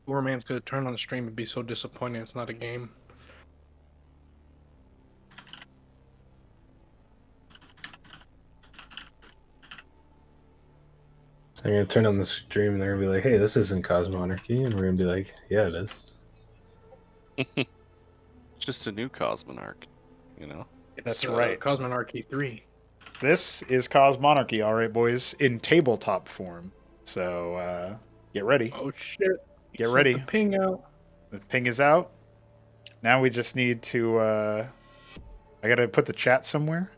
Man's gonna turn on the stream and be so disappointed it's not a game. I'm gonna turn on the stream and they're gonna be like, "Hey, this isn't Cosmonarchy," and we're gonna be like, "Yeah, it is." It's just a new Cosmonarchy, you know? That's right. Cosmonarchy 3. This is Cosmonarchy, all right, boys, in tabletop form. So, get ready. Oh shit. Get ready. The ping out. The ping is out. Now we just need to, I gotta put the chat somewhere.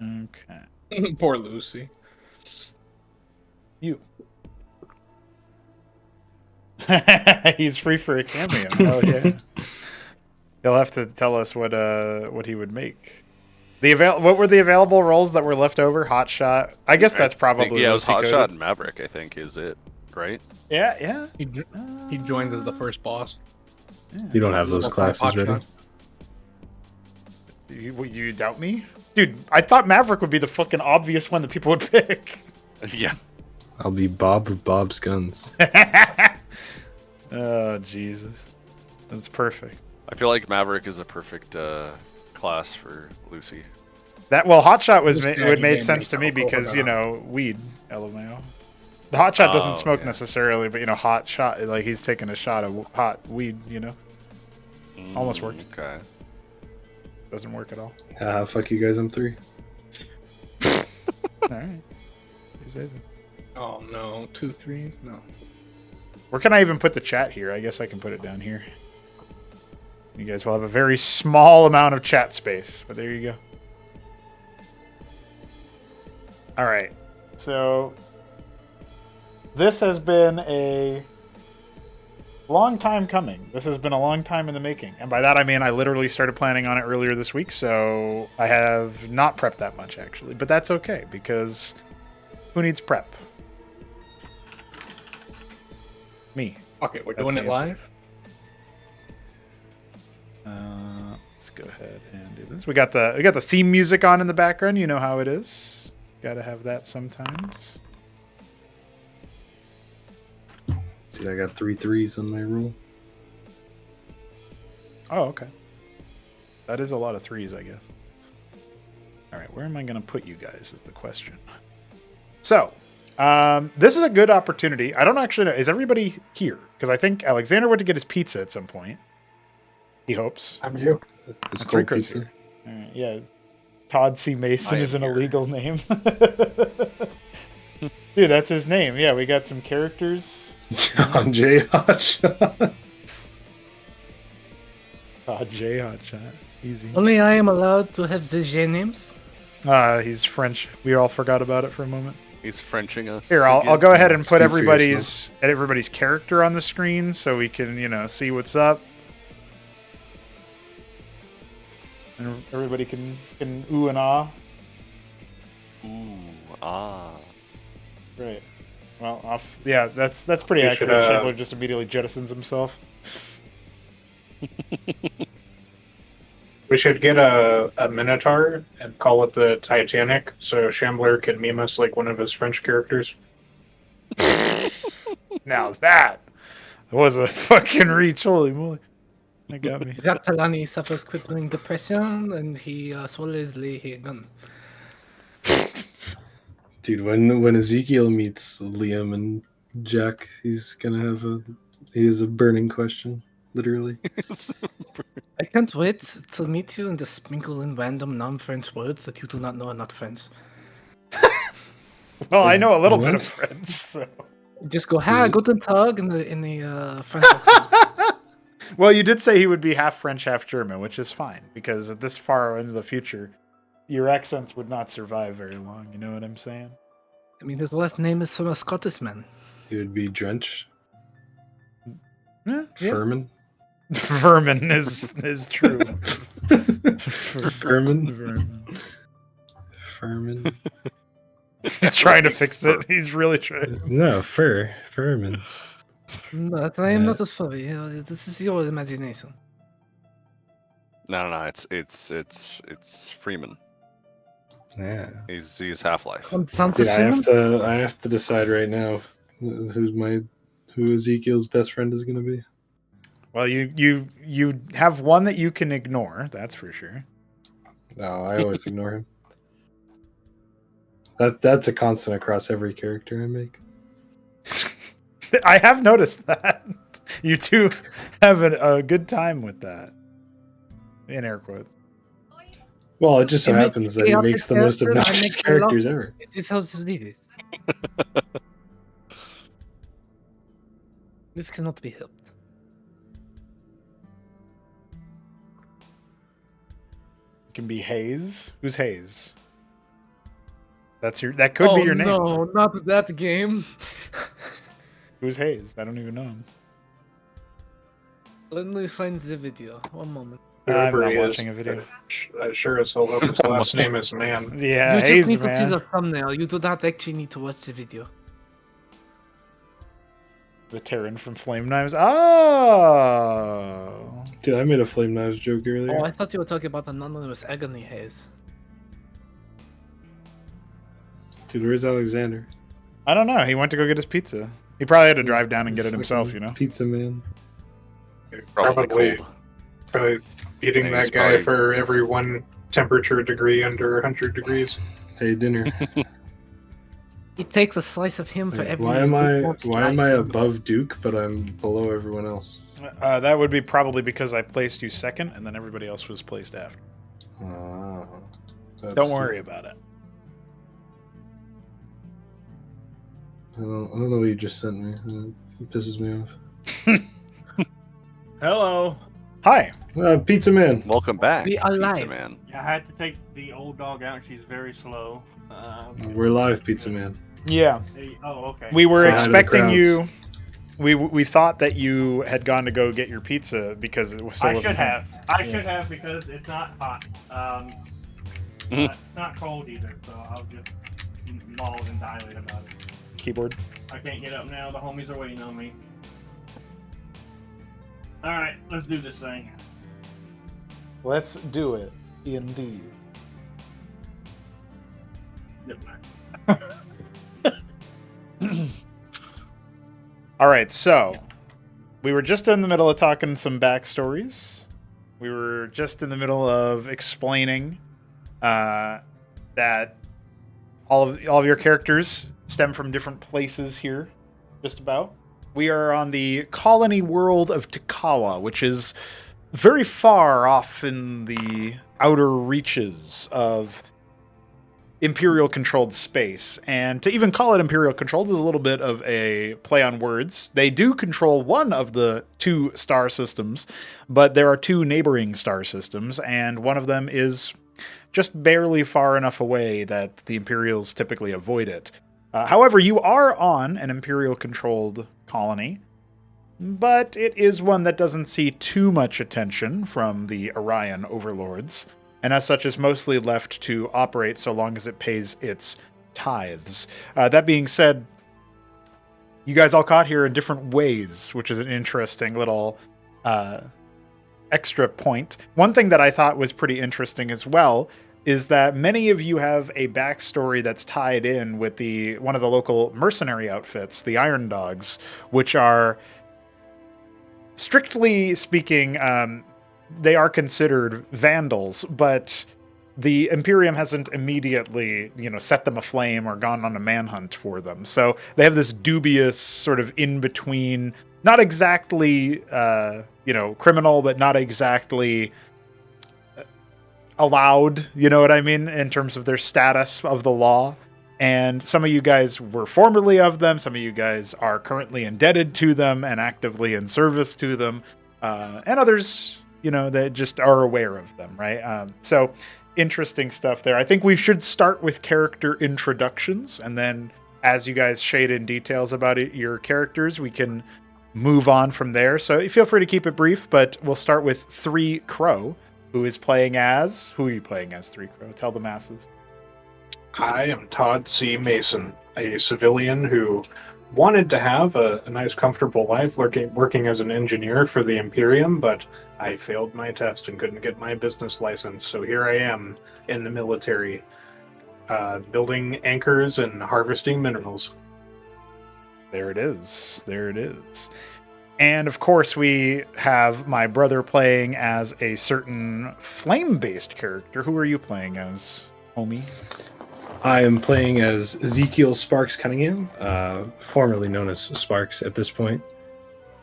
Okay. Poor Lucy. You. He's free for a cameo. Oh yeah. He'll have to tell us what he would make. What were the available roles that were left over? Hotshot. I guess that's probably it was Hotshot and Maverick. I think is it, right? Yeah. He joins as the first boss. Yeah. You don't have those classes ready. You doubt me, dude? I thought Maverick would be the fucking obvious one that people would pick. Yeah. I'll be Bob with Bob's guns. Oh Jesus, that's perfect. I feel like Maverick is a perfect class for Lucy. Hotshot would made sense to me because weed. LMAO. The Hotshot doesn't smoke necessarily, but Hotshot, like he's taking a shot of hot weed. Almost worked. Okay. Doesn't work at all. Fuck you guys, I'm 3. All right. Oh no, 2 3s? No. Where can I even put the chat here? I guess I can put it down here. You guys will have a very small amount of chat space, but there you go. All right. So this has been a long time coming. This has been a long time in the making. And by that I mean I literally started planning on it earlier this week, so I have not prepped that much actually. But that's okay because who needs prep? Me. Okay, we're doing it live? Let's go ahead and do this. We got the theme music on in the background. You know how it is. Gotta have that sometimes. Dude, I got 3 3s on my rule. Oh, okay. That is a lot of 3s, I guess. All right, where am I going to put you guys is the question. So, this is a good opportunity. I don't actually know. Is everybody here? Because I think Alexander went to get his pizza at some point. He hopes. I'm you. It's cold pizza. Here. All right, yeah. Todd C. Mason is an illegal name. Dude, that's his name. Yeah, we got some characters. John J. Hotshot. Todd J. Hotshot. Easy. Only I am allowed to have the J names. He's French. We all forgot about it for a moment. He's Frenching us. Here, I'll go ahead and put everybody's character on the screen so we can, see what's up. And everybody can ooh and ah. Ooh, ah. Right. Well, yeah, that's pretty accurate. Chandler just immediately jettisons himself. We should get a Minotaur and call it the Titanic, so Shambler can meme us like one of his French characters. Now that was a fucking reach. Holy moly. That got me. Zartalani suffers crippling depression and he swallows his gun. Dude, when Ezekiel meets Liam and Jack, he has a burning question, literally. I can't wait to meet you and just sprinkle in random non-French words that you do not know are not French. Well, I know a little bit of French, so just go, guten Tag in the French accent. Well, you did say he would be half French, half German, which is fine, because at this far into the future, your accents would not survive very long, you know what I'm saying? I mean, his last name is from a Scottish man. He would be Drench. Yeah. Furman. Vermin is true. Furman. He's trying to fix it. He's really trying. No, Furman. But I am not as furry. This is your imagination. No. It's Freeman. Yeah. He's Half-Life. Sounds Dude, a I have to decide right now who Ezekiel's best friend is going to be. Well, you have one that you can ignore. That's for sure. No, I always ignore him. That's a constant across every character I make. I have noticed that. You two have a good time with that. In air quotes. Well, it just so He makes happens that he chaotic makes the most characters, I obnoxious make characters chaotic. ever. It is how it is. This cannot be helped. It can be Hayes. Who's Hayes? That could be your name. No, not that game. Who's Hayes? I don't even know him. Let me find the video. One moment. I'm Whoever not he watching is, a video. I sure as hell hope his last name is Man. Yeah, You Hayes, just need to see man. the thumbnail. You do not actually need to watch the video. The Terran from Flame Knives. Oh. Dude, I made a Flame Knives joke earlier. Oh, I thought you were talking about anonymous agony haze. Dude, where's Alexander? I don't know. He went to go get his pizza. He probably had to drive down and get it himself, you know? Pizza man. Probably cold. Probably beating Yeah, he's that guy probably- for every one temperature degree under 100 degrees. Hey, dinner. It takes a slice of him for Wait, every. why am I slice. above Duke, but I'm below everyone else? That would be probably because I placed you second, and then everybody else was placed after. Ah, Don't worry about it. I don't know what you just sent me. It pisses me off. Hello. Hi. Pizza man. Welcome back, We are Pizza live. Man. I had to take the old dog out. She's very slow. We're live, pizza man. Yeah. Oh, okay. We were Say hi to the expecting crowds. you. We thought that you had gone to go get your pizza because it was still I wasn't should home. have. I should have because it's not hot. Mhm. It's not cold either, so I'll just maul and dilate about it. Keyboard. I can't get up now. The homies are waiting on me. All right, let's do this thing. Let's do it. Indeed. Never mind. All right, so we were just in the middle of talking some backstories. We were just in the middle of explaining that all of your characters stem from different places here, just about. We are on the colony world of Takawa, which is very far off in the outer reaches of Imperial-controlled space. And to even call it Imperial-controlled is a little bit of a play on words. They do control one of the two star systems, but there are two neighboring star systems, and one of them is just barely far enough away that the Imperials typically avoid it. However, you are on an Imperial-controlled colony, but it is one that doesn't see too much attention from the Orion overlords, and as such is mostly left to operate so long as it pays its tithes. That being said, you guys all caught here in different ways, which is an interesting little extra point. One thing that I thought was pretty interesting as well is that many of you have a backstory that's tied in with one of the local mercenary outfits, the Iron Dogs, which are, strictly speaking, they are considered vandals, but the Imperium hasn't immediately, set them aflame or gone on a manhunt for them. So they have this dubious sort of in-between, not exactly, criminal, but not exactly allowed, you know what I mean, in terms of their status of the law. And some of you guys were formerly of them, some of you guys are currently indebted to them and actively in service to them, and others, that just are aware of them, right? So interesting stuff there. I think we should start with character introductions, and then as you guys shade in details about your characters, we can move on from there. So feel free to keep it brief, but we'll start with 3 Crow. Who are you playing as, 3 Crow? Tell the masses. I am Todd C. Mason, a civilian who wanted to have a nice, comfortable life working as an engineer for the Imperium, but I failed my test and couldn't get my business license. So here I am in the military, building anchors and harvesting minerals. There it is. There it is. And of course, we have my brother playing as a certain flame-based character. Who are you playing as, homie? I am playing as Ezekiel Sparks Cunningham, formerly known as Sparks at this point.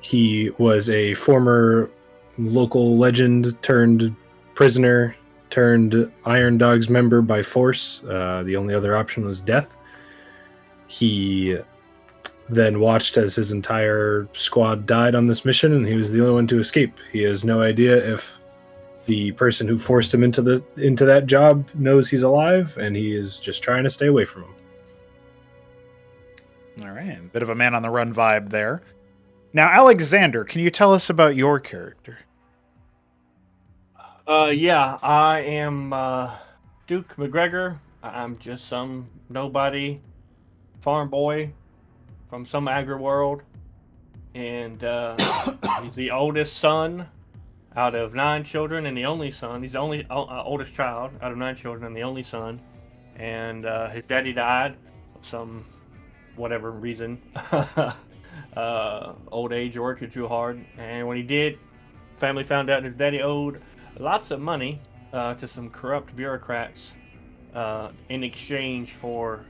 He was a former local legend turned prisoner turned Iron Dogs member by force. The only other option was death. He then watched as his entire squad died on this mission, and he was the only one to escape. He has no idea if the person who forced him into that job knows he's alive, and he is just trying to stay away from him. All right. Bit of a man on the run vibe there. Now, Alexander, can you tell us about your character? Yeah, I am Duke McGregor. I'm just some nobody farm boy from some agri world, and he's the oldest son out of 9 children, and the only son. He's the only oldest child out of 9 children, and the only son. And his daddy died of some whatever reason, old age or working too hard. And when he did, family found out his daddy owed lots of money to some corrupt bureaucrats in exchange for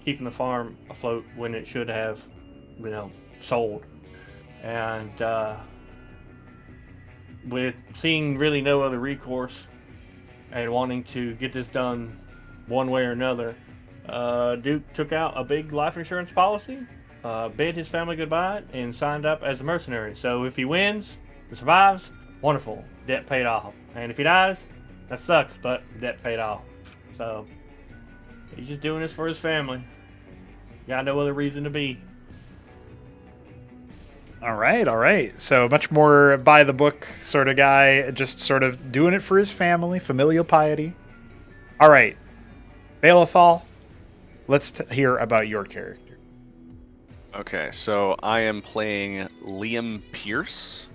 keeping the farm afloat when it should have, sold. And with seeing really no other recourse and wanting to get this done one way or another, Duke took out a big life insurance policy, bid his family goodbye, and signed up as a mercenary. So if he wins and survives, wonderful, debt paid off. And if he dies, that sucks, but debt paid off. So he's just doing this for his family. Got no other reason to be. All right. So much more by the book sort of guy, just sort of doing it for his family, familial piety. All right, Balathal, let's hear about your character. Okay, so I am playing Liam Pierce.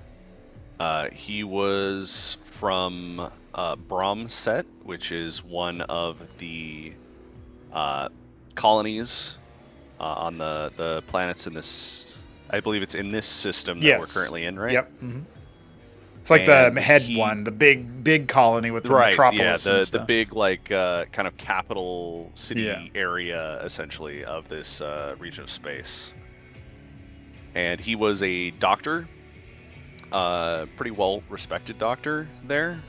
He was from Bromset, which is one of the colonies on the planets in this. I believe it's in this system that we're currently in, right? Yep. Mm-hmm. It's like the head one, the big colony with the metropolis. Yeah, the big kind of capital city area essentially of this region of space. And he was a doctor, pretty well respected doctor there,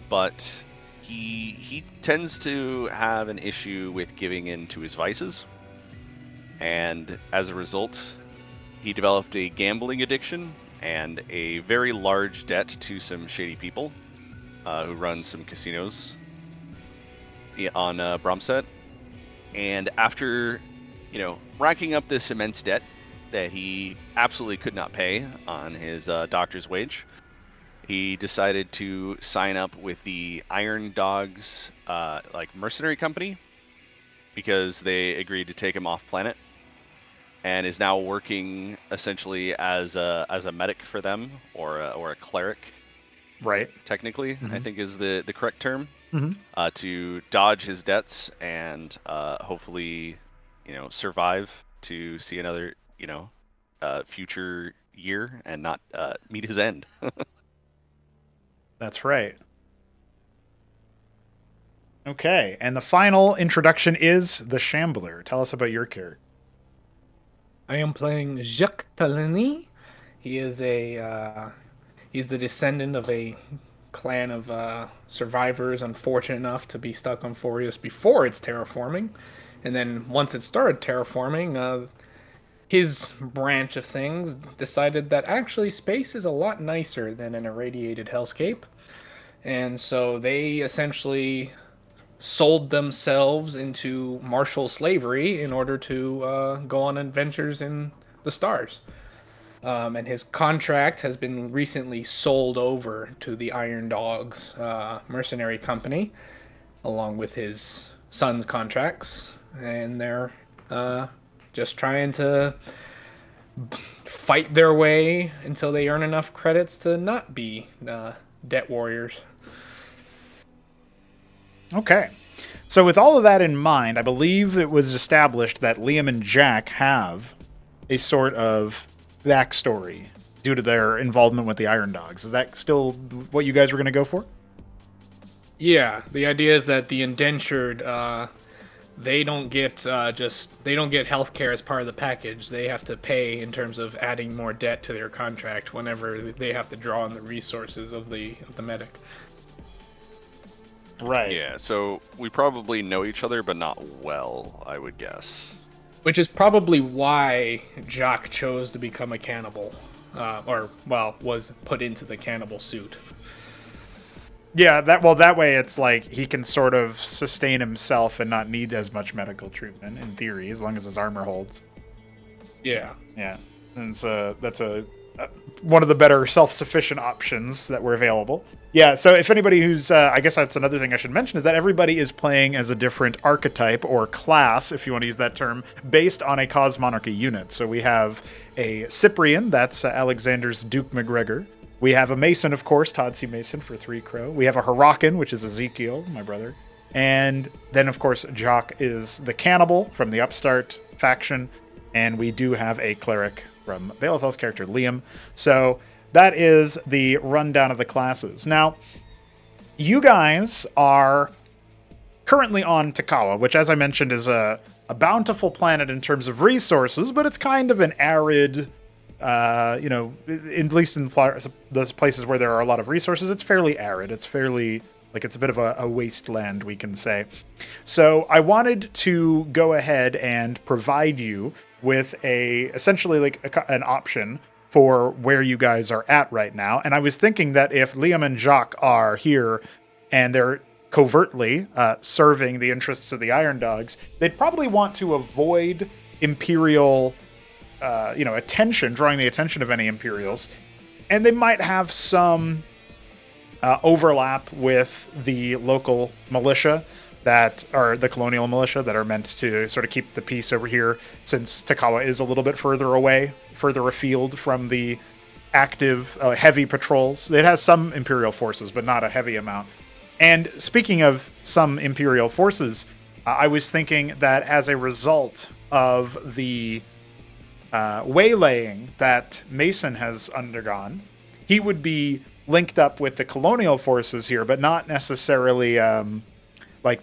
but he tends to have an issue with giving in to his vices, and as a result, he developed a gambling addiction and a very large debt to some shady people who run some casinos on Bromset. And after, racking up this immense debt that he absolutely could not pay on his doctor's wage, he decided to sign up with the Iron Dogs mercenary company because they agreed to take him off planet, and is now working essentially as a medic for them, or a cleric, right? Technically, I think is the correct term, Mm-hmm. to dodge his debts and hopefully, survive to see another future year and not meet his end. That's right. Okay, and the final introduction is the Shambler. Tell us about your character. I am playing Jacques Talani. He is he's the descendant of a clan of survivors unfortunate enough to be stuck on Forius before its terraforming. And then once it started terraforming, his branch of things decided that actually space is a lot nicer than an irradiated hellscape. And so they essentially sold themselves into martial slavery in order to go on adventures in the stars. And his contract has been recently sold over to the Iron Dogs mercenary company, along with his son's contracts, and they're just trying to fight their way until they earn enough credits to not be debt warriors. Okay. So with all of that in mind, I believe it was established that Liam and Jack have a sort of backstory due to their involvement with the Iron Dogs. Is that still what you guys were going to go for? Yeah, the idea is that the indentured, they don't get they don't get healthcare as part of the package. They have to pay in terms of adding more debt to their contract whenever they have to draw on the resources of the medic. Right. Yeah, so we probably know each other, but not well, I would guess. Which is probably why Jacques chose to become a cannibal, was put into the cannibal suit. Yeah, that way it's like he can sort of sustain himself and not need as much medical treatment in theory, as long as his armor holds. Yeah. Yeah, and so that's one of the better self-sufficient options that were available. Yeah, so if anybody who's, I guess that's another thing I should mention, is that everybody is playing as a different archetype or class, if you want to use that term, based on a Cosmonarchy unit. So we have a Cyprian, that's Alexander's Duke McGregor. We have a Mason, of course, Todd C. Mason for 3 Crow. We have a Hurakan, which is Ezekiel, my brother. And then, of course, Jock is the Cannibal from the Upstart faction. And we do have a Cleric from Balefel's character, Liam. So that is the rundown of the classes. Now, you guys are currently on Takawa, which, as I mentioned, is a bountiful planet in terms of resources, but it's kind of an arid, at least in those places where there are a lot of resources, it's fairly arid. It's fairly, it's a bit of a wasteland, we can say. So I wanted to go ahead and provide you with essentially an option for where you guys are at right now. And I was thinking that if Liam and Jacques are here and they're covertly serving the interests of the Iron Dogs, they'd probably want to avoid Imperial attention, drawing the attention of any Imperials. And they might have some overlap with the local militia that are the colonial militia that are meant to sort of keep the peace over here, since Takawa is a little bit further away, further afield from the active heavy patrols. It has some Imperial forces, but not a heavy amount. And speaking of some Imperial forces, I was thinking that as a result of the waylaying that Mason has undergone, he would be linked up with the colonial forces here, but not necessarily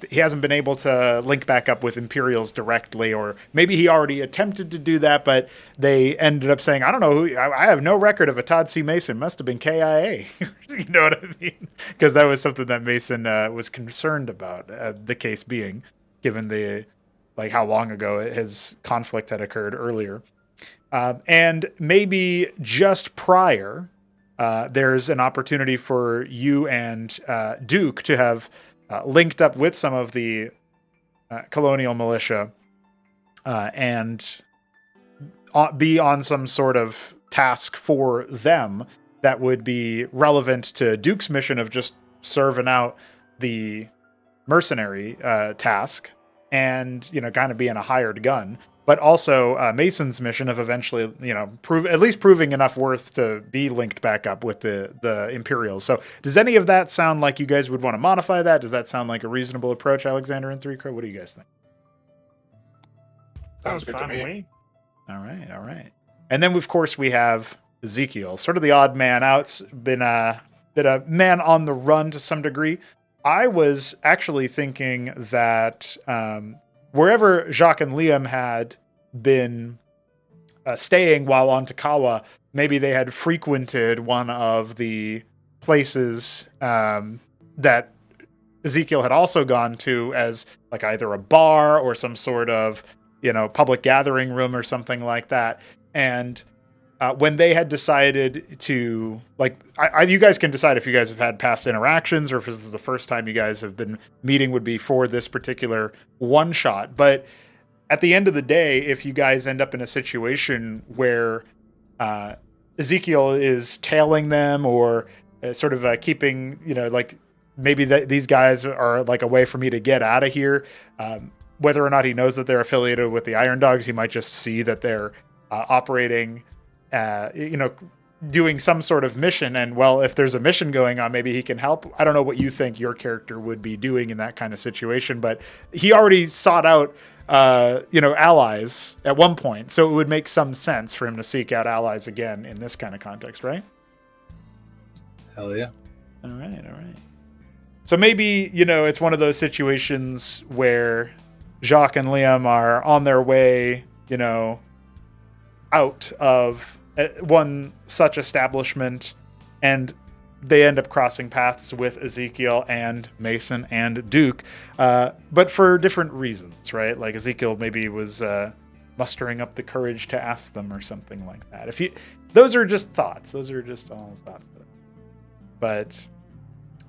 he hasn't been able to link back up with Imperials directly, or maybe he already attempted to do that, but they ended up saying, I don't know, I have no record of a Todd C. Mason, must have been KIA. You know what I mean? Because that was something that Mason was concerned about, the case being, given the how long ago his conflict had occurred earlier. And maybe just prior, there's an opportunity for you and Duke to have linked up with some of the colonial militia and be on some sort of task for them that would be relevant to Duke's mission of just serving out the mercenary task and, kind of being a hired gun. But also Mason's mission of eventually, proving enough worth to be linked back up with the Imperials. So does any of that sound like you guys would want to modify that? Does that sound like a reasonable approach, Alexander and 3 Crow? What do you guys think? Sounds good to me. All right. And then, of course, we have Ezekiel, sort of the odd man out, been a man on the run to some degree. I was actually thinking that wherever Jacques and Liam had been staying while on Takawa, maybe they had frequented one of the places that Ezekiel had also gone to as either a bar or some sort of, public gathering room or something like that. And when they had decided to, you guys can decide if you guys have had past interactions or if this is the first time you guys have been meeting would be for this particular one shot. But at the end of the day, if you guys end up in a situation where Ezekiel is tailing them or sort of keeping, maybe these guys are a way for me to get out of here. whether or not he knows that they're affiliated with the Iron Dogs, he might just see that they're operating, doing some sort of mission. And well, if there's a mission going on, maybe he can help. I don't know what you think your character would be doing in that kind of situation, but he already sought out, allies at one point. So it would make some sense for him to seek out allies again in this kind of context, right? Hell yeah. All right. So maybe, it's one of those situations where Jacques and Liam are on their way, out of one such establishment, and they end up crossing paths with Ezekiel and Mason and Duke, but for different reasons, right? Like Ezekiel maybe was mustering up the courage to ask them or something like that. Those are just thoughts. Those are just all thoughts. But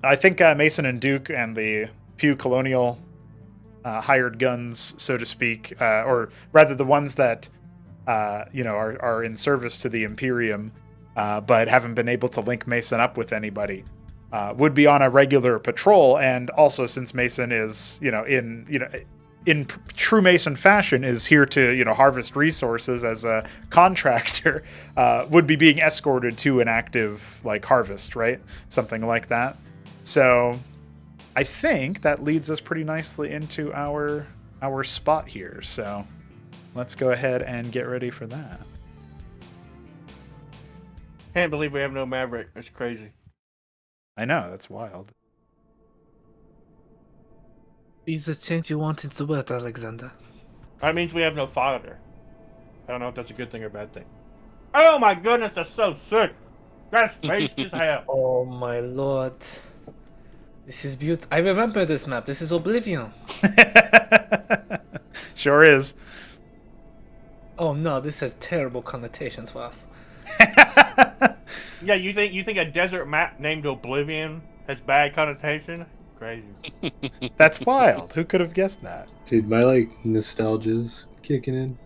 I think Mason and Duke and the few colonial hired guns, so to speak, or rather the ones that are in service to the Imperium, but haven't been able to link Mason up with anybody, would be on a regular patrol. And also, since Mason is, in true Mason fashion, is here to, harvest resources as a contractor, would be being escorted to an active harvest, right? Something like that. So I think that leads us pretty nicely into our spot here. So let's go ahead and get ready for that. Can't believe we have no Maverick. That's crazy. I know, that's wild. Is the change you wanted to what, Alexander? That means we have no father. I don't know if that's a good thing or a bad thing. Oh my goodness, that's so sick. That's spaced as hell. Oh my lord. This is beautiful. I remember this map. This is Oblivion. Sure is. Oh no, this has terrible connotations for us. Yeah, you think a desert map named Oblivion has bad connotation? Crazy. That's wild. Who could have guessed that? Dude, my nostalgia's kicking in.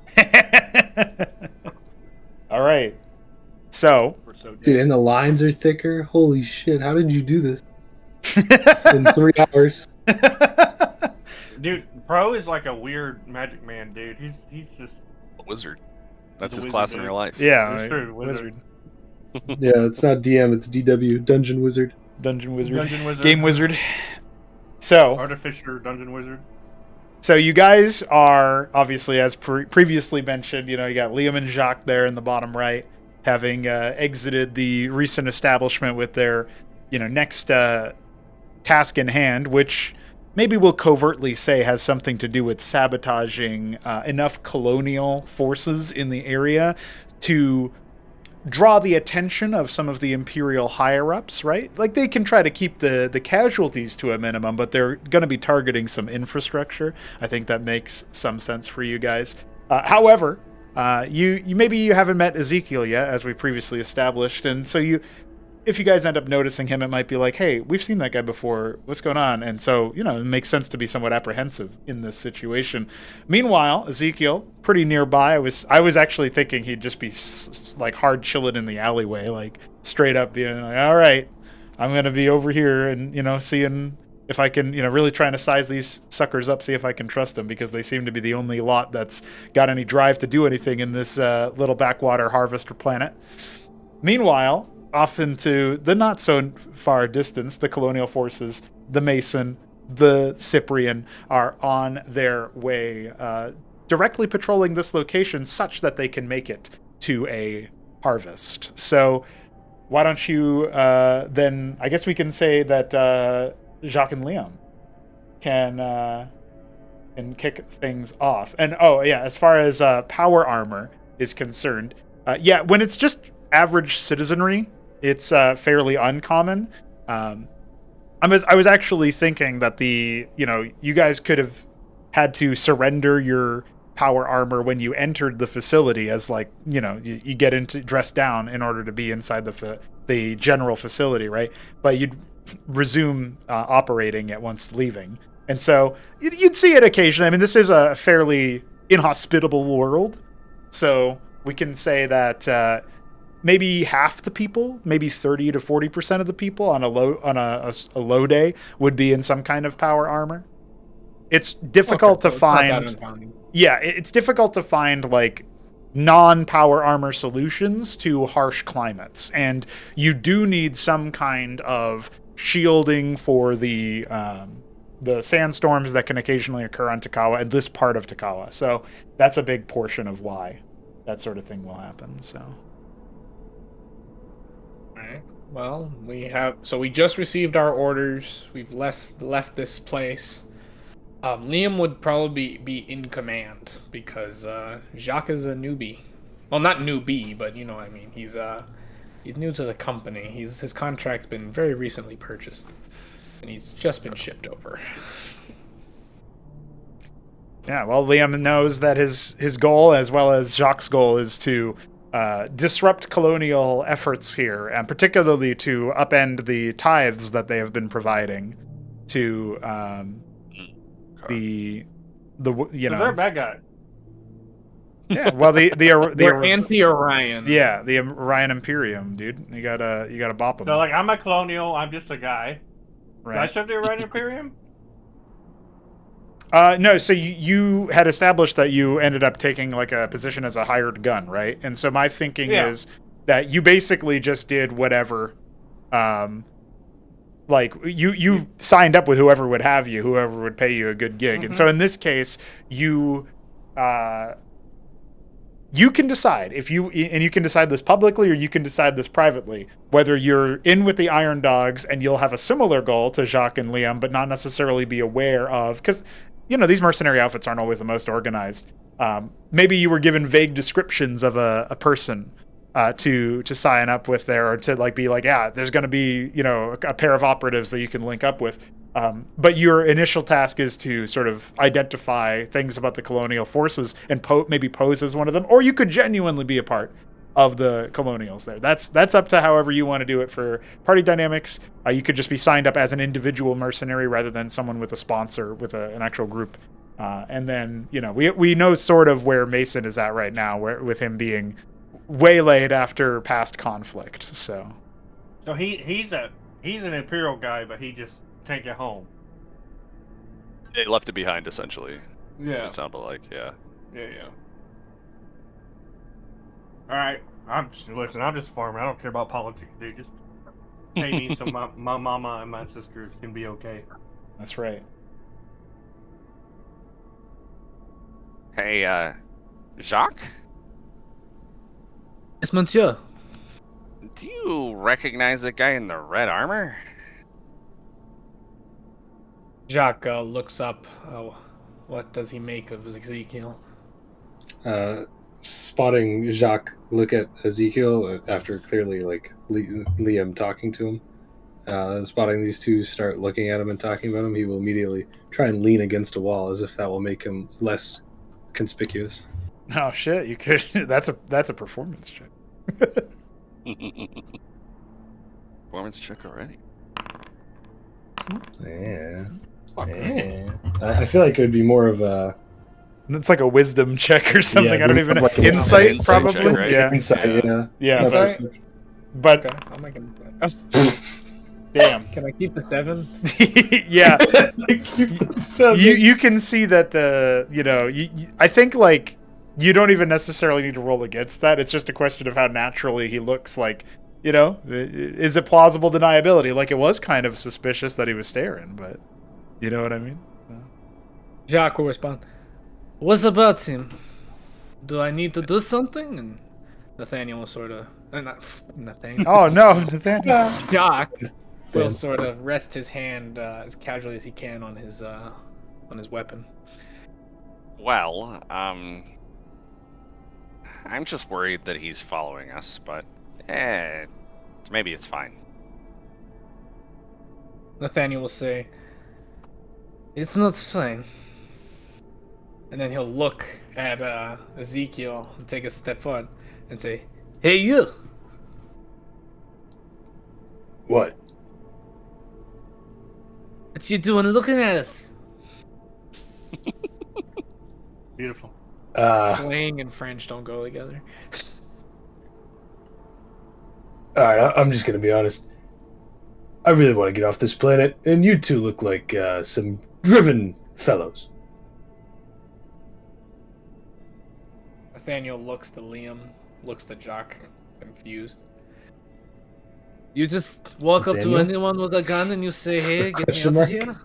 All right. So, dude, and the lines are thicker. Holy shit! How did you do this in 3 hours? Dude, Pro is like a weird magic man, dude. He's just A wizard. That's He's his a class wizard, in dude. real life. yeah, It's true, wizard. Yeah, it's not DM, it's DW, Dungeon Wizard. Dungeon wizard, Dungeon wizard, game wizard. So, artificer, dungeon wizard. So you guys are obviously, as previously mentioned, you got Liam and Jacques there in the bottom right, having exited the recent establishment with their, next task in hand, which maybe we'll covertly say has something to do with sabotaging enough colonial forces in the area to draw the attention of some of the Imperial higher-ups, right? Like, they can try to keep the casualties to a minimum, but they're going to be targeting some infrastructure. I think that makes some sense for you guys. However, you maybe you haven't met Ezekiel yet, as we previously established, and so if you guys end up noticing him, it might be like, hey, we've seen that guy before. What's going on? And so, it makes sense to be somewhat apprehensive in this situation. Meanwhile, Ezekiel, pretty nearby. I was actually thinking he'd just be hard chilling in the alleyway, straight up being like, all right, I'm going to be over here and, seeing if I can, really trying to size these suckers up, see if I can trust them, because they seem to be the only lot that's got any drive to do anything in this little backwater harvester planet. Meanwhile, off into the not so far distance, the colonial forces, the Mason, the Cyprian, are on their way, directly patrolling this location such that they can make it to a harvest. So why don't you then, I guess we can say that Jacques and Liam can kick things off. And as far as power armor is concerned, when it's just average citizenry, it's fairly uncommon. I was actually thinking that you guys could have had to surrender your power armor when you entered the facility, as you get into dressed down in order to be inside the general facility, right? But you'd resume operating at once leaving, and so you'd see it occasionally. I mean, this is a fairly inhospitable world, so we can say that. Maybe half the people, maybe 30 to 40% of the people on a low day would be in some kind of power armor. it's difficult to so it's not that find. uncommon. Yeah, it's difficult to find like non-power armor solutions to harsh climates, and you do need some kind of shielding for the sandstorms that can occasionally occur on Takawa and this part of Takawa. So that's a big portion of why that sort of thing will happen. So. Alright. Well, we just received our orders. We've left this place. Liam would probably be in command because Jacques is a newbie. Well, not newbie, but you know what I mean. He's new to the company. His contract's been very recently purchased, and he's just been shipped over. Yeah, well, Liam knows that his goal, as well as Jacques' goal, is to disrupt colonial efforts here, and particularly to upend the tithes that they have been providing to the you know. So they're a bad guy. Yeah, well, They're anti-Orion. Yeah, the Orion Imperium, dude. You gotta bop them. So like, I'm a colonial. I'm just a guy. Right. Did I serve the Orion Imperium? No, so you had established that you ended up taking like a position as a hired gun, right? And so my thinking is that you basically just did whatever, like you signed up with whoever would have you, whoever would pay you a good gig. Mm-hmm. And so in this case, you can decide and you can decide this publicly or you can decide this privately, whether you're in with the Iron Dogs and you'll have a similar goal to Jacques and Liam, but not necessarily be aware of, because these mercenary outfits aren't always the most organized. Maybe you were given vague descriptions of a person to sign up with there, or to like be like, yeah, there's going to be a pair of operatives that you can link up with. But your initial task is to sort of identify things about the colonial forces and maybe pose as one of them, or you could genuinely be a part of the colonials there. That's up to however you want to do it for party dynamics. You could just be signed up as an individual mercenary rather than someone with a sponsor, with an actual group. And then, we know sort of where Mason is at right now, with him being waylaid after past conflict. So he's an Imperial guy, but he just can't get home. They left it behind, essentially. Yeah. It sounded like, yeah. Yeah. All right, I'm just farming. I don't care about politics, dude. Just pay me so my mama and my sisters can be okay. That's right. Hey, Jacques? Yes, monsieur. Do you recognize the guy in the red armor? Jacques looks up. What does he make of Ezekiel? Spotting Jacques look at Ezekiel after clearly like Liam talking to him. Spotting these two start looking at him and talking about him, he will immediately try and lean against a wall as if that will make him less conspicuous. Oh shit! You could. That's a performance check. Performance check already. Yeah. I feel like it would be more of a. It's like a wisdom check or something. Yeah, I don't even know. like an Insight, insight probably. check, right? Yeah. Insight, Yeah. Insight? But Okay, I'll make him. damn. Can I keep the 7? Yeah. Keep the 7. You can see that I think like you don't even necessarily need to roll against that. It's just a question of how naturally he looks. Like, is it plausible deniability? Like, it was kind of suspicious that he was staring, but you know what I mean? Jacques will respond. What about him? Do I need to do something? And Nathaniel will sort of... not Nathaniel. Oh no, Nathaniel. Jacques will sort of rest his hand as casually as he can on his weapon. Well, I'm just worried that he's following us, but maybe it's fine. Nathaniel will say, "It's not fine." And then he'll look at Ezekiel and take a step forward and say, "Hey, you! What? What you doing looking at us?" Beautiful. Slang and French don't go together. All right, I'm just gonna be honest. I really want to get off this planet, and you two look like some driven fellows. Nathaniel looks to Liam, looks to Jock, confused. You just walk up to Nathaniel? anyone with a gun and you say, "Hey, get me Question out mark? of here."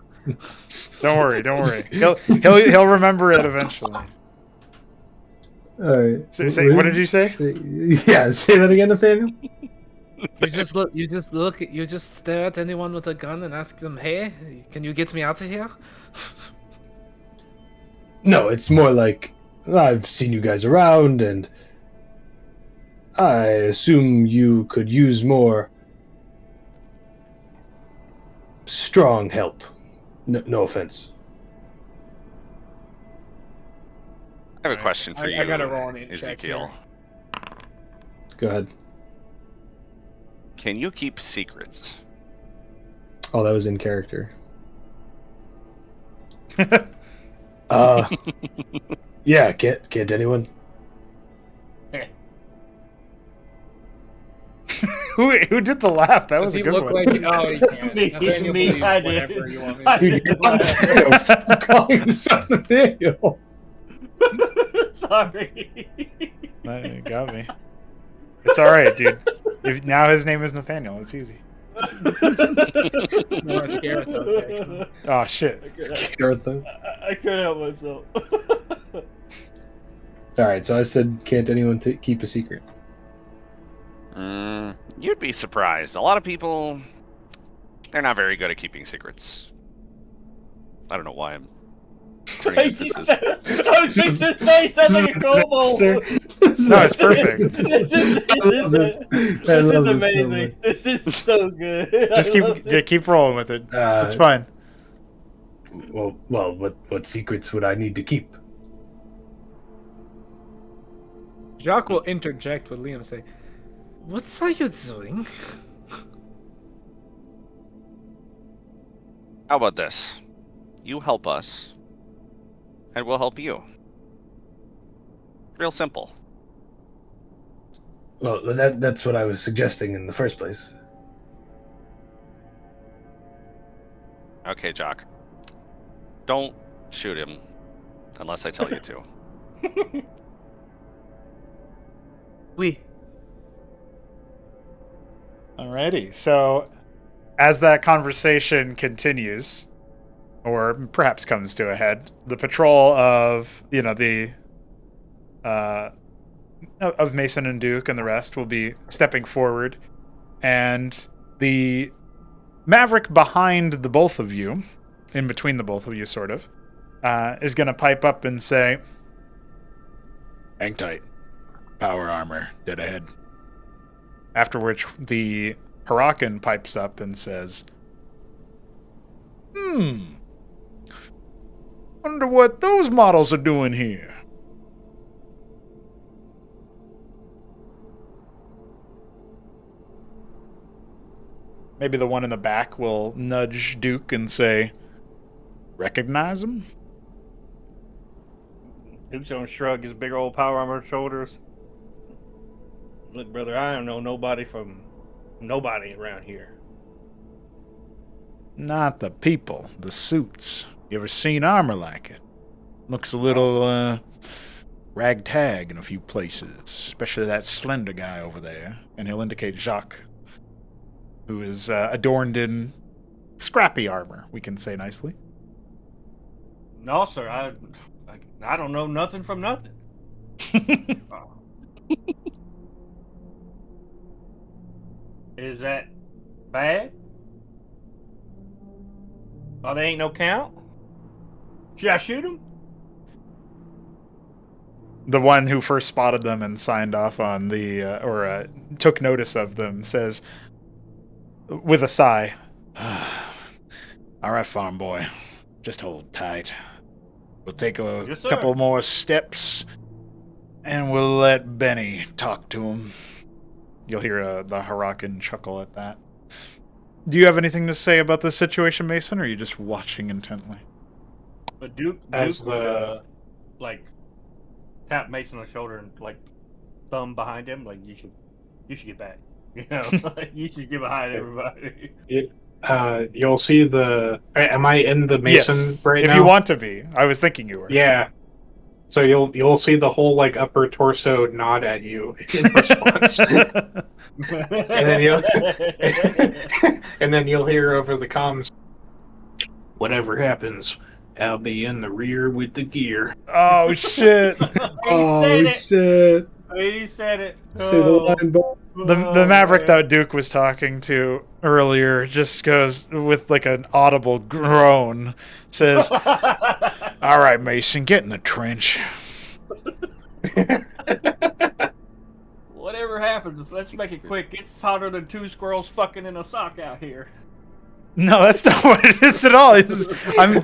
Don't worry. He'll remember it eventually. All right. What did you say? Yeah, say that again, Nathaniel. You just look. You just stare at anyone with a gun and ask them, "Hey, can you get me out of here?" No, it's more like I've seen you guys around, and I assume you could use more strong help. No offense. I have a question for you, I gotta roll an int check Ezekiel. here. Go ahead. Can you keep secrets? Oh, that was in character. Yeah, can't anyone? Who did the laugh? That was Does a he good look one. like? Oh, he can't. Me, Nathaniel me, believes I whatever did. you want me I to. did. Dude, you're Nathaniel. Stop calling yourself Nathaniel. Sorry. You got me. It's all right, dude. Now his name is Nathaniel. It's easy. No, it's Garrett though. Actually. Oh shit. Garthos. I couldn't help myself. All right, so I said, can't anyone keep a secret? You'd be surprised. A lot of people, they're not very good at keeping secrets. I don't know why I'm turning emphasis. I was thinking this face sounds like a kobold. No, it's perfect. I love this. This I is love this so amazing. much. This is so good. Just I love this. keep rolling with it. It's fine. Well, what secrets would I need to keep? Jacques will interject with Liam and say, "What are you doing?" How about this? You help us, and we'll help you. Real simple. Well, that's what I was suggesting in the first place. Okay, Jock. Don't shoot him unless I tell you to. We. Alrighty. So, as that conversation continues, or perhaps comes to a head, the patrol of of Mason and Duke and the rest will be stepping forward, and the Maverick behind the both of you, in between the both of you, sort of, is going to pipe up and say, "Hang tight. Power armor, dead ahead." After which the Huracan pipes up and says, wonder what those models are doing here. Maybe the one in the back will nudge Duke and say, "Recognize him?" Duke's gonna shrug his big old power armor shoulders. Look, brother, I don't know nobody from nobody around here. Not the people, the suits. You ever seen armor like it? Looks a little, ragtag in a few places, especially that slender guy over there. And he'll indicate Jacques, who is adorned in scrappy armor, we can say nicely. No, sir, I don't know nothing from nothing. Is that bad? Oh, they ain't no count? Should I shoot him? The one who first spotted them and signed off on the, took notice of them says, with a sigh, "All right, farm boy, just hold tight. We'll take a Yes, sir. couple more steps, and we'll let Benny talk to him." You'll hear the Huracan chuckle at that. Do you have anything to say about this situation, Mason, or are you just watching intently? But Duke As would, tap Mason on the shoulder and thumb behind him, like you should get back. You know, like, you should get behind everybody. You'll see the. Am I in the Mason Yes, right if now? you want to be. I was thinking you were. Yeah. So you'll see the whole like upper torso nod at you in response, and then you'll and then you'll hear over the comms, "Whatever happens, I'll be in the rear with the gear." Oh shit! Oh shit! He said it. Say the line, Bob. The Maverick that Duke was talking to earlier just goes with like an audible groan, says, "All right, Mason, get in the trench." Whatever happens, let's make it quick. It's hotter than two squirrels fucking in a sock out here. No, that's not what it is at all. I'm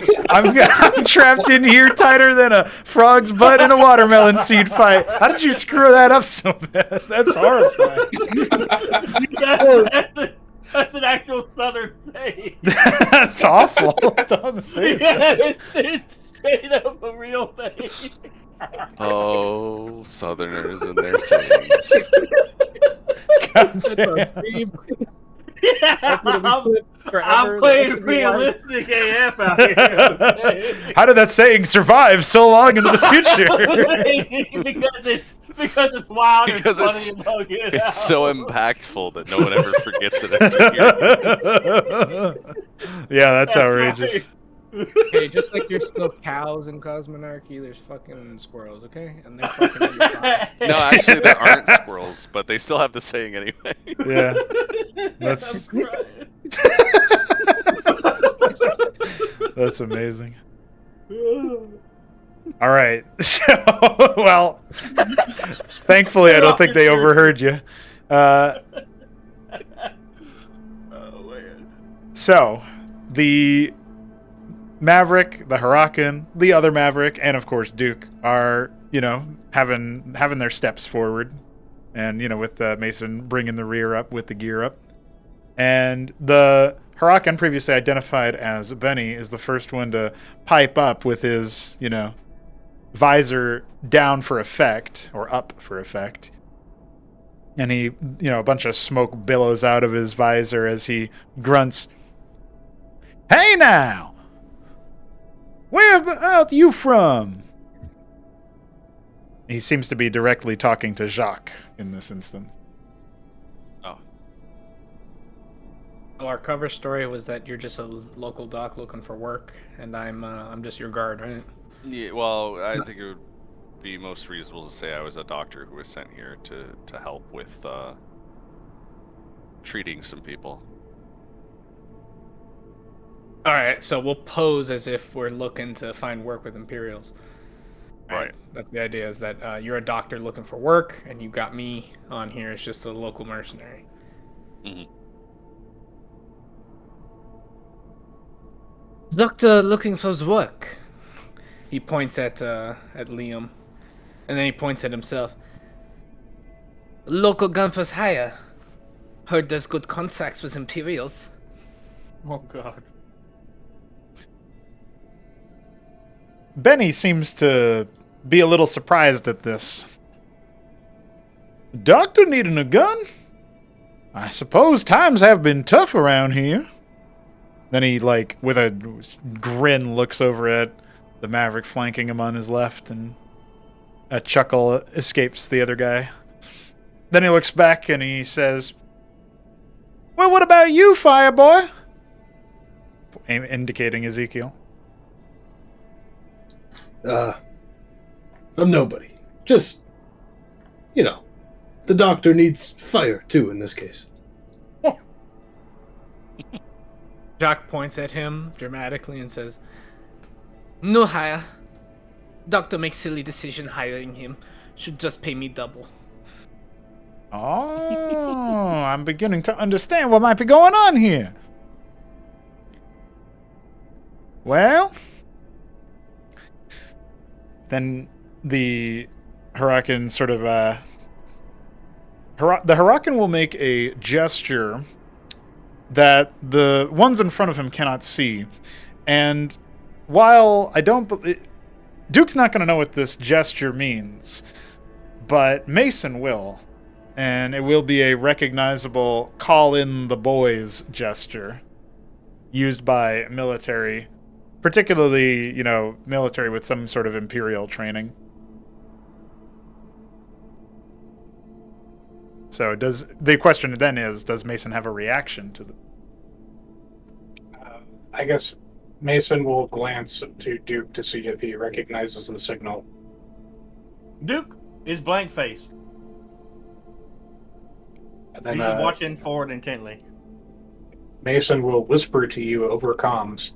trapped in here tighter than a frog's butt in a watermelon seed fight. How did you screw that up so bad? That's horrifying. That's an actual Southern saying. That's awful. Don't say that. It's straight up a real thing. Oh, Southerners and their sayings. God That's damn. a dream. I'm playing realistic AF out here. Okay? How did that saying survive so long into the future? because it's wild Because and it's- funny and bugging it out. It's so impactful that no one ever forgets it after hearing it. Yeah, that's outrageous. Okay, just like there's still cows in Cosmonarchy, there's fucking squirrels, okay? And they're fucking in your sock. No, actually, there aren't squirrels, but they still have the saying anyway. Yeah. That's I'm crying. that's amazing. All right. So, well, thankfully, I don't think they overheard you. Oh man. So, the Maverick, the Huracan, the other Maverick, and of course Duke are, having their steps forward, and with Mason bringing the rear up with the gear up, and the Huracan, previously identified as Benny, is the first one to pipe up with his, visor down for effect, or up for effect. And he, a bunch of smoke billows out of his visor as he grunts, "Hey now! Where about you from?" He seems to be directly talking to Jacques in this instance. Oh, Well, our cover story was that you're just a local doc looking for work, and I'm just your guard, right? yeah. Well, I think it would be most reasonable to say I was a doctor who was sent here to help with treating some people. All right, so we'll pose as if we're looking to find work with Imperials. Right. That's the idea, is that you're a doctor looking for work, and you got me on here as just a local mercenary. Mhm. Doctor looking for work. He points at Liam, and then he points at himself. Local gun for hire. Heard there's good contacts with Imperials. Oh god. Benny seems to be a little surprised at this. "Doctor needing a gun? I suppose times have been tough around here." Then he, with a grin, looks over at the Maverick flanking him on his left, and a chuckle escapes the other guy. Then he looks back and he says, "Well, what about you, Fireboy?" Indicating Ezekiel. I'm nobody. Just, the doctor needs fire too in this case. Jacques points at him dramatically and says, "No hire. Doctor makes silly decision hiring him. Should just pay me double." Oh, I'm beginning to understand what might be going on here. Well, then the Huracan sort of, the Huracan will make a gesture that the ones in front of him cannot see. And while I don't... Duke's not going to know what this gesture means, but Mason will. And it will be a recognizable call in the boys gesture. used by military, particularly, military with some sort of imperial training. So the question then is, does Mason have a reaction to the... I guess Mason will glance to Duke to see if he recognizes the signal. Duke is blank faced. And then He's just watching forward intently. Mason will whisper to you over comms.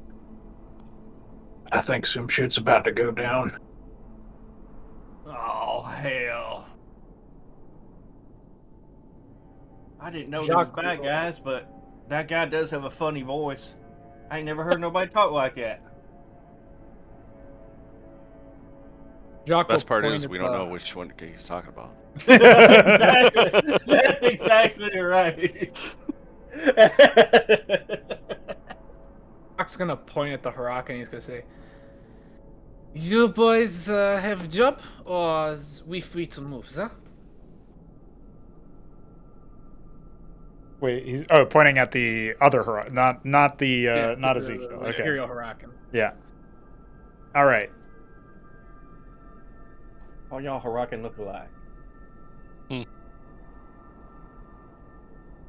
I think some shit's about to go down. Oh, hell. I didn't know there was bad guys, but that guy does have a funny voice. I ain't never heard nobody talk like that. Best part is we don't know which one he's talking about. Exactly. That's exactly right. Jock's gonna point at the Harak and he's gonna say, "You boys have job, or we free to move, huh?" Wait, he's pointing at the other Hurakan, not Ezekiel. Okay. Imperial Hurakan. Yeah. All right. All y'all Hurakan look alike.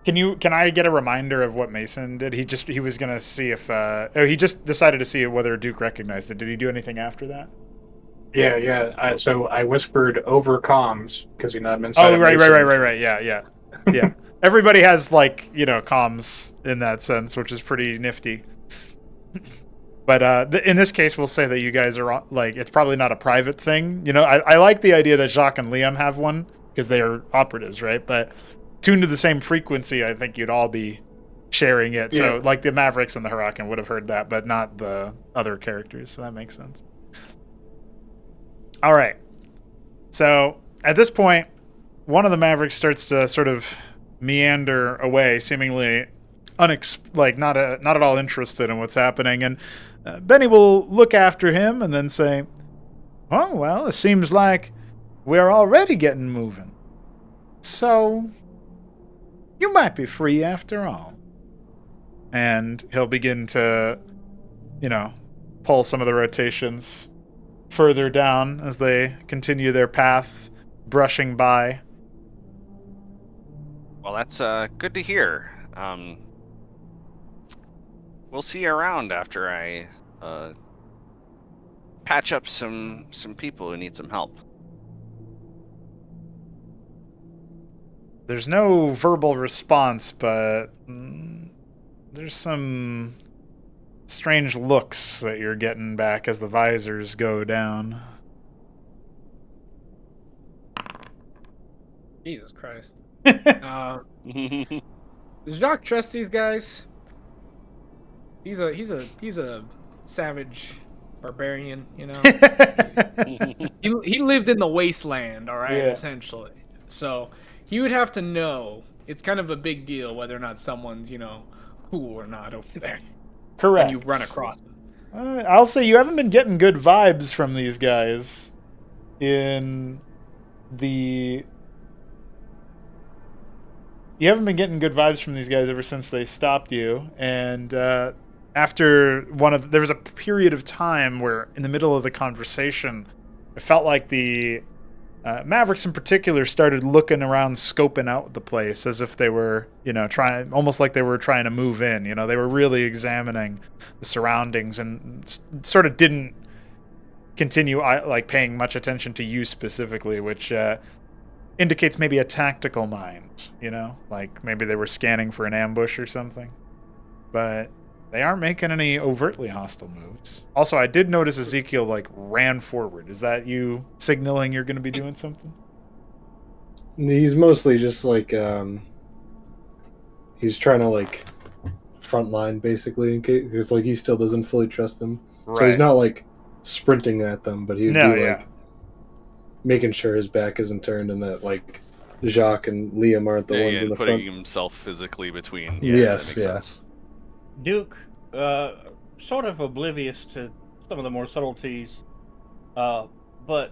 Can I get a reminder of what Mason did? He was gonna see if he just decided to see whether Duke recognized it. Did he do anything after that? Yeah. So I whispered over comms because I'm inside. Oh, right. Yeah. Everybody has comms in that sense, which is pretty nifty. But in this case, we'll say that you guys are it's probably not a private thing. I like the idea that Jacques and Liam have one because they are operatives, right? But tuned to the same frequency, I think you'd all be sharing it. Yeah. So the Mavericks and the Hurakan would have heard that, but not the other characters. So that makes sense. All right. So at this point, one of the Mavericks starts to sort of meander away, seemingly not at all interested in what's happening, and Benny will look after him and then say, "Oh well, it seems like we're already getting moving, so you might be free after all." And he'll begin to, pull some of the rotations further down as they continue their path, brushing by. Well, that's good to hear. We'll see you around after I patch up some people who need some help. There's no verbal response, but there's some strange looks that you're getting back as the visors go down. Jesus Christ. Does Jacques trust these guys? He's a savage barbarian, he lived in the wasteland, all right, yeah. Essentially. So he would have to know. It's kind of a big deal whether or not someone's, cool or not over there. Correct. When you run across them. I'll say you haven't been getting good vibes from these guys You haven't been getting good vibes from these guys ever since they stopped you. And after there was a period of time where in the middle of the conversation, it felt like the Mavericks in particular started looking around, scoping out the place as if they were, almost like they were trying to move in. They were really examining the surroundings and sort of didn't continue paying much attention to you specifically, which indicates maybe a tactical mind, maybe they were scanning for an ambush or something. But they aren't making any overtly hostile moves. Also, I did notice Ezekiel ran forward. Is that you signaling you're going to be doing something? He's mostly just he's trying to frontline basically in case, because he still doesn't fully trust them. Right. So he's not sprinting at them, but he'd be making sure his back isn't turned and that Jacques and Liam aren't the ones in the front. Putting himself physically between. Yes, that makes sense. Duke, sort of oblivious to some of the more subtleties, but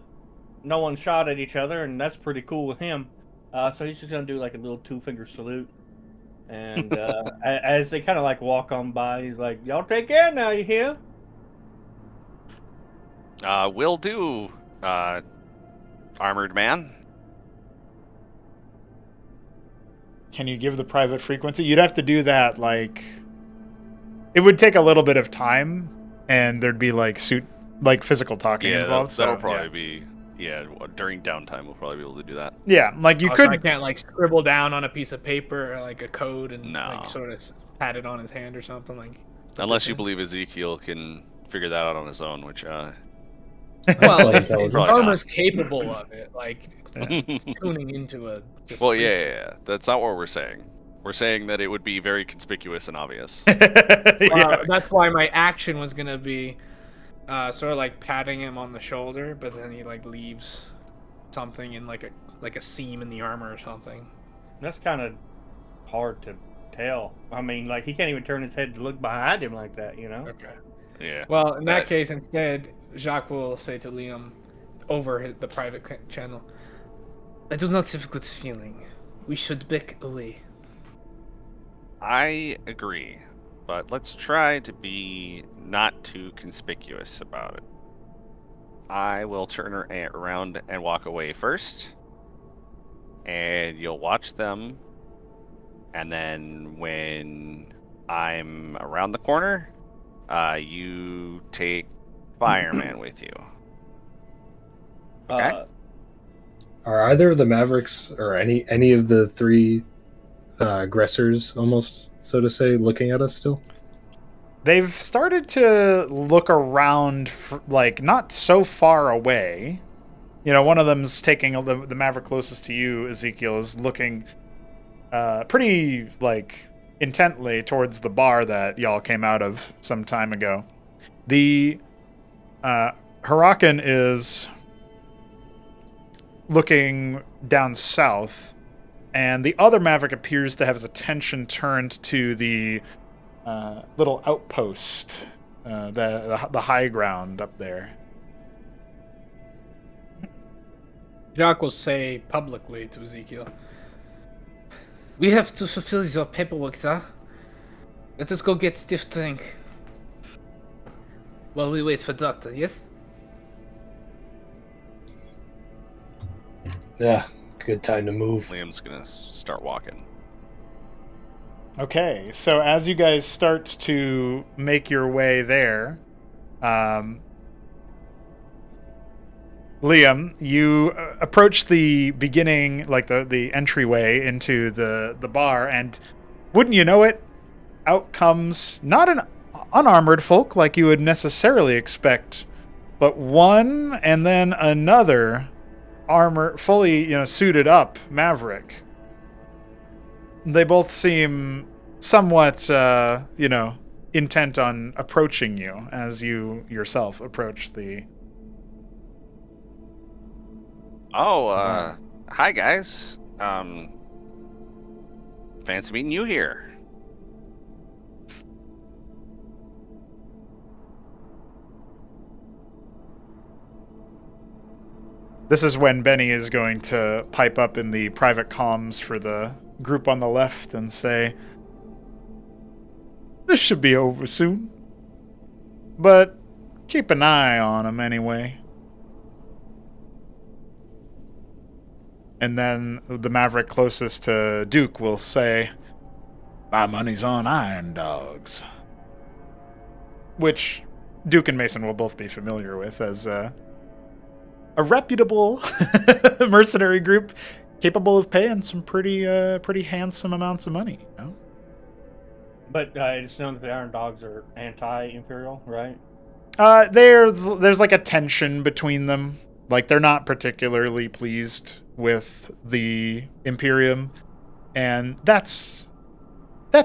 no one shot at each other, and that's pretty cool with him. So he's just gonna do a little 2-finger salute, And as they kind of like walk on by, he's like, "Y'all take care now, you hear?" Will do, armored man. Can you give the private frequency? You'd have to do that, like... It would take a little bit of time, and there'd be, like, physical talking Yeah, involved. that'll so, probably be... Yeah, during downtime, we'll probably be able to do that. Yeah, like, you So could... I can't like scribble down on a piece of paper or, like a code and No. like sort of pat it on his hand or something like. Unless you believe Ezekiel can figure that out on his own, which... Well, Well, if his intelligence. armor's capable of it, like it's tuning into a. Just Well, yeah. That's not what we're saying. We're saying that it would be very conspicuous and obvious. Yeah. That's why my action was gonna be, sort of like patting him on the shoulder, but then he like leaves something in like a seam in the armor or something. That's kind of hard to tell. I mean, like he can't even turn his head to look behind him like that, you know? Okay. Yeah. Well, in that case, instead, Jacques will say to Liam over the private channel, "I do not have a good feeling. We should back away." I agree, but let's try to be not too conspicuous about it. I will turn around and walk away first, and you'll watch them, and then when I'm around the corner, you take Fireman with you. Okay. Are either of the Mavericks or any of the three aggressors, almost so to say, looking at us still? They've started to look around, like, not so far away. You know, one of them's taking the Maverick closest to you, Ezekiel, is looking pretty, like, intently towards the bar that y'all came out of some time ago. The Hurakan is looking down south, and the other Maverick appears to have his attention turned to the little outpost, the high ground up there. Jacques will say publicly to Ezekiel, "We have to fulfill your paperwork, sir. Let us go get stiff drink while we wait for doctor, yes?" Yeah, good time to move. Liam's gonna start walking. Okay, so as you guys start to make your way there, Liam, you approach the beginning, like the entryway into the bar, and wouldn't you know it, out comes not an unarmored folk like you would necessarily expect, but one and then another fully suited up Maverick. They both seem somewhat, intent on approaching you as you yourself approach the... Oh, hi guys. Fancy meeting you here. This is when Benny is going to pipe up in the private comms for the group on the left and say, "This should be over soon. But keep an eye on him anyway." And then the Maverick closest to Duke will say, "My money's on Iron Dogs." Which Duke and Mason will both be familiar with as a reputable mercenary group capable of paying some pretty handsome amounts of money. You know? But it's known that the Iron Dogs are anti-imperial, right? There's like a tension between them. Like they're not particularly pleased with the Imperium, and that's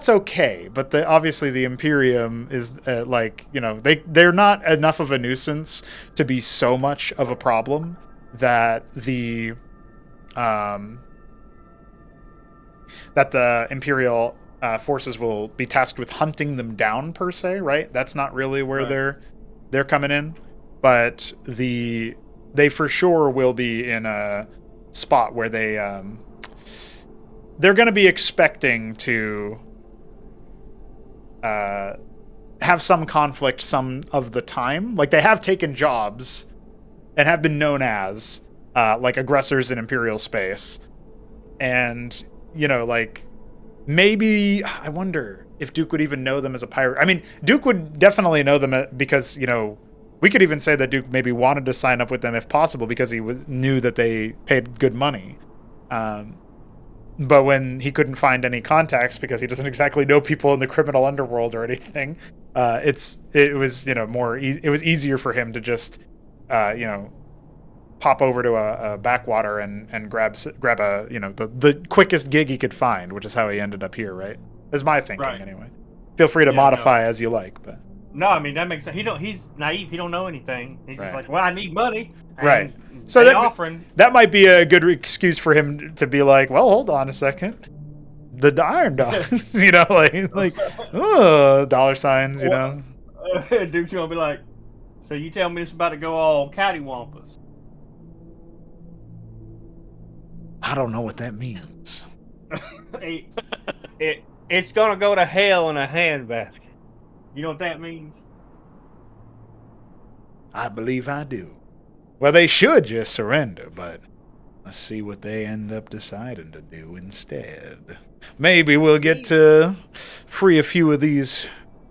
okay. But obviously the Imperium is they're not enough of a nuisance to be so much of a problem that the Imperial forces will be tasked with hunting them down per se, right? That's not really where they're coming in, but they for sure will be in a spot where they they're going to be expecting to have some conflict some of the time. Like, they have taken jobs and have been known as like aggressors in Imperial space. And, you know, like, maybe, I wonder if Duke would even know them as a pirate. I mean, Duke would definitely know them because, you know, we could even say that Duke maybe wanted to sign up with them if possible because he knew that they paid good money. But when he couldn't find any contacts because he doesn't exactly know people in the criminal underworld or anything, it was, you know, it was easier for him to just, you know, pop over to a backwater and grab a, you know, the quickest gig he could find, which is how he ended up here, right? Is my thinking anyway. Feel free to modify as you like, but no, I mean that makes sense. He's naive. He don't know anything. He's just like, well, I need money. Right. So that might be a good excuse for him to be like, well, hold on a second. The Iron Dogs, you know, like oh, dollar signs, you know. Duke's gonna be like, so you tell me it's about to go all cattywampus? I don't know what that means. It's gonna go to hell in a handbasket. You know what that means? I believe I do. Well, they should just surrender, but let's see what they end up deciding to do instead. Maybe we'll get to free a few of these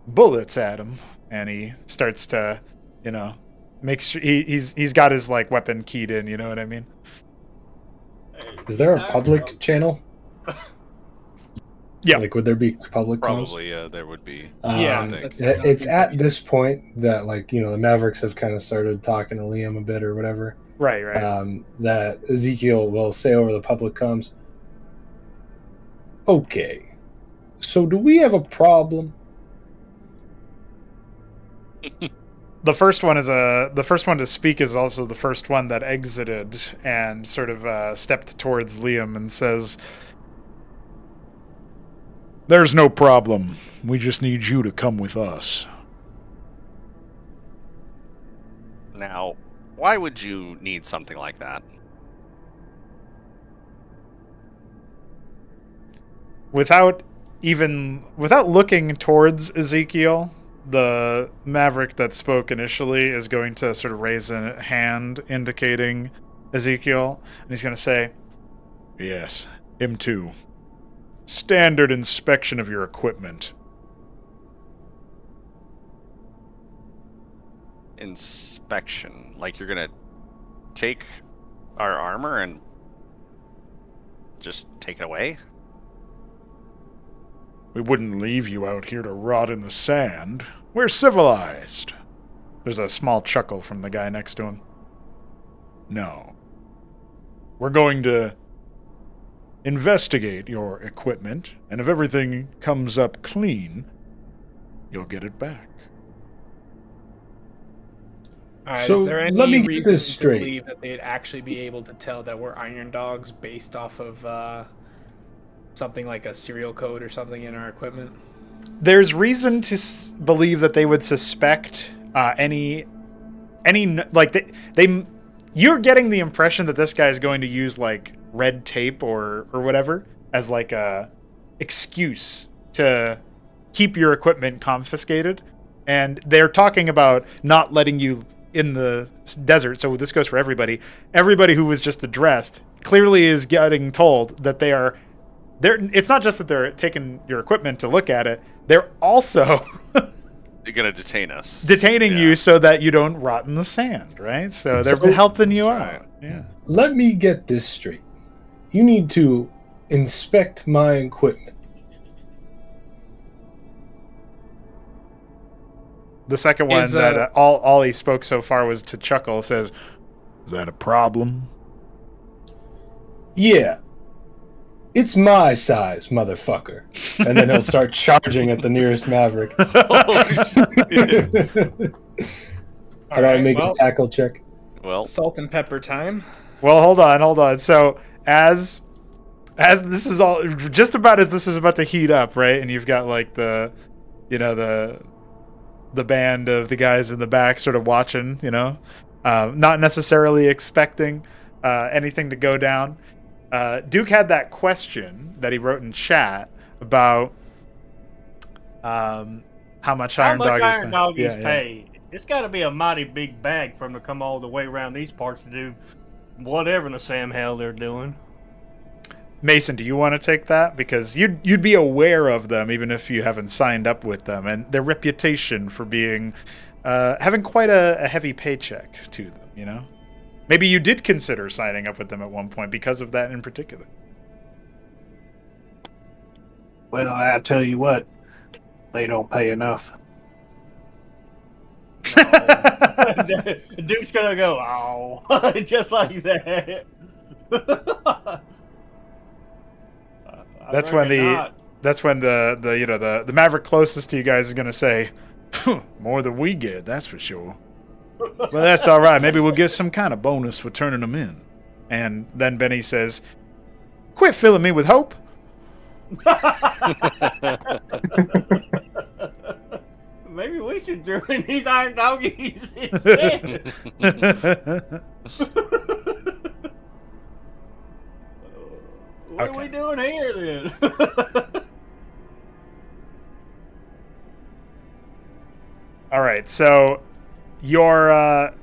bullets at him. And he starts to, you know, make sure he's got his like weapon keyed in. You know what I mean? Is there a public channel? Yeah. Like, would there be public Probably, there would be. Yeah. It's at this point that, like, you know, the Mavericks have kind of started talking to Liam a bit or whatever. Right. That Ezekiel will say over the public comms, okay, so do we have a problem? The first one to speak is also the first one that exited and sort of stepped towards Liam and says, "There's no problem. We just need you to come with us." Now, why would you need something like that? Without looking towards Ezekiel, the Maverick that spoke initially is going to sort of raise a hand indicating Ezekiel, and he's going to say, "Yes, him too. Standard inspection of your equipment." Inspection? Like you're gonna take our armor and just take it away? "We wouldn't leave you out here to rot in the sand. We're civilized." There's a small chuckle from the guy next to him. "No. We're going to investigate your equipment, and if everything comes up clean, you'll get it back." So, is there any let me get reason this to straight. believe that they'd actually be able to tell that we're Iron Dogs based off of something like a serial code or something in our equipment? There's reason to believe that they would suspect any like they. You're getting the impression that this guy is going to use like red tape or whatever as like a excuse to keep your equipment confiscated, and they're talking about not letting you in the desert. So this goes for everybody. Everybody who was just addressed clearly is getting told that they're. It's not just that they're taking your equipment to look at it. They're also They're gonna detain us. detaining you so that you don't rot in the sand, right? So they're helping you out. Yeah. Let me get this straight. You need to inspect my equipment. The second one that all he spoke so far was to chuckle. Says, "Is that a problem?" Yeah. It's my size, motherfucker. And then he'll start charging at the nearest Maverick. All right, make a tackle check. Well, Salt and pepper time. Well, hold on. So as this is all just about as this is about to heat up, right? And you've got like the band of the guys in the back sort of watching, not necessarily expecting anything to go down. Duke had that question that he wrote in chat about how much How Iron much Dog Iron is Dog is yeah. paid? It's got to be a mighty big bag for them to come all the way around these parts to do whatever in the Sam hell they're doing. Mason, do you want to take that? Because you'd be aware of them even if you haven't signed up with them, and their reputation for being having quite a heavy paycheck to them. You know, maybe you did consider signing up with them at one point because of that in particular. Well, I tell you what, they don't pay enough. Duke's gonna go, oh, just like that. That's when the Maverick closest to you guys is gonna say, more than we get, that's for sure. Well, that's all right. Maybe we'll get some kind of bonus for turning them in. And then Benny says, "Quit filling me with hope." Maybe we should join these Iron Doggies instead. What are we doing here then? All right, so you're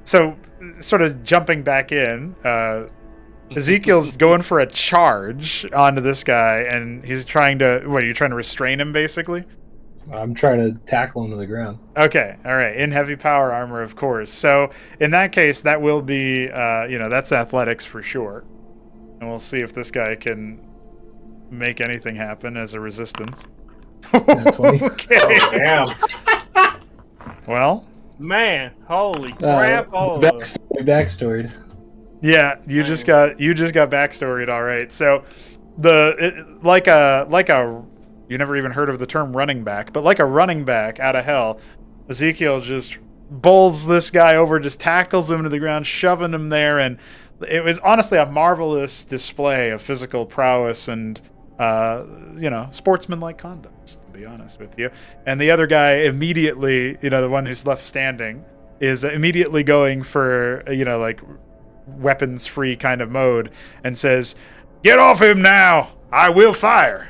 so sort of jumping back in. Ezekiel's going for a charge onto this guy, and he's trying to. What are you trying to restrain him, basically? I'm trying to tackle him to the ground. Okay, all right. In heavy power armor, of course. So in that case, that will be, that's athletics for sure. And we'll see if this guy can make anything happen as a resistance. Okay. Oh, damn. Well, Man, holy crap! Backstory. yeah, you just got backstoried. All right. So like a you never even heard of the term running back, but like a running back out of hell, Ezekiel just bowls this guy over, just tackles him to the ground, shoving him there, and it was honestly a marvelous display of physical prowess and sportsmanlike conduct, to be honest with you. And the other guy immediately, the one who's left standing, is immediately going for weapons-free kind of mode and says, "Get off him now! I will fire."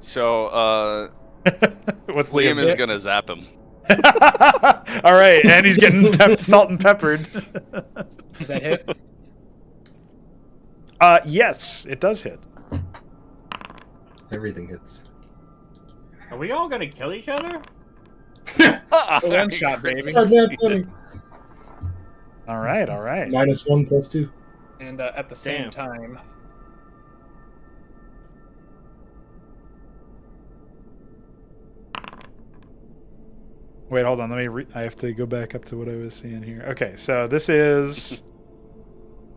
So, What's Liam Liam is do? gonna zap him. All right, and he's getting salt and peppered. Does that hit? Yes, it does hit. Everything hits. Are we all gonna kill each other? One shot, baby. All right. -1 +2. And at the same Damn. time, Wait, hold on. I have to go back up to what I was seeing here. Okay, so this is,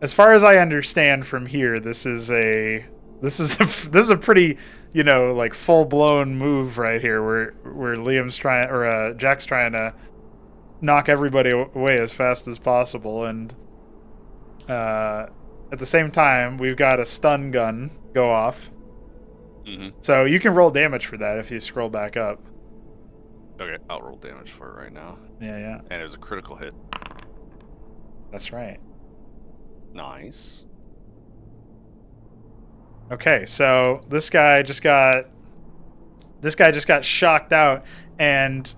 as far as I understand from here, this is a pretty, full blown move right here, where Liam's trying, or Jack's trying to knock everybody away as fast as possible, and at the same time, we've got a stun gun go off. Mm-hmm. So you can roll damage for that if you scroll back up. Okay, I'll roll damage for it right now. Yeah, And it was a critical hit. that's right. Nice. Okay, so this guy just got shocked out, and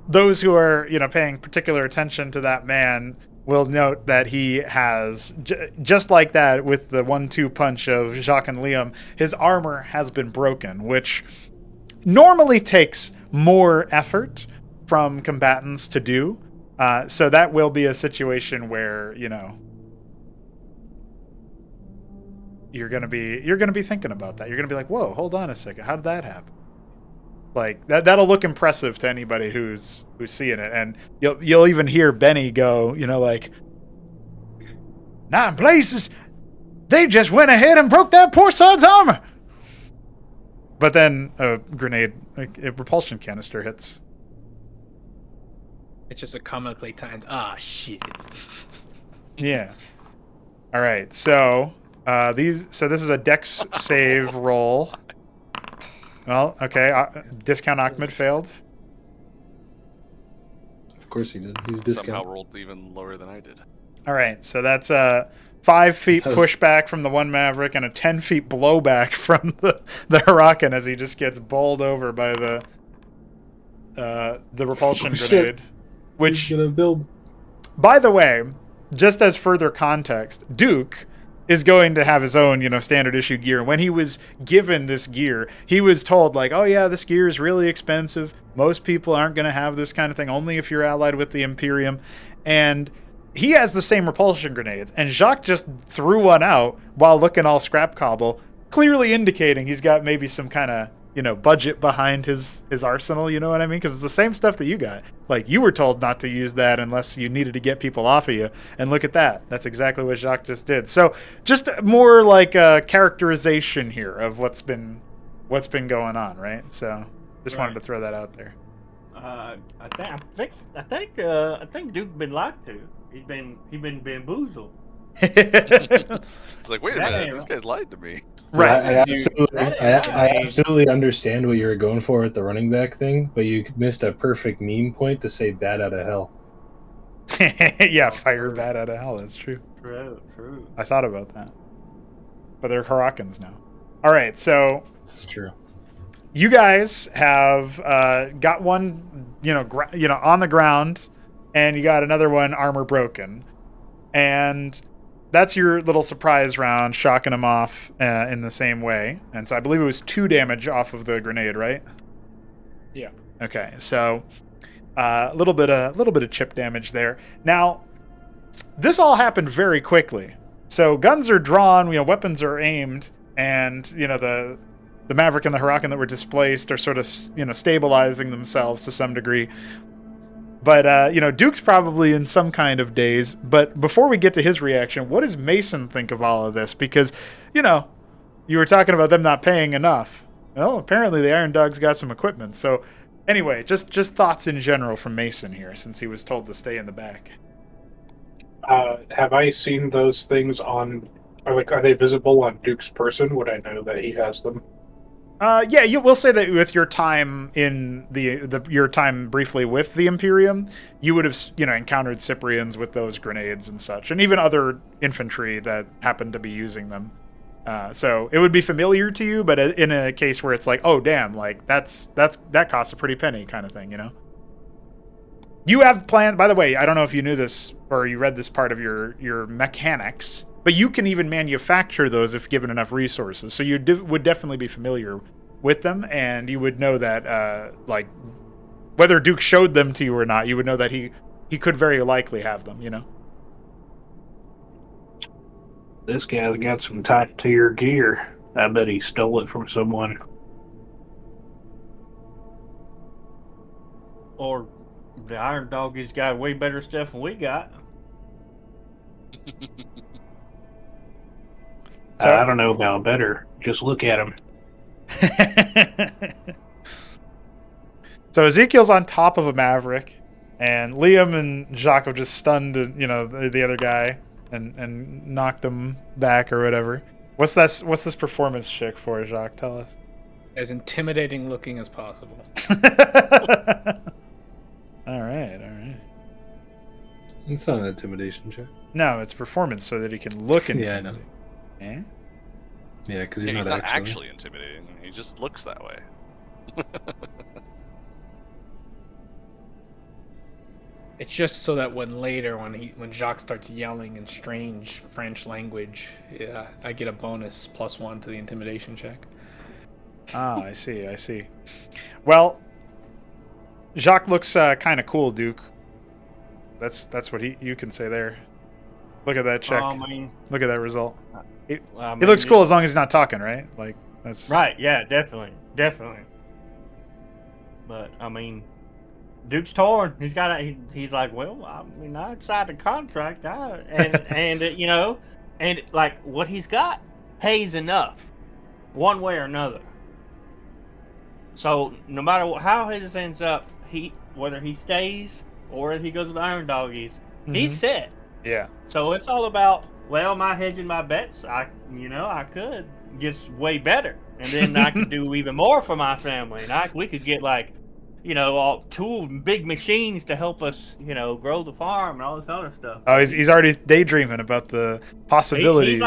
those who are paying particular attention to that man will note that he has just like that with the 1-2 punch of Jacques and Liam, his armor has been broken, which normally takes more effort from combatants to do. So that will be a situation where you're gonna be thinking about that. You're gonna be like, whoa, hold on a second, how did that happen? Like that'll look impressive to anybody who's seeing it, and you'll even hear Benny go, like, 9 places, they just went ahead and broke that poor son's armor. But then a grenade, a repulsion canister hits. it's just a comically timed. Ah, shit. Yeah. All right. So this is a Dex save roll. Well, okay. Discount Ahmed failed. Of course he did. He's Somehow discount. rolled even lower than I did. All right. So that's 5 feet That was- pushback from the one Maverick and a 10 feet blowback from the Huracan as he just gets bowled over by the repulsion Oh, shit. grenade. He's Which, gonna build. by the way, just as further context, Duke is going to have his own, standard issue gear. When he was given this gear, he was told, like, oh yeah, this gear is really expensive. Most people aren't going to have this kind of thing, only if you're allied with the Imperium. And he has the same repulsion grenades, and Jacques just threw one out while looking all scrap cobble, clearly indicating he's got maybe some kind of, budget behind his arsenal, you know what I mean? Because it's the same stuff that you got. Like, you were told not to use that unless you needed to get people off of you, and look at that. That's exactly what Jacques just did. So, just more like a characterization here of what's been going on, right? So, just wanted to throw that out there. I think Duke's been lied to. He's been bamboozled. It's like, wait a That minute, ain't these right. guys lied to me. Right. I absolutely understand what you were going for at the running back thing, but you missed a perfect meme point to say "bat out of hell." Yeah, fire bad out of hell. That's true. True. I thought about that. But they're Huracans now. All right, so It's true. you guys have got one, on the ground, and you got another one armor broken, and that's your little surprise round, shocking them off in the same way. And so I believe it was 2 damage off of the grenade, right? Yeah. Okay, so a little bit of chip damage there. Now, this all happened very quickly. So guns are drawn, weapons are aimed, and the Maverick and the Huracan that were displaced are sort of stabilizing themselves to some degree. But Duke's probably in some kind of daze. But before we get to his reaction, what does Mason think of all of this? Because you were talking about them not paying enough. Well, apparently the Iron Dog's got some equipment. So anyway, just thoughts in general from Mason here, since he was told to stay in the back. Have I seen those things on? Are they visible on Duke's person? Would I know that he has them? Yeah, you will say that with your time in your time briefly with the Imperium, you would have encountered Cyprians with those grenades and such, and even other infantry that happened to be using them. So it would be familiar to you, but in a case where it's like, oh damn, like that costs a pretty penny kind of thing, You have planned. By the way, I don't know if you knew this or you read this part of your mechanics. But you can even manufacture those if given enough resources. So you would definitely be familiar with them, and you would know that, whether Duke showed them to you or not, you would know that he could very likely have them, This guy's got some top-tier gear. I bet he stole it from someone. Or the Iron Dog has got way better stuff than we got. So- I don't know about better. Just look at him. So Ezekiel's on top of a Maverick, and Liam and Jacques have just stunned, the other guy and knocked him back or whatever. What's this performance check for, Jacques? Tell us. As intimidating looking as possible. All right. It's not an intimidation check. No, it's performance so that he can look Yeah, I know. intimidating. Eh? Yeah, because Yeah, he's, he's not not actually intimidating. He just looks that way. It's just so that when Jacques starts yelling in strange French language, yeah, I get a bonus +1 to the intimidation check. Ah, I see. Well, Jacques looks kind of cool, Duke. That's what you can say there. Look at that check. Look at that result. He looks cool as long as he's not talking, right? Like that's Right, yeah, definitely. But Duke's torn. He's like, well, I signed a contract, and like what he's got pays enough, one way or another. So no matter how his ends up, whether he stays or if he goes with the Iron Doggies, he's set. Yeah. So it's all about, well, my hedging my bets. I could get way better, and then I could do even more for my family, and we could get like all big machines to help us, grow the farm and all this other stuff. Oh, he's already daydreaming about the possibilities.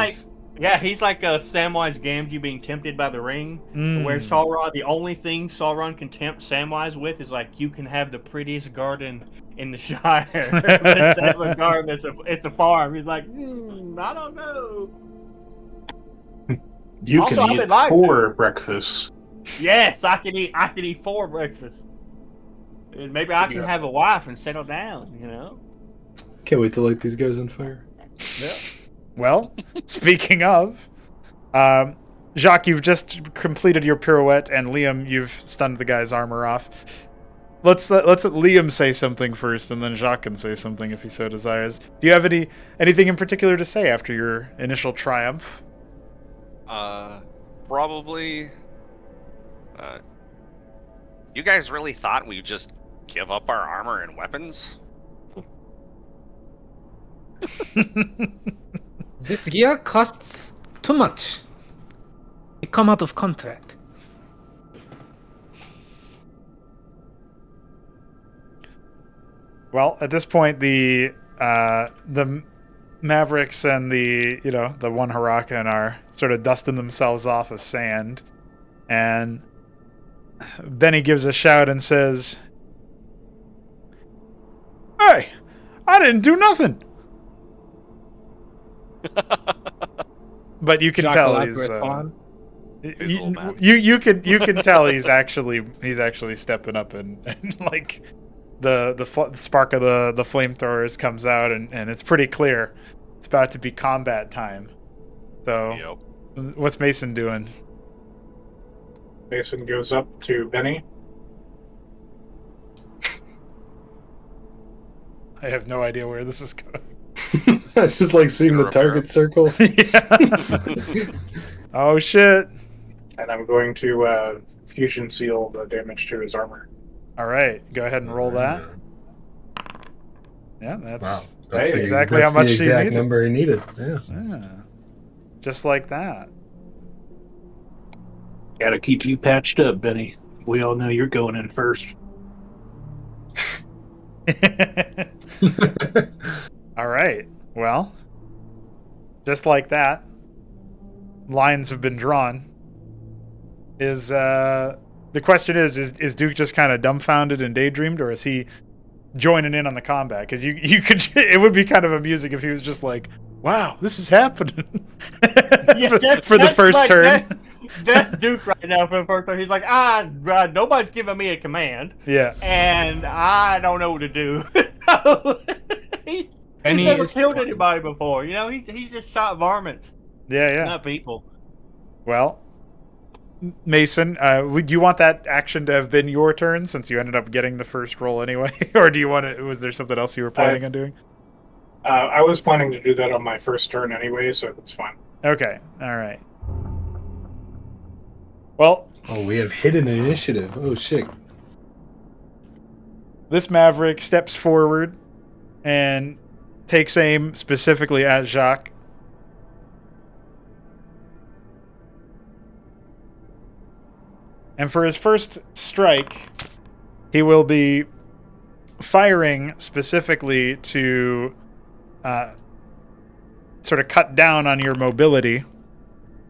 He's like a Samwise Gamgee being tempted by the ring, where the only thing Sauron can tempt Samwise with is like, you can have the prettiest garden in the Shire, but instead of a garden, it's a farm. He's like, I don't know. You Also, can eat 4 breakfasts. Yes, I can eat 4 breakfasts. And maybe I can have a wife and settle down. Can't wait to light these guys on fire. Yeah. Well, speaking of, Jacques, you've just completed your pirouette, and Liam, you've stunned the guy's armor off. Let's let Liam say something first, and then Jacques can say something if he so desires. Do you have anything in particular to say after your initial triumph? Probably. You guys really thought we'd just give up our armor and weapons? This gear costs too much. It come out of contract. Well, at this point, the Mavericks and the one Hurakan are sort of dusting themselves off of sand, and Benny gives a shout and says, "Hey, I didn't do nothing." But you can tell he's you can tell he's actually stepping up and like the spark of the flamethrowers comes out and it's pretty clear it's about to be combat time. So What's Mason doing? Mason goes up to Benny. I have no idea where this is going. I just like seeing the target circle. Yeah. Oh shit. And I'm going to fusion seal the damage to his armor. All right, go ahead and roll that. Yeah, that's Hey, exactly that's how much the he exact needed. number he needed. Yeah. Yeah. Just like that. Gotta keep you patched up, Benny. We all know you're going in first. All right. Well, just like that, lines have been drawn. The question is Duke just kind of dumbfounded and daydreamed, or is he joining in on the combat? Because you could, it would be kind of amusing if he was just like, "Wow, this is happening," for the first turn. That's Duke right now for the first turn. He's like, nobody's giving me a command. Yeah. And I don't know what to do. He's never killed anybody before. He's just shot varmints. Yeah. Not people. Well, Mason, would you want that action to have been your turn since you ended up getting the first roll anyway? Or do you want it? Was there something else you were planning on doing? I was planning to do that on my first turn anyway, so that's fine. Okay. All right. Well, we have hidden initiative. Oh shit. This Maverick steps forward and takes aim specifically at Jacques. And for his first strike, he will be firing specifically to sort of cut down on your mobility.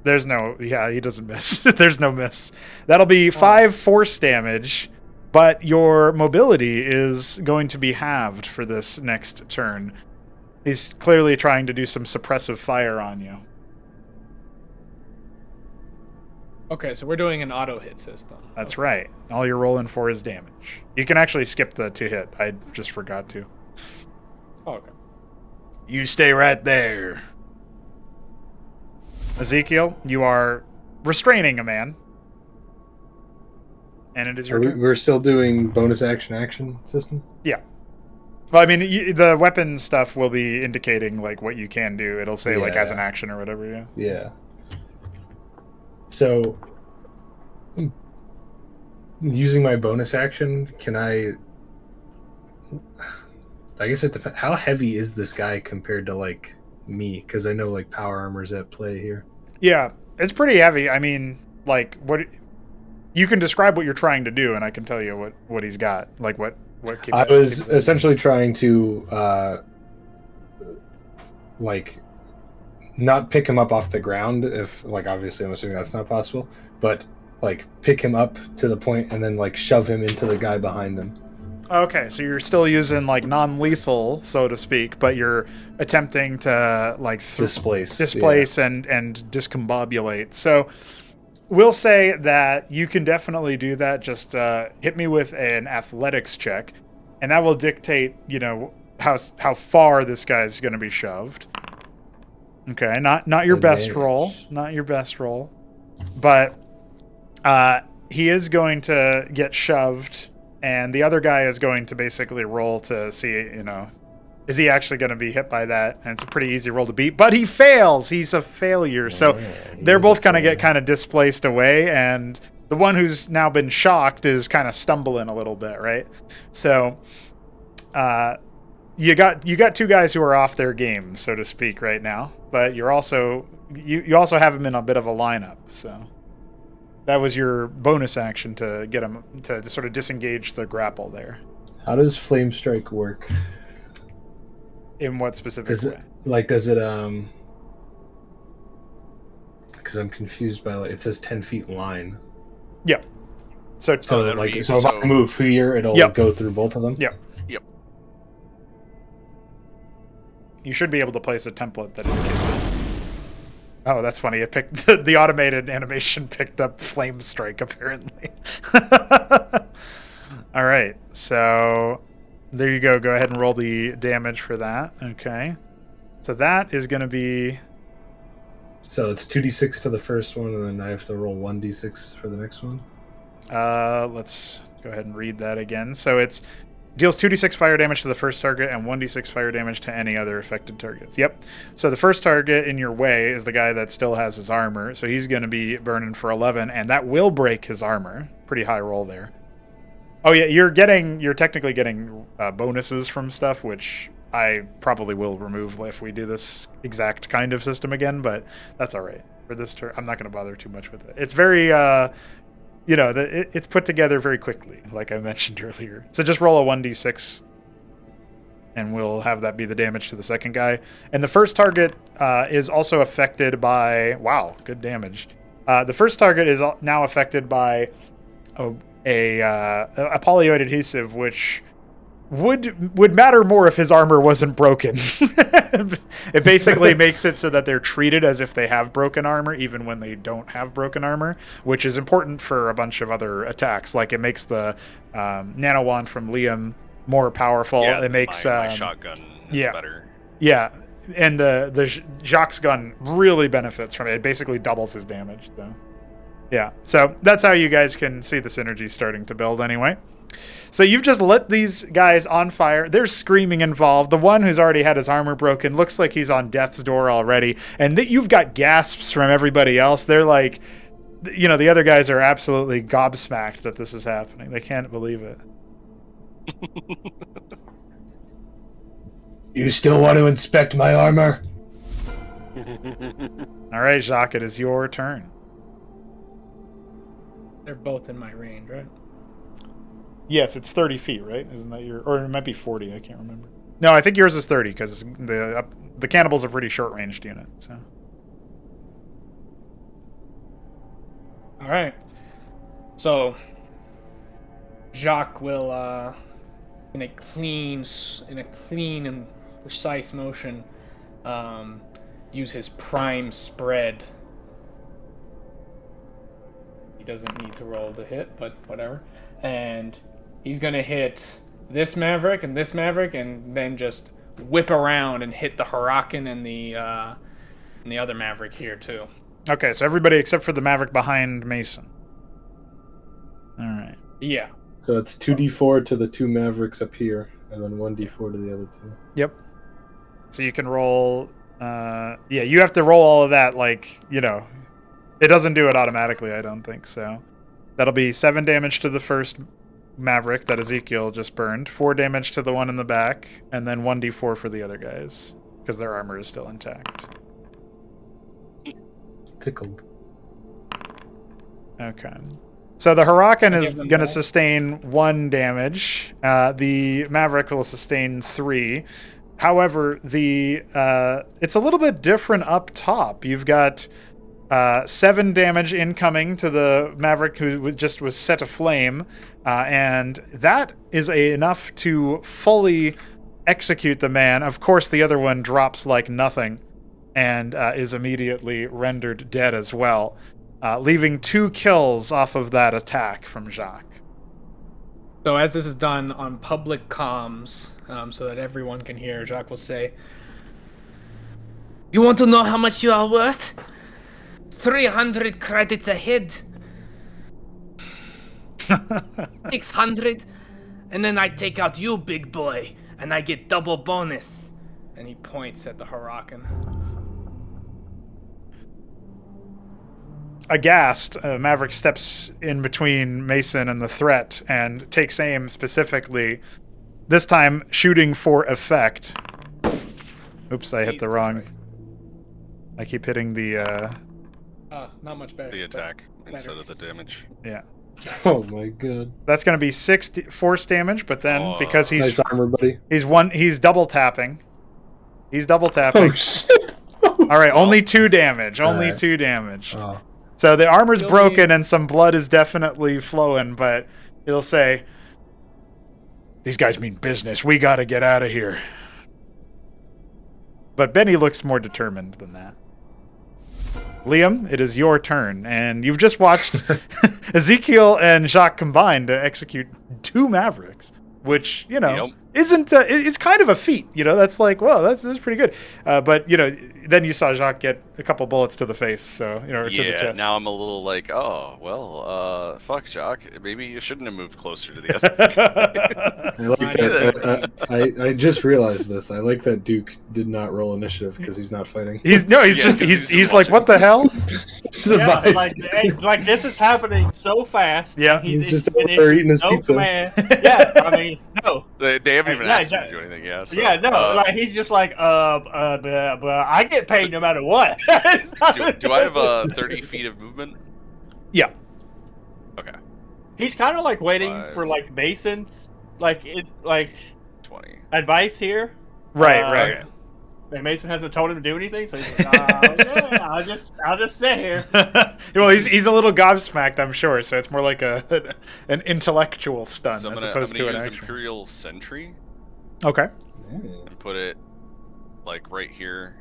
He doesn't miss. There's no miss. That'll be 5 force damage, but your mobility is going to be halved for this next turn. He's clearly trying to do some suppressive fire on you. Okay, so we're doing an auto hit system. That's right. All you're rolling for is damage. You can actually skip the 2 hit. I just forgot to. Oh, okay. You stay right there. Ezekiel, you are restraining a man. And it is your turn. We're still doing bonus action system? Yeah. Well, I mean, the weapon stuff will be indicating like what you can do. It'll say like as an action or whatever, yeah. Yeah. So, using my bonus action, can I guess it depends. How heavy is this guy compared to like me? Because I know like power armor's at play here. Yeah, it's pretty heavy. I mean, like You can describe what you're trying to do, and I can tell you what he's got. Like what I was essentially trying to like not pick him up off the ground. If like obviously I'm assuming that's not possible, but like pick him up to the point and then like shove him into the guy behind him. Okay, so you're still using like non-lethal, so to speak, but you're attempting to like Displace and discombobulate. So we'll say that you can definitely do that. Just hit me with an athletics check, and that will dictate, how far this guy's going to be shoved. Okay, not your best roll, but he is going to get shoved, and the other guy is going to basically roll to see, is he actually going to be hit by that? And it's a pretty easy roll to beat, but he fails. He's a failure. So they're both kind of displaced away, and the one who's now been shocked is kind of stumbling a little bit, right? So you got two guys who are off their game, so to speak, right now, but you also have them in a bit of a lineup. So that was your bonus action to get him to sort of disengage the grapple there. How does Flame Strike work? In what specific way? Does it because I'm confused by it says 10 feet line. Yep. So if I move here, it'll go through both of them. Yep. Yep. You should be able to place a template that indicates it. Oh, that's funny. It picked the automated animation picked up Flame Strike apparently. All right. So there you go. Go ahead and roll the damage for that. Okay. So that is going to be... So it's 2d6 to the first one, and then I have to roll 1d6 for the next one? Let's go ahead and read that again. So it's deals 2d6 fire damage to the first target and 1d6 fire damage to any other affected targets. Yep. So the first target in your way is the guy that still has his armor. So he's going to be burning for 11, and that will break his armor. Pretty high roll there. Oh yeah, you're technically getting bonuses from stuff, which I probably will remove if we do this exact kind of system again, but that's all right. For this turn, I'm not going to bother too much with it. It's very, it's put together very quickly, like I mentioned earlier. So just roll a 1d6, and we'll have that be the damage to the second guy. And the first target is also affected by... Wow, good damage. The first target is now affected by a polyoid adhesive, which would matter more if his armor wasn't broken. It basically makes it so that they're treated as if they have broken armor, even when they don't have broken armor, which is important for a bunch of other attacks. Like it makes the nano wand from Liam more powerful. Yeah, it makes my shotgun is better. Yeah, and the Jacques gun really benefits from it. It basically doubles his damage. So yeah, so that's how you guys can see the synergy starting to build anyway. So you've just lit these guys on fire. There's screaming involved. The one who's already had his armor broken looks like he's on death's door already. And you've got gasps from everybody else. They're like, the other guys are absolutely gobsmacked that this is happening. They can't believe it. You still want to inspect my armor? All right, Jacques, it is your turn. They're both in my range, right? Yes, it's 30 feet, right? Isn't that your... Or it might be 40, I can't remember. No, I think yours is 30, because the cannibals are pretty short-ranged unit, so... All right. So, Jacques will, in a clean and precise motion, use his prime spread. He doesn't need to roll to hit, but whatever. And he's gonna hit this Maverick, and then just whip around and hit the Huracan and the other Maverick here too. Okay, so everybody except for the Maverick behind Mason. All right. Yeah. So it's 2d4 to the two Mavericks up here, and then 1d4 to the other two. Yep. So you can roll... you have to roll all of that, It doesn't do it automatically, I don't think, so... That'll be 7 damage to the first Maverick that Ezekiel just burned, 4 damage to the one in the back, and then 1d4 for the other guys, because their armor is still intact. Tickled. Okay. So the Huracan I is give them going to that. sustain 1 damage. The Maverick will sustain 3. However, it's a little bit different up top. You've got 7 damage incoming to the Maverick who was set aflame, and that is enough to fully execute the man. Of course, the other one drops like nothing and is immediately rendered dead as well, leaving 2 kills off of that attack from Jacques. So as this is done on public comms, so that everyone can hear, Jacques will say, "You want to know how much you are worth? 300 credits a head. 600, and then I take out you, big boy, and I get double bonus." And he points at the Huracan. Aghast, Maverick steps in between Mason and the threat and takes aim specifically, this time shooting for effect. Oops, I hit the wrong. I keep hitting the... Not much better. The attack but instead better. of the damage. Yeah. Oh my god. That's going to be 6 force damage, but then because he's Nice armor, buddy. he's double tapping. He's double Oh tapping. shit. All right, only 2 damage. Only Alright. 2 damage. Oh. So the armor's You'll broken need- and some blood is definitely flowing, but it'll say, "These guys mean business. We got to get out of here." But Benny looks more determined than that. Liam, it is your turn, and you've just watched Ezekiel and Jacques combine to execute 2 Mavericks, which, Yep. isn't, it's kind of a feat, that's like, whoa, that's pretty good. But, then you saw Jacques get a couple bullets to the face, so, or to the Yeah, chest. now I'm a little like, oh, well, fuck, Jock. Maybe you shouldn't have moved closer to the other. I like that. I just realized this. I like that Duke did not roll initiative because he's not fighting. He's Yeah, just 'cause he's he's like, watching. what the hell? He's a Yeah, bystander. like this is happening so fast. Yeah. and He's just been over there issued eating his no pizza. command. Yeah, I mean, no. They haven't even Yeah, asked him yeah. to do anything, yeah. So, Yeah, no, like he's just like, but I get paid no matter what. do I have 30 feet of movement? Yeah. Okay, He's kind of like waiting 5. for like Mason's like 20. advice here. Right, Uh, right. And Mason hasn't told him to do anything, so he's like, yeah, I'll just sit here. Well, he's a little gobsmacked, I'm sure. So it's more like an intellectual stun So I'm as gonna opposed to an use action. Imperial Sentry Okay. and put it like right here,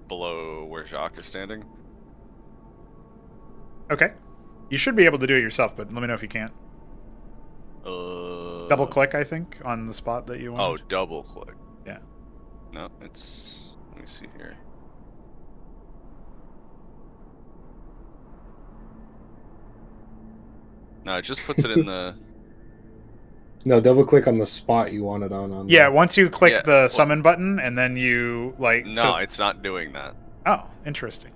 below where Jacques is standing. Okay. You should be able to do it yourself, but let me know if you can't. Double click, I think, on the spot that you Oh, want. double click. Yeah. No, it's. Let me see here. No, it just puts it in the. No, double click on the spot you want it on. Yeah, once you click Yeah, the well- summon button, and then you like. No, it's not doing that. Oh, interesting.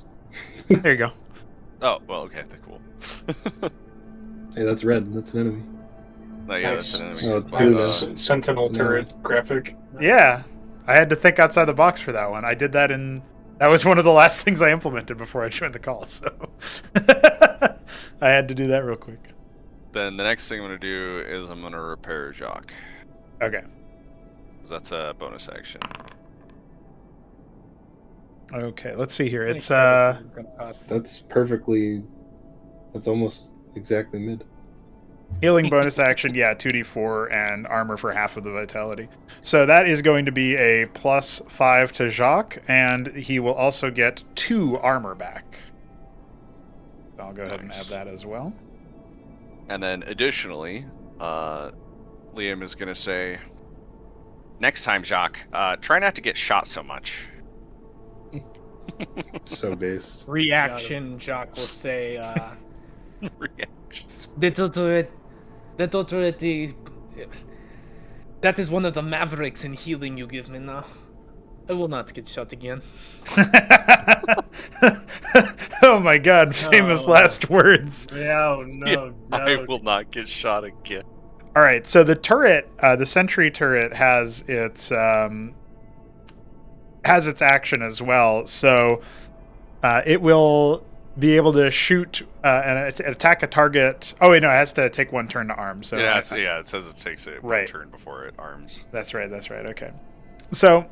There you go. Oh, well, okay, cool. Hey, that's red. That's an enemy. No, yeah, that's an So enemy. it's But, good. Sentinel No. turret graphic. Yeah, I had to think outside the box for that one. I did that that was one of the last things I implemented before I joined the call, so I had to do that real quick. then the next thing I'm gonna do is I'm gonna repair Jacques. Okay. 'Cause that's a bonus action. Okay, let's see here. How many It's credits is it gonna cost? That's perfectly. That's almost exactly mid. healing bonus action, yeah, 2d4 and armor for half of the vitality. So that is going to be a +5 to Jacques, and he will also get 2 armor back. I'll go ahead and add Nice. that as well. And then additionally, Liam is gonna say, next time, Jacques, try not to get shot so much. So based. Reaction, Jacques will say, Reactions. little turret, that is one of the mavericks in healing you give me now. I will not get shot again. Oh my god, famous Oh. last words. No, no, I no. will not get shot again. All right, so the turret, the sentry turret has its action as well. So it will be able to shoot and attack a target. Oh wait, no, it has to take 1 turn to arm. So yeah, it says it takes it Right. 1 turn before it arms. That's right. Okay. So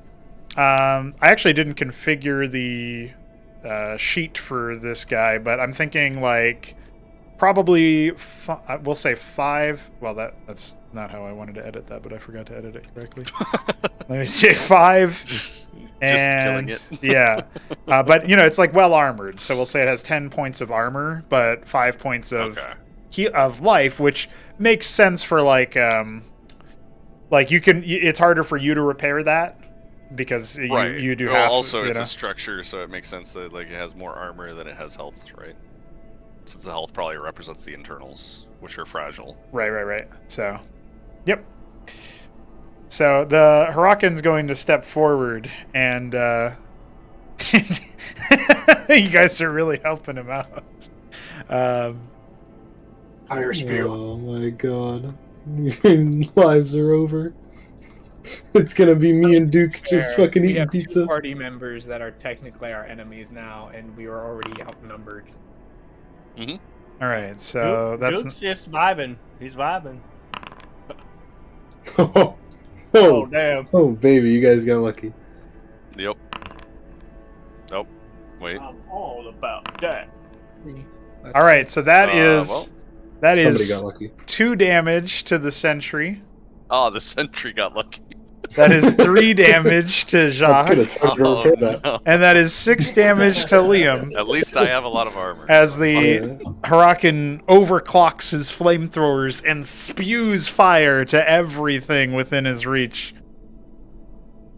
I actually didn't configure the sheet for this guy, but I'm thinking like probably we'll say 5. Well, that's not how I wanted to edit that, but I forgot to edit it correctly. Let me say 5. Just And, killing it. Yeah. But, it's like well armored. So we'll say it has 10 points of armor, but 5 points of of life, which makes sense for like it's harder for you to repair that because you do have. Also, it's a structure, so it makes sense that like it has more armor than it has health, right? Since the health probably represents the internals, which are fragile. Right. So, yep. So the Hurakan's going to step forward, and you guys are really helping him out. Higher spew. Oh my god. Your lives are over. It's gonna be me and Duke just fucking we eating have pizza. 2 party members that are technically our enemies now, and we are already outnumbered. All right, so Duke's just vibing. He's vibing. Oh, Damn. oh, baby, you guys got lucky. Yep. Oh, wait. I'm all about that. All right, so that Somebody is got lucky. 2 damage to the sentry. Oh, the sentry got lucky. That is 3 damage to That's good. Jacques, It's hard to repair that. No. and that is 6 damage to Liam. At least I have a lot of armor. As the Yeah. Hurakan overclocks his flamethrowers and spews fire to everything within his reach.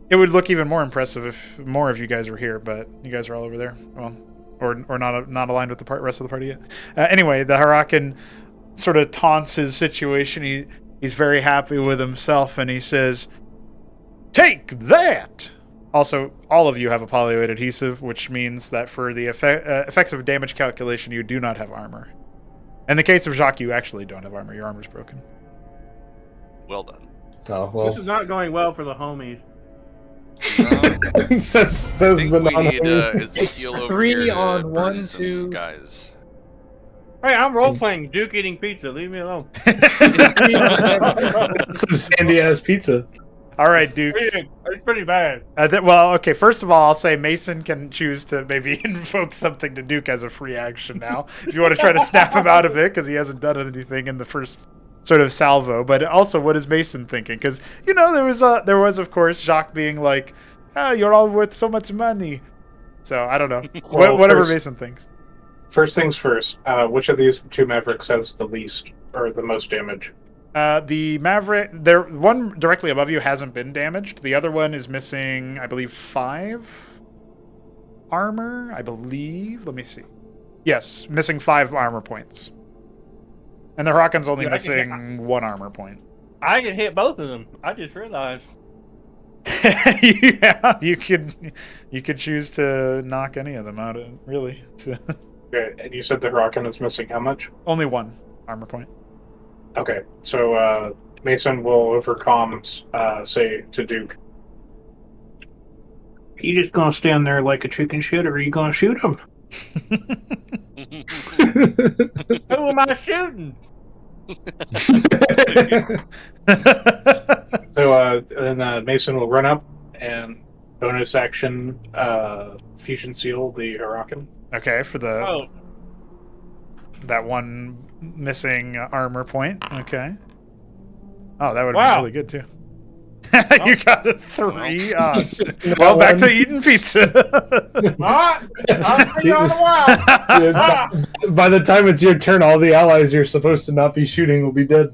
It would look even more impressive if more of you guys were here, but you guys are all over there. Well, or not aligned with the rest of the party yet. Anyway, the Hurakan sort of taunts his situation. He's very happy with himself, and he says, "Take that!" Also, all of you have a polyoid adhesive, which means that for the effects of damage calculation, you do not have armor. In the case of Jacques, you actually don't have armor. Your armor's broken. Well done. Oh, This is well. not going well for the homies. says I think the we need non-homie. Ezekiel over 3 here to on burn 1, some 2. guys. Hey, I'm role playing Duke eating pizza. Leave me alone. Some sandy ass pizza. All right, Duke. It's pretty bad. Well, okay, first of all, I'll say Mason can choose to maybe invoke something to Duke as a free action now. If you want to try to snap him out of it, because he hasn't done anything in the first sort of salvo. But also, what is Mason thinking? Because, there was, of course, Jacques being like, you're all worth so much money. So, I don't know. Well, Whatever first- Mason thinks. First things first, which of these 2 Mavericks has the least or the most damage? The Maverick, one directly above you hasn't been damaged. The other one is missing, I believe, 5 armor. I believe. Let me see. Yes, missing 5 armor points. And the Hurakan's only Dude, missing 1 armor point. I can hit both of them. I just realized. Yeah, you could choose to knock any of them out. Really, Okay, and you said the Hurakan is missing how much? only 1 armor point. Okay, so Mason will over comms say to Duke, "You just gonna stand there like a chicken shit, or are you gonna shoot him?" Who am I shooting? So then Mason will run up and bonus action fusion seal the Hurakan. Okay, for the Oh, that 1 missing armor point. Okay. Oh, that would have Wow. been really good too. You got a 3. Oh, Not well, back to one. eating pizza. what? I'm free on the wild. Yeah, by the time it's your turn, all the allies you're supposed to not be shooting will be dead.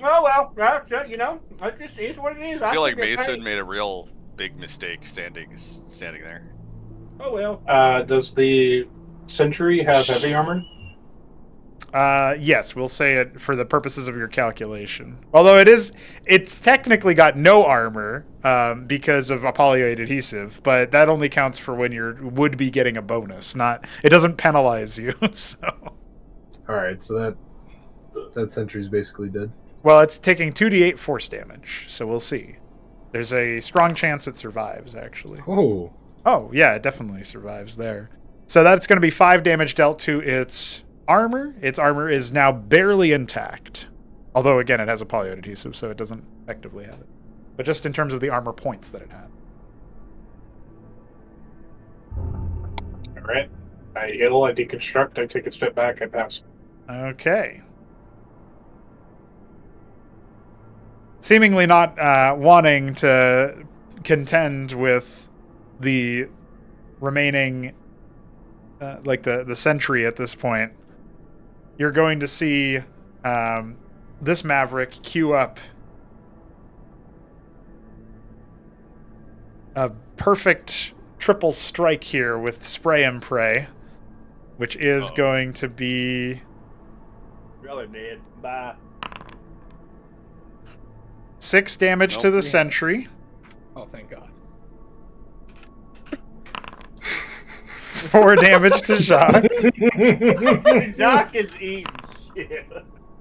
Oh well, that's it. It just is what it is. I feel like can get Mason paid. made a real big mistake standing there. Oh well. Does the Sentry have heavy armor? Yes, we'll say it for the purposes of your calculation. Although it's technically got no armor because of a polyoid adhesive, but that only counts for when you would be getting a bonus. It doesn't penalize you. So, All right, so that sentry's basically dead. well, it's taking 2d8 force damage. So we'll see. There's a strong chance it survives, actually. Oh, Oh, yeah, it definitely survives there. So that's going to be 5 damage dealt to its armor. Its armor is now barely intact. Although, again, it has a polyoid adhesive, so it doesn't effectively have it. But just in terms of the armor points that it had. All right. I heal, I deconstruct, I take a step back, I pass. Okay. Seemingly not wanting to contend with the remaining, like the sentry at this point, you're going to see this Maverick queue up a perfect triple strike here with Spray and Pray, which is going to be Really dead. Bye. 6 damage to the sentry. Oh, thank God. 4 damage to Jacques. Jacques is eating shit.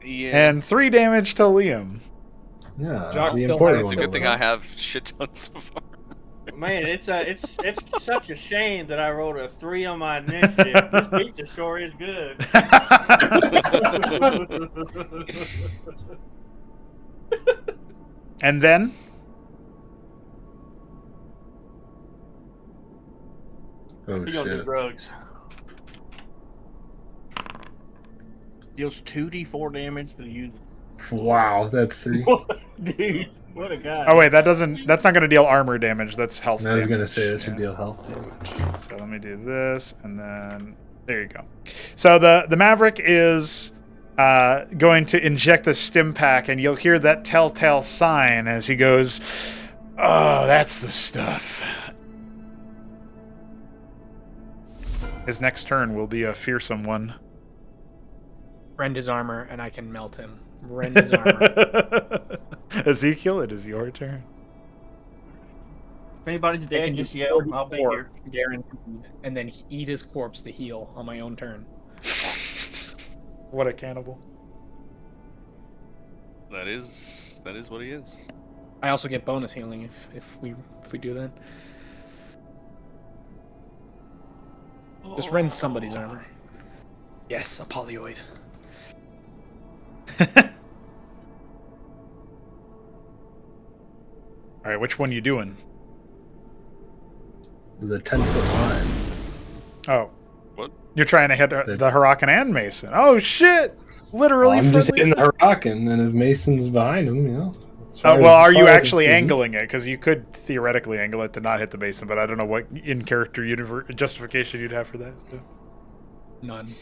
Yeah. And 3 damage to Liam. Yeah, Jock the still important It's a one. good thing I have shit tons of armor. Man, it's such a shame that I rolled a 3 on my initiative. This pizza sure is good. And then Oh He gonna do shit! drugs. Deals 2d4 damage to the user. Wow, that's 3. Dude, what a guy. oh wait, that's not going to deal armor damage. That's health. I was gonna damage. say that should Yeah. deal health damage. So let me do this, and then there you go. So the Maverick is going to inject a stim pack, and you'll hear that telltale sign as he goes, "Oh, that's the stuff." His next turn will be a fearsome one. Rend his armor, and I can melt him. Rend his armor. Ezekiel, it is your turn. If anybody's I dead, can just do yell. I'll be 44, here. guaranteed, and then eat his corpse to heal on my own turn. What a cannibal. That is what he is. I also get bonus healing if we do that. Just rend somebody's armor. Yes, a polyoid. All right, which one you doing? The 10-foot line. Oh. What? You're trying to hit the Huracan and Mason. Oh, shit! Literally I'm just friendly. hitting the Huracan, and if Mason's behind him, you know. Well, are you actually angling it? Because you could theoretically angle it to not hit the Mason, but I don't know what in-character justification you'd have for that. So. None.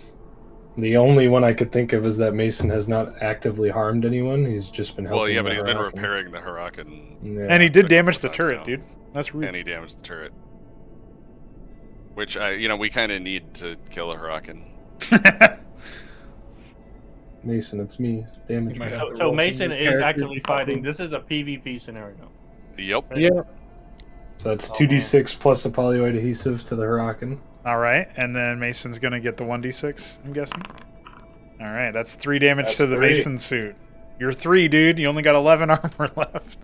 The only one I could think of is that Mason has not actively harmed anyone. He's just been helping. Well, yeah, but the he's been Huracan. repairing the Huracan, Yeah. And he did a couple damage the times turret, now. dude. That's rude. and he damaged the turret. Which we kind of need to kill a Huracan. Mason, it's me. Damage You might me. have to So roll some Mason new is characters. actively fighting. This is a PvP scenario. Yep. Yeah. So that's Oh, 2d6 plus a polyoid adhesive to the Huracan. All right, and then Mason's going to get the 1d6, I'm guessing. All right, that's 3 damage That's to the 3. Mason suit. You're 3, dude. You only got 11 armor left.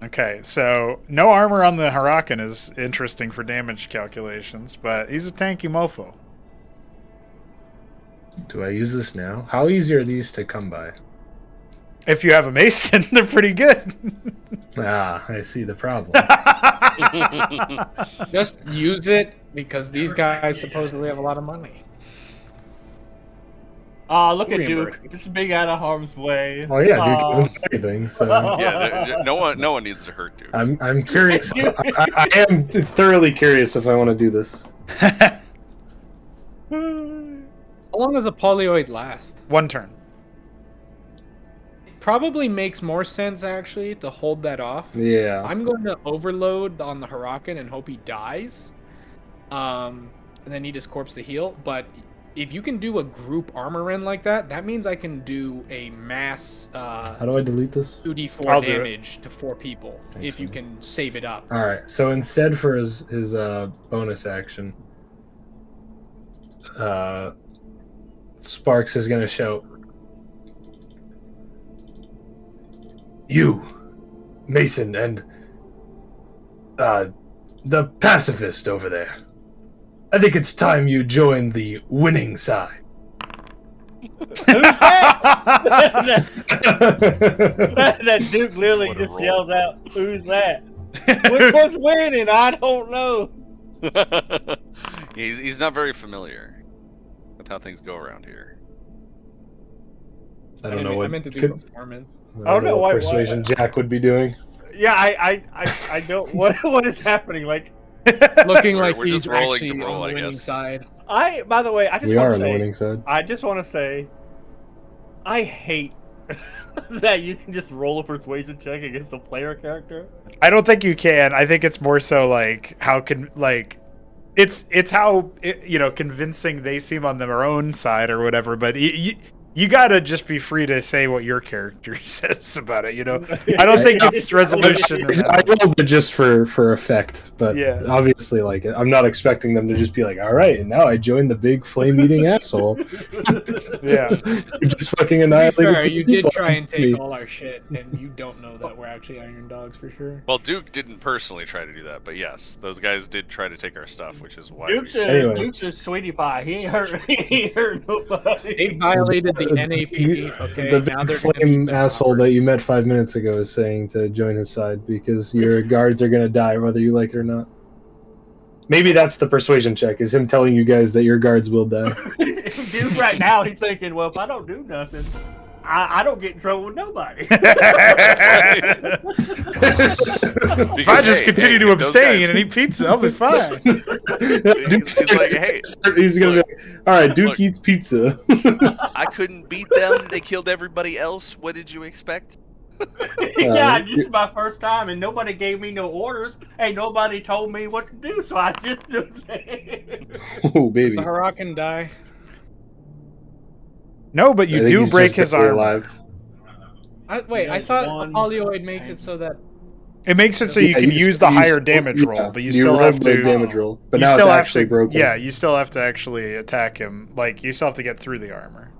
Okay, so no armor on the Huracan is interesting for damage calculations, but he's a tanky mofo. Do I use this now? How easy are these to come by? If you have a Mason, they're pretty good. Ah, I see the problem. Just use it because these guys supposedly have a lot of money. Ah, look at Reimburse. Duke. Just big out of harm's way. Oh yeah, Duke Aw. doesn't do anything. So Yeah, no one needs to hurt dude. I'm curious. I am thoroughly curious if I want to do this. How long does a polyoid last? 1 turn. Probably makes more sense actually to hold that off. Yeah. I'm going to overload on the Huracan and hope he dies, and then need his corpse to heal. But if you can do a group armor rend like that, that means I can do a mass How do I delete this? 2d4 I'll do it. damage to 4 people if you can save it up. All right. So instead for his bonus action, Sparks is gonna shout, You, Mason, and the pacifist over there. I think it's time you join the winning side. Who's that? That Duke literally What a just roll. yells out, "Who's that? Which one's winning? I don't know." He's not very familiar with how things go around here. I don't know what I meant to do performance. I don't know what why- persuasion Jack would be doing. Yeah, I don't. What is happening? Like, Looking We're- like we're he's just rolling actually to roll, on I the winning guess. side. by the way, I just We want are to on the say, winning side. I just want to say, I hate that you can just roll a persuasion check against a player character. I don't think you can. I think it's more so like how can like it's how convincing they seem on their own side or whatever. But you gotta just be free to say what your character says about it. I don't think it's resolution. I rolled it just for effect, but Yeah. obviously, like, I'm not expecting them to just be like, "All right, and now I joined the big flame-eating asshole." Yeah. You just fucking To be annihilated fair, two you did people. try and take all our shit, and you don't know that we're actually Iron Dogs for sure. Well, Duke didn't personally try to do that, but yes, those guys did try to take our stuff, which is why. Anyway. Duke's a sweetie pie. He ain't hurt. He ain't hurt nobody. They violated the NAP. Okay, The now big they're gonna flame meet the asshole proper- that you met 5 minutes ago is saying to join his side because your guards are gonna die whether you like it or not. Maybe that's the persuasion check, is him telling you guys that your guards will die. Dude, right now he's thinking, well, if I don't do nothing, I don't get in trouble with nobody. If I just continue to abstain and eat pizza, I'll be fine. Duke's He's like, hey, he's gonna look, be like, all right, Duke look. eats pizza. I couldn't beat them. They killed everybody else. What did you expect? Yeah, this is my first time, and nobody gave me no orders, and nobody told me what to do, so I just do it. Oh, baby. The Huracan die. No, but I you think do he's break just his barely arm. alive. Wait, I There's thought one- a polyoid makes it so that It makes it so you Yeah, can you use just- the you higher still- damage yeah, roll, but you you still rolled have the to. damage roll, but you now it's still have actually to, broken. Yeah, you still have to actually attack him. Like you still have to get through the armor.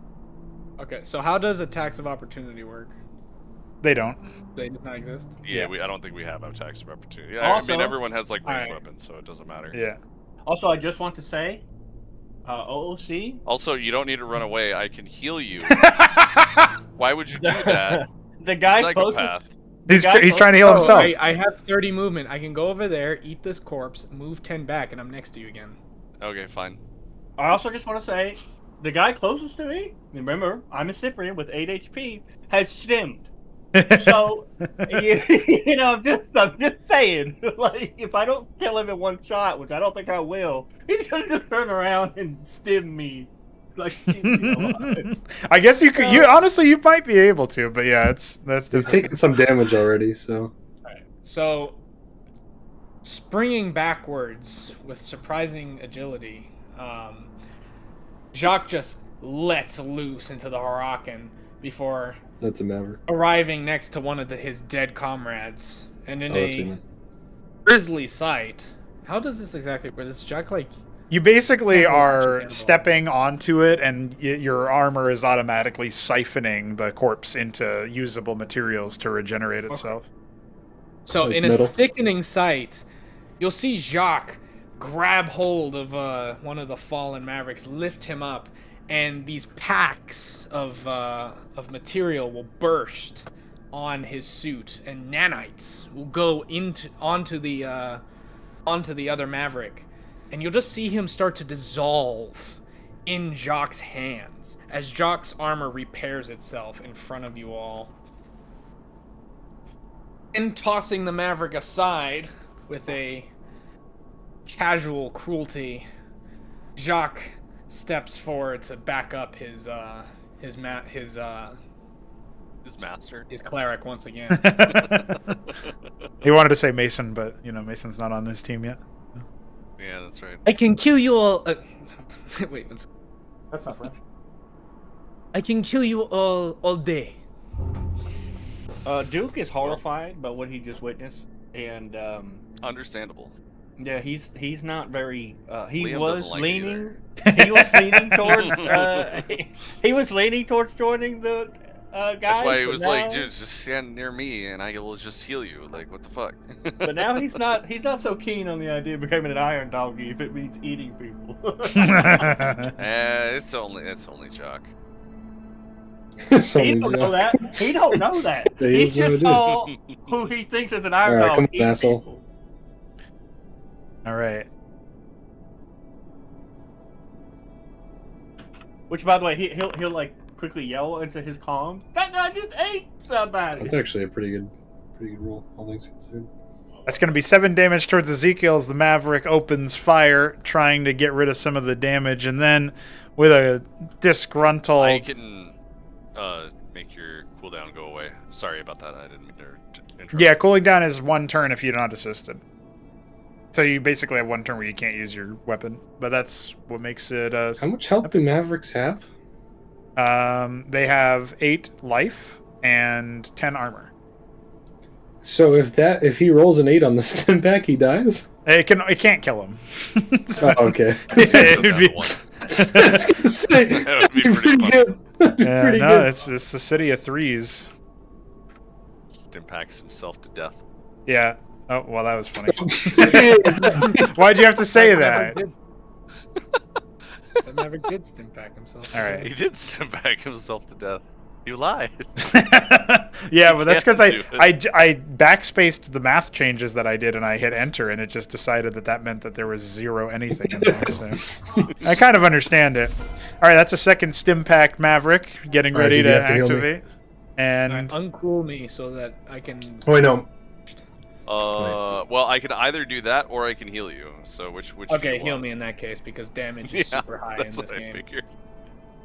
okay. So how does attacks of opportunity work? They don't. They do not exist. Yeah, Yeah. I don't think we have attacks of opportunity. I Also- mean, everyone has like ranged Alright. weapons, so it doesn't matter. Yeah. Also, I just want to say, OOC. Also, you don't need to run away. I can heal you. Why would you do that? The guy Psychopath. closest. He's trying to heal Oh, himself. I have 30 movement. I can go over there, eat this corpse, move 10 back, and I'm next to you again. Okay, fine. I also just want to say, the guy closest to me, remember, I'm a Cyprian with 8 HP, has stemmed. So, I'm just saying, like, if I don't kill him in one shot, which I don't think I will, he's gonna just turn around and stem me, like, shoot me alive. I guess you could. You honestly, you might be able to, but yeah, that's He's different. taken some damage already, so So, springing backwards with surprising agility, Jacques just lets loose into the Huracan before that's a maverick. arriving next to one of his dead comrades. And in Oh, that's a human. grisly sight, how does this exactly work? Is Jacques like... You basically Can't roll are action, can't roll. stepping onto it, and your armor is automatically siphoning the corpse into usable materials to regenerate itself. So It's in a metal. sickening sight, you'll see Jacques grab hold of one of the fallen mavericks, lift him up, and these packs of material will burst on his suit, and nanites will go onto the other maverick, and you'll just see him start to dissolve in Jacques' hands as Jacques' armor repairs itself in front of you all. And tossing the maverick aside with a casual cruelty, Jacques steps forward to back up his master. cleric once again. He wanted to say Mason, but Mason's not on this team yet. Yeah, that's right. I can kill you all. Wait, one second. That's not French. I can kill you all day. Duke is horrified by what he just witnessed, and Understandable. yeah, he's not very. He Liam was doesn't like it leaning. He was leaning towards. He was leaning towards joining the guys. That's why he but was now, like, dude, just stand near me and I will just heal you. Like, what the fuck? But now he's not so keen on the idea of becoming an iron doggy if it means eating people. It's only Jock. He don't know that. He don't know that. Yeah, he He's has no just idea. saw who he thinks is an iron Alright, dog come on, eat asshole. people. All right. Which, by the way, he'll like quickly yell into his comm. That guy just ate somebody. That's actually a pretty good roll, all things considered. That's going to be 7 damage towards Ezekiel as the Maverick opens fire, trying to get rid of some of the damage, and then with a disgruntled. I can make your cooldown go away. Sorry about that. I didn't mean to interrupt. Yeah, cooling down is 1 turn if you're not assisted. So you basically have 1 turn where you can't use your weapon, but that's what makes it. How much health do Mavericks have? They have 8 life and 10 armor. So if he rolls an 8 on the stim pack, he dies. It can't kill him. Oh, okay. It would be- I was gonna say That would be that'd pretty fun. good. That'd be Yeah, pretty no, good. it's the city of 3s. Stimpaks himself to death. Yeah. Oh, well, that was funny. Why'd you have to say that? I never did stim pack himself. All right. He did stimpak himself to death. You lied. Yeah, but that's because can't do I backspaced the math changes that I did and I hit enter and it just decided that meant that there was 0 anything in there. So I kind of understand it. All right, that's a second stim pack Maverick getting All right, ready dude, you to have to heal me. activate. And Uncool me so that I can. Oh, wait, no. Well, I can either do that or I can heal you. So which do Okay, you heal want? me in that case because damage is Yeah, super high in that's this what I game. figured.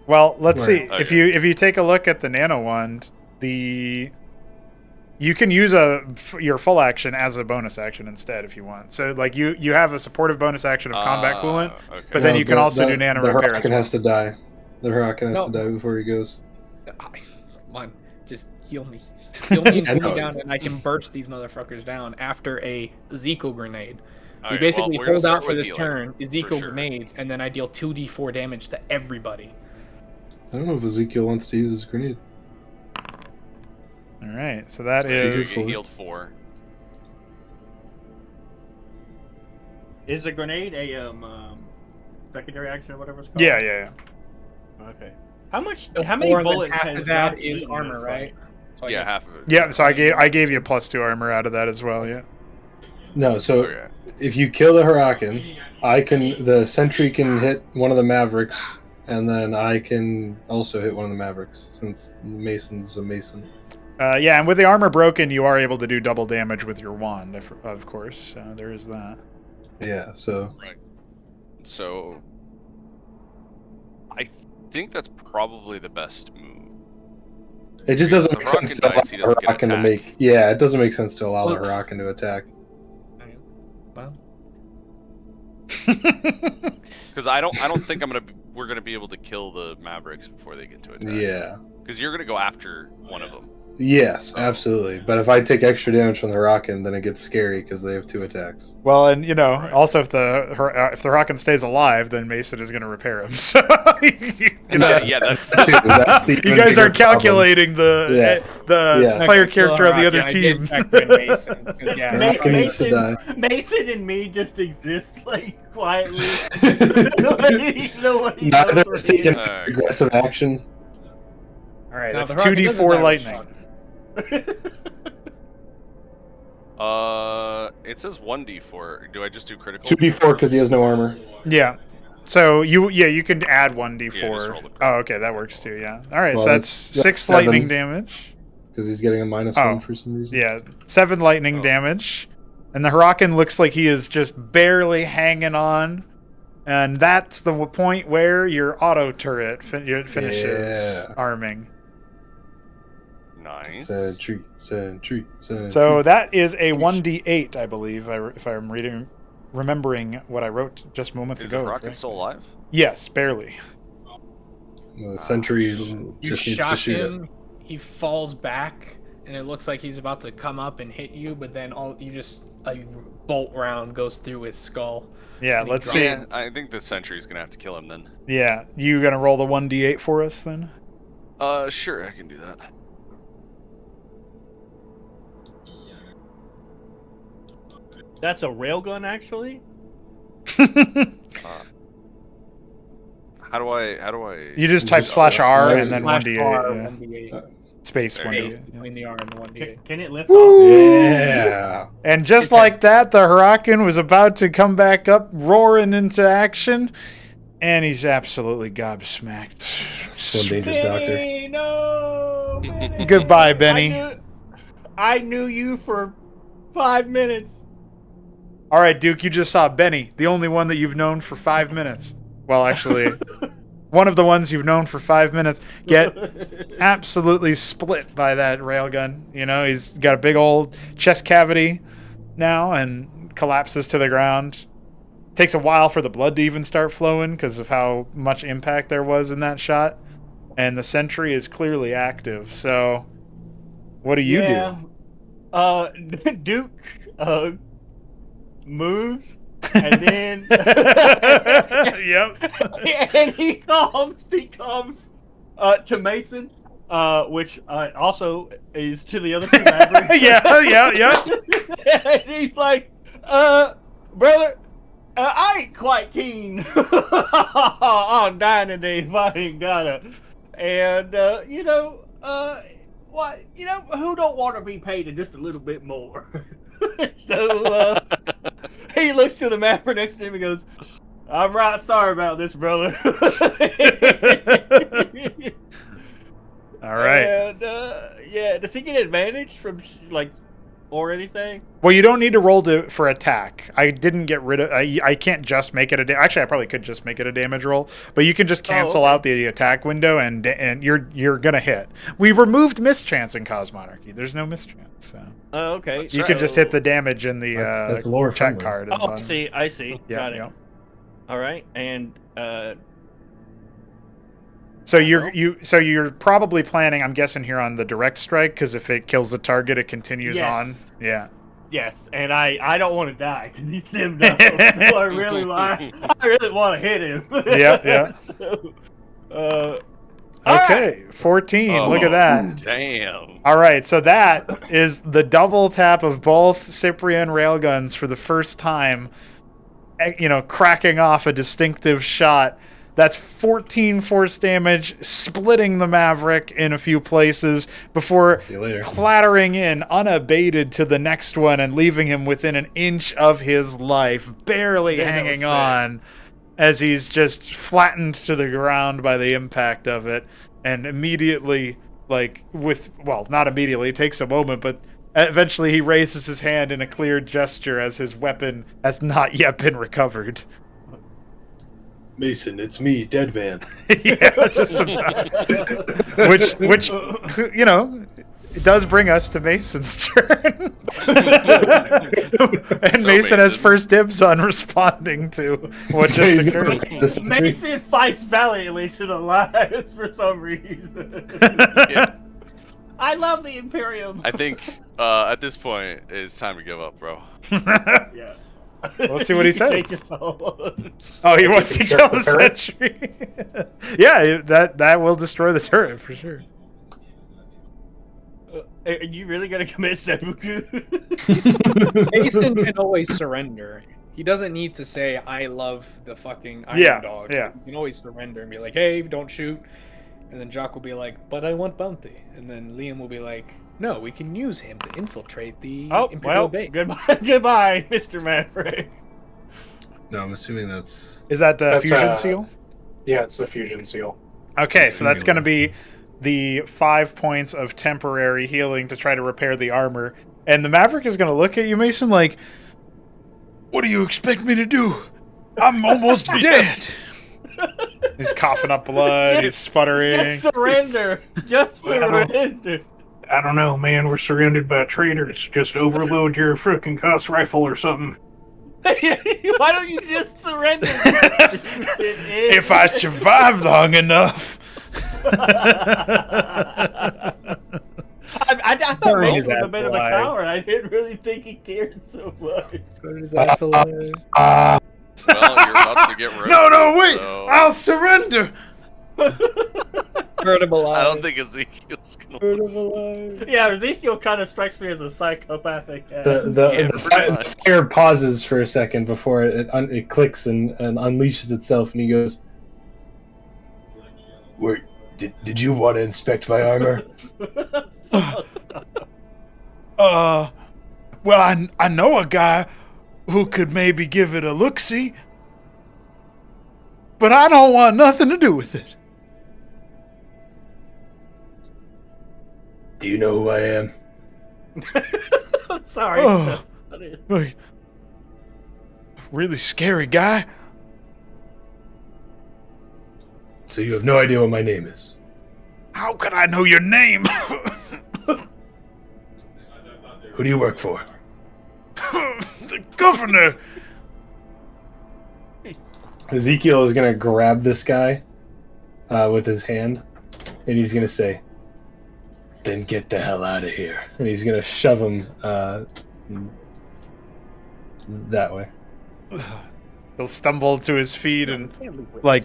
well, let's see. Right. If you take a look at the nano wand, you can use your full action as a bonus action instead if you want. So like you have a supportive bonus action of combat coolant, Okay. but then you can also do nano the repair as Huracan well. has to die. The Huracan has to No. die before he goes. Come on, just heal me. Heal me and I cool know. me down, and I can burst these motherfuckers down after a Ezekiel grenade. All We right, basically well, we're gonna hold start out for with this healing, turn, Ezekiel sure. grenades, and then I deal 2d4 damage to everybody. I don't know if Ezekiel wants to use his grenade. All right, so that So is you is- get healed 4. Is a grenade a secondary action or whatever it's called? yeah. Okay. How So many 4 and then bullets half has of that Jock is eaten armor, this right? fight? So I Yeah, get- half of it. Yeah, so I gave you +2 armor out of that as well. Yeah. No, so Okay. if you kill the Huracan, the sentry can hit one of the Mavericks, and then I can also hit one of the Mavericks since the Mason's a Mason. Yeah, and with the armor broken, you are able to do double damage with your wand, of course. So there is that. Yeah, so Right. So I think that's probably the best move. it just doesn't The make sense Huracan to allow dies, he the doesn't get Huracan to attacked. make. Yeah, it doesn't make sense to allow the Well- Huracan to attack. Well, Because I don't think we're gonna be able to kill the Mavericks before they get to attack. Yeah. Because you're gonna go after one of them. Yes, Oh. absolutely. But if I take extra damage from the Huracan, then it gets scary because they have 2 attacks. Well, and Right. also if the Huracan stays alive, then Mason is going to repair him. So Yeah, that's Dude, that's the you even guys bigger aren't calculating the Yeah. player I kill character on the Huracan, other I did team. back when Mason, 'cause, yeah, Ma- Huracan needs to die. Mason and me just exist like quietly. Nobody knows Neither we're is taking here. Alright. aggressive action. All right, Now, that's the Huracan doesn't 2d4 die with lightning. shock. It says 1d4. Do I just do critical? 2d4 because he has no armor. Yeah. So you can add 1d4. Yeah, just roll the Oh, okay, that works too. Yeah. All right, Well, so that's that's 6 7. lightning damage. Because he's getting a -1 Oh, for some reason. Yeah, 7 lightning Oh. damage, and the Huracan looks like he is just barely hanging on, and that's the point where your auto turret finishes Yeah. arming. Nice. Sentry. So that is a 1d8, I believe, if I'm remembering what I wrote just moments Is the ago. Rocket right? still alive? Yes, barely. The sentry You just needs to shock shoot it. him, he falls back, and it looks like he's about to come up and hit you, but then a bolt round goes through his skull. Yeah, And he let's drops see. Yeah, I think the Sentry's gonna have to kill him then. Yeah, you gonna roll the 1d8 for us then? Sure, I can do that. That's a railgun, actually. How do I? You just type Just, /R and there's then Slash 1d8. R, Yeah. 1d8. Space There you 1d8. Between the R and the 1d8. Can it lift off? Woo! Yeah. And just like that, the Huracan was about to come back up, roaring into action, and he's absolutely gobsmacked. So dangerous, Doctor. Benny, no! Benny. Goodbye, Benny. I knew you for 5 minutes. All right, Duke, you just saw Benny, the only one that you've known for 5 minutes. Well, actually, one of the ones you've known for 5 minutes get absolutely split by that railgun. You know, he's got a big old chest cavity now and collapses to the ground. Takes a while for the blood to even start flowing because of how much impact there was in that shot. And the sentry is clearly active. So, what do you do? Duke moves, and then Yep. and he comes to Mason, which also is to the other two Mavericks. yeah. And he's like, brother, I ain't quite keen on dying today if I ain't gotta. And what, who don't want to be paid just a little bit more? So he looks to the mapper next to him and goes, I'm right sorry about this, brother. All right. And does he get advantage from or anything? Well, you don't need to roll for attack. I didn't get rid of. I can't just make it a. Actually, I probably could just make it a damage roll, but you can just cancel out the attack window, and you're gonna hit. We removed mischance in Cosmonarchy. There's no mischance, so. Oh, okay. That's You can just hit the damage in the That's lore check friendly. card. Oh, I see. Yeah, Got it. yeah. All right, and So you're probably planning, I'm guessing, here on the direct strike, because if it kills the target, it continues Yes. on. Yeah. yes, and I don't want to die because he's slimmed down. So I really want to hit him. Yeah. Okay, 14. Oh, Look at that. Damn. All right, so that is the double tap of both Cyprian railguns for the first time, cracking off a distinctive shot. That's 14 force damage, splitting the Maverick in a few places before See you later. clattering in unabated to the next one and leaving him within an inch of his life, barely Yeah, that was hanging sick. on as he's just flattened to the ground by the impact of it. And immediately, not immediately, it takes a moment, but eventually he raises his hand in a clear gesture as his weapon has not yet been recovered. Mason, it's me, Dead Man. Yeah, just about. which it does bring us to Mason's turn. And Mason has first dibs on responding to what just occurred. Mason fights valiantly to the last for some reason. Yeah. I love the Imperium. I think at this point it's time to give up, bro. Yeah. Let's see what he says. Take us all. Oh, he wants to Check kill the the turret? sentry. Yeah, that will destroy the turret for sure. Are you really gonna commit seppuku? Mason can always surrender. He doesn't need to say, I love the fucking Iron Yeah, Dogs. yeah. He can always surrender and be like, hey, don't shoot. And then Jock will be like, but I want bounty. And then Liam will be like, no, we can use him to infiltrate the Imperial base. Goodbye, Mr. Maverick. No, I'm assuming that's. Is that the That's, fusion seal? Yeah, it's the fusion seal. Okay, so that's going to be the 5 points of temporary healing to try to repair the armor. And the Maverick is going to look at you, Mason, like, what do you expect me to do? I'm almost dead. He's coughing up blood. He's sputtering. Just surrender. Just surrender. I don't know, man. We're surrounded by traitors. Just overload your frickin' Cost rifle or something. Why don't you just surrender? If I survive long enough. I thought Mason was that a bit of a boy. coward. I didn't really think he cared so much. Well, you're about to get roasted. No, wait! So... I'll surrender! Convertible I don't eyes. think Ezekiel's gonna Convertible listen. eyes. Yeah, Ezekiel kind of strikes me as a psychopathic. Yeah, pretty much. The fire pauses for a second before it clicks and unleashes itself, and he goes, "Wait, did you want to inspect my armor?" Well, I know a guy who could maybe give it a look-see, but I don't want nothing to do with it. Do you know who I am? I'm sorry. Oh. Like, really scary guy. So you have no idea what my name is? How could I know your name? Who do you work for? The governor. Ezekiel is gonna grab this guy with his hand, and he's gonna say, "Then get the hell out of here." And he's gonna shove him that way. He'll stumble to his feet and like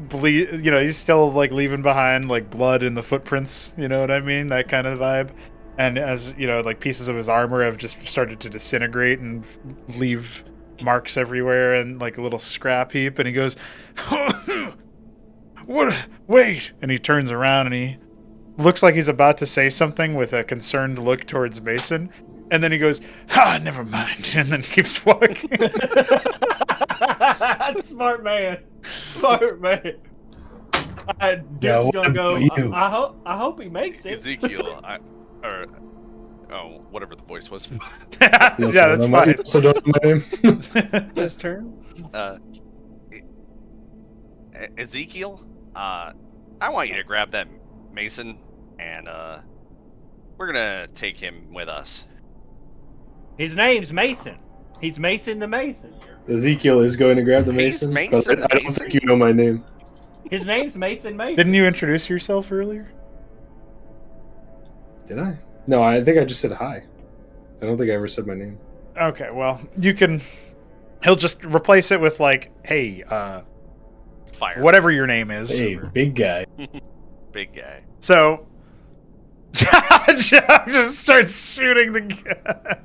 bleed. You know, he's still like leaving behind like blood in the footprints. You know what I mean? That kind of vibe. And as you know, like pieces of his armor have just started to disintegrate and leave marks everywhere and like a little scrap heap. And he goes, "What? Wait!" And he turns around and he looks like he's about to say something with a concerned look towards Mason. And then he goes, never mind. And then keeps walking. Smart man. Smart man. Yeah, Dude's what gonna go. about you? I hope he makes it. Ezekiel, whatever the voice was. Yeah, that's fine. So don't know my name. His turn. Ezekiel, I want you to grab that Mason, and we're gonna take him with us. His name's Mason. He's Mason the Mason. Ezekiel is going to grab the He's Mason. Mason but the I don't Mason? think you know my name. His name's Mason Mason. Didn't you introduce yourself earlier? Did I? No, I think I just said hi. I don't think I ever said my name. Okay, well, you can. He'll just replace it with like, "Hey, Fire. whatever your name is." Hey, big guy. Big guy. So, Chuck just starts shooting the gun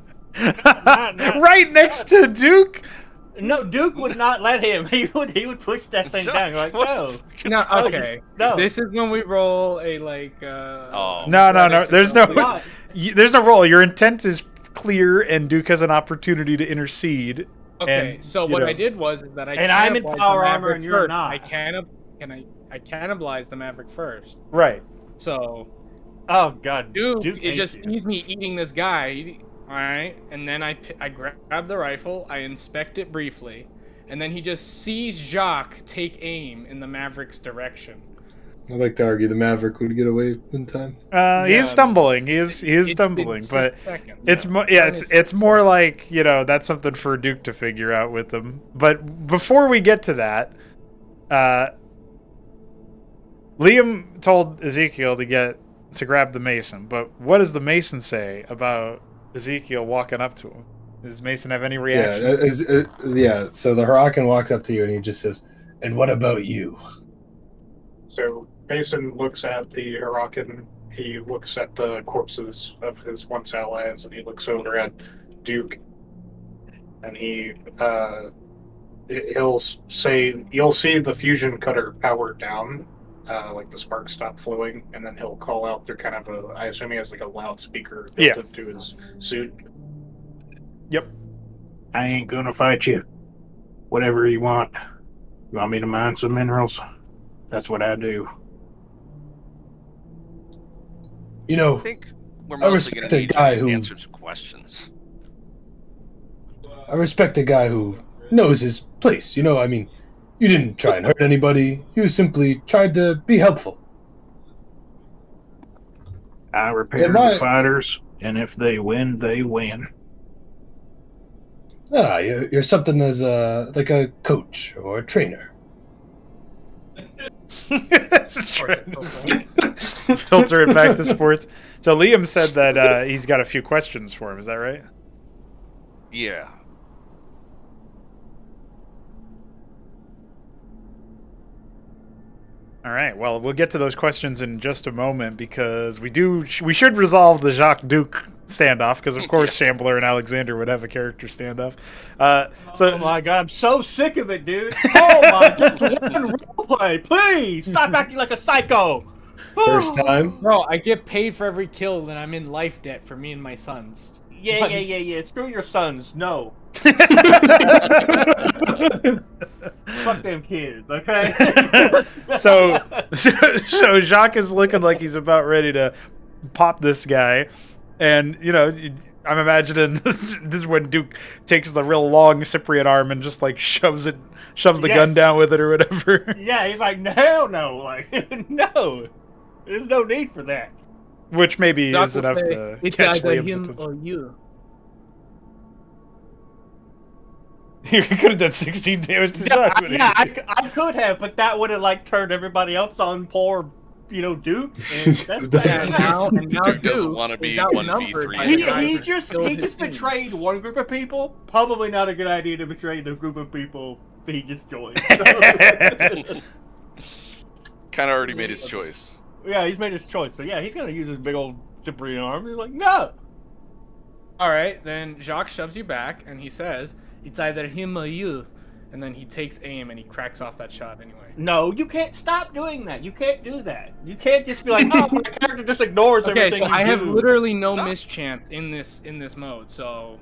right next to Duke. No, Duke would not let him. He would push that thing down. You're like, no. No, okay. No. This is when we roll a like. Oh. No. There's no. Not. There's no roll. Your intent is clear, and Duke has an opportunity to intercede. Okay, And, so you what know. I did was is that I And I'm in cannibalized power the armor Maverick and you're first. not. I cannibalized the Maverick first. Right. So Oh God, Duke, it hates just you. sees me eating this guy. All right, and then I grab the rifle, I inspect it briefly, and then he just sees Jacques take aim in the Maverick's direction. I'd like to argue the Maverick would get away in time. He's stumbling. He is It's stumbling, been but 6 seconds. it's Minus it's 6 more like, you know, that's something for Duke to figure out with them. But before we get to that, Liam told Ezekiel to grab the Mason. But what does the Mason say about Ezekiel walking up to him? Does Mason have any reaction? Yeah. So the Huracan walks up to you and he just says, "And what about you?" So Mason looks at the Huracan, he looks at the corpses of his once allies, and he looks over at Duke, and he'll say, "You'll see the fusion cutter powered down, like the sparks stop flowing," and then he'll call out through kind of I assume he has like a loudspeaker built into his suit. Yep. "I ain't gonna fight you. Whatever you want. You want me to mine some minerals? That's what I do." You I know, think we're I mostly respect going to a need guy to who- answer some questions. I respect a guy who knows his place. You know, I mean, you didn't try and hurt anybody. You simply tried to be helpful. I repair the fighters, and if they win, they win. You're something as like a coach or a trainer. Filter it back to sports. So Liam said that he's got a few questions for him. Is that right? Yeah. All right. Well, we'll get to those questions in just a moment because we should resolve the Jacques Duke standoff because of course Shambler and Alexander would have a character standoff. Oh my god, I'm so sick of it, dude. Oh my, just one roleplay, please stop acting like a psycho. First time. Bro, I get paid for every kill, and I'm in life debt for me and my sons. Yeah. Screw your sons. No. Fuck them kids, okay? so Jacques is looking like he's about ready to pop this guy, and I'm imagining this is when Duke takes the real long Cyprian arm and just like shoves the gun down with it or whatever. Yeah, he's like, hell no, like no, there's no need for that. Which maybe Doc is will enough say, to it's catch either Liam's him attention. or you. You could have done 16 damage to Jacques. I could have, but that would have like turned everybody else on poor, Duke. And that's now Duke doesn't want to be 1v3. he just betrayed one group of people. Probably not a good idea to betray the group of people he just joined. So. Kind of already made his choice. Yeah, he's made his choice. So yeah, he's gonna use his big old Cyprian arm. He's like, no. All right, then Jacques shoves you back, and he says, "It's either him or you." And then he takes aim and he cracks off that shot anyway. No, you can't stop doing that. You can't do that. You can't just be like, oh, my character just ignores everything. Okay, so I have literally no mischance in this mode. So,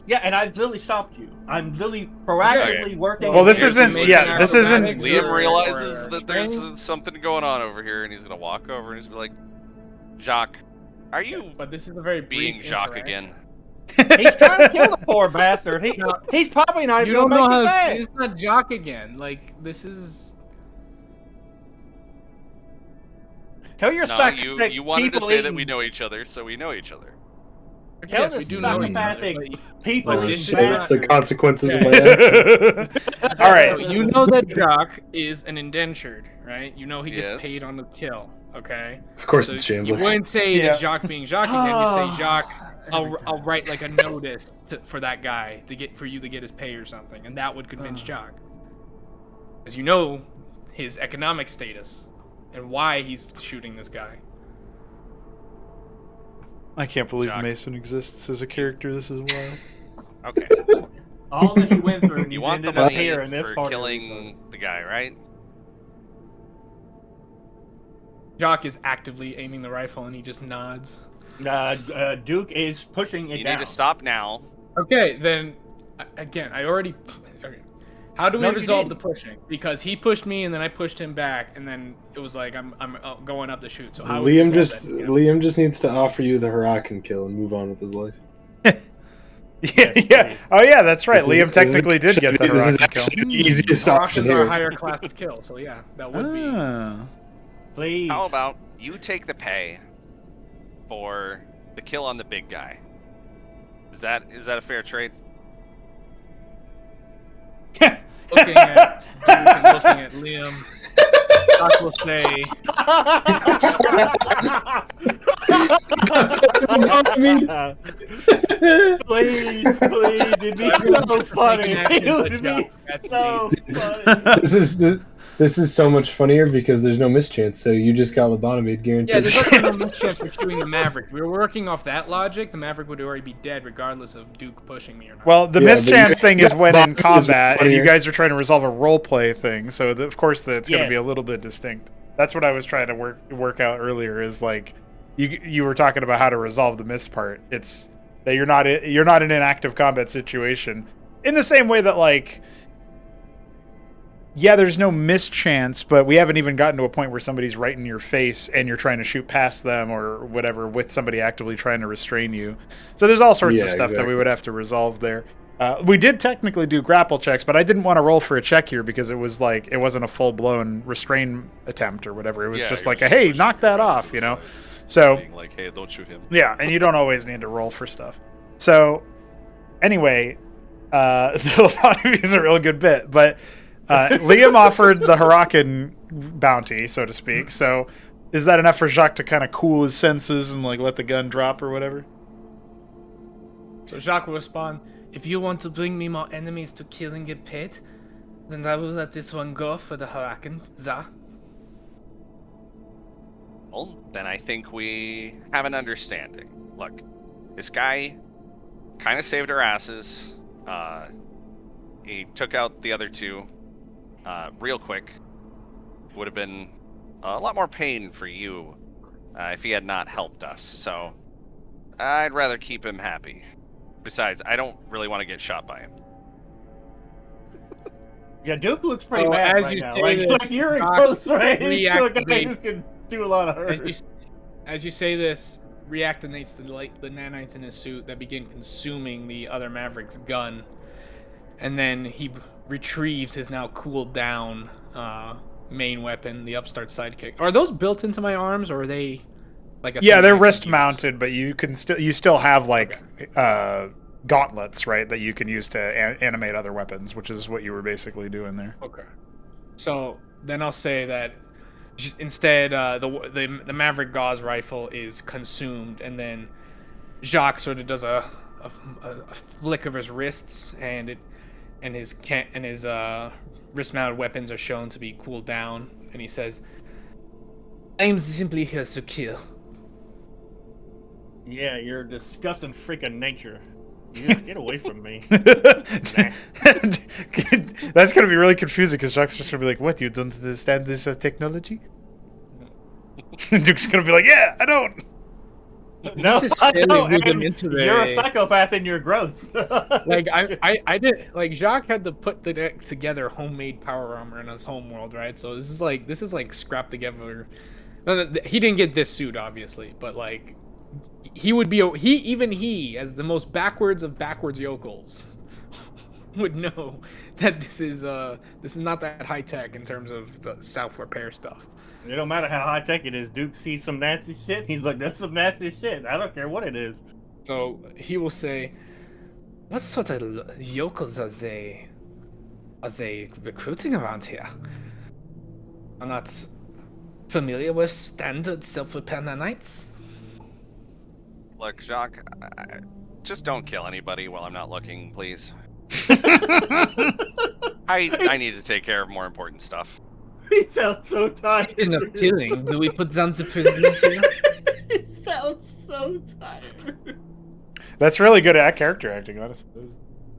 yeah, and I've literally stopped you. I'm literally proactively working. Well, this isn't. Yeah, this isn't. Liam realizes that there's something going on over here, and he's gonna walk over and he's gonna be like, "Jacques, are you?" But this is a very being Jacques again. He's trying to kill the poor bastard. He's probably not even gonna make it back. It's not Jacques again. Like, this is. Tell your psychopathic you wanted to say that we know each other, so we know each other. Yes, we do know each other. People in that's the consequences of my actions. All right. You know that Jacques is an indentured, right? You know he gets Yes. paid on the kill, okay? Of course, So it's you Shambler. wouldn't say that Jacques being Jacques again. You say Jacques. I'll write like a notice for that guy for you to get his pay or something, and that would convince Jacques, because you know his economic status and why he's shooting this guy. I can't believe Jacques. Mason exists as a character. This is wild. Okay. all that he went through. And You he's want the ended up money here in this for part killing the guy, right? Jacques is actively aiming the rifle, and he just nods. Duke is pushing it You down. need to stop now. Okay, then again, I already. Okay. How do we No, you resolve the didn't. pushing? Because he pushed me, and then I pushed him back, and then it was like I'm going up to shoot. So how? Liam just needs to offer you the Huracan kill and move on with his life. Yeah. Oh yeah, that's right. This is- Liam technically did get the this is Huracan kill. actually the easiest Our option options are a here. higher class of kill, so yeah, that would be. Ah. Please. How about you take the pay for the kill on the big guy? Is that a fair trade? Looking at Duke and looking at Liam, Jacques will say, Please, it'd be so funny. It would be so funny. This is so much funnier because there's no mischance, so you just got lobotomy guaranteed. "Yeah, there's also no mischance for shooting the Maverick. We were working off that logic. The Maverick would already be dead, regardless of Duke pushing me or not." Well, the Yeah, but mischance you- thing is when in that is combat, and you funnier. guys are trying to resolve a role play thing. So of course, it's going to be a Yes. little bit distinct. That's what I was trying to work out earlier. Is like you were talking about how to resolve the miss part. It's that you're not in an active combat situation. In the same way that like. Yeah, there's no mischance, but we haven't even gotten to a point where somebody's right in your face and you're trying to shoot past them or whatever with somebody actively trying to restrain you. So there's all sorts of stuff that we would have to resolve there. We did technically do grapple checks, but I didn't want to roll for a check here because it was like it wasn't a full-blown restrain attempt or whatever. It was just you're like, hey, pushing knock that him off, to you the know? side. So Being like, hey, don't shoot him. yeah, and you don't always need to roll for stuff. So anyway, the lobotomy is a real good bit, but Liam offered the Huracan bounty, so to speak. So is that enough for Jacques to kind of cool his senses and like let the gun drop or whatever? So Jacques will respond, "If you want to bring me more enemies to kill and get paid, then I will let this one go for the Huracan, za." Well, then I think we have an understanding. Look, this guy kind of saved our asses. He took out the other two real quick. Would have been a lot more pain for you if he had not helped us. So I'd rather keep him happy. Besides, I don't really want to get shot by him. Yeah, Duke looks pretty So mad as right you now. say Like, this, like you're in Doc close range to a guy reactivates- who can do a lot of hurt. As you say this, reactivates the nanites in his suit that begin consuming the other Maverick's gun, and then he retrieves his now cooled down main weapon, the upstart sidekick. Are those built into my arms, or are they like a Yeah, thing they're I can wrist use? mounted, but you still have like gauntlets, right? That you can use to animate other weapons, which is what you were basically doing there. Okay. So then I'll say that instead, the Maverick Gauze rifle is consumed, and then Jacques sort of does a flick of his wrists, and his wrist-mounted weapons are shown to be cooled down, and he says, "I'm simply here to kill." Yeah, you're a disgusting freak of nature. You gotta get away from me. That's gonna be really confusing because Jacques just gonna be like, "What? You don't understand this technology?" Duke's gonna be like, "Yeah, I don't." No, This is I fairly don't. And rudimentary. you're a psychopath and you're gross. Like I did, like Jacques had to put together homemade power armor in his home world, right? So this is like scrapped together. He didn't get this suit obviously, but like he would be he as the most backwards of backwards yokels would know that this is not that high tech in terms of the self repair stuff. It don't matter how high tech it is. Duke sees some nasty shit. He's like, "That's some nasty shit. I don't care what it is." So he will say, "What sort of yokels are they recruiting around here? I'm not familiar with standard self-repair nanites." Look, Jacques, just don't kill anybody while I'm not looking, please. I need to take care of more important stuff. He sounds so tired. Speaking of killing, do we put down the prisoners here? He sounds so tired. That's really good at character acting, honestly.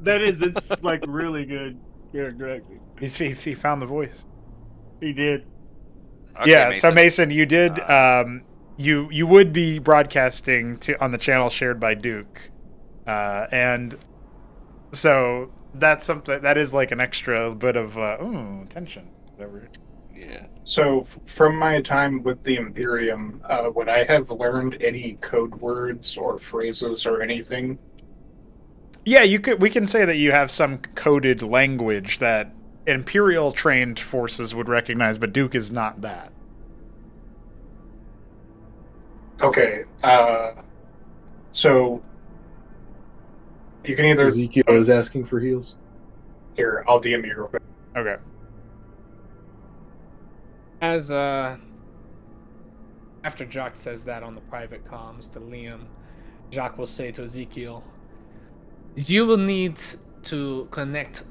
It's like really good character acting. He found the voice. He did. Okay, Yeah. So Mason, you did. You would be broadcasting on the channel shared by Duke, and so that's something that is like an extra bit of tension. Whatever. Yeah. So, from my time with the Imperium, would I have learned any code words or phrases or anything? Yeah, we can say that you have some coded language that Imperial trained forces would recognize, but Duke is not that. Okay, so you can either Ezekiel is asking for heals. here. I'll DM you real quick. Okay. As after Jacques says that on the private comms to Liam, Jacques will say to Ezekiel, "You will need to connect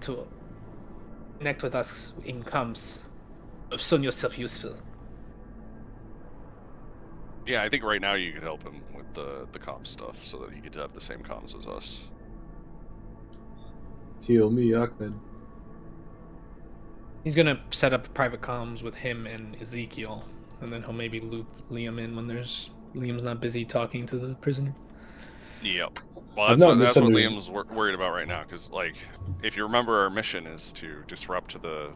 with us in comms. Have shown yourself useful." Yeah, I think right now you could help him with the comms stuff so that he could have the same comms as us. Heal me, Ahmed. He's gonna set up private comms with him and Ezekiel, and then he'll maybe loop Liam in when Liam's not busy talking to the prisoner. Yep. Well, I've that's not what misunderstood- Liam's worried about right now, because, like, if you remember, our mission is to disrupt the...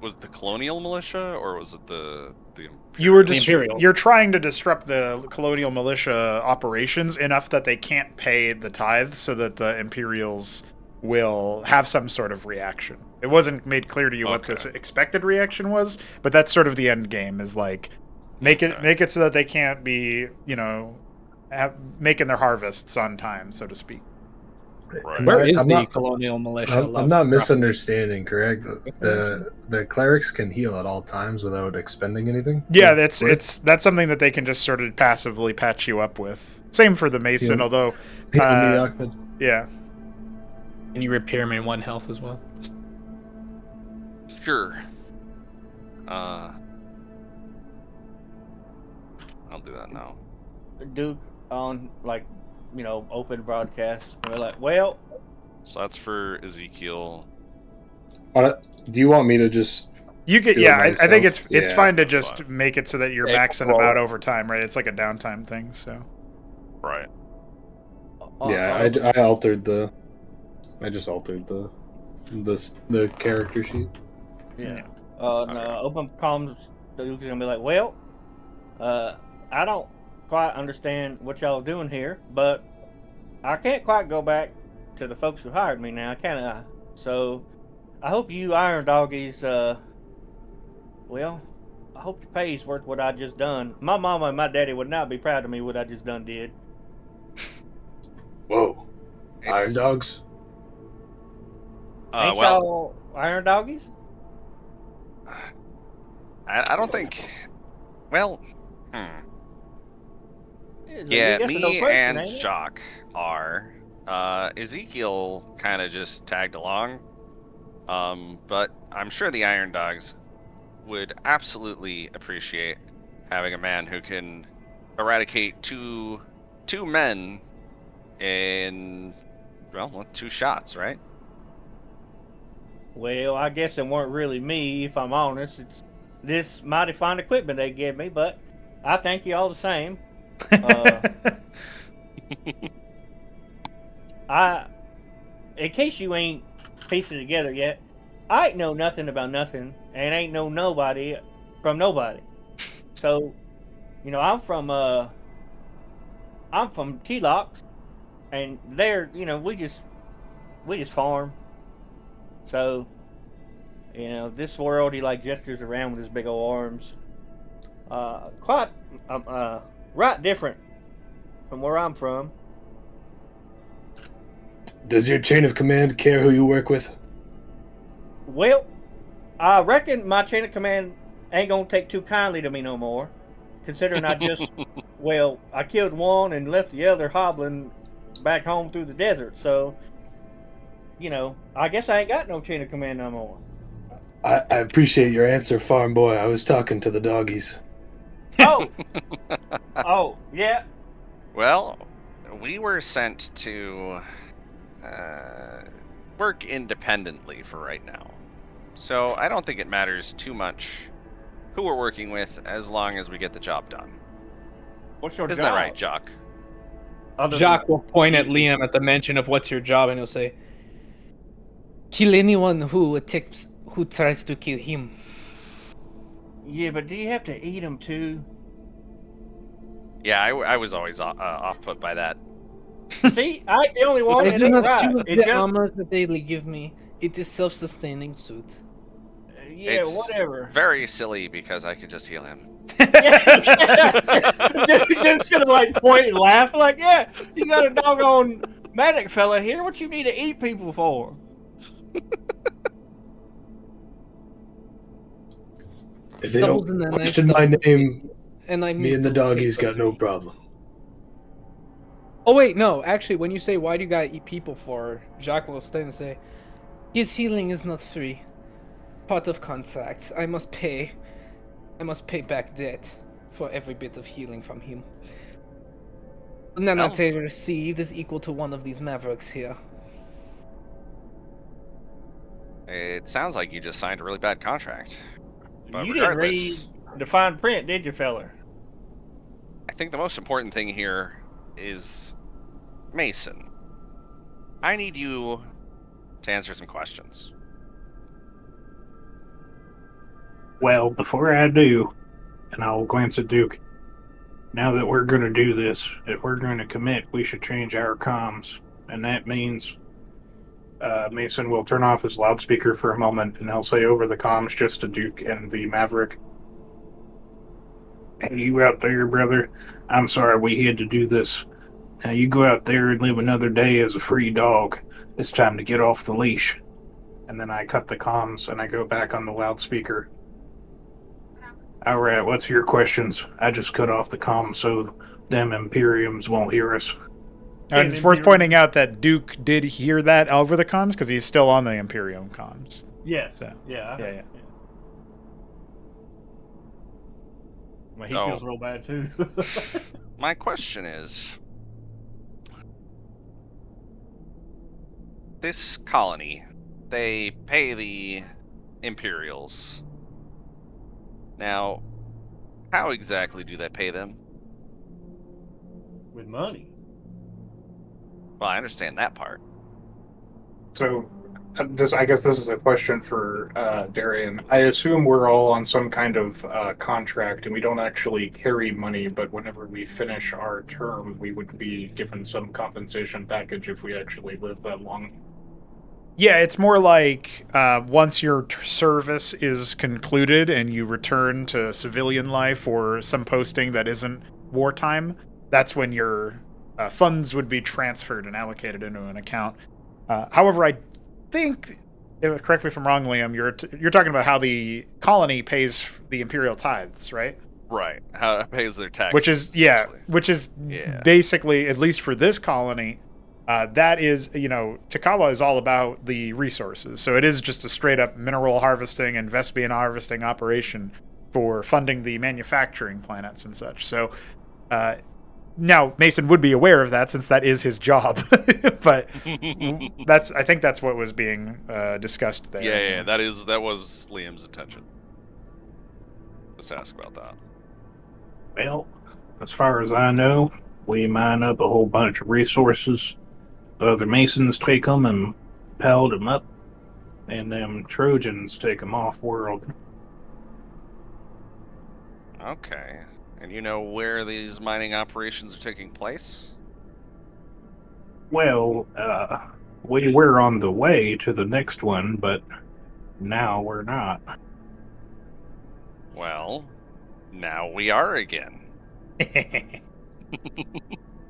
was it the colonial militia, or was it the Imperial. You're trying to disrupt the colonial militia operations enough that they can't pay the tithes, so that the Imperials will have some sort of reaction. It wasn't made clear to you what this expected reaction was, but that's sort of the end game. Is like make it so that they can't be, making their harvests on time, so to speak. Right. Where is I'm the not- colonial militia? I'm not misunderstanding, correct? The clerics can heal at all times without expending anything? Yeah, Right? that's something that they can just sort of passively patch you up with. Same for the Mason, Heal- although Heal me, Ahmed. yeah. And you repair my 1 health as well. Sure. I'll do that now. Duke on like, open broadcast. And we're like, well, So that's for Ezekiel. Do you want me to just? You could, Do it yeah. I think myself? it's Yeah. fine to just Fine. make it so that you're Yeah, maxing roll them out it. over time, right? It's like a downtime thing. So Right. Yeah, I altered the. I just altered the character sheet. Yeah. Okay. No, open comms. Duke's gonna be like, well, I don't quite understand what y'all are doing here, but I can't quite go back to the folks who hired me now, can I? So, I hope you iron doggies, well, I hope your pay's worth what I just done. My mama and my daddy would not be proud of me what I just done did. Whoa, Iron It's, Dogs. Ain't well, y'all iron doggies? I don't think. Well, It's a yeah, yes or no me question, and ain't it? Jacques are. Ezekiel kind of just tagged along. But I'm sure the Iron Dogs would absolutely appreciate having a man who can eradicate two men in, well, with 2 shots, right? Well, I guess it weren't really me, if I'm honest. It's this mighty fine equipment they gave me, but I thank you all the same. In case you ain't piecing it together yet, I ain't know nothing about nothing, and ain't know nobody from nobody. So, I'm from T-Locks, and there, we just farm. So, this world, he like gestures around with his big old arms. Quite, right different from where I'm from. Does your chain of command care who you work with? Well, I reckon my chain of command ain't gonna take too kindly to me no more, considering I just, I killed one and left the other hobbling back home through the desert. So, I guess I ain't got no chain of command no more. I appreciate your answer, farm boy. I was talking to the doggies. Oh, oh, yeah. Well, we were sent to work independently for right now. So I don't think it matters too much who we're working with as long as we get the job done. What's your Isn't job? that right, Jock? Jacques will point at Liam at the mention of what's your job, and he'll say, "Kill anyone who tries to kill him." Yeah, but do you have to eat them too? Yeah, I was always off put by that. See, I ain't the only one. I It do ain't not right. choose It the just, armor that they give me. It is self-sustaining suit. yeah, It's whatever. very silly because I could just heal him. Dude's gonna like point and laugh like, yeah, you got a doggone medic fella here. What you need to eat people for? If they Doubles don't in the next question my doubles. name, And I me and the doggies got no problem. Oh wait, no. Actually, when you say why do you gotta eat people for, Jacques will stand and say, "His healing is not free. Part of contract. I must pay back debt for every bit of healing from him. The nanite I received is equal to one of these mavericks here." It sounds like you just signed a really bad contract. But You didn't read regardless, the fine print, did you, feller? I think the most important thing here is Mason. I need you to answer some questions. Well, before I do, and I'll glance at Duke, now that we're going to do this, if we're going to commit, we should change our comms. And that means Mason will turn off his loudspeaker for a moment, and he'll say over the comms just to Duke and the Maverick, "Hey, you out there, brother? I'm sorry we had to do this. Now you go out there and live another day as a free dog. It's time to get off the leash." And then I cut the comms and I go back on the loudspeaker. "All right, what's your questions? I just cut off the comms so them Imperiums won't hear us." And it's worth pointing out that Duke did hear that over the comms because he's still on the Imperium comms. Yes. So, Yeah. yeah. Well, he Oh. feels real bad too. My question is, this colony, they pay the Imperials. Now, how exactly do they pay them? With money. Well, I understand that part. So, I guess this is a question for Darian. I assume we're all on some kind of contract, and we don't actually carry money. But whenever we finish our term, we would be given some compensation package if we actually live that long. Yeah, it's more like once your service is concluded and you return to civilian life or some posting that isn't wartime, that's when your funds would be transferred and allocated into an account. However, I think, correct me if I'm wrong, Liam, you're talking about how the colony pays the imperial tithes, right? Right. How it pays their taxes. Which is Yeah. basically, at least for this colony, that is, Takawa is all about the resources. So it is just a straight up mineral harvesting and Vespian harvesting operation for funding the manufacturing planets and such. So now Mason would be aware of that since that is his job. But I think that's what was being discussed there. Yeah, that was Liam's intention. Let's ask about that. Well, as far as I know, we mine up a whole bunch of resources. Other Masons take them and pile them up, and them Trojans take them off-world. Okay. And you know where these mining operations are taking place? Well, we were on the way to the next one, but now we're not. Well, now we are again.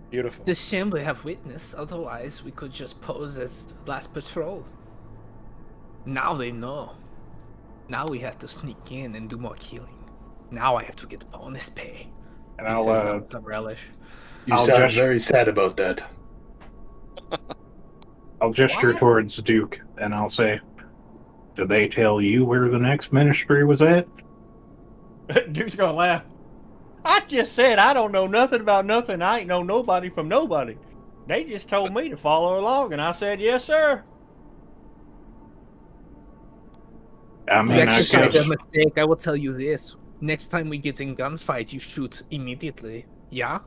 Beautiful. The shame we have witnessed, otherwise we could just pose as last patrol. Now they know. Now we have to sneak in and do more killing. Now I have to get bonus pay. And He I'll, says that with some relish. You I'll sound just- very sad about that. I'll gesture towards Duke, and I'll say, "Did they tell you where the next ministry was at?" Duke's gonna laugh. I just said I don't know nothing about nothing. I ain't know nobody from nobody. They just told me to follow along, and I said, yes, sir. I You mean, I actually made a guess... mistake. I will tell you this. Next time we get in gunfight, you shoot immediately. Yeah?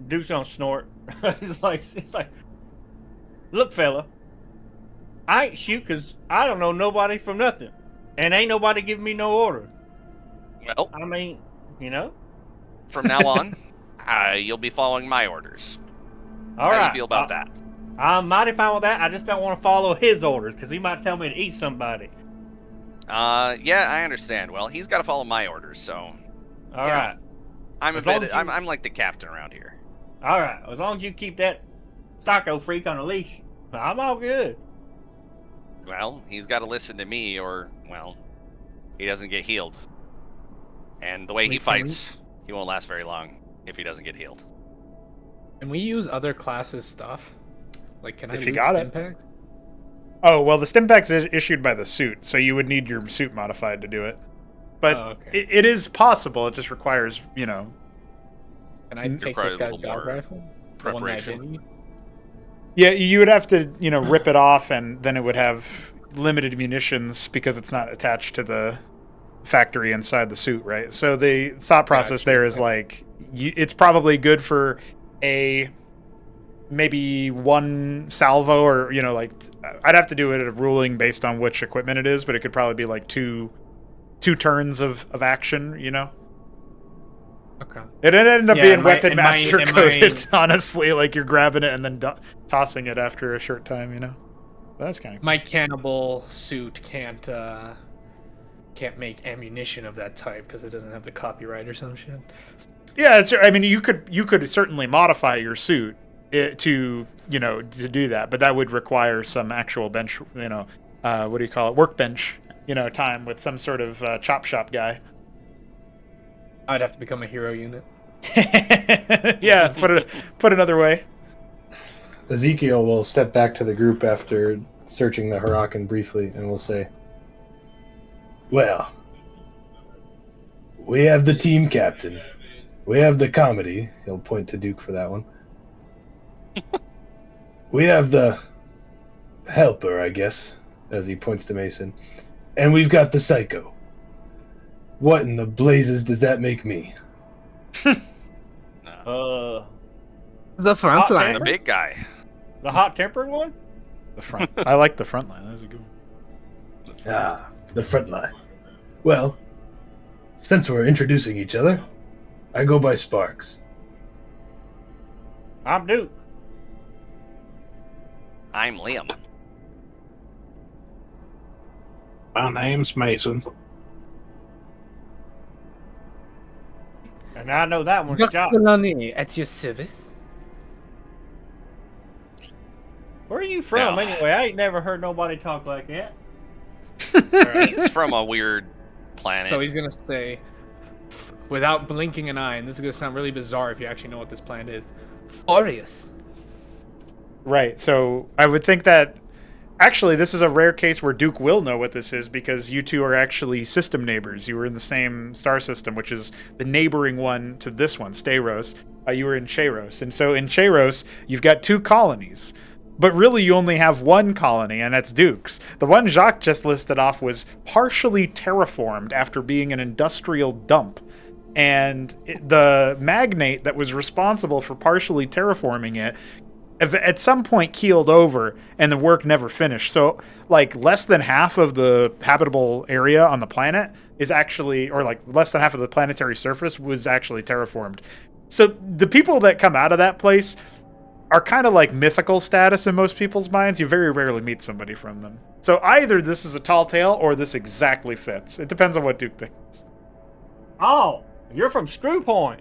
Duke's gonna snort. it's like, look, fella, I ain't shoot because I don't know nobody from nothing. And ain't nobody giving me no order. Well, I mean, from now on, you'll be following my orders. All How right. do you feel about that? I'm mighty fine with that. I just don't want to follow his orders because he might tell me to eat somebody. Yeah, I understand. Well, he's got to follow my orders, so. All Yeah. right. I'm As long as you- I'm like the captain around here. All right. As long as you keep that psycho freak on a leash, I'm all good. Well, he's got to listen to me, or well, he doesn't get healed. And the way he Wait, fights, he won't last very long if he doesn't get healed. Can we use other classes' stuff? Like, can I If you loot got it. Stimpack? Oh, well, the Stimpack's issued by the suit, so you would need your suit modified to do it. But Oh, okay. it is possible. It just requires, Can I take requires this a guy's little dog more rifle? The one that I preparation. didn't use? Yeah, you would have to, rip it off, and then it would have limited munitions because it's not attached to the factory inside the suit, right? So the thought process Gotcha. there is like, it's probably good for maybe one salvo, or I'd have to do it at a ruling based on which equipment it is, but it could probably be like two turns of action. Okay. It ended up Yeah, being am I- weapon am I- master am coded, honestly. Like you're grabbing it and then tossing it after a short time. That's kind of My cannibal suit can't make ammunition of that type because it doesn't have the copyright or some shit. Yeah, I mean, you could certainly modify your suit to do that, but that would require some actual bench, what do you call it, workbench, time with some sort of chop shop guy. I'd have to become a hero unit. Yeah, put another way. Ezekiel will step back to the group after searching the Hurakan briefly and will say, "Well, We have the team captain. We have the comedy. He'll point to Duke for that one. We have the helper, I guess, as he points to Mason. And we've got the psycho. What in the blazes does that make me? Uh, The front line. The big guy. the hot-tempered one? The front. I like the front line. That's a good one. Ah, the front line. Well, since we're introducing each other, I go by Sparks. I'm Duke. I'm Liam. My name's Mason. And I know that one's Jock. Jacques at your service. Where are you from, No. anyway? I ain't never heard nobody talk like that. He's from a weird planet. So he's gonna say, without blinking an eye, and this is gonna sound really bizarre if you actually know what this planet is. Furious. Right. So I would think that actually this is a rare case where Duke will know what this is because you two are actually system neighbors. You were in the same star system, which is the neighboring one to this one, Stayros. You were in Cheiros. And so in Cheiros, you've got 2 colonies. But really, you only have 1 colony, and that's Duke's. The one Jacques just listed off was partially terraformed after being an industrial dump. And the magnate that was responsible for partially terraforming it at some point keeled over, and the work never finished. So, like, less than half of the habitable area on the planet is actually, or like less than half of the planetary surface was actually terraformed. So the people that come out of that place are kind of like mythical status in most people's minds. You very rarely meet somebody from them. So either this is a tall tale or this exactly fits. It depends on what Duke thinks. Oh, you're from Screw Point.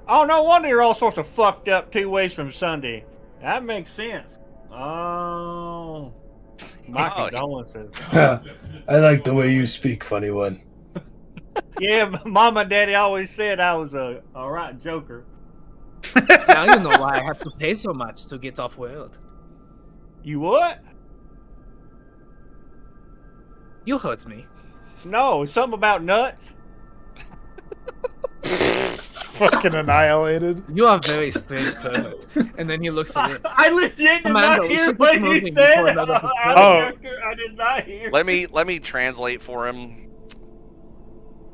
Oh, no wonder you're all sorts of fucked up 2 ways from Sunday. That makes sense. Oh, my condolences. I like the way you speak, funny one. Yeah, Mom and Daddy always said I was a right joker. Now you know why I have to pay so much to get off world. You what? You hurt me. No, something about nuts. Fucking annihilated. You are very strange pervert. And then he looks at it. I legit did Amanda, not we hear should what keep you moving said. before another I did not hear. Let me translate for him.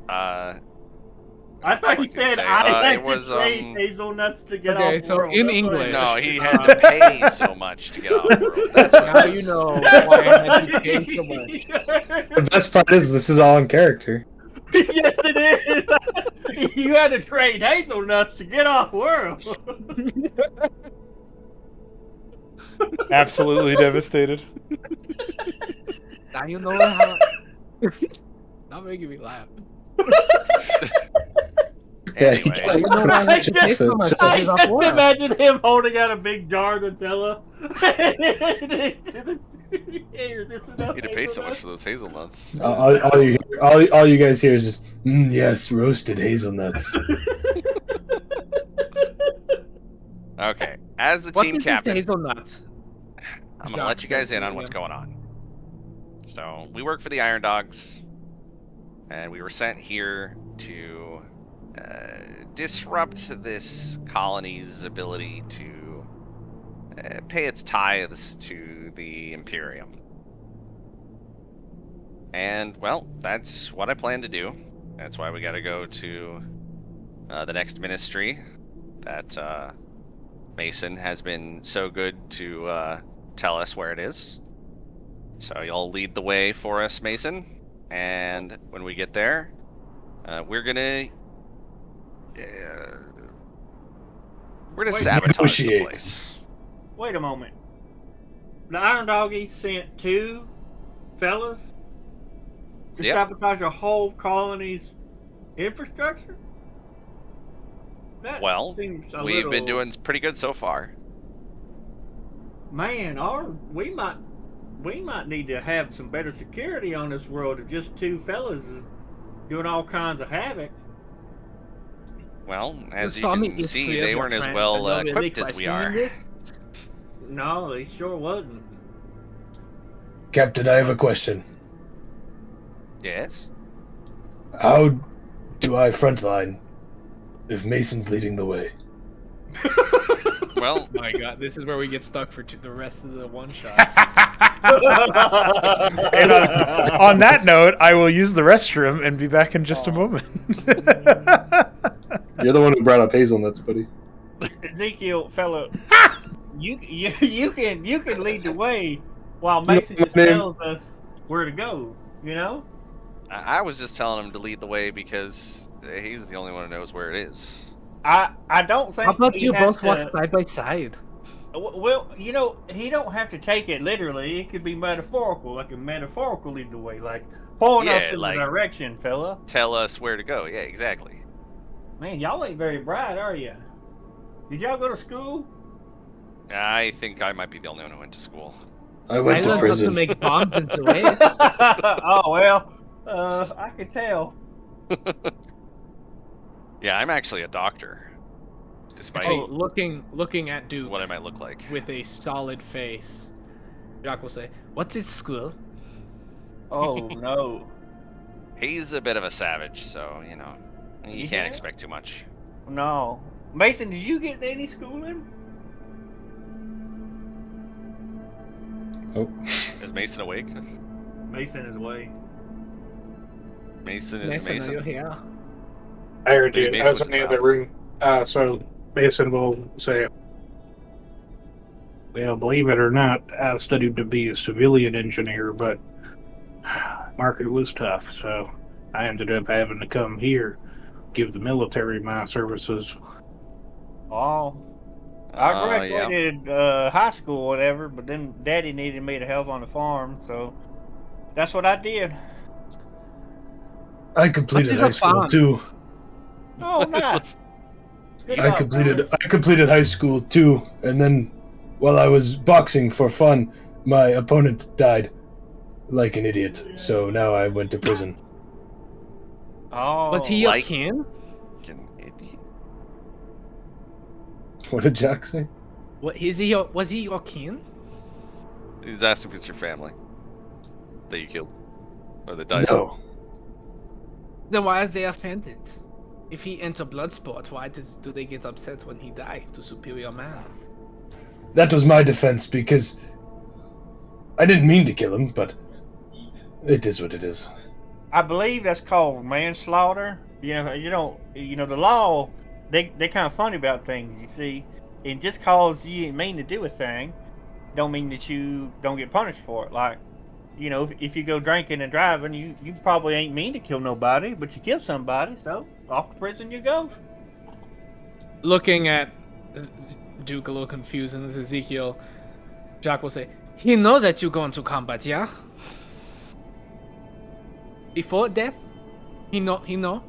I thought you What can I said say? I had It was, to trade hazelnuts to get Okay, off so world. in That's what English- it No, is. he had to pay so much to get off the road. That's what Now it you is. know why I had to pay so much. The best part is this is all in character. Yes, it is. You had to trade hazelnuts to get off world. Absolutely devastated. Now you know how. Not making me laugh. Anyway, Now you know why I had to pay so much to I get off just world. imagine him holding out a big jar of Nutella. you had to pay so much for those hazelnuts. All you guys hear is just, yes, roasted hazelnuts. Okay, as the What team is this captain, hazelnut? I'm gonna let you guys in on what's going on. So we work for the Iron Dogs, and we were sent here to disrupt this colony's ability to pay its tithes to the Imperium. And, well, that's what I plan to do. That's why we gotta go to the next ministry that Mason has been so good to tell us where it is. So you'll lead the way for us, Mason. And when we get there, we're gonna sabotage the negotiate. place. Wait a moment. The Iron Doggies sent 2 fellas to Yep. sabotage a whole colony's infrastructure? That Well, seems a we've been little- doing pretty good so far. Man, we might need to have some better security on this world if just 2 fellas is doing all kinds of havoc. Well, as you Tommy can is see, free of they your weren't as friends, well and they'll be really equipped as we questioning are. this. No, they sure wasn't. Captain, I have a question. Yes? How do I frontline if Mason's leading the way? Well, My God, this is where we get stuck for the rest of the one shot. And on that note, I will use the restroom and be back in just a moment. You're the one who brought up hazelnuts, buddy. Ezekiel, fella, you can lead the way while Mason just tells us where to go. You know. I was just telling him to lead the way because he's the only one who knows where it is. I don't think. How about he you has both walk to- side by side? Well, you know, he don't have to take it literally. It could be metaphorical, like a metaphorical lead the way, like pulling us Yeah, in like- the direction, fella. Tell us where to go. Yeah, exactly. Man, y'all ain't very bright, are you? Did y'all go to school? I think I might be the only one who went to school. I went to I learned how to prison. make bombs into it. Oh well, I could tell. Yeah, I'm actually a doctor. Despite Oh, looking at Duke what I might look like. with a solid face, Jacques will say, "What's his school?" Oh no. He's a bit of a savage, so, you know, you Yeah? can't expect too much. No. Mason, did you get any schooling? Oh, Is Mason awake? Mason is away. Mason is Mason, are you Mason. here? I already Maybe I was Mason in the was other room. So Mason will say, well, believe it or not, I studied to be a civilian engineer, but market was tough, so I ended up having to come here, give the military my services. Oh. I Yeah. graduated high school or whatever, but then Daddy needed me to help on the farm, so that's what I did. I completed What high is a school farm? too. Oh, nice. Good I job, completed high school too, and then while I was boxing for fun, my opponent died like an idiot. So now I went to prison. Oh. Was he your like- kin? Fucking idiot. What did Jack say? What was he your kin? He's asked if it's your family that you killed. Or that died. No. Then why is they offended? If he enter blood sport, why do they get upset when he die to superior man? That was my defense because I didn't mean to kill him, but it is what it is. I believe that's called manslaughter. You know, the law, they kind of funny about things, you see. And just cause you didn't mean to do a thing, don't mean that you don't get punished for it. Like, you know, if you go drinking and driving, you probably ain't mean to kill nobody, but you kill somebody, so off to prison you go. Looking at Duke a little confused, and Ezekiel, Jacques will say, "He know that you go into combat, yeah? Before death, he know.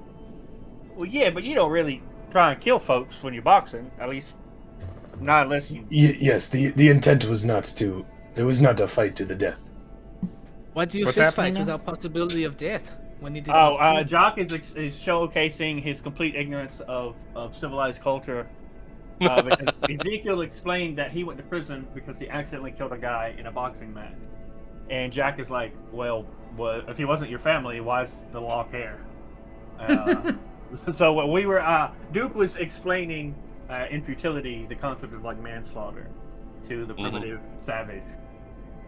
Well, yeah, but you don't really try and kill folks when you're boxing. At least, not unless you. Yes, the intent was not to. It was not a fight to the death. Why do you What's fist happening fight now? without possibility of death when it is Oh, not true? Jock is showcasing his complete ignorance of civilized culture. Because Ezekiel explained that he went to prison because he accidentally killed a guy in a boxing match. And Jack is like, well, if he wasn't your family, why does the law care? So what we were, Duke was explaining in futility the concept of like manslaughter to the primitive savage.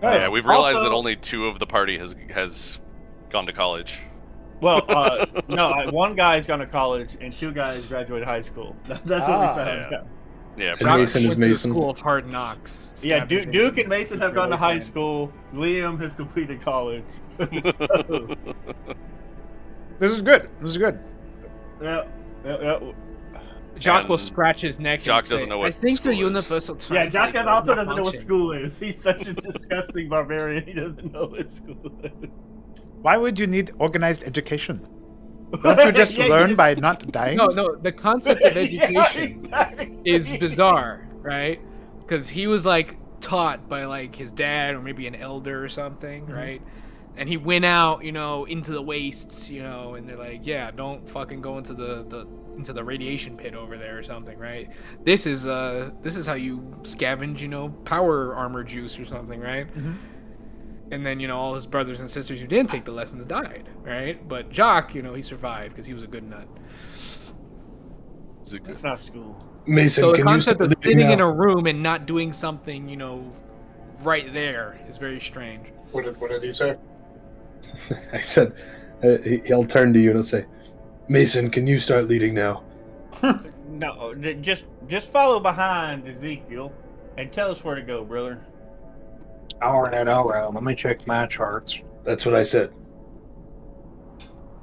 Yeah, we've realized Also- that only 2 of the party has gone to college. Well, no, one guy's gone to college and 2 guys graduated high school. That's what we found. yeah. Yeah, And pretty Mason much. is Went to the Mason. School of Hard Knocks. Yeah, scavenging Duke and Mason have gone to high wasteland. school. Liam has completed college. This is good. This is good. Yeah. Jock will And scratch his neck. Jock and doesn't say, know what I think the school is." universal Yeah, Jack translator also is doesn't know what malfunctioning. school is. He's such a disgusting barbarian. He doesn't know what school is. Why would you need organized education? Don't you just Yeah, you learn just- by not dying? No, the concept of Yeah, education exactly. is bizarre, right? Because he was like taught by like his dad or maybe an elder or something, right? And he went out, into the wastes, and they're like, yeah, don't fucking go into the radiation pit over there or something, right? This is how you scavenge, power armor juice or something, right? And then, all his brothers and sisters who didn't take the lessons died, right? But Jock, he survived because he was a good nut. Is it good? That's not school. Mason, So the can you concept start of leading sitting in now? a room and not doing something, right there is very strange. What did he say? I said, he'll turn to you and he'll say, Mason, can you start leading now? No, just follow behind Ezekiel and tell us where to go, brother. All right. Let me check my charts. That's what I said.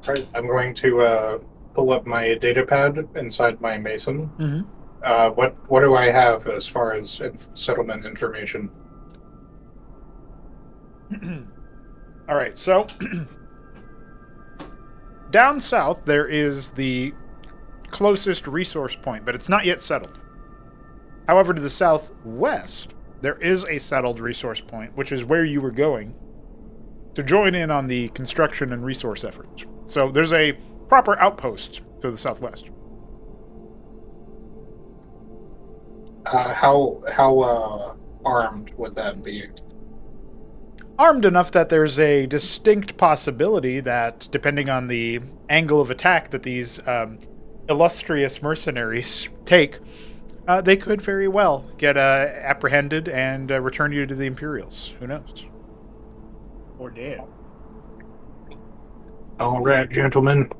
Right, I'm going to pull up my data pad inside my Mason. Mm-hmm. What do I have as far as settlement information? All right, so down south there is the closest resource point, but it's not yet settled. However, to the southwest, there is a settled resource point, which is where you were going to join in on the construction and resource efforts. So there's a proper outpost to the southwest. How armed would that be? Armed enough that there's a distinct possibility that, depending on the angle of attack that these illustrious mercenaries take, they could very well get apprehended and return you to the Imperials. Who knows? Or dead. All right, gentlemen,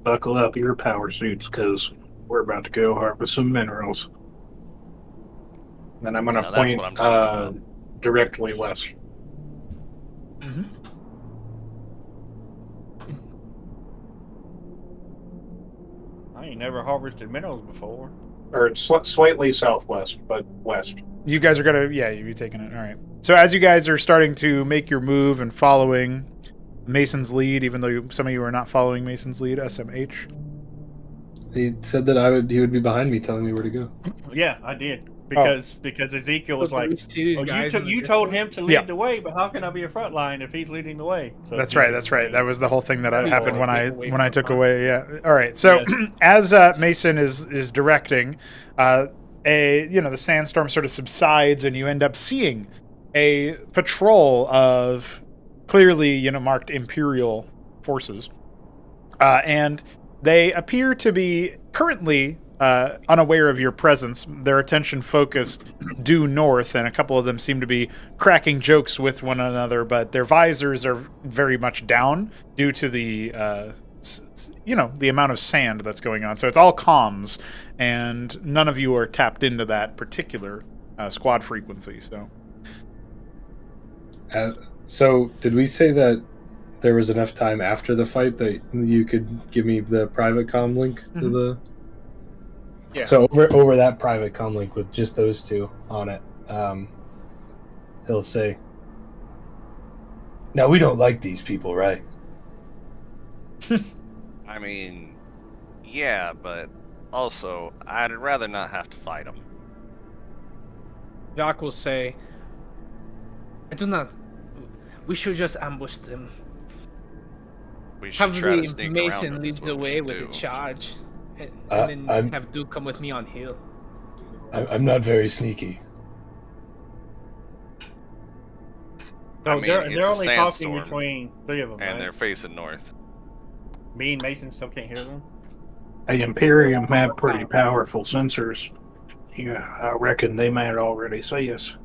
buckle up your power suits, because we're about to go harvest some minerals. Then I'm going to Now that's what I'm point talking directly west. Mm-hmm. I ain't never harvested minerals before. Or slightly southwest, but west. You guys are gonna, you're taking it. All right. So as you guys are starting to make your move and following Mason's lead, even though some of you are not following Mason's lead, SMH. He said that he would be behind me telling me where to go. Yeah, I did. Because Ezekiel was like, you told him to lead the way, but how can I be a front line if he's leading the way? So That's right. That was the whole thing that happened when I took front. away. Yeah. All right. So as Mason is directing, the sandstorm sort of subsides, and you end up seeing a patrol of clearly marked Imperial forces, and they appear to be currently unaware of your presence. Their attention focused due north, and a couple of them seem to be cracking jokes with one another, but their visors are very much down due to the the amount of sand that's going on. So it's all comms, and none of you are tapped into that particular squad frequency. So did we say that there was enough time after the fight that you could give me the private comm link to the... Yeah. So over that private comm link with just those two on it, he'll say, "Now we don't like these people, right?" I mean, yeah, but also, I'd rather not have to fight them. Jacques will say, "I do not. We should just ambush them. We should try to Have sneak Mason around. leads the way with a charge, and then have Duke come with me on hill." I'm not very sneaky. So I mean, they're it's a only talking sandstorm, between three of them, and right? they're facing north. Me and Mason still can't hear them. The Imperium have pretty powerful sensors. Yeah, I reckon they might already see us.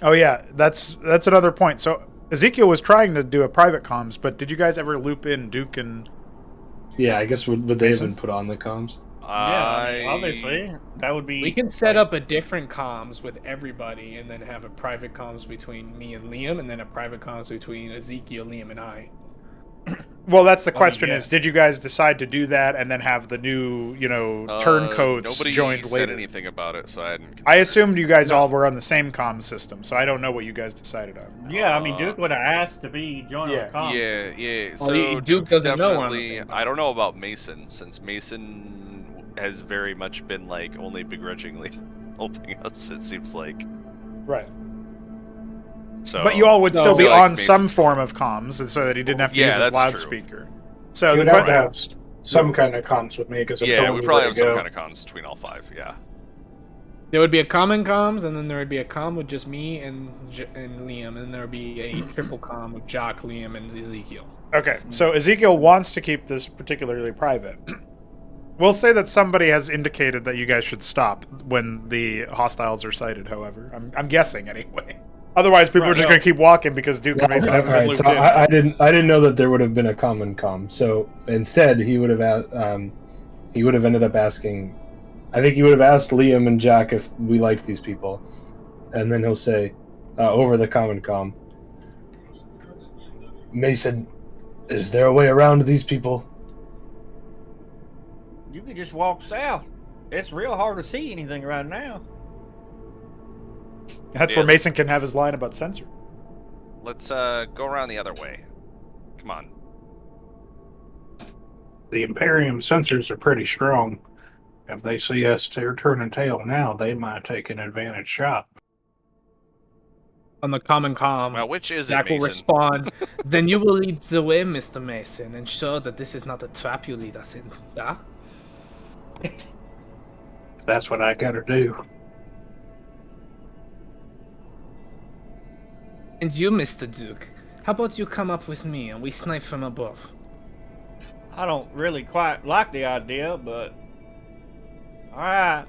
Oh yeah, that's another point. So Ezekiel was trying to do a private comms, but did you guys ever loop in Duke and... Yeah, I guess would they have been put on the comms? Yeah, obviously that would be. We can set up a different comms with everybody, and then have a private comms between me and Liam, and then a private comms between Ezekiel, Liam, and I. Well, that's the question: yeah. is did you guys decide to do that and then have the new, turncoats Nobody joined said later? anything about it, so I hadn't. I assumed you guys all were on the same comm system, so I don't know what you guys decided on. Yeah, I mean Duke would have asked to be joined Yeah. on the comms. Yeah. Well, So Duke doesn't know we're on the definitely. same I don't know about Mason, since Mason has very much been like only begrudgingly helping us. It seems like. Right. So, But you all would No, still I be feel like on some Mason's form of comms, so that he didn't have to Yeah, use his that's true. loudspeaker. So You'd the have to que- have some kind of comms with me, because Yeah, we probably have some kind of comms between all five. Yeah. There would be a common comms, and then there would be a comm with just me and Liam, and there would be a triple comm with Jock, Liam, and Ezekiel. Okay, so Ezekiel wants to keep this particularly private. We'll say that somebody has indicated that you guys should stop when the hostiles are sighted, however. I'm guessing, anyway. Otherwise, people are just going to keep walking because Duke and Mason haven't been looped in. I didn't know that there would have been a common comm. So instead, he would have ended up asking. I think he would have asked Liam and Jack if we liked these people, and then he'll say, over the common comm, Mason, is there a way around these people? You could just walk south. It's real hard to see anything right now. That's where Mason can have his line about sensor. Let's go around the other way. Come on. The Imperium sensors are pretty strong. If they see us turning tail now, they might take an advantage shot. On the common comm, Well, which is Jack it, will Mason? respond, then you will lead the way, Mr. Mason, and show that this is not a trap you lead us in. Yeah? That's what I gotta do. And you, Mr. Duke, how about you come up with me and we snipe from above? I don't really quite like the idea, but alright.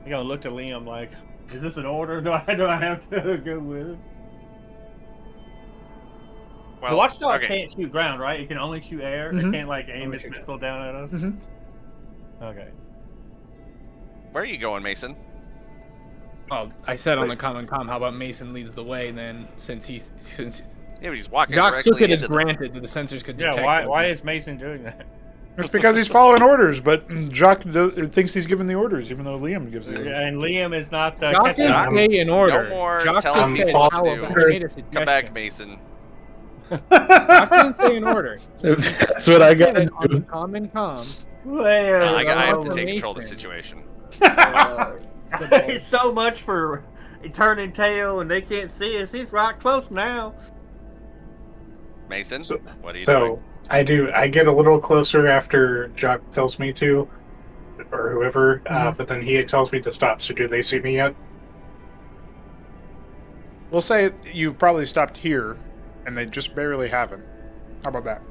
You gonna look to Liam like, is this an order? Do I have to go with it? Well, The Watchdog okay. can't shoot ground, right? It can only shoot air. Mhm. It can't like aim its missile down at us. Mhm. Okay. Where are you going, Mason? Well, I said on the common comm, how about Mason leads the way then, since Yeah, but he's walking Jock directly took it as into them. granted that the sensors could detect. Yeah, why it. is Mason doing that? It's because he's following orders, but Jock thinks he's giving the orders, even though Liam gives the orders. Yeah, and Liam is not Jock catching didn't on. stay in order. No more Jock telling just said, people what how to do. about I made a suggestion. Come back, Mason. Jock didn't stay in order. That's what I got Said to on the do. common comm. Where? I have to over take control of the Mason. situation. It's so much for turning tail and they can't see us. He's right close now. Mason, what are you So doing? I get a little closer after Jock tells me to, or whoever, but then he tells me to stop. So do they see me yet? We'll say you've probably stopped here, and they just barely haven't. How about that?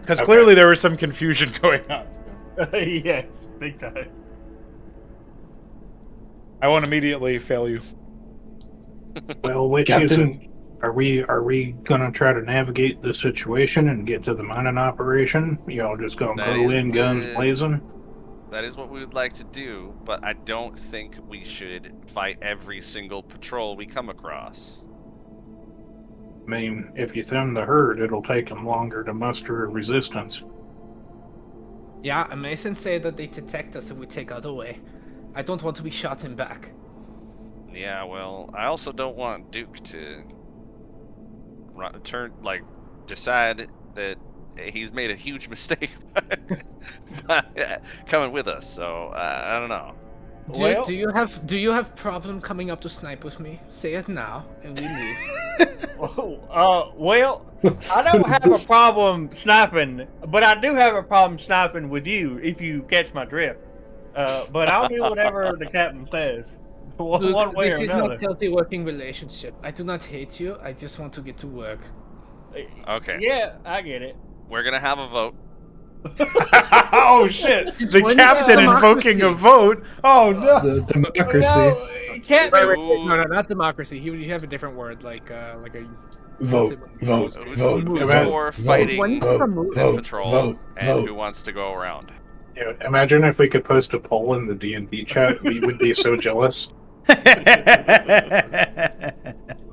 Because Okay. clearly there was some confusion going on. Yes, big time. I won't immediately fail you. Well, which is it? Captain, Are we gonna try to navigate the situation and get to the mining operation? Y'all just gonna That go is in guns the- blazing? That is what we would like to do, but I don't think we should fight every single patrol we come across. I mean, if you thin the herd, it'll take them longer to muster a resistance. Yeah, and Mason said that they detect us if we take other way. I don't want to be shot in back. Yeah, well, I also don't want Duke to decide that he's made a huge mistake by coming with us. So I don't know. Well- Do you have problem coming up to snipe with me? Say it now, and we leave. Well, I don't have a problem sniping, but I do have a problem sniping with you if you catch my drift. But I'll do whatever the captain says, one Luke, way this or is another. not healthy working relationship. I do not hate you. I just want to get to work. Okay, Yeah, I get it. we're gonna have a vote. Oh shit! The when captain is invoking a democracy? vote. Oh no! The democracy. No, Captain. No, not democracy. He would have a different word, like a Vote, vote, Who's vote, for vote, fighting When vote, from this vote, patrol, vote, and vote. who wants to go around? Yeah, imagine if we could post a poll in the D&D chat. We would be so jealous.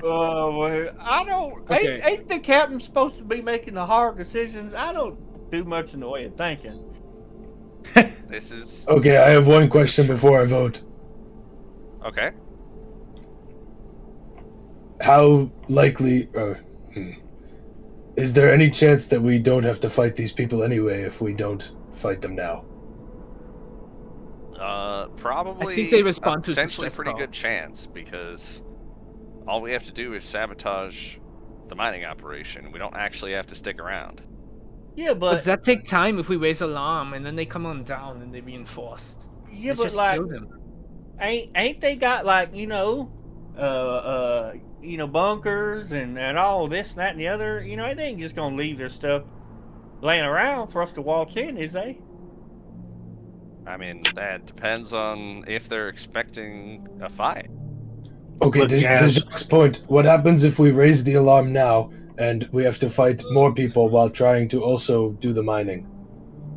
Oh, well, I don't. Okay. Ain't the captain supposed to be making the hard decisions? I don't do much in the way of thinking. This is Okay, I have one question before I vote. okay. How likely is there any chance that we don't have to fight these people anyway if we don't fight them now? Probably. I think they respond a to potentially distress pretty call. good chance because all we have to do is sabotage the mining operation. We don't actually have to stick around. Yeah, But does but that take time if we raise alarm and then they come on down and they reinforced? yeah, Let's but just like kill them. ain't they got like bunkers and all this and that and the other? They ain't just gonna leave their stuff laying around for us to waltz in, is they? I mean, that depends on if they're expecting a fight. Okay, Look, to Jazz. Jacques' point, what happens if we raise the alarm now and we have to fight more people while trying to also do the mining?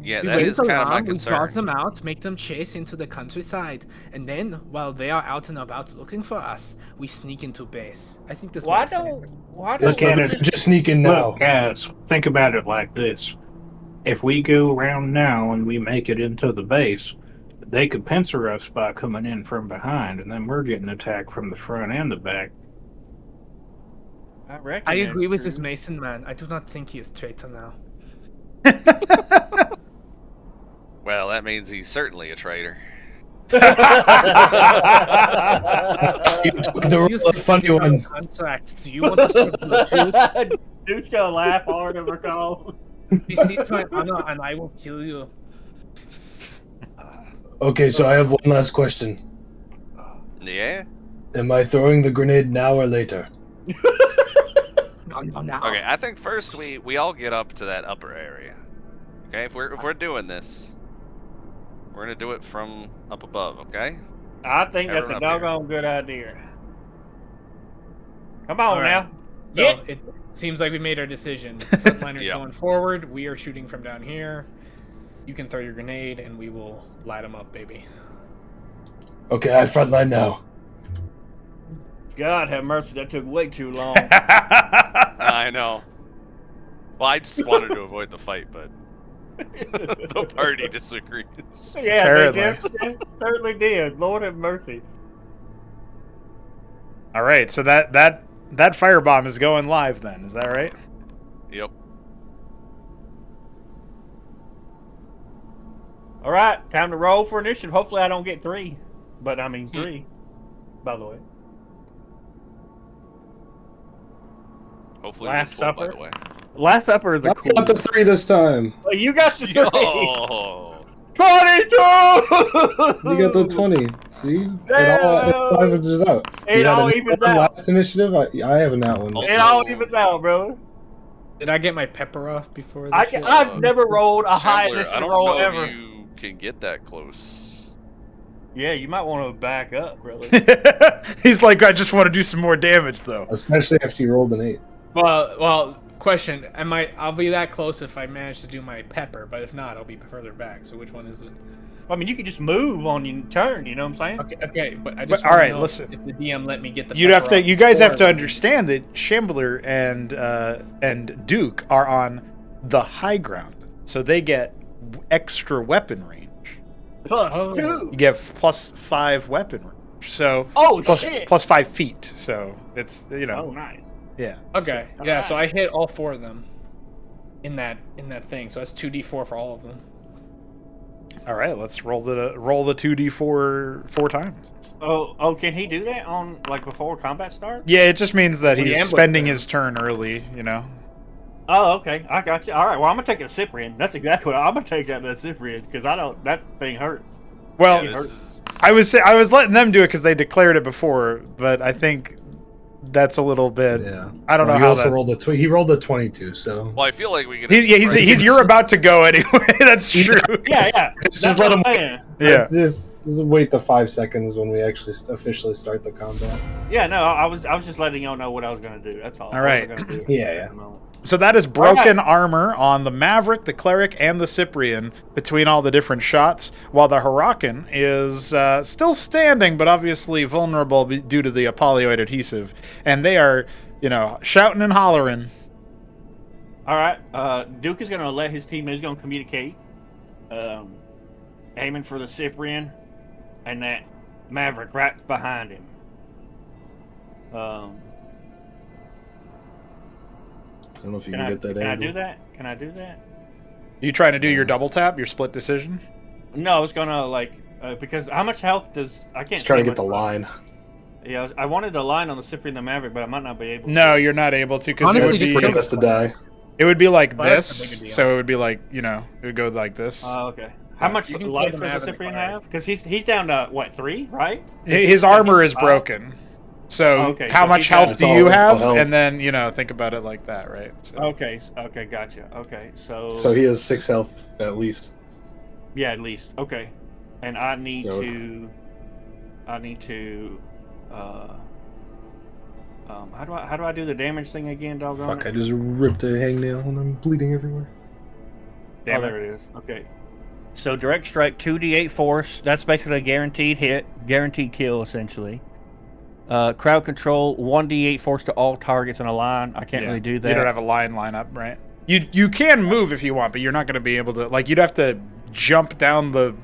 Yeah, We that raise is the kind of my alarm, we draw concern. them out, make them chase into the countryside, and then, while they are out and about looking for us, we sneak into base. I think this Why makes sense. don't Yes, we but we Canada. could just sneak in now. Look, guys, think about it like this. If we go around now and we make it into the base, they could pincer us by coming in from behind, and then we're getting attacked from the front and the back. I reckon I that's agree with this true. Mason man. I do not think he is traitor now. Well, that means he's certainly a traitor. You took the You real funny this on one. contract. Do you want to start the truth? Dude's gonna laugh hard over call. Receive my honor and I will kill you. Okay, so I have one last question. Yeah? Am I throwing the grenade now or later? No. Okay, I think first we all get up to that upper area. Okay, if we're doing this, we're gonna do it from up above, okay? I think that's a Everyone up here. doggone good idea. Come on All right. now. So Yeah. it seems like we made our decision. Frontliners Yep. going forward. We are shooting from down here. You can throw your grenade and we will light them up, baby. Okay, I frontline now. God have mercy, that took way too long. I know. Well, I just wanted to avoid the fight, but the party disagrees. Yeah, Apparently. they certainly did. Lord have mercy. All right, so that firebomb is going live then. Is that right? Yep. All right, time to roll for initiative. Hopefully, I don't get 3, but I mean 3. By the way, Hopefully Last we'll by Supper? the way. Last Supper is a I cool. got the 3 this time. Well, you got the 3. Oh, 22. You got the 20. See? Damn. It all averages out. It You had all a nat evens one out. last initiative. I have a nat one. Also- It all evens out, bro. Did I get my pepper off before this shit? I've never rolled a high Chandler, I initiative don't roll know ever. if you can get that close. Yeah, you might want to back up, brother. He's like, I just want to do some more damage, though. Especially after you rolled an 8. Well, question. I'll be that close if I manage to do my pepper, but if not, I'll be further back. So which one is it? I mean, you could just move on your turn. You know what I'm saying? Okay, but I just But, wanna all right, know listen. if the DM let me get the You guys have to before- understand that Shambler and Duke are on the high ground, so they get extra weapon range. Plus Oh. 2. You get plus 5 weapon range, so Oh, plus, shit. plus 5 feet. So it's Oh, nice. yeah. Okay, yeah. So Alright. I hit all 4 of them in that thing. So that's 2d4 for all of them. All right, let's roll the 2d4 4 times. Oh, can he do that on like before combat starts? Yeah, it just means that When you he's ambush spending them. his turn early. You know. Oh, okay. I got you. All right. Well, I'm gonna take it to Cyprian. That's exactly what I'm gonna take that to Cyprian because I don't. That thing hurts. Well, Yeah, this is I was letting them do it because they declared it before, but I think that's a little bit. Yeah. I don't know he how also that. rolled he rolled a 22, so well, I feel like we can. You're about to go anyway. That's true. Yeah. just That's let what him I'm saying. Yeah. just wait the 5 seconds when we actually officially start the combat. Yeah. No, I was just letting y'all know what I was gonna do. That's all. All right. I was gonna do Yeah, yeah. at the moment. So that is broken armor on the Maverick, the Cleric, and the Cyprian between all the different shots, while the Huracan is still standing, but obviously vulnerable due to the apollioid adhesive. And they are, shouting and hollering. All right. Duke is gonna let his teammates gonna communicate, aiming for the Cyprian, and that Maverick right behind him. I don't know if you Can can I get that can I angle. do that? Can I do that? You trying to do your double tap, your split decision? No, I was gonna because how much health does I can't Just trying to see get the much- line. Yeah, I wanted the line on the Cyprian the Maverick, but I might not be able. No, you're not able to because Honestly, It's just pretty kill best to die. it would be like Well, that's a this. bigger deal. So it would be like, it would go like this. Oh, okay. How much You can kill life them does out the in the Cyprian fire. have? Because he's down to what, 3, right? His armor is 5? broken. So Okay, how so much he's health got- do It's you all have? health. And then, think about it like that, right? So, Okay, gotcha. Okay, So he has 6 health at least. yeah, at least. Okay, and I need So- to. How do I do the damage thing again, doggone Fuck, it? I just ripped a hangnail and I'm bleeding everywhere. damn Oh, it. there it is. Okay. So direct strike, 2d8 force. That's basically a guaranteed hit, guaranteed kill, essentially. Crowd control, 1d8 force to all targets in a line. I can't Yeah. really do that. You don't have a line up, right? You can move if you want, but you're not going to be able to. Like, you'd have to jump down the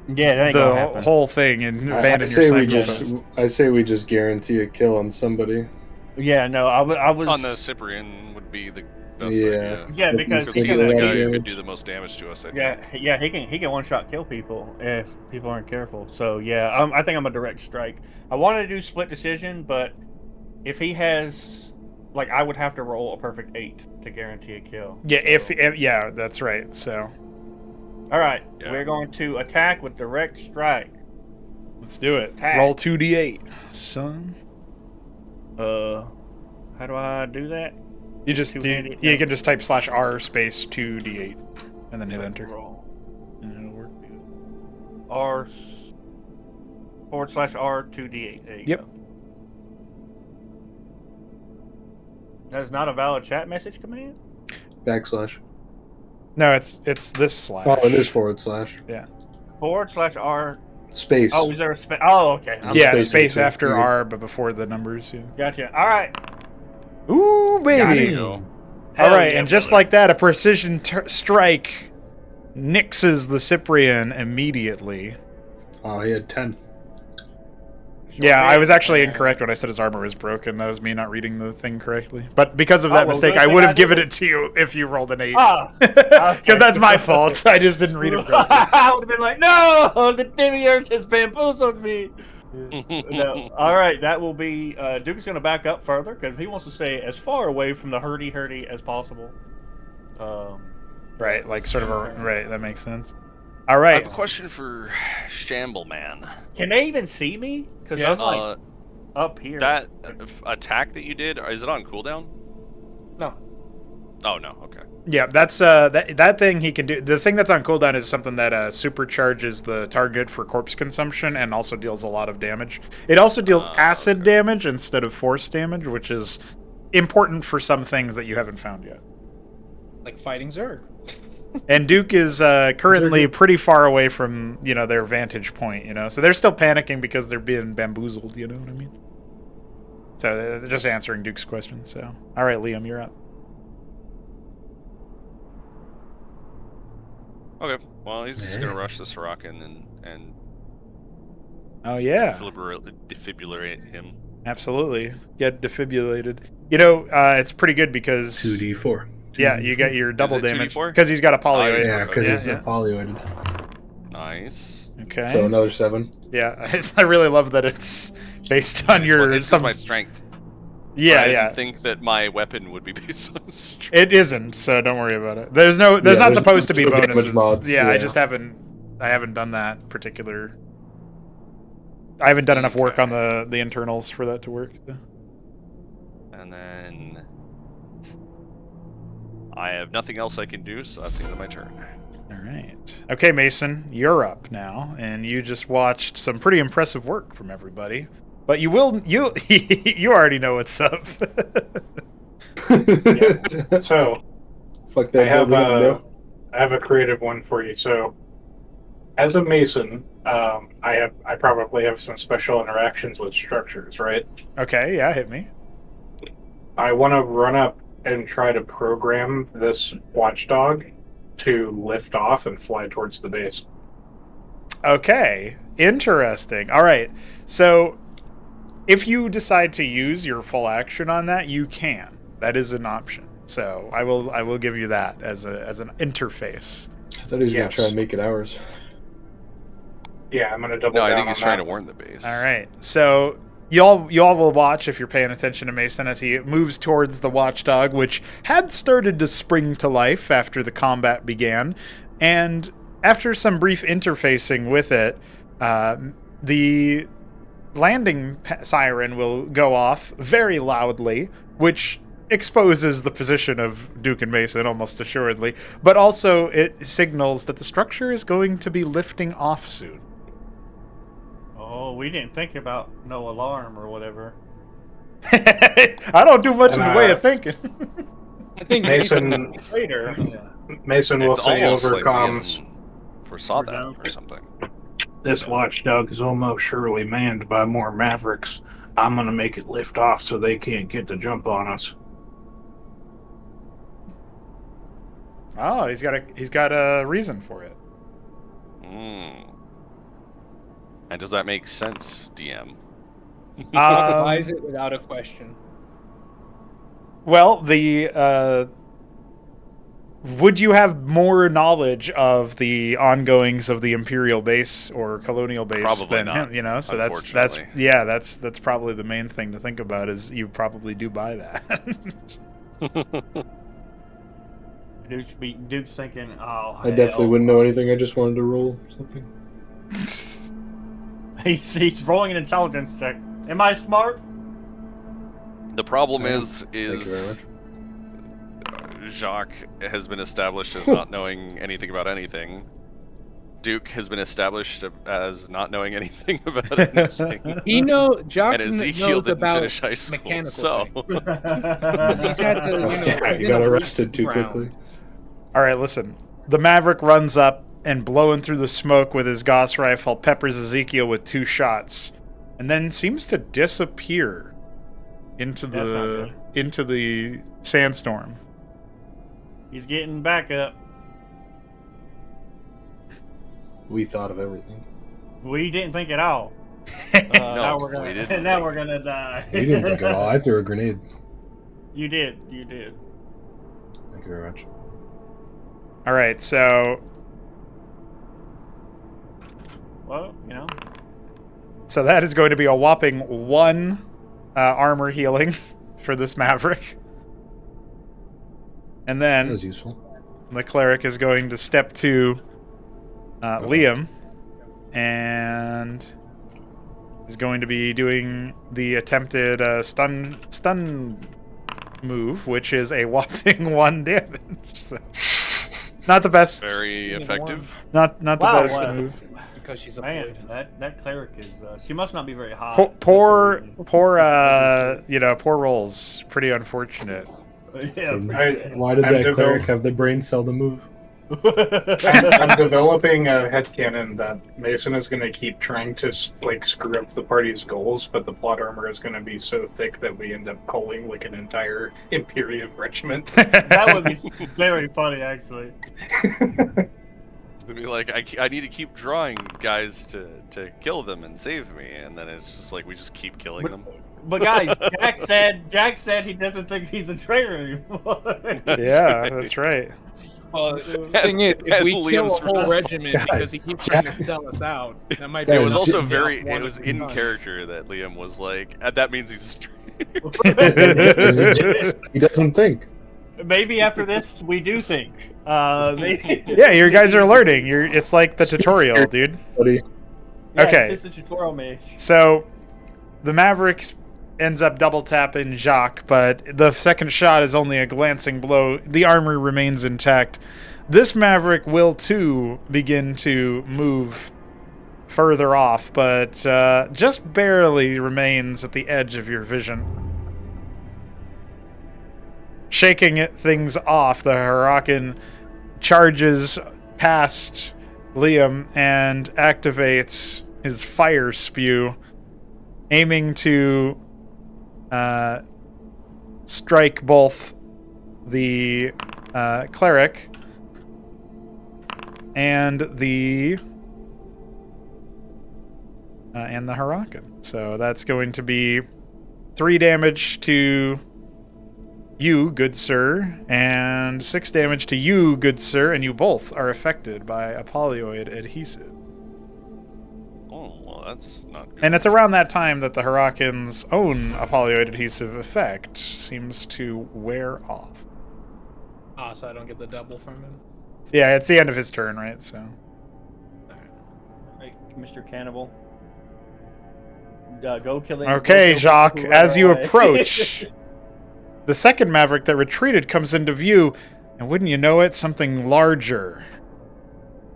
Yeah, that ain't gonna happen. whole thing and I abandon your say we cycle. just I say we just guarantee a kill on somebody. Yeah, no, I was. On the Cyprian would be the best Yeah. idea. Yeah, because Because he's he's the gonna guy do- who could do the most damage to us, I think. Yeah, he can one shot kill people if people aren't careful. So yeah, I think I'm a direct strike. I wanted to do split decision, but if he has, like, I would have to roll a perfect 8 to guarantee a kill. Yeah, So- yeah, that's right. So all right, Yeah. we're going to attack with direct strike. let's do it. Attack. Roll 2d8, son. How do I do that? You just Two-handed, you no. can just type /r space 2d8 and then hit enter, Roll. and it'll work. R/R2d8. There you Yep. go. That is not a valid chat message command. Backslash. No, it's this slash. Oh, it is /. /R. Space. Oh, is there a space? Oh, okay. Yeah, Space space between after two. R, but before the numbers. Yeah. Gotcha. All right. Ooh, Got baby! it. All Hell right, yeah, and just brother. like that, a precision strike nixes the Cyprian immediately. Oh, he had 10. Yeah, I was actually Yeah. incorrect when I said his armor was broken. That was me not reading the thing correctly. But because of Oh, that well, mistake, good I thing would I have given didn't. it to you if you rolled an 8. Ah, Because that's my fault. I just didn't read it correctly. I would have been like, no, the demiurge has bamboozled me. No. All right, that will be. Duke is going to back up further because he wants to stay as far away from the hurdy as possible. Right, like sort of a... Right, that makes sense. All I right. have a question for Shamble Man. Can they even see me? Because Yeah. I'm like up here. That attack that you did, is it on cooldown? No. Oh, no, okay. Yeah, that's that thing he can do. The thing that's on cooldown is something that supercharges the target for corpse consumption and also deals a lot of damage. It also deals acid okay. damage instead of force damage, which is important for some things that you haven't found yet. Like fighting Zerg. And Duke is currently pretty far away from their vantage point. So they're still panicking because they're being bamboozled. You know what I mean? So just answering Duke's question. So all right, Liam, you're up. Okay, well, he's just going to rush this Sorokin and Oh yeah. defibrillate him. Absolutely. Get defibrillated. It's pretty good because 2d4. yeah, you got your double it damage 2d4? because he's got a polyoid. Yeah, because Yeah, it's yeah. polyoided. Nice. Okay. So another 7. Yeah, I really love that it's based on your This some. is my strength. Yeah, I yeah. didn't think that my weapon would be based on strength. It isn't, so don't worry about it. There's not there's supposed to be no damage bonuses. mods, Yeah, I yeah. just haven't done that particular. I haven't done enough work on the internals for that to work. So. And then I have nothing else I can do, so that's the end of my turn. All right. Okay, Mason, you're up now, and you just watched some pretty impressive work from everybody. But you you already know what's up. So Fuck I that. have building, bro. I have a creative one for you. So as a mason, I probably have some special interactions with structures, right? Okay, yeah, hit me. I want to run up and try to program this watchdog to lift off and fly towards the base. Okay, interesting. All right, so if you decide to use your full action on that, you can. That is an option. So I will give you that as an interface. I thought he was going Yes. to try and make it ours. Yeah, I'm going to double No, down I think on he's trying that. to warn the base. All right, so y'all will watch if you're paying attention to Mason as he moves towards the watchdog, which had started to spring to life after the combat began, and after some brief interfacing with it, the landing siren will go off very loudly, which exposes the position of Duke and Mason almost assuredly, but also it signals that the structure is going to be lifting off soon. Oh, we didn't think about no alarm or whatever. I don't do much in the way of thinking. I think Mason Later. Mason will It's say almost over like comms. we foresaw that or something. This watchdog is almost surely manned by more Mavericks. I'm gonna make it lift off so they can't get the jump on us. Oh, he's got a reason for it. Mm. And does that make sense, DM? buys it without a question. Well, would you have more knowledge of the ongoings of the Imperial base or Colonial base Probably than not, him? You know, so that's unfortunately. that's probably the main thing to think about. Is you probably do buy that. Duke's thinking, oh, I definitely wouldn't know anything. I just wanted to roll something. He's rolling an intelligence check. Am I smart? The problem Yeah. is Jacques has been established as not knowing anything about anything. Duke has been established as not knowing anything about anything. Jock And Ezekiel knows didn't about finish high school, mechanical so things. He's had to, Yeah, he's you been got a arrested too round. quickly. All right, listen. The Maverick runs up and blowing through the smoke with his Gauss rifle, peppers Ezekiel with 2 shots, and then seems to disappear into the sandstorm. He's getting back up. We thought of everything. We didn't think at all. Now we're we gonna didn't now think. we're gonna die. We didn't think at all. I threw a grenade. You did. Thank you very much. All right, so Well, so that is going to be a whopping 1 armor healing for this Maverick. And That then was useful. the cleric is going to step to Liam and is going to be doing the attempted stun move, which is a whopping 1 damage. So, not the best. Very effective. Not the Wow, best wow. move. Because she's a man, Floyd. that cleric is. She must not be very hot. Poor rolls. Pretty unfortunate. Yeah. Why did I'm that cleric develop- have the brain cell to move? I'm developing a headcanon that Mason is going to keep trying to screw up the party's goals, but the plot armor is going to be so thick that we end up culling like an entire Imperium regiment. That would be very funny, actually. It'd be like, I need to keep drawing guys to kill them and save me, and then it's just like we just keep killing them. But guys, Jack said he doesn't think he's a traitor anymore. That's right. Well, the thing is, if And we kill Liam's a whole response. regiment because he keeps trying to sell us out, that might be It Guys, was enough also to very, get one it was of in them done. character that Liam was like, that means he's a traitor. He doesn't think. Maybe after this, we do think. Maybe. Yeah, you guys are learning. It's like the tutorial, dude. Buddy. Yeah, Okay. It's just a tutorial, mate. So, the Mavericks ends up double tapping Jacques, but the second shot is only a glancing blow. The armor remains intact. This Maverick will too begin to move further off, but just barely remains at the edge of your vision. Shaking things off, the Huracan charges past Liam and activates his fire spew, aiming to strike both the cleric and the Huracan. So that's going to be 3 damage to you, good sir, and 6 damage to you, good sir, and you both are affected by a polyoid adhesive. Oh, well, that's not good. And it's around that time that the Huracan's own polyoid adhesive effect seems to wear off. Ah, so I don't get the double from him. Yeah, it's the end of his turn, right? So Mr. Cannibal. Go kill it. Okay, Jacques, as you away. approach, the second Maverick that retreated comes into view, and wouldn't you know it, something larger.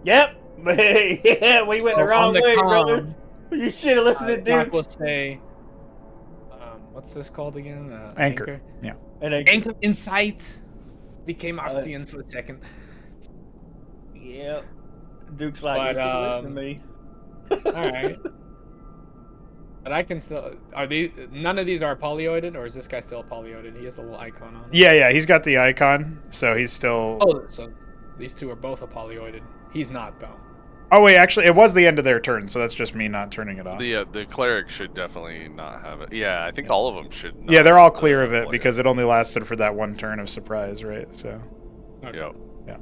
Yep. Yeah, we went the wrong on the way, comm, brothers. You should have listened to Doc Duke. will say, what's this called again? Anchor. Yeah. And Anchor in sight. Became Ostian for a second. yeah. Duke's like, But, you should have listened to me. All right. But I can still. Are they? None of these are polyoided, or is this guy still polyoided? He has a little icon on him. Yeah, he's got the icon, so he's still... Oh, so these two are both polyoided. He's not, though. Oh, wait, actually, it was the end of their turn, so that's just me not turning it off. The cleric should definitely not have it. Yeah, I think all of them should. Not Yeah, they're all have clear of the it, because it only lasted for that one turn of surprise, right? So... Okay. Yep.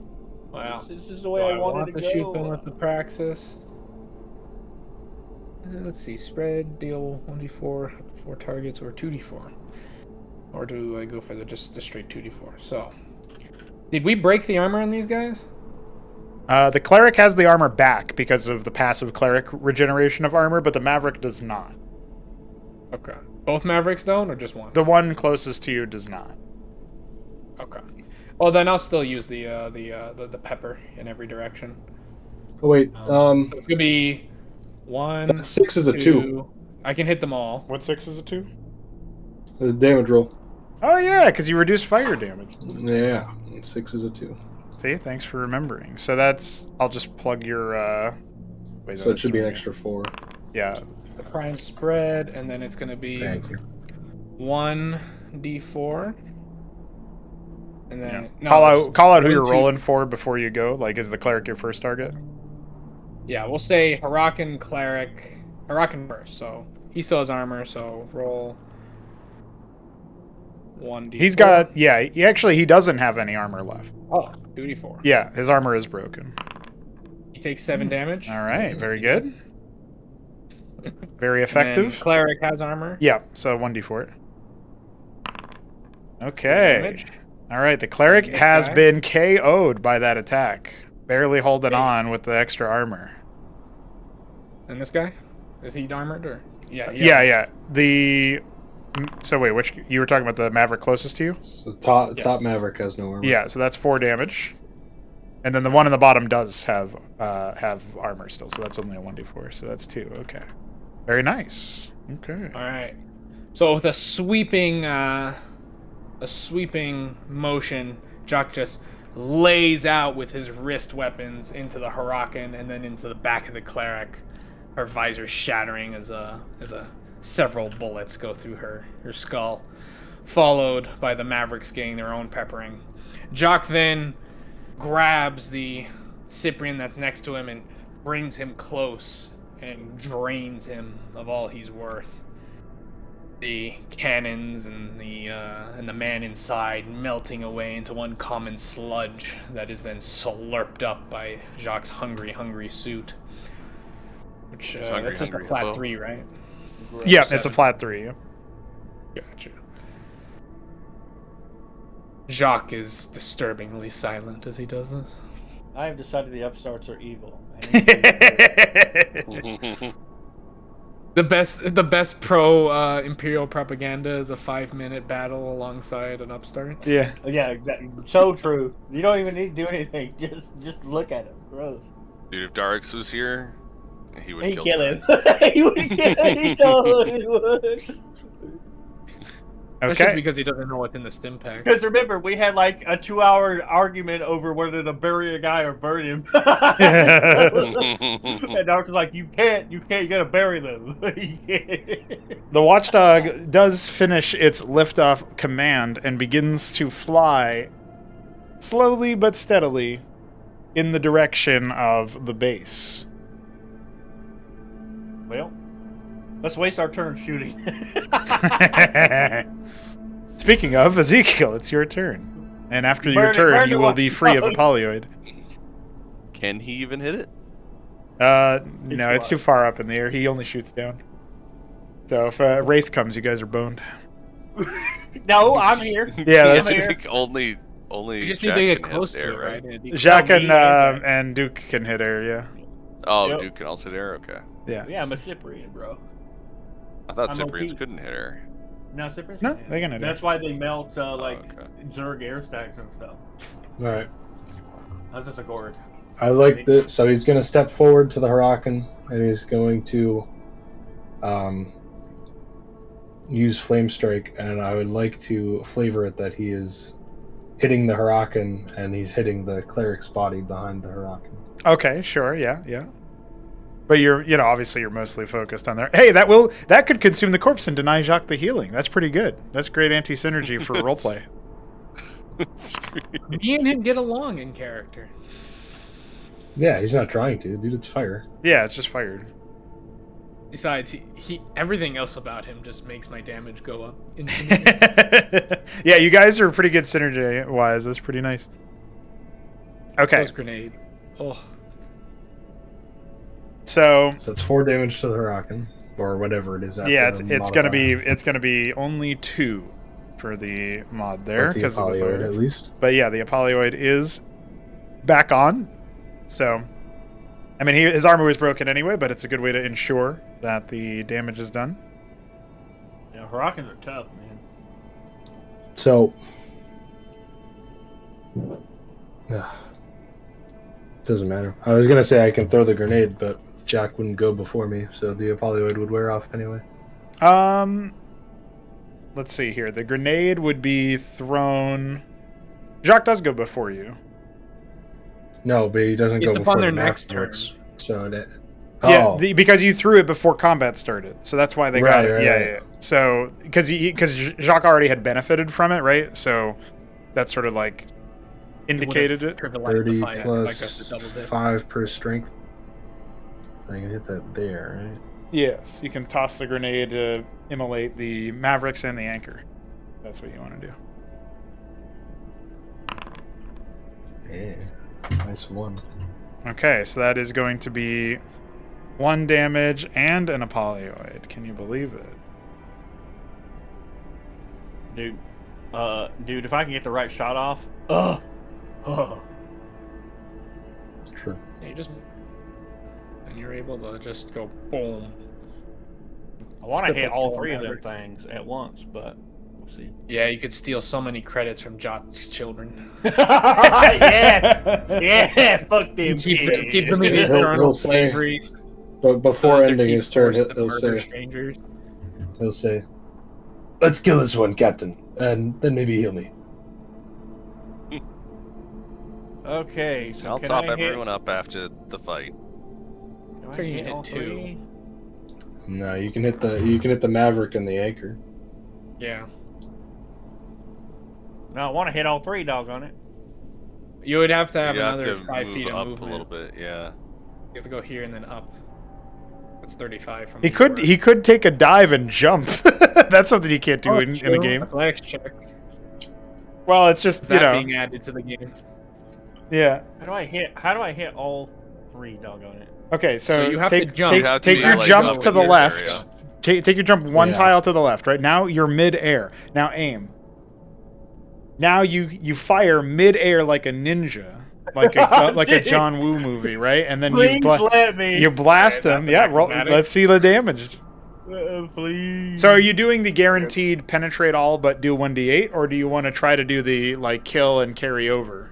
Wow. This is the way I wanted to to shoot go. them with the praxis. Let's see. Spread, deal 1d4, 4 targets, or 2d4. Or do I go for just the straight 2d4? So, did we break the armor on these guys? The cleric has the armor back because of the passive cleric regeneration of armor, but the maverick does not. Okay. Both Mavericks don't, or just one? The one closest to you does not. Okay. Well, then I'll still use the pepper in every direction. Oh wait, So it's gonna be 1. that 6 is a 2. I can hit them all. What 6 is a 2? The damage roll. Oh yeah, because you reduce fire damage. Yeah, 6 is a 2. See, thanks for remembering. So that's... I'll just plug your... Wait, So it should be an extra 4. Yeah. The prime spread, and then it's gonna be Thank you. 1d4. And then Call out who you're 1, 2. rolling for before you go. Like, is the cleric your first target? Yeah, we'll say Harakan cleric. Harakan first, so he still has armor. So roll 1d4. He's got... Yeah, he doesn't have any armor left. Oh, 2d4. Yeah, his armor is broken. He takes 7 damage. All right, very good. Very And effective. then cleric has armor. Yeah, so 1d4. Okay. Damage. All right, the cleric This has guy. been KO'd by that attack. Barely holding on with the extra armor. And this guy, is he armored or? Yeah. So wait, which you were talking about the Maverick closest to you? So top Maverick has no armor. Yeah, so that's 4 damage. And then the one on the bottom does have armor still, so that's only a 1d4. So that's 2. Okay. Very nice. Okay. All right. So with a sweeping motion, Jock just lays out with his wrist weapons into the Harakan and then into the back of the cleric. Her visor shattering as several bullets go through her skull, followed by the Mavericks getting their own peppering. Jock then grabs the Cyprian that's next to him and brings him close and drains him of all he's worth. The cannons and the man inside melting away into one common sludge that is then slurped up by Jacques' hungry suit. Which that's just a flat hippo. 3, right? Yeah, 7. it's a flat 3. Yeah. Gotcha. Jacques is disturbingly silent as he does this. I have decided the upstarts are evil. The best pro Imperial propaganda is a 5-minute battle alongside an upstart. Yeah. Yeah, exactly. So true. You don't even need to do anything. Just look at him. Gross. Dude, if Darix was here, he would He'd kill kill him. him. He would kill him. He totally would. That's just Okay. because he doesn't know what's in the stim pack. Because remember, we had like a 2-hour argument over whether to bury a guy or burn him. And Dark was like, you can't, you gotta bury them. The watchdog does finish its liftoff command and begins to fly slowly but steadily in the direction of the base. Well, let's waste our turn shooting. Speaking of, Ezekiel, it's your turn. And after your Burn turn, the you will be free of a watchdog. polyoid. Can he even hit it? No, it's too far up in the air. He only shoots down. So if Wraith comes, you guys are boned. No, I'm here. Yeah, I that's here. think only You just need Jack to get can hit close there, to it, right? right? Jacques me and and Duke can hit air, yeah. Oh, Yep. Duke can also hit air? Okay. Yeah. Yeah, I'm a Cyprian, bro. I thought I'm Cyprians OP. couldn't hit air. No, Cyprians. No, can. they can hit That's air. why they melt like okay. Zerg air stacks and stuff. All right. That's just a gourd. I like that. So he's going to step forward to the Huracan, and he's going to use Flame Strike, and I would like to flavor it that he is hitting the Huracan, and he's hitting the cleric's body behind the Huracan. Okay, sure, yeah. But you're, obviously you're mostly focused on there. Hey, that could consume the corpse and deny Jacques the healing. That's pretty good. That's great anti-synergy for roleplay. Me and him get along in character. Yeah, he's not trying to, dude. It's fire. Yeah, it's just fired. Besides, he everything else about him just makes my damage go up infinitely. Yeah, you guys are pretty good synergy-wise. That's pretty nice. Okay, Those grenades. Oh, so it's 4 damage to the Huracan, or whatever it is. After yeah, the it's gonna be only 2 for the mod there because of the fire, at least. But yeah, the Apollyoid is back on. So, I mean, his armor was broken anyway, but it's a good way to ensure that the damage is done. Yeah, Huracans are tough, man. So, doesn't matter. I was gonna say I can throw the grenade, but Jack wouldn't go before me, so the Apollyoid would wear off anyway. Let's see here. The grenade would be thrown. Jacques does go before you. No, but he doesn't it's go upon before their the next turn. afterwards. So that. Yeah, because you threw it before combat started, so that's why they got it. Right. Yeah. So because Jacques already had benefited from it, right? So that's sort of like indicated it. 30 plus 5 per strength. So I can hit that there, right? Yes, you can toss the grenade to immolate the Mavericks and the Anchor. That's what you want to do. Yeah, nice one. Okay, so that is going to be 1 damage and an Apollyoid. Can you believe it? Dude, if I can get the right shot off. True. Yeah, and you're able to just go boom. I want to hit Triple all kill 3 of them Maverick. things at once, but we'll see. Yeah, you could steal so many credits from Jock's children. yeah, fuck them. Keep them in He'll eternal say- slavery. But before They're ending keep his turn, forced to he'll murder say, strangers. "Let's kill this one, Captain, and then maybe heal me." Okay, so I'll can top I hit- everyone up after the fight. Can I So you hit hit all 2. 3? No, you can hit the Maverick and the Anchor. Yeah. No, I want to hit all 3, doggone it. You would have to have You another have to 5 move feet of up movement. a little bit, yeah. You have to go here and then up. That's 35 from He where you were. could take a dive and jump. That's something you can't do in the True. game. Athletics check. Well, it's just That being added to the game. yeah. How do I hit all 3, doggone it? Okay, so you have to take jump. You have to take be, your like, jump up to in the this left. area. Take your jump 1 Yeah. tile to the left. Right now you're mid-air. Now aim. Now you fire mid-air like a ninja, like a John Woo movie, right? And then Please let me. you blast Okay, him. that's Yeah, roll, acrobatic. let's see the damage. Please. So are you doing the guaranteed penetrate all but do 1d8, or do you want to try to do the like kill and carry over?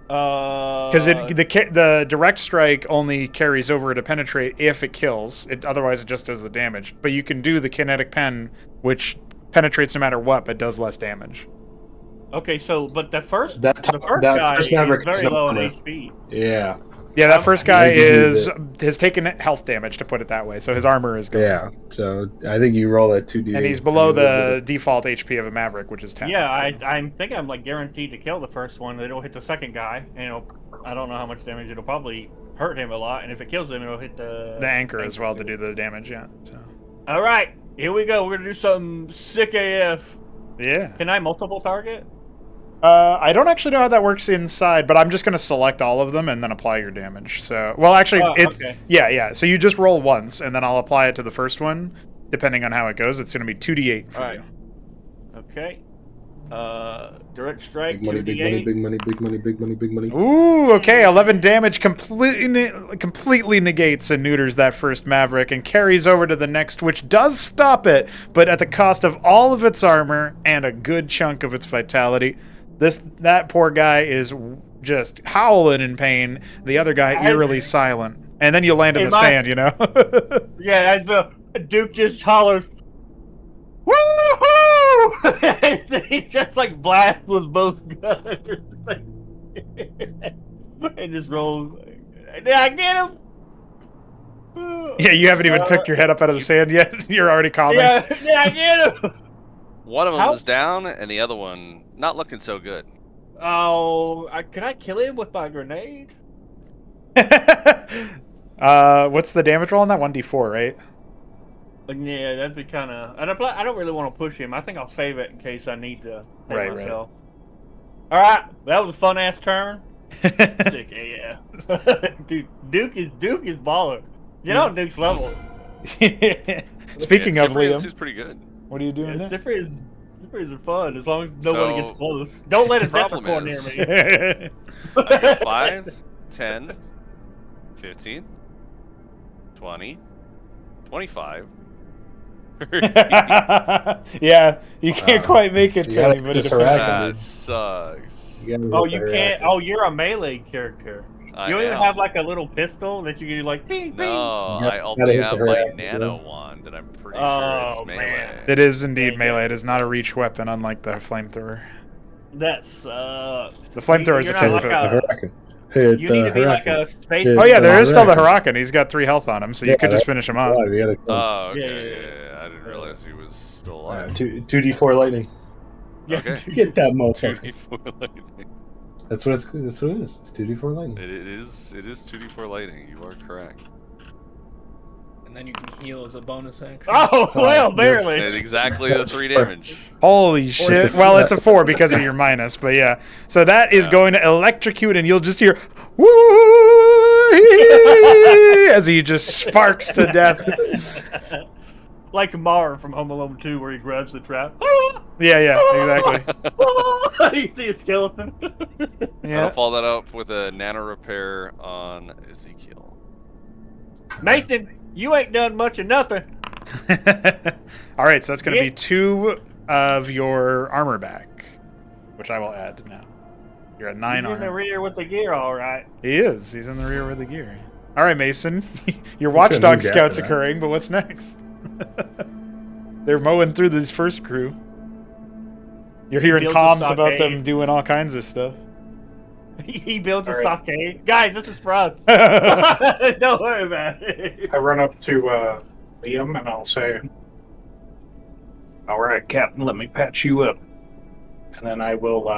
Because the direct strike only carries over to penetrate if it kills. Otherwise it just does the damage. But you can do the kinetic pen, which penetrates no matter what, but does less damage. Okay, so but the first That guy first Maverick is is very no low on armor. HP. Yeah, Yeah, that first guy Maybe do has taken health damage, to put it that way. So his armor is gone. yeah. So I think you roll that 2d8. And he's below the default HP of a Maverick, which is 10. Yeah, so. I think I'm like guaranteed to kill the first one. It'll hit the second guy, and I don't know how much damage. It'll probably hurt him a lot, and if it kills him, it'll hit the Anchor as well to too. do the damage, yeah. So. All right, here we go. We're gonna do something sick AF. Yeah. Can I multiple target? I don't actually know how that works inside, but I'm just going to select all of them and then apply your damage. So, well, actually, it's okay. yeah. So you just roll once, and then I'll apply it to the first one, depending on how it goes. It's going to be 2d8 for All right. you. Okay. Direct strike. Big money, big money, 2d8. big money, big money, big money, big money. Ooh, okay. 11 damage completely negates and neuters that first Maverick and carries over to the next, which does stop it, but at the cost of all of its armor and a good chunk of its vitality. That poor guy is just howling in pain. The other guy eerily silent. And then you land in the sand, you know? Yeah, as the Duke just hollers, "Woohoo!" He just like blasts with both guns. And just rolls. Did I get him? Yeah, you haven't even picked your head up out of the sand yet. You're already calming. Yeah, did I get him? One of them was down, and the other one not looking so good. Oh, could I kill him with my grenade? What's the damage roll on that? 1d4, right? Yeah, that'd be kind of. I don't really want to push him. I think I'll save it in case I need to hit Right. myself. All right, that was a fun ass turn. Sick, yeah. Dude, Duke is baller. Get on Duke's level. Speaking of Cyprian's Liam, is pretty good. what are you doing Yeah, there? Cyprians are fun as long as nobody So, gets close. Don't let a problem Zephyrcore near is- me. I go 5, 10, 15, 20, 25. Yeah, you can't quite make it you to gotta anybody. just to harass finish. That sucks. Oh, you can't. Oh, you're a melee character. I You don't even am. have like a little pistol that you can do like bing bing. No, You I gotta only hit have the my harass, nano yeah. wand, and I'm pretty Oh, sure it's man. melee. It is indeed Yeah, melee. yeah. It is not a reach weapon, unlike the flamethrower. That sucks. The flamethrower is a You're 10 not foot. like a- Huracan. Hey, You need to be like a space. Yeah. Oh yeah, there is still the Huracan. Huracan. He's got 3 health on him, so you could just finish him off. You gotta kill him. Oh, okay. Yeah. I didn't realize he was still alive. 2d4 lightning. Yeah, Okay. Get that motherfucker. 2d4 lightning. That's what it is. It's 2d4 lightning. It is 2d4 lightning. You are correct. And then you can heal as a bonus action. Oh well, yes. barely. It's exactly the 3 damage. Holy shit. a- Well, it's a 4 because of your minus, but yeah. So that is Yeah. going to electrocute, and you'll just hear woo as he just sparks to death. Like Marv from Home Alone 2, where he grabs the trap. Yeah, exactly. You see a skeleton. I'll Yeah. follow that up with a nano repair on Ezekiel. Nathan, you ain't done much of nothing. All right, so that's going to Yeah. be 2 of your armor back, which I will add now. You're at 9 He's in the armor. rear with the gear, all right. He is. He's in the rear with the gear. All right, Mason. Your Look at watchdog him gap scout's for that. occurring, but what's next? They're mowing through this first crew. You're hearing builds a comms about them stockade. doing all kinds of stuff. He builds a All right. stockade. Guys, this is for us. Don't worry about it. I run up to Liam and I'll say, "All right, Captain, let me patch you up," and then I will.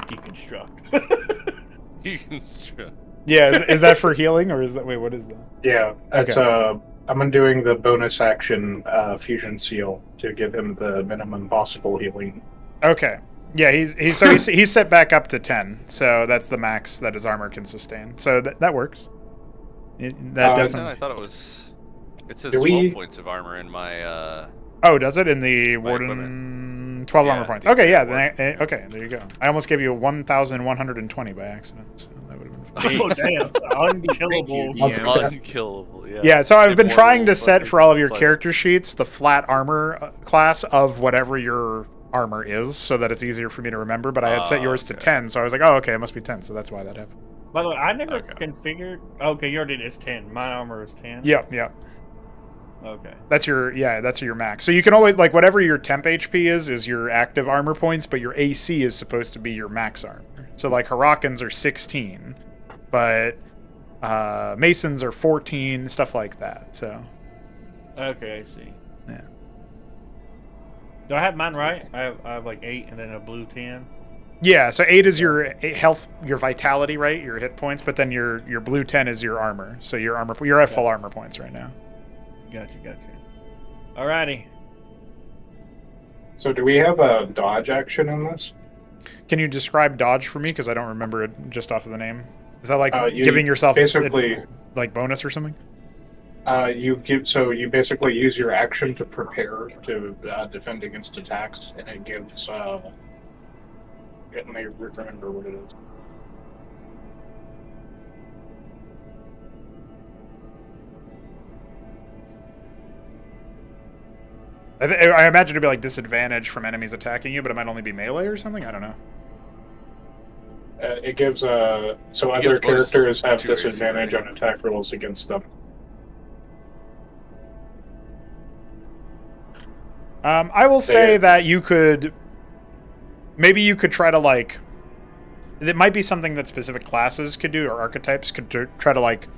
Deconstruct. You can strip. Yeah, is that for healing or is that? Wait, what is that? Yeah, it's Okay. I'm doing the bonus action fusion seal to give him the minimum possible healing. Okay. Yeah, he's set back up to 10, so that's the max that his armor can sustain. So that works. That Uh, definitely. I thought it was. It says Do 12 we- points of armor in my. Oh, does it in the My Warden? 12 armor Yeah, points. the Okay, yeah. Warden. Then okay, there you go. I almost gave you 1,120 by accident. So that would have been fun. Oh damn! Unkillable. Thank you, Unkillable. Yeah. Yeah, so I've been trying to Immortal, set for all of your fucking- character sheets the flat armor class of whatever your armor is, so that it's easier for me to remember. But I had set yours to okay. 10, so I was like, oh, okay, it must be 10. So that's why that happened. By the way, I never Okay. configured. Okay, yours is 10. My armor is 10. Yep. Okay. That's your max. So you can always like whatever your temp HP is your active armor points, but your AC is supposed to be your max armor. So like Hurakans are 16, but Masons are 14, stuff like that. So Okay, I see. Yeah. Do I have mine right? I have like 8 and then a blue 10. yeah, so 8 is your health, your vitality, right? Your hit points, but then your blue 10 is your armor. So you're at full armor points right now. Gotcha. Alrighty. So do we have a dodge action in this? Can you describe dodge for me? Because I don't remember it just off of the name. Is that like You giving yourself basically like bonus or something? You basically use your action to prepare to defend against attacks, and it gives. Let me remember what it is. I imagine it'd be like disadvantage from enemies attacking you, but it might only be melee or something. I don't know. It gives so It other gives bonus characters have to AC, disadvantage right? on attack rolls against them. I will say that you could try to like. It might be something that specific classes could do or archetypes could try to like.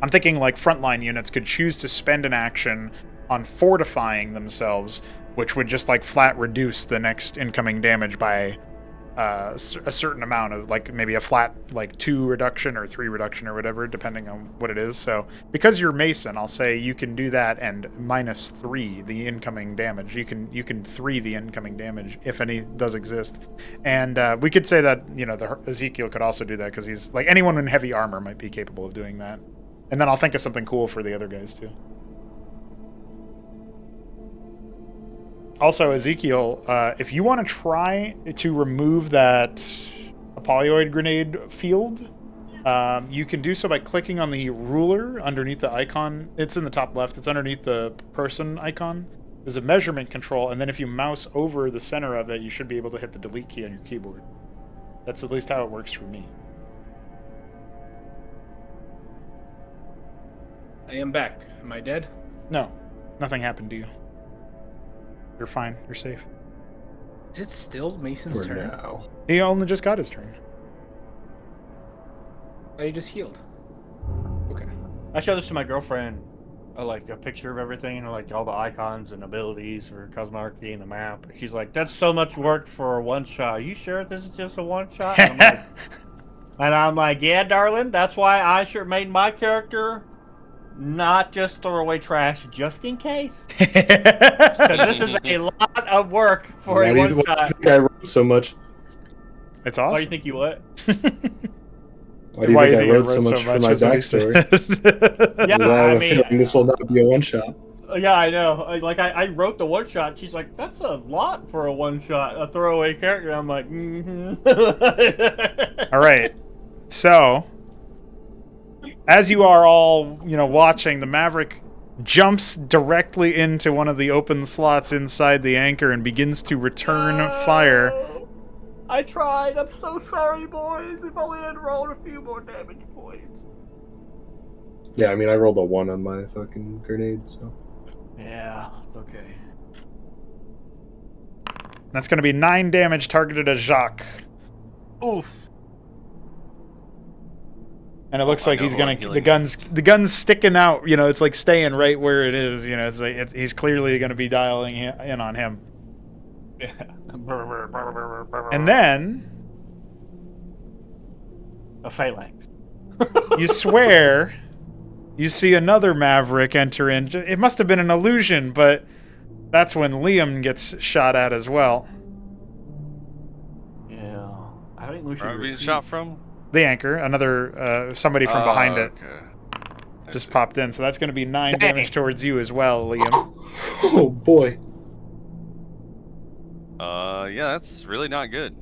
I'm thinking like frontline units could choose to spend an action on fortifying themselves, which would just like flat reduce the next incoming damage by a certain amount of like maybe a flat like 2 reduction or 3 reduction or whatever, depending on what it is. So because you're Mason, I'll say you can do that and -3 the incoming damage. You can 3 the incoming damage if any does exist. And we could say that the Ezekiel could also do that because he's like anyone in heavy armor might be capable of doing that. And then I'll think of something cool for the other guys too. Also, Ezekiel, if you want to try to remove that Apollyoid grenade field, you can do so by clicking on the ruler underneath the icon. It's in the top left. It's underneath the person icon. There's a measurement control, and then if you mouse over the center of it, you should be able to hit the delete key on your keyboard. That's at least how it works for me. I am back. Am I dead? No, nothing happened to you. You're fine. You're safe. Is it still Mason's For turn? now. He only just got his turn. Oh, you just healed. Okay. I showed this to my girlfriend, like a picture of everything, like all the icons and abilities for Cosmonarchy and the map. She's like, "That's so much work for a one shot. Are you sure this is just a one shot?" And I'm like, "Yeah, darling. That's why I sure made my character not just throw away trash, just in case. Because this is a lot of work for a one shot." Why do you think I wrote so much? It's awesome. Why do you think you what? Why do you think I wrote so much for my backstory? Yeah, I have a feeling this will not be a one shot. Yeah, I know. Like I wrote the one shot. She's like, "That's a lot for a one shot, a throwaway character." I'm like, All right. So, as you are all, watching, the Maverick jumps directly into one of the open slots inside the anchor and begins to return fire. I tried. I'm so sorry, boys. If only I'd rolled a few more damage points. Yeah, I mean, I rolled a 1 on my fucking grenade, so. Yeah, okay. That's going to be 9 damage targeted at Jacques. Oof. And it looks like he's gonna. The gun's sticking out. It's like staying right where it is. It's like he's clearly gonna be dialing in on him. Yeah. And then a phalanx. You swear you see another Maverick enter in. It must have been an illusion, but that's when Liam gets shot at as well. Yeah. I think we should. Where are we being shot from? The anchor, another somebody from behind it, just popped in. So that's going to be 9 damage towards you as well, Liam. Oh boy. Yeah, that's really not good.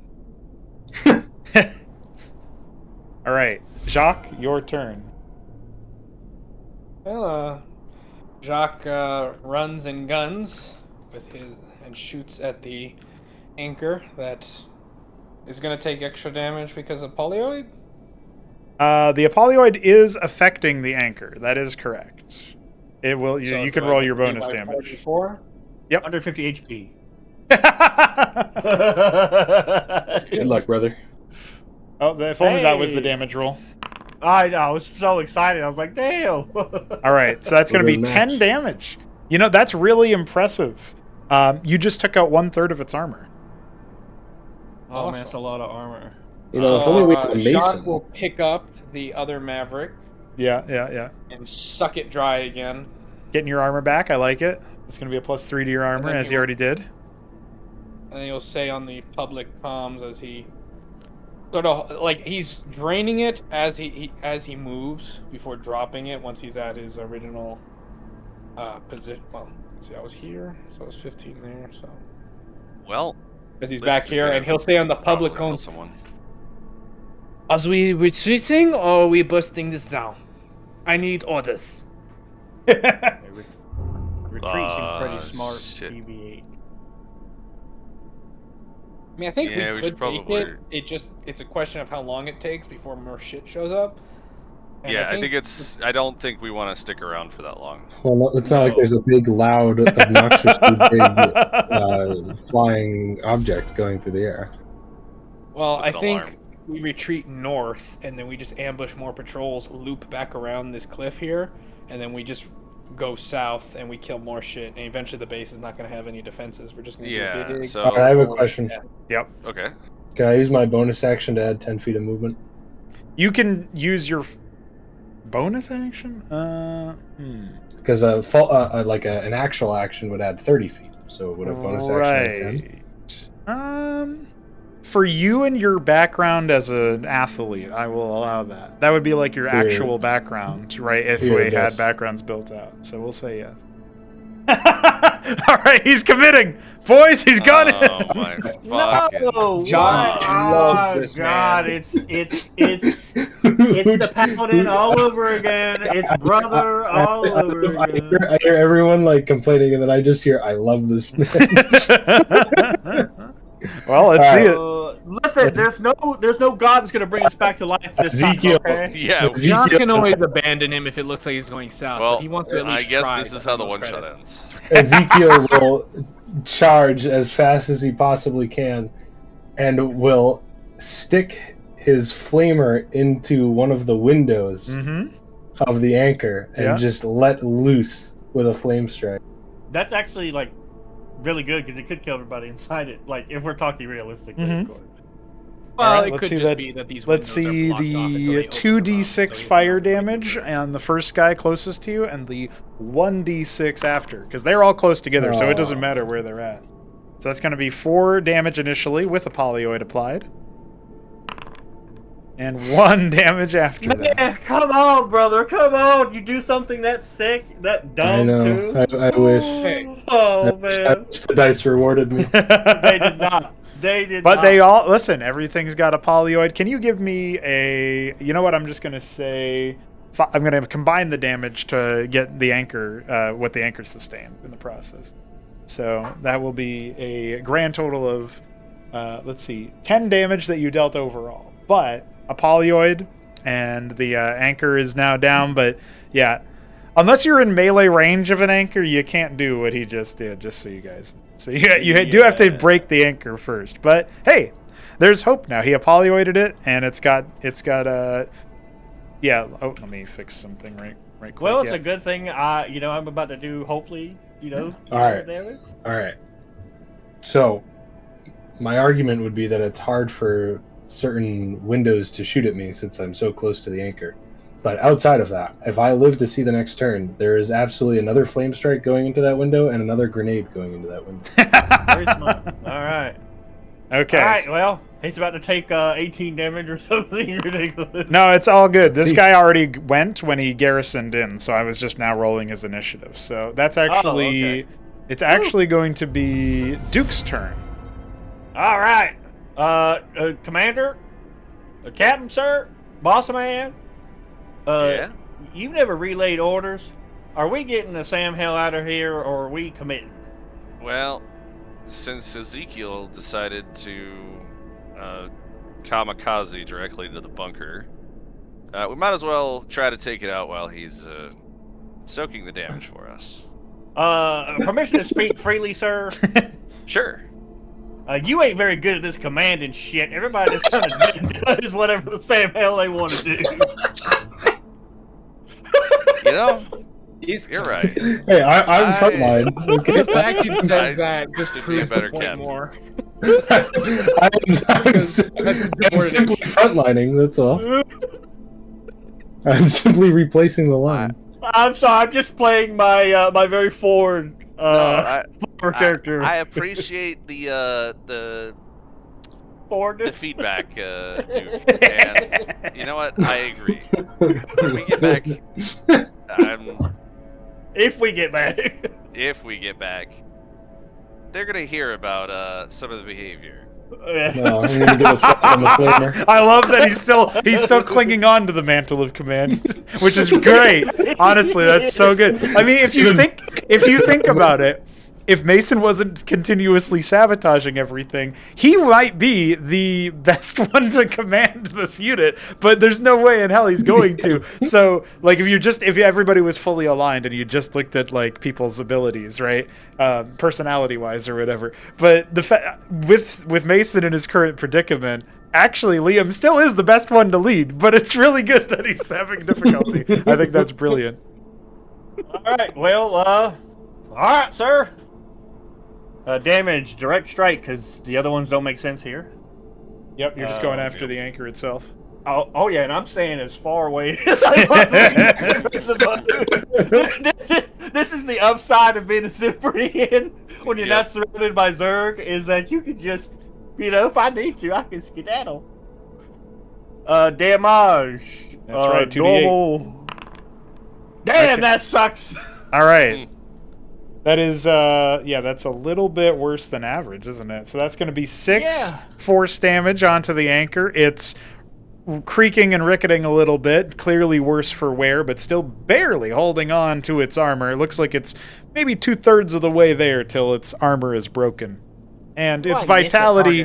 All right, Jacques, your turn. Well, Jacques runs and guns and shoots at the anchor that is going to take extra damage because of Polyoid. The Apollyoid is affecting the anchor. That is correct. It will. So you can roll your bonus damage. 44? Yep. 150 HP. Good luck, brother. Oh, if only that was the damage roll. I was so excited. I was like, "Damn!" All right, so that's going to be 10 damage. That's really impressive. You just took out 1/3 of its armor. Oh man, that's a lot of armor. If only we had a Mason. Jacques will pick up the other Maverick. Yeah. And suck it dry again. Getting your armor back, I like it. It's going to be a +3 to your armor, as you already did. And he'll say on the public comms as he sort of like he's draining it as he moves before dropping it once he's at his original position. Well, let's see, I was here, so I was 15 there. So Well, because he's this back is here, gonna and he'll stay on the public probably kill cone. someone. Are we retreating or are we busting this down? I need orders. Retreat seems pretty smart. Shit. BB-8. I mean, I think Yeah, we we should could make probably- it's a question of how long it takes before more shit shows up. And Yeah, I think it's. I don't think we want to stick around for that long. Well, it's not like there's a big, loud, obnoxiously big flying object going through the air. Well, With I an think alarm. we retreat north, and then we just ambush more patrols, loop back around this cliff here, and then we just go south and we kill more shit. And eventually, the base is not going to have any defenses. We're just going to Yeah, do a big. so- Alright, I have a question. Yeah. Okay. Can I use my bonus action to add 10 feet of movement? You can use your bonus action. Because an actual action would add 30 feet. So would a bonus action add 10? For you and your background as an athlete, I will allow that. That would be like your Here. actual background, right? If Here, we yes. had backgrounds built out. So we'll say yes. All right, he's committing. Boys, he's got Oh it. my fucking. No, John why? loves Oh, this God, man. it's the paladin all over again. It's brother all over again. I hear everyone like complaining, and then I just hear, "I love this man." Well, let's see it. Listen, there's no God that's gonna bring us back to life this Ezekiel. time. Okay? Yeah. John can always abandon him if it looks like he's going south. Well, but he wants to at I least guess try. this is to how the give one us shot credit. ends. Ezekiel will charge as fast as he possibly can, and will stick his flamer into one of the windows Mm-hmm. of the anchor and Yeah. just let loose with a flame strike. That's actually like really good because it could kill everybody inside it. Like if we're talking realistically, Mhm. of course. Well, Alright, it let's could see just that- be that these Let's windows see are blocked off until they the open them up, 2d6 so you fire don't break damage them. on the first guy closest to you, and the 1d6 after, because they're all close together, so it doesn't Oh. matter where they're at. So that's going to be 4 damage initially with a polyoid applied, and 1 damage after that. Man, come on, brother, come on! You do something that sick, that dumb I know. too. I wish. Hey. Oh I man, wish the dice rewarded me. they did not. They did But not. they all listen. Everything's got a polyoid. Can you give me a? You know what? I'm just gonna say. I'm gonna combine the damage to get the anchor, what the anchor sustained in the process. So that will be a grand total of, let's see, 10 damage that you dealt overall. But a polyoid, and the anchor is now down. But yeah, unless you're in melee range of an anchor, you can't do what he just did. Just so you guys. So you do have to break the anchor first, but hey, there's hope now. He polyoided it, and it's got yeah. Oh, let me fix something right quick. Well, it's yeah. a good thing. I'm about to do. Hopefully, All right. damage. All right. So, my argument would be that it's hard for certain windows to shoot at me since I'm so close to the anchor. But outside of that, if I live to see the next turn, there is absolutely another flame strike going into that window and another grenade going into that window. Very smart. All right. Okay. All right. Well, he's about to take 18 damage or something ridiculous. No, it's all good. This See. guy already went when he garrisoned in, so I was just now rolling his initiative. So that's actually, okay. it's actually going to be Duke's turn. All right. Commander, Captain, sir, boss man. Yeah. You never relayed orders. Are we getting the Sam hell out of here, or are we committing? Well, since Ezekiel decided to kamikaze directly into the bunker, we might as well try to take it out while he's soaking the damage for us. Permission to speak freely, sir. Sure. You ain't very good at this commanding shit. Everybody just kind of does whatever the Sam hell they want to do. You know, He's you're right. Hey, I'm frontline. Okay? The fact he I says that just should be a proves the better point captain. more. I'm simply frontlining, that's all. I'm simply replacing the line. I'm sorry. I'm just playing my my very forward No, character. I appreciate the forward. the feedback, Duke. And you know what? I agree. When we get back, If we get back. if we get back, they're gonna hear about some of the behavior. No, I'm gonna get a slap on the flamer. I love that he's still clinging on to the mantle of command, which is great. Honestly, that's so good. I mean, if you think about it, if Mason wasn't continuously sabotaging everything, he might be the best one to command this unit, but there's no way in hell he's going to. So, like, if everybody was fully aligned and you just looked at, like, people's abilities, right? Personality-wise or whatever. But with Mason in his current predicament, actually, Liam still is the best one to lead, but it's really good that he's having difficulty. I think that's brilliant. All right, well, all right, sir. Damage, direct strike, because the other ones don't make sense here. Yep, you're just going after the anchor itself. Oh yeah, and I'm staying as far away as I possibly can. This is the upside of being a Superman when you're not surrounded by Zerg, is that you can just, if I need to, I can skedaddle. Damage. That's right, 2d8. Normal. Damn, Okay. that sucks. All right. That is, that's a little bit worse than average, isn't it? So that's going to be 6 force damage onto the anchor. It's creaking and ricketing a little bit, clearly worse for wear, but still barely holding on to its armor. It looks like it's maybe 2/3 of the way there till its armor is broken. And its vitality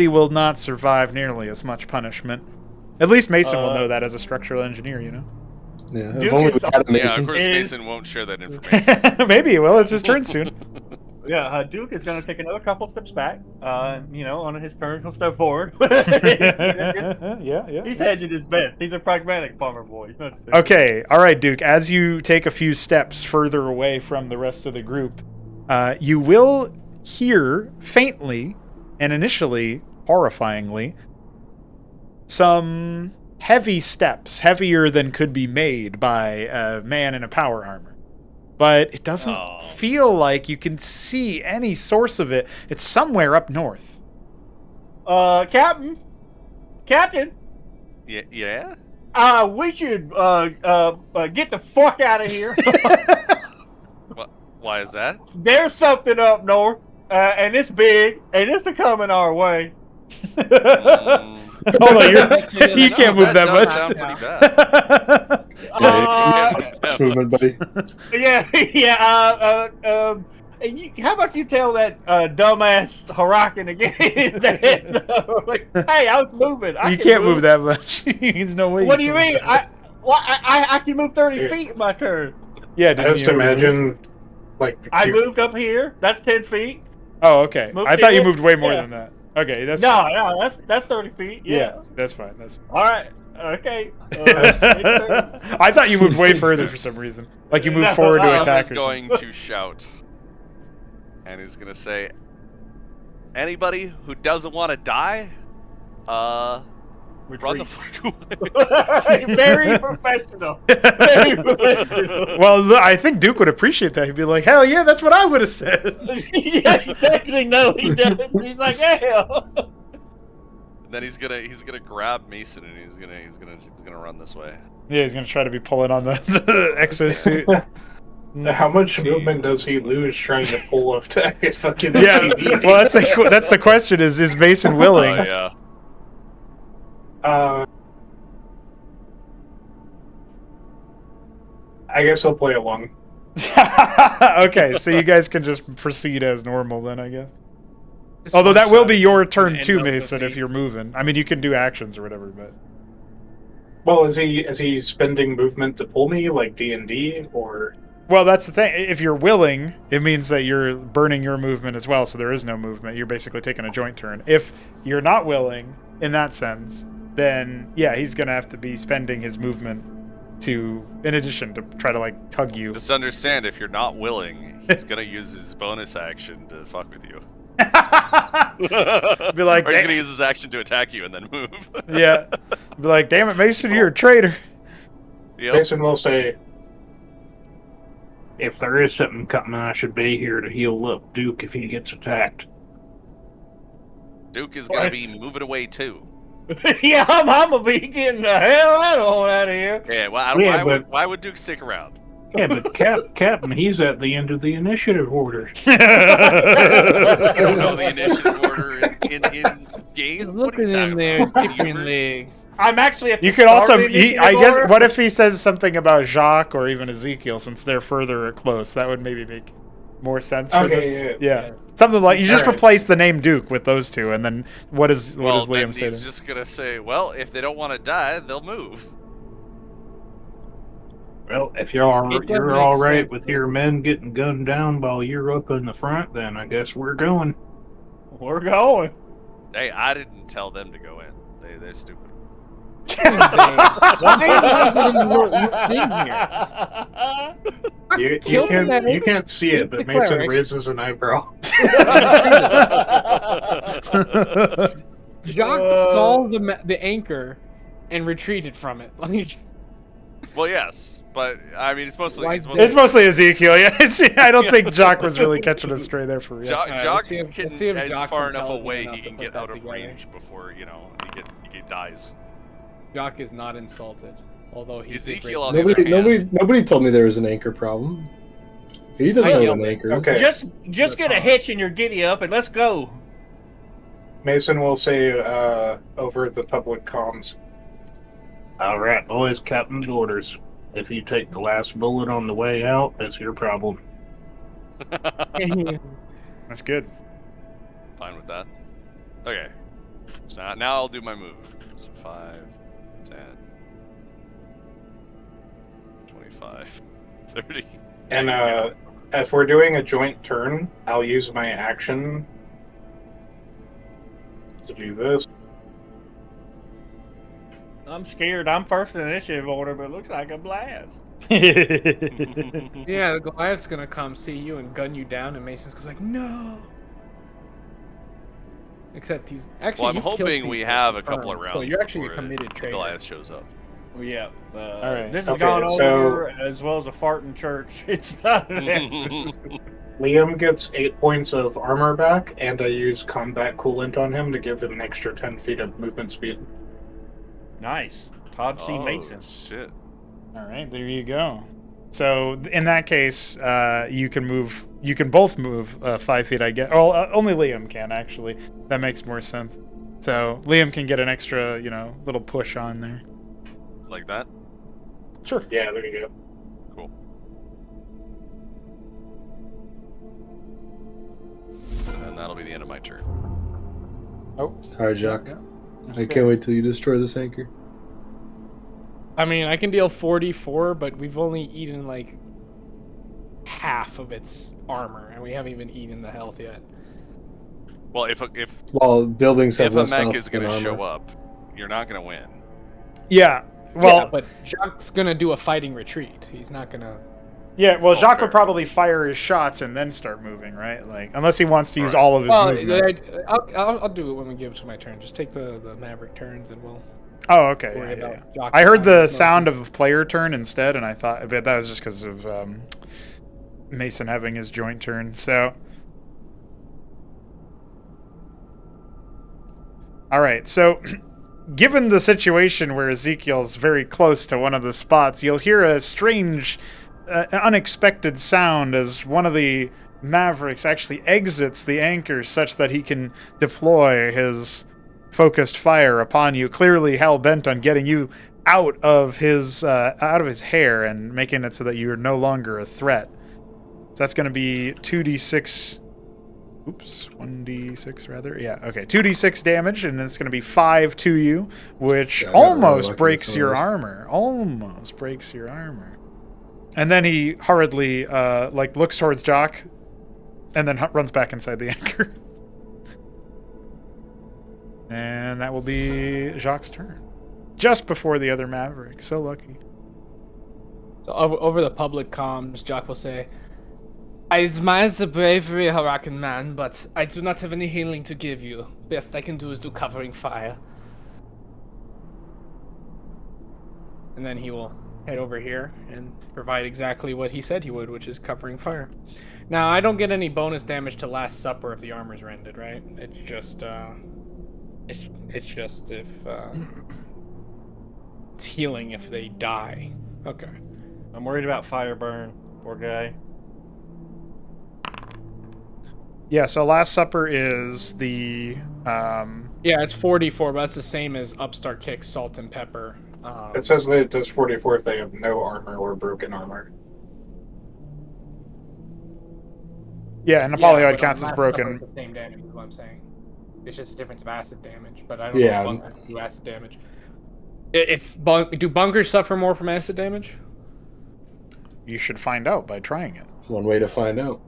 will not survive nearly as much punishment. At least Mason will know that as a structural engineer, Yeah, Duke if only is we had a Yeah, Mason. of course, Mason won't share that information. Maybe he will. It's his turn soon. Yeah, Duke is going to take another couple steps back. On his turn, he'll step forward. Yeah. He's hedging his bet. He's a pragmatic farmer boy. Okay, all right, Duke. As you take a few steps further away from the rest of the group, you will hear faintly and initially horrifyingly some heavy steps, heavier than could be made by a man in a power armor. But it doesn't feel like you can see any source of it. It's somewhere up north. Captain. Yeah. We should get the fuck out of here. Why is that? There's something up north, and it's big, and it's coming our way. Hold on, you can't move that much. Sound pretty bad. Movement, buddy. How about you tell that dumbass Harakan again? Hey, I was moving. You can't move that much. There's no way. What do you mean? I can move 30 feet in my turn. Yeah, I just imagine, I moved up here. That's 10 feet. Oh, okay. Moved I thought you in. moved way more Yeah. than that. Okay, that's No, fine. no, that's 30 feet. Yeah. That's fine. All right. Okay. I thought you moved way further for some reason. Like you moved No, forward to no, attack He's or something. going to shout, and he's gonna say, "Anybody who doesn't want to die, run the fuck away." Very professional. Very professional. Well, I think Duke would appreciate that. He'd be like, "Hell yeah, that's what I would have said." Yeah, exactly. No, he doesn't. He's like, hell. And then he's gonna grab Mason and he's gonna run this way. Yeah, he's gonna try to be pulling on the exosuit. How much movement does he lose trying to pull off his fucking Yeah, TV? well, that's the question: is Mason willing? Oh yeah. I guess I'll play along. Okay, so you guys can just proceed as normal then, I guess. Although that will be your turn too, Mason, if you're moving. I mean, you can do actions or whatever, but Well, is he spending movement to pull me like D&D or? well, that's the thing. If you're willing, it means that you're burning your movement as well, so there is no movement. You're basically taking a joint turn. If you're not willing, in that sense, then yeah, he's gonna have to be spending his movement in addition to try to like tug you. Just understand, if you're not willing, he's gonna use his bonus action to fuck with you. Be like, Or he's gonna use his action to attack you and then move. yeah, be like, damn it, Mason, you're a traitor. Yep. Mason will say, if there is something coming, I should be here to heal up Duke if he gets attacked. Duke is gonna be moving away too. Yeah, I'm gonna be getting the hell out of here. Yeah, well, why would Duke stick around? Yeah, but Captain, he's at the end of the initiative order. You don't know the initiative order in He's game. What are you looking talking in there, about? chicken Universe? legs. I'm actually at the You could start also, of the initiative I guess, order. what if he says something about Jacques or even Ezekiel, since they're further close? That would maybe make more sense for this. Okay, Yeah. Something like, you just Alright. replace the name Duke with those two, and then what does Well, Liam then say? he's just gonna say, well, if they don't want to die, they'll move. Well, if you're all It does make right sense. with your men getting gunned down while you're up in the front, then I guess we're going. We're going. Hey, I didn't tell them to go in. They're stupid. Why am I getting looked in here? You can't see it, but the Mason cleric. raises an eyebrow. Jock saw the anchor and retreated from it. Like, Well, yes, but I mean, it's mostly Why it's is mostly It's mostly Ezekiel. Yeah, I don't think Jacques was really catching us stray there for real. Jock let's see if- can let's see if is Jock's far enough intelligent away enough he to can put get that out of together. range before he dies. Jock is not insulted, although he's Ezekiel, on the other Nobody, hand, nobody told me there was an anchor problem. He doesn't I know yelled what an it. anchor is. Okay. Just get a hitch in your giddy up and let's go. Mason will say over the public comms. All right, boys, Captain's orders. If you take the last bullet on the way out, that's your problem. That's good. fine with that. Okay, so now I'll do my move. So 5, 10, 25, 30. And There you if we're doing a joint turn, I'll use my action to do this. I'm scared. I'm first in initiative order, but it looks like a blast. go. Yeah, the Goliath's gonna come see you and gun you down, and Mason's gonna be like, no. Except he's actually. Well, I'm you've killed hoping we people have a couple of confirmed, rounds So you're actually a before committed traitor. Goliath shows up. Well, yeah. All right. This has Okay, gone so- over as well as a fart in church. It's not. Liam gets 8 points of armor back, and I use combat coolant on him to give him an extra 10 feet of movement speed. Nice. Todd C. Oh, Mason. shit. All right, there you go. So in that case, you can move. You can both move 5 feet. I guess. Well, only Liam can actually. That makes more sense. So Liam can get an extra, little push on there. Like that? Sure. Yeah, there you go. Cool. And then that'll be the end of my turn. All right, Jock. I can't wait till you destroy this anchor. I mean, I can deal 44, but we've only eaten like half of its armor, and we haven't even eaten the health yet. Well, if Well, buildings have if a less mech health is than going to armor. show up, you're not going to win. Yeah. Well, Yeah, but Jock's gonna do a fighting retreat. He's not gonna. Well, Jacques fair. would probably fire his shots and then start moving, right? Like, unless he wants to use Right. all of his Well, movement. I'll do it when we give it to my turn. Just take the Maverick turns, and we'll Oh, okay. worry Yeah, about yeah. Jock's I heard time. the sound of a player turn instead, and I thought, but that was just because of Mason having his joint turn. So, all right. So, given the situation where Ezekiel's very close to one of the spots, you'll hear a strange, unexpected sound as one of the Mavericks actually exits the anchor such that he can deploy his focused fire upon you, clearly hell-bent on getting you out of his hair and making it so that you are no longer a threat. So that's going to be 2d6. Oops, 1d6 rather. Yeah, okay. 2d6 damage, and it's going to be 5 to you, which Yeah, I got really almost lucky breaks with your some of armor. Almost breaks your armor. And then he hurriedly looks towards Jock, and then runs back inside the anchor. And that will be Jacques' turn. Just before the other Maverick. So lucky. So over the public comms, Jock will say, "I admire the bravery, Harakan man, but I do not have any healing to give you. Best I can do is do covering fire." And then he will head over here and provide exactly what he said he would, which is covering fire. Now, I don't get any bonus damage to Last Supper if the armor's rended, right? It's just It's just if it's healing if they die. Okay. I'm worried about fire burn. Poor guy. Yeah, so Last Supper is the Yeah, it's 44, but that's the same as Upstart Kick, Salt and Pepper. It says that it does 44 if they have no armor or broken armor. yeah, and Yeah, Napoleon but counts as Last Supper, broken. it's the same damage, is what I'm saying. It's just a difference of acid damage, but I don't Yeah. know if bunkers do acid damage. Do bunkers suffer more from acid damage? You should find out by trying it. One way to find out.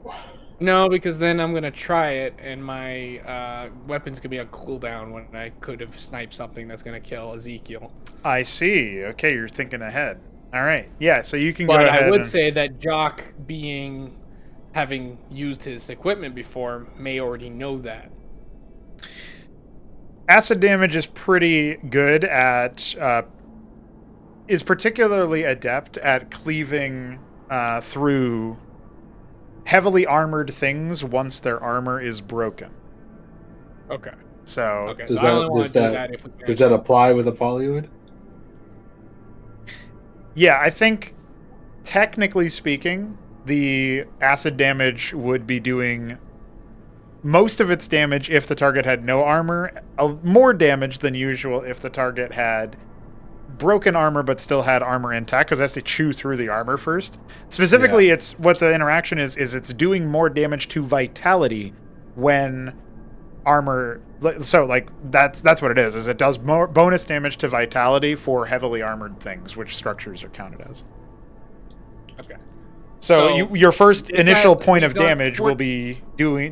No, because then I'm gonna try it, and my weapon's gonna be on cooldown when I could have sniped something that's gonna kill Ezekiel. I see. Okay, you're thinking ahead. All right. Yeah, so you can But go ahead. I would and... say that Jock, having used his equipment before, may already know that. Acid damage is pretty good at, is particularly adept at cleaving through heavily armored things once their armor is broken. Okay. So, Okay. Does So I only want does to do that that if we does that apply with a polyoid? yeah, I think technically speaking, the acid damage would be doing most of its damage if the target had no armor, more damage than usual if the target had broken armor but still had armor intact, because it has to chew through the armor first. Specifically, it's what the interaction is it's doing more damage to vitality when armor. So like that's what it is it does more bonus damage to vitality for heavily armored things, which structures are counted as. Okay. So your first initial that point we've of done damage will be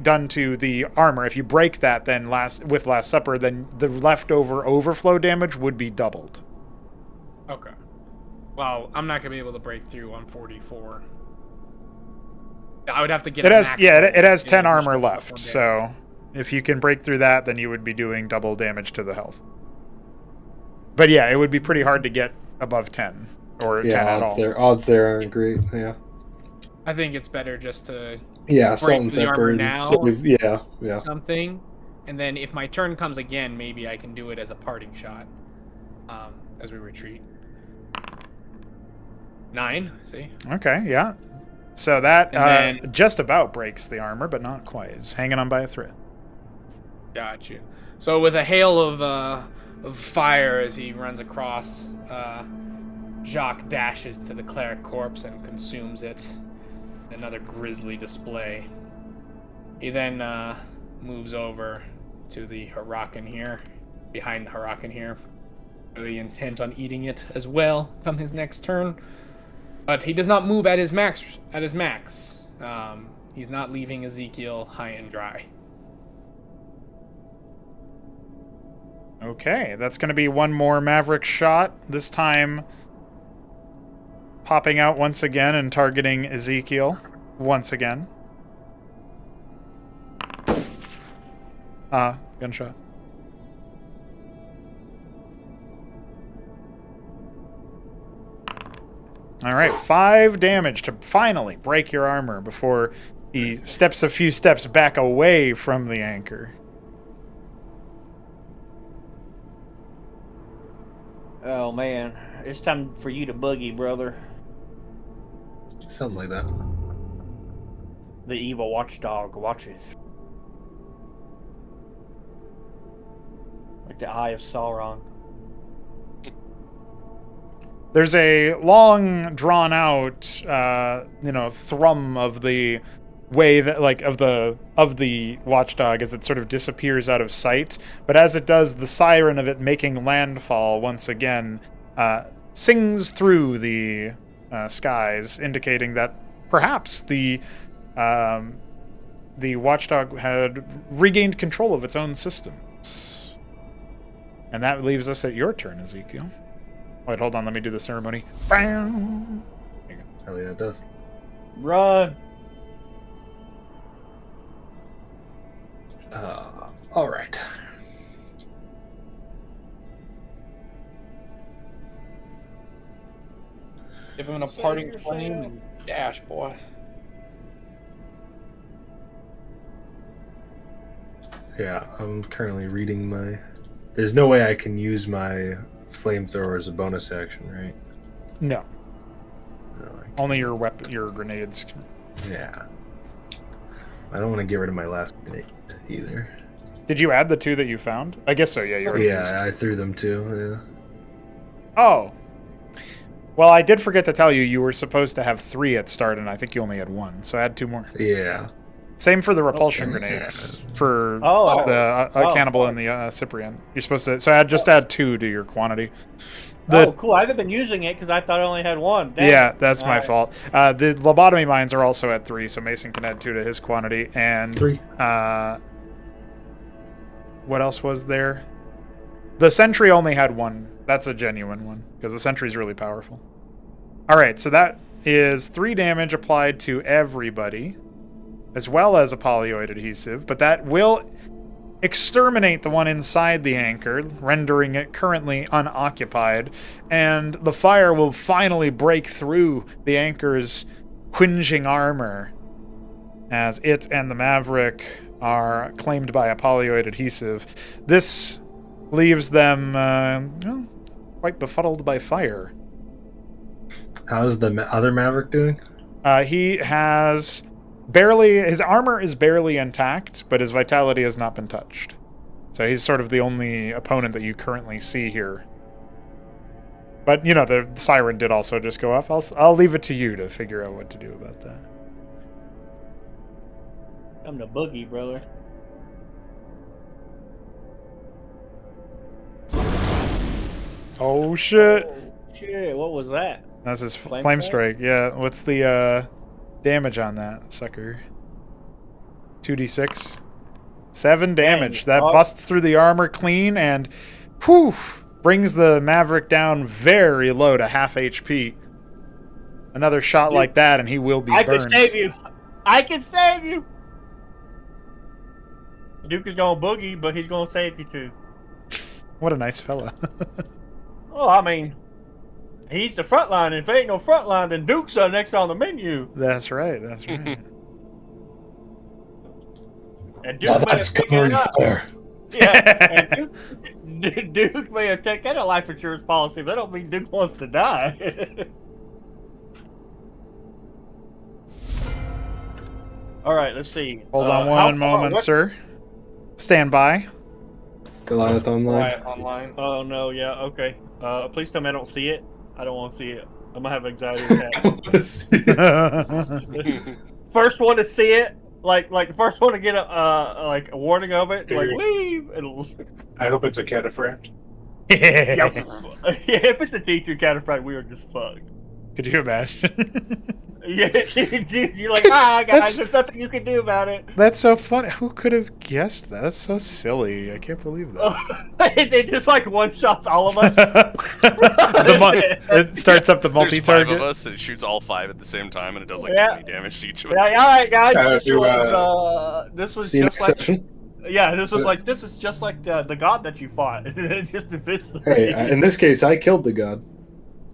done to the armor. If you break that, then with Last Supper, then the leftover overflow damage would be doubled. Okay. Well, I'm not gonna be able to break through on 44. I would have to get. It has maximum it has 10 damage armor before left. damage. So if you can break through that, then you would be doing double damage to the health. But yeah, it would be pretty hard to get above 10 or 10 at all. Odds there aren't great. Yeah. I think it's better just to Yeah, salt break and the pepper. armor and now. Yeah. Something, and then if my turn comes again, maybe I can do it as a parting shot, as we retreat. 9. See. Okay, yeah. So that And then- just about breaks the armor, but not quite. It's hanging on by a thread. Got you. So with a hail of fire as he runs across, Jacques dashes to the cleric corpse and consumes it. Another grisly display. He then moves over to the Huracan here, behind the Huracan here, really intent on eating it as well come his next turn. But he does not move at his max. He's not leaving Ezekiel high and dry. Okay, that's going to be one more Maverick shot. This time popping out once again and targeting Ezekiel once again. Gunshot. All right, 5 damage to finally break your armor before he steps a few steps back away from the anchor. Oh man, it's time for you to boogie, brother. Something like that. The evil watchdog watches. Like the Eye of Sauron. There's a long, drawn-out, thrum of the way that, like, of the watchdog as it sort of disappears out of sight. But as it does, the siren of it making landfall once again sings through the skies, indicating that perhaps the watchdog had regained control of its own systems. And that leaves us at your turn, Ezekiel. Wait, hold on. Let me do the ceremony. Hell yeah, it does. Run! All right. Give him a parting flame and dash, boy. Yeah, I'm currently reading my There's no way I can use my flamethrower as a bonus action, right? No, No, I can't. only your grenades. Yeah. I don't want to get rid of my last grenade either. Did you add the 2 that you found? I guess so. Yeah, you already used. Yeah, I threw them too. Oh. Well, I did forget to tell you, you were supposed to have 3 at start, and I think you only had 1, so add 2 more. Yeah. Same for the repulsion Okay. grenades for Oh. the cannibal and the Cyprian. You're supposed to, so just add 2 to your quantity. Oh, cool. I haven't been using it because I thought I only had 1. Damn. Yeah, that's my Alright. fault. The lobotomy mines are also at 3, so Mason can add 2 to his quantity. And 3. what else was there? The sentry only had 1. That's a genuine one because the sentry's really powerful. All right, so that is 3 damage applied to everybody, as well as a polyoid adhesive, but that will exterminate the one inside the anchor, rendering it currently unoccupied, and the fire will finally break through the anchor's whinging armor as it and the Maverick are claimed by a polyoid adhesive. This leaves them quite befuddled by fire. How's the other Maverick doing? He has his armor is barely intact, but his vitality has not been touched. So he's sort of the only opponent that you currently see here. But, the siren did also just go off. I'll leave it to you to figure out what to do about that. I'm the boogie, brother. Oh, shit. Oh, shit, what was that? That's his Flame flame strike? strike. Yeah, what's the damage on that sucker? 2d6. 7 damage. That Oh. busts through the armor clean and brings the Maverick down very low to half HP. Another shot like that and he will be I burned. can save you. I can save you. Duke is going boogie, but he's going to save you too. What a nice fella. Oh, I mean, he's the front line. If there ain't no front line, then Duke's next on the menu. That's right. That's right. And Duke may have taken it up. fire. Yeah, and Duke may have taken a life insurance policy, but that don't mean Duke wants to die. All right, let's see. Hold on how one far- moment, what- sir. Stand by. Goliath online. Quiet online. Oh no, yeah, okay. Please tell me I don't see it. I don't want to see it. I'm gonna have anxiety attack. First one to see it, like first one to get a warning of it, like leave. It'll. I hope it's a cataphract. Yeah, if it's a teacher cataphract, we are just fucked. Could you imagine? Yeah, you're like, guys, there's nothing you can do about it. That's so funny. Who could have guessed that? That's so silly. I can't believe that. They just like one shots all of us. It starts up the There's 5 of multi-target. us, and it shoots all 5 at the same time, and it does like Yeah. 20 damage to each of us. Yeah, all right, guys. This This was See you just next like session. this is just like the god that you fought. Just invisible. Hey, in this case, I killed the god.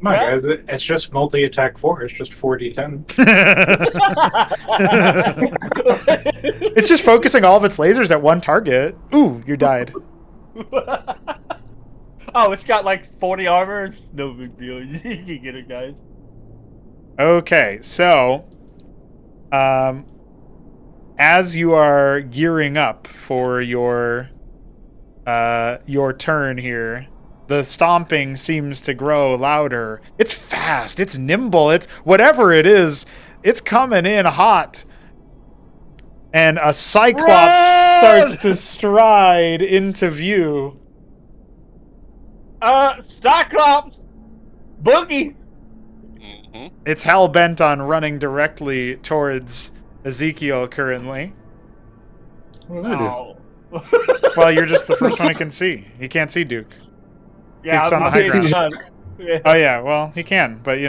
My Yeah. guys, it's just multi-attack 4. It's just 4d10. It's just focusing all of its lasers at one target. Ooh, you died. Oh, it's got like 40 armor. It's no big deal. You can get it, guys. Okay, so as you are gearing up for your turn here, the stomping seems to grow louder. It's fast, it's nimble, it's whatever it is, it's coming in hot. And a Cyclops Run! starts to stride into view. Starcraft! Boogie! Mhm. It's hell bent on running directly towards Ezekiel currently. What did I do? Oh. Well, you're just the first one he can see. He can't see Duke. Yeah, Duke's on the I'm high getting ground. done. Yeah. Oh yeah, well he can, but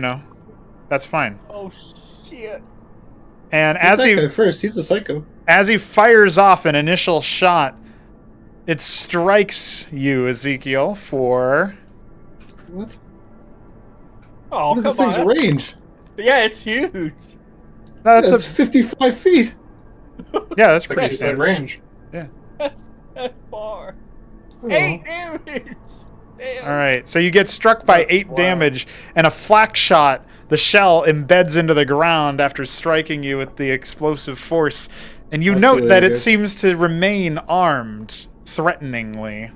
that's fine. Oh shit. And He's that guy first. He's the psycho. as he fires off an initial shot, it strikes you, Ezekiel, for What? Oh, What is this come thing's on. range? Yeah, it's huge. that's That's 55 feet. yeah, that's Pretty pretty good standard. range. That's far. 8 damage. Damn. All right, so you get struck by 8 damage, and a flak shot, the shell embeds into the ground after striking you with the explosive force, and you note that it seems to remain armed threateningly.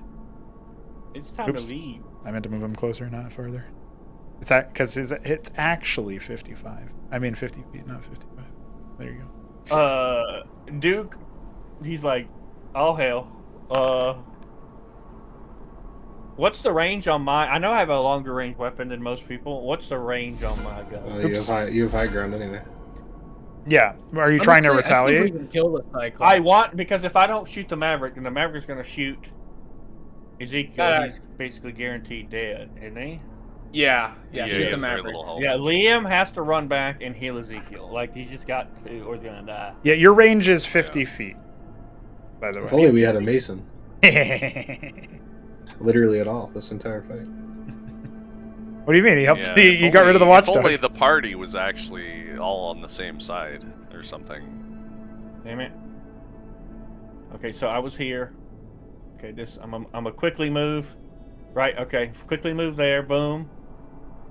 It's time to leave. I meant to move him closer, not further. It's because it's actually 55. I mean 50 feet, not 55. There you go. Duke, he's like, oh hell. What's the range on my? I know I have a longer range weapon than most people. What's the range on my gun? You have high ground anyway. Yeah. Are you trying to retaliate? I think we can kill the Cyclops. I want, because if I don't shoot the Maverick, then the Maverick's going to shoot Ezekiel. He's basically guaranteed dead, isn't he? Yeah, shoot the Maverick. Yeah, Liam has to run back and heal Ezekiel. Like, he's just got to, or he's going to die. Yeah, your range is 50 feet, by the way. If only we had a Mason. Literally at all, this entire fight. What do you mean? He helped. He got rid of the watchdog. If only the party was actually all on the same side or something. Damn it. Okay, so I was here. Okay, I'm a quickly move. Right. Okay, quickly move there. Boom.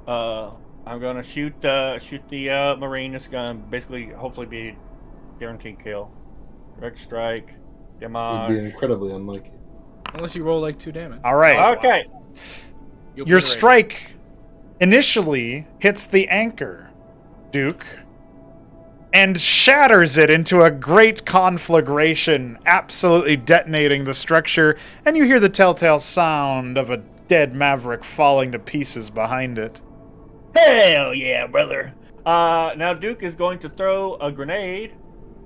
I'm gonna shoot the Marine. It's gonna basically, hopefully, be guaranteed kill. Direct strike. Damage. Would be incredibly unlucky. Unless you roll like 2 damage. All right. Okay. Your strike initially hits the anchor, Duke, and shatters it into a great conflagration, absolutely detonating the structure, and you hear the telltale sound of a dead Maverick falling to pieces behind it. Hell yeah, brother. Now Duke is going to throw a grenade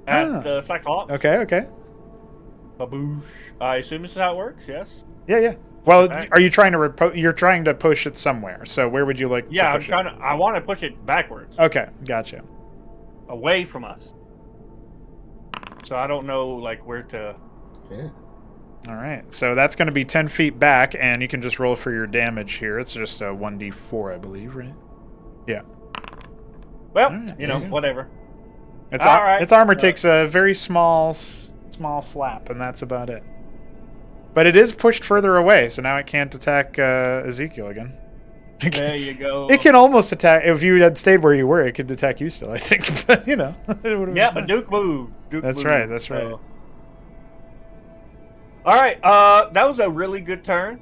at the Cyclops. Okay. Baboosh. I assume this is how it works, yes? Yeah. Well, are you trying to you're trying to push it somewhere, so where would you like to push it? I want to push it backwards. Okay, gotcha. Away from us. So I don't know, like, where to... Yeah. All right, so that's going to be 10 feet back, and you can just roll for your damage here. It's just a 1d4, I believe, right? Yeah. Well, right, whatever. Its armor takes a very small slap, and that's about it. But it is pushed further away, so now it can't attack Ezekiel again. There you go. It can almost attack. If you had stayed where you were, it could attack you still, I think. But, it would have but Duke moved. That's right. All right, that was a really good turn.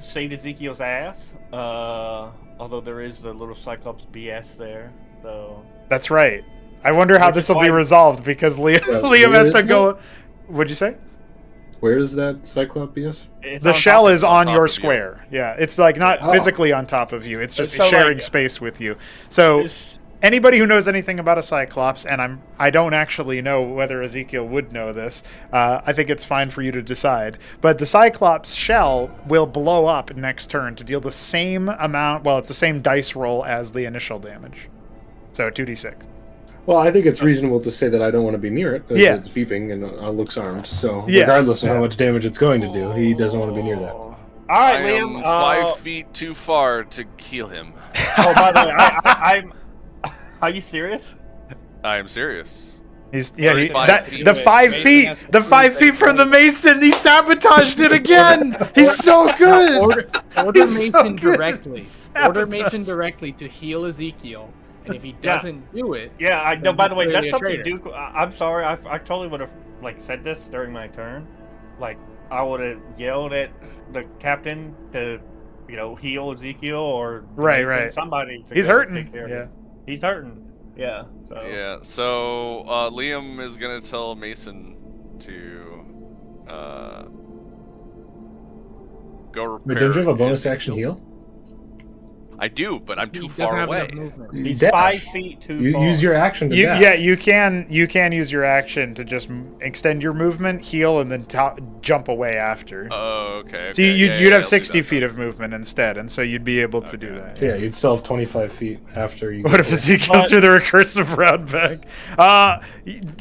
Saved Ezekiel's ass. Although there is a little Cyclops BS there, so... That's right. I wonder how this will be resolved, because Liam has to go... What'd you say? Where is that Cyclops BS? The shell is on your square. Yeah, it's like not physically on top of you. It's just sharing space with you. So anybody who knows anything about a Cyclops, and I don't actually know whether Ezekiel would know this. I think it's fine for you to decide. But the Cyclops shell will blow up next turn to deal the same amount. Well, it's the same dice roll as the initial damage. So 2d6. Well, I think it's reasonable to say that I don't want to be near it. It's beeping and looks armed. So regardless of how much damage it's going to do, he doesn't want to be near that. All right, I Liam. am 5 feet too far to heal him. Oh, by the way, I'm. Are you serious? I am serious. The 5 feet from the Mason, he sabotaged it again. He's so good. Order Mason directly. Order Mason directly to heal Ezekiel. And if he doesn't do it, I know. By the way, that's something Duke. I'm sorry. I totally would have said this during my turn. Like, I would have yelled at the captain to, heal Ezekiel or right. somebody. He's hurting. Take care of him. He's hurting. Yeah. So. Yeah. So Liam is gonna tell Mason to go repair. Wait, don't you have a bonus action heal? I do, but I'm too far away. He's 5 feet too far. Use your action to dash. Yeah, you can use your action to just extend your movement, heal, and then jump away after. Oh, okay. So you'd have 60 feet of movement instead, and so you'd be able to do that. Yeah, you'd still have 25 feet after you... What if Ezekiel threw the recursive round back?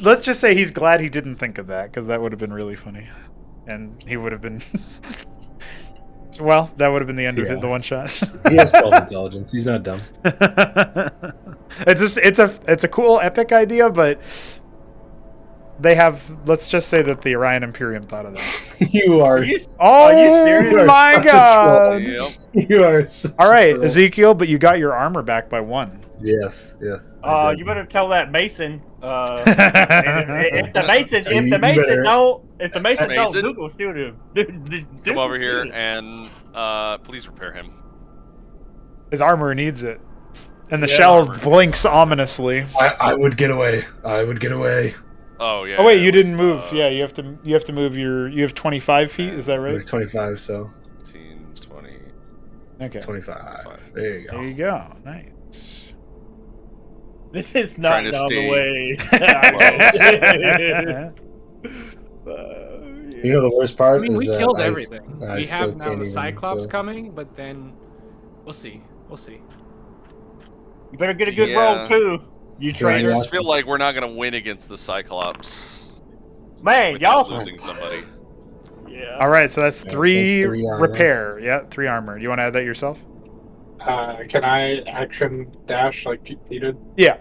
Let's just say he's glad he didn't think of that, because that would have been really funny. And he would have been... Well, that would have been the end of it, the one shot. He has 12 intelligence. He's not dumb. It's a cool epic idea, but they have. Let's just say that the Orion Imperium thought of that. You are. Oh serious? You are my such a god! Yep. You are. Such All a right, troll. Ezekiel, but you got your armor back by 1. Yes. I did. You better tell that Mason. If the Mason don't, Mason? Duke will shoot him. Duke Come will over here shoot him. and please repair him. His armor needs it, and the Yeah, shell armor. blinks ominously. I would get away. I would get away. Oh yeah. Oh wait, you didn't move. Yeah, you have to move your. You have 25 feet. Is that It was right? 25, so 15, 20. Okay. 25. There you go. There you go. Nice. This is Trying not to down stay the way. You know the worst part I mean, is we that killed I everything. I We still have now can't the even Cyclops go. coming, but then we'll see. We'll see. You better get a good Yeah. roll too. You I traitor. just feel like we're not gonna win against the Cyclops Man, without y'all. losing somebody. Yeah. All right, so that's Yeah, so 3 that's 3 armor. repair. Yeah, 3 armor. Do you want to add that yourself? Can I action dash like you did? Yeah.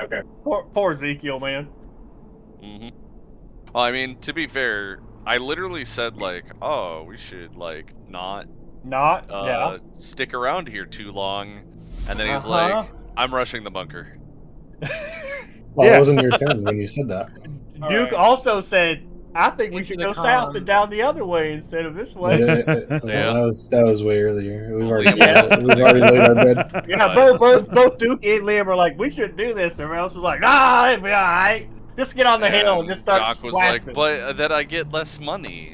Okay. Poor Ezekiel, man. hmm Well, I mean, to be fair, I literally said like, "Oh, we should like not Not. Yeah. stick around here too long," and then he's Uh-huh. like, "I'm rushing the bunker." Well, Yeah. it wasn't your turn when you said that. All Duke right. also said, "I think we Into should the go south con. and down the other way instead of this way." Yeah. That was way earlier. We've already, Yeah. we've already laid our bed. Yeah, both Duke and Liam are like, "We shouldn't do this," and else was like, "Ah, it'll be all right. Just get on the hill and just start Jock was blasting." like, "But then I get less money."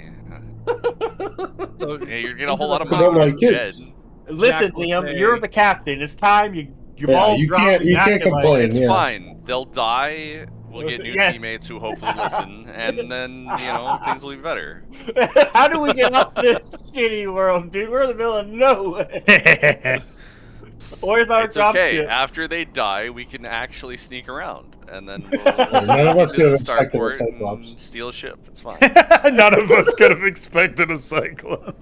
So, Yeah, you're getting a whole lot of I money. don't when like you're kids. dead. Listen, Jack will Liam, say- you're the captain. It's time you Yeah, balls you drop can't- and you can't acting like- complain. It's Yeah. fine. They'll die. We'll get new Yeah. teammates who hopefully listen, and then things will be better. How do we get off this shitty world, dude? We're in the middle of nowhere. Where's our It's okay. dropship? After they die, we can actually sneak around, and then we'll None of us sneak could into have the expected a starport Cyclops. and steal a ship. It's fine. None of us could have expected a Cyclone.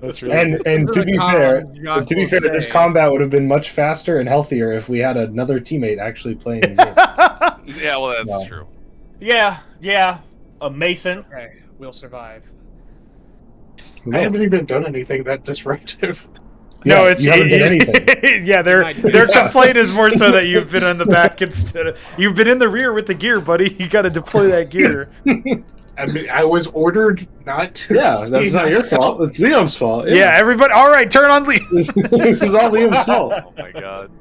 That's really And to Into be the fair, con, Jock to be will fair, this say- combat would have been much faster and healthier if we had another teammate actually playing the game. Yeah, well, that's No. true. Yeah. A Mason. Okay, we'll survive. I haven't even done anything that disruptive. No, Yeah, it's you haven't done anything. Yeah, their complaint is more so that you've been on the back instead of you've been in the rear with the gear, buddy. You got to deploy that gear. I mean, I was ordered not to. Yeah, that's not your fault. It's Liam's fault. Yeah, everybody. All right, turn on Lee. This is all Liam's fault. Oh my god.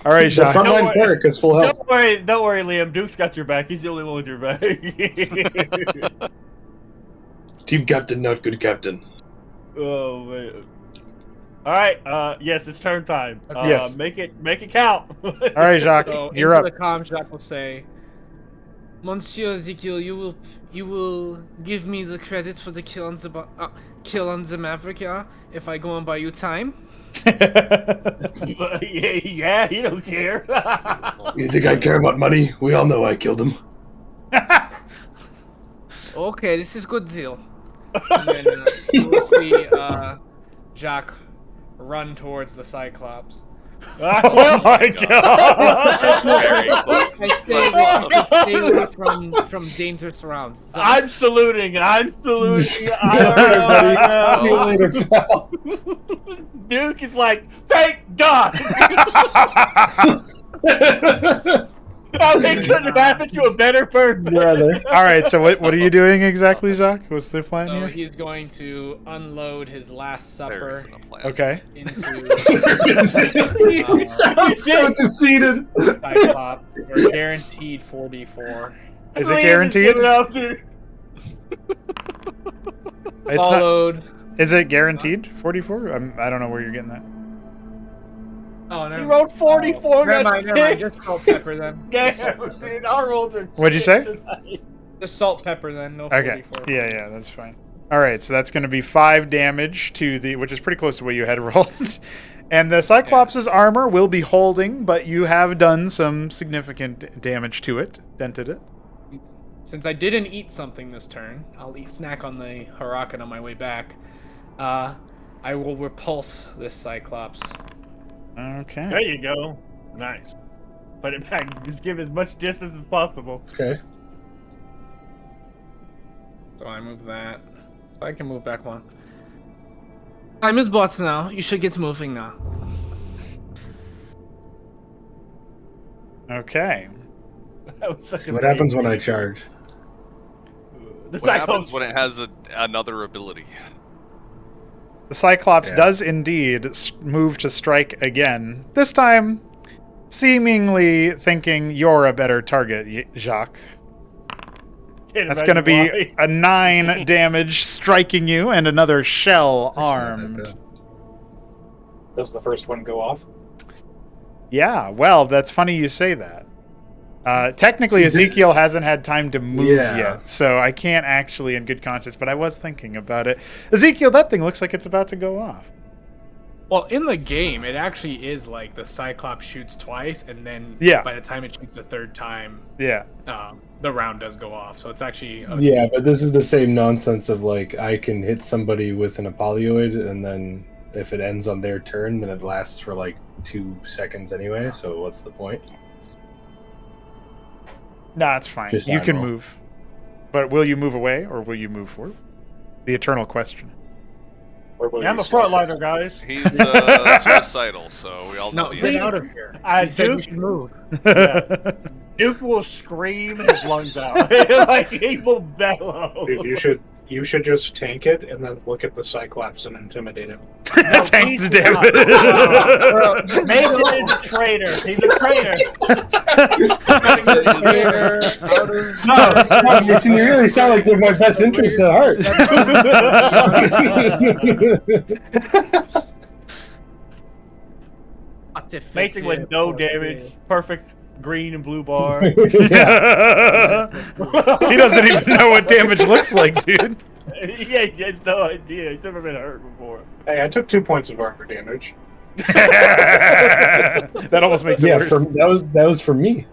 All right, The Sean. frontline cleric is full health. Don't worry, Liam. Duke's got your back. He's the only one with your back. Team captain, not good captain. Oh man. All right. Yes, it's turn time. Yes. Make it count. All right, Jacques, So you're into up. the comm, Jacques will say, Monsieur Ezekiel, you will give me the credit for the kill on the Maverick, yeah? If I go and buy you time. yeah, you don't care. You think I care about money? We all know I killed him. Okay, this is good deal. And then you will see Jacques run towards the Cyclops. Oh my god! Very close. I stay away from dangerous rounds. I'm saluting. I know. See you later, pal. Duke is like, thank God. Oh, they couldn't have happened to a better person. Brother. All right, so what are you doing exactly, Jacques? What's the plan So here? he's going to unload his last There supper isn't a plan. Okay. into You sound so defeated. Cyclops for guaranteed 4d4. Is it Liam guaranteed? giving up, dude. It's not. Followed. Is it guaranteed? 44? I don't know where you're getting that. Oh no. He rolled 44. Never That's mind. it. Just salt pepper then. Just salt Damn, pepper. dude, our rolls are. What'd you shit say? tonight. Just salt pepper then. No Okay. 44. Yeah, that's fine. All right, so that's going to be 5 damage to the, which is pretty close to what you had rolled. And the Cyclops' armor will be holding, but you have done some significant damage to it, dented it. Since I didn't eat something this turn, I'll snack on the Huracan on my way back. I will repulse this Cyclops. Okay. There you go. Nice. Put it back. Just give as much distance as possible. Okay. So I move that. I can move back one. Time is bots now. You should get moving now. Okay. That was such a What happens when I charge? The What happens Cyclops- when it has another ability? The Cyclops Yeah. does indeed move to strike again. This time, seemingly thinking you're a better target, Jacques. Can't That's going to imagine be why. a 9 damage striking you and another shell armed. Does the first one go off? Yeah, well, that's funny you say that. Technically, See, Ezekiel hasn't had time to move Yeah. yet, so I can't actually in good conscience, but I was thinking about it. Ezekiel, that thing looks like it's about to go off. Well, in the game, it actually is like the Cyclops shoots twice, and then Yeah. by the time it shoots the third time, Yeah. the round does go off. So it's actually Yeah, but this is the same nonsense of like I can hit somebody with an Apollyoid, and then if it ends on their turn, then it lasts for like 2 seconds anyway. So what's the point? Nah, it's fine. Just You can eyeball. move. But will you move away or will you move forward? The eternal question. Or will Yeah, I'm you a stay frontliner, guys. He's suicidal, so we all know no, he's get out of here. I He said we Duke, should move. Duke will scream his lungs out. Like he will bellow. Dude, you should just tank it and then look at the Cyclops and intimidate him. Tank the he's damage. Mason is a traitor. He's a traitor. No, Mason, you really sound like you have my best interests at heart. Mason with no damage. Perfect green and blue bar. He doesn't even know what damage looks like, dude. Yeah, he has no idea. He's never been hurt before. Hey, I took 2 points of armor damage. That almost makes it Yeah, worse. that was for me.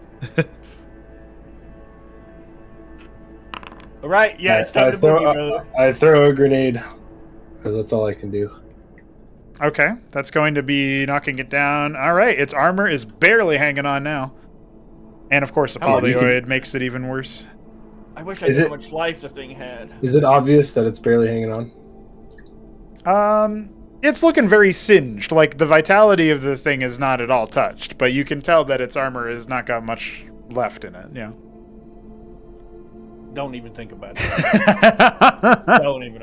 All right, yeah, it's time to move, brother. I throw a grenade because that's all I can do. Okay, that's going to be knocking it down. All right, its armor is barely hanging on now. And of course, How much- Apollyoid makes it even worse. I wish I Is knew it- how much life the thing had. Is it obvious that it's barely hanging on? It's looking very singed. Like, the vitality of the thing is not at all touched, but you can tell that its armor has not got much left in it, yeah. Don't even think about it. Don't even.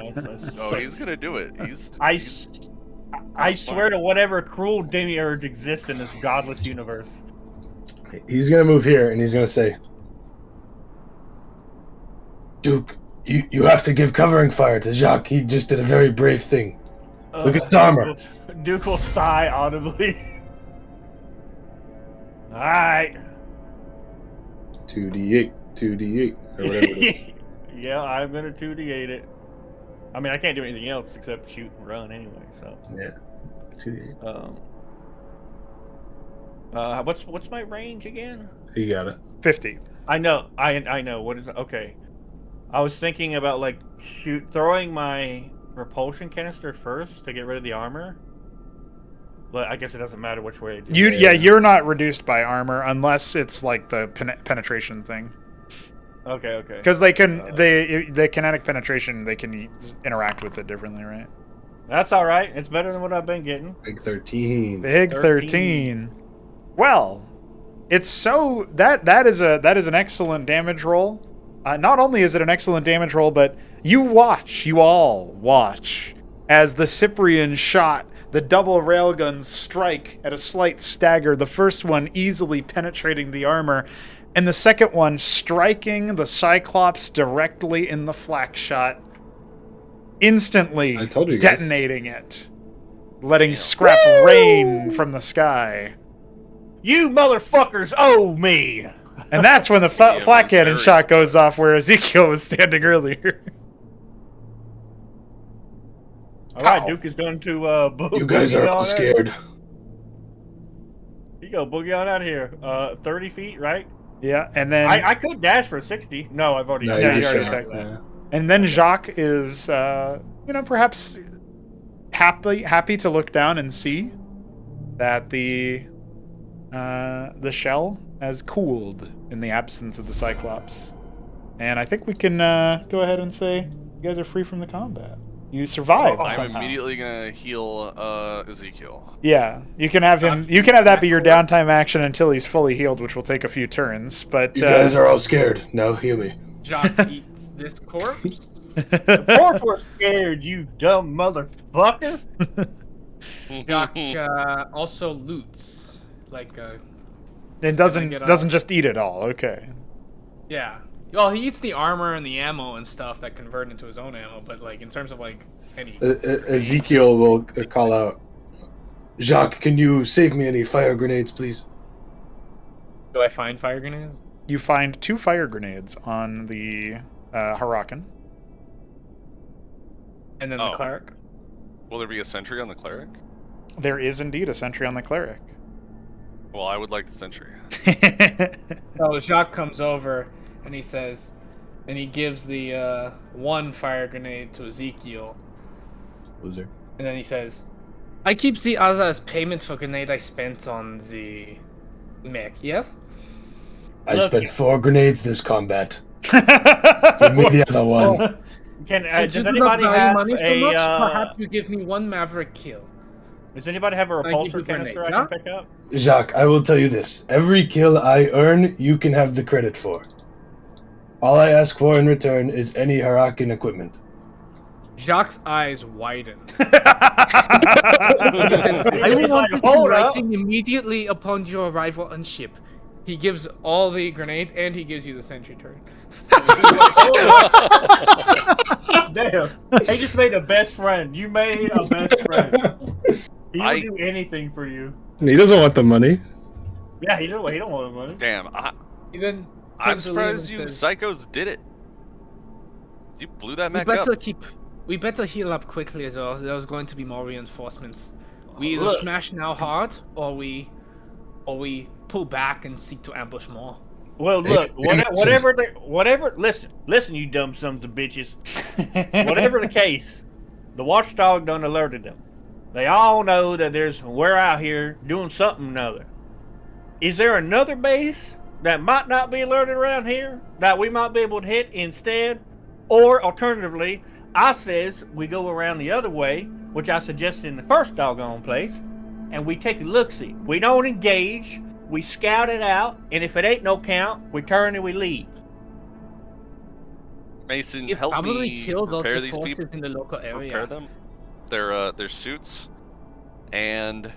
Oh, he's gonna do it. I swear to whatever cruel demiurge exists in this godless universe. He's gonna move here and he's gonna say, Duke, you have to give covering fire to Jacques. He just did a very brave thing. Look at his armor. Duke will sigh audibly. Alright. 2d8, 2d8, or whatever it is. Yeah, I'm gonna 2d8 it. I mean, I can't do anything else except shoot and run anyway, so. Yeah, 2d8. What's my range again? You got it. 50. I know. What is it? Okay. I was thinking about like throwing my repulsion canister first to get rid of the armor. But I guess it doesn't matter which way I do. You're not reduced by armor unless it's like the penetration thing. Okay. Because they can, the kinetic penetration, they can interact with it differently, right? That's all right. It's better than what I've been getting. Big 13. Big 13. Well, it's so that is an excellent damage roll. Not only is it an excellent damage roll, but you all watch as the Cyprian shot, the double railguns strike at a slight stagger. The first one easily penetrating the armor, and the second one striking the Cyclops directly in the flak shot, instantly I told you guys. detonating it, letting scrap rain from the sky. You motherfuckers owe me. And that's when the Yeah, flak it was cannon very shot goes off where Ezekiel was standing earlier. All right, Pow. Duke is going to You guys are all scared. You go boogie on out of here. 30 feet, right? Yeah, and then I could dash for 60. No, I've already. No, Yeah, you you just already shot. attacked that. Then Jacques is perhaps happy to look down and see that the the shell has cooled in the absence of the Cyclops. And I think we can go ahead and say you guys are free from the combat. You survived I'm somehow. immediately gonna heal Ezekiel. Yeah, you can have him. You can have that be your downtime action until he's fully healed, which will take a few turns. But You guys are all scared. Now heal me. Jock eats this corpse. Of course we're scared, you dumb motherfucker. Jock also loots, like it get doesn't just eat it all. Okay. yeah. Well, he eats the armor and the ammo and stuff that convert into his own ammo, but like in terms of like any. Ezekiel will call out, Jacques, can you save me any fire grenades, please? Do I find fire grenades? You find 2 fire grenades on the Harakan. And then the cleric. Will there be a sentry on the cleric? There is indeed a sentry on the cleric. Well, I would like the sentry. So Jacques comes over and he says, and he gives the 1 fire grenade to Ezekiel. Loser. And then he says, I keep the other as payment for grenade I spent on the mech, yes? I Look, spent 4 grenades this combat. Give me the other one. Since Does you do not anybody value have money so much, a perhaps you give me 1 maverick kill. does anybody have a Thank you repulsor for canister I grenades, can pick up? Jacques, I will tell you this. Every kill I earn, you can have the credit for. All I ask for in return is any Harakan equipment. Jacques' eyes widen. I will want this in hold up. writing immediately upon your arrival on ship. He gives all the grenades and he gives you the sentry turret. Damn. He just made a best friend. You made a best friend. He will do anything for you. He doesn't want the money. Yeah, he don't want the money. Damn, Even I'm surprised you psychos did it. You blew that mech up. We better heal up quickly as well. There's going to be more reinforcements. We either Look. smash now hard or we pull back and seek to ambush more. Well, look, whatever. Listen, you dumb sons of bitches. Whatever the case, the watchdog done alerted them. They all know that we're out here doing something or another. Is there another base that might not be alerted around here that we might be able to hit instead? Or alternatively, I says we go around the other way, which I suggested in the first doggone place, and we take a look-see. We don't engage. We scout it out, and if it ain't no count, we turn and we leave. Mason, You've help probably me killed lots prepare of these forces people. in the local area. Prepare them. Their suits. And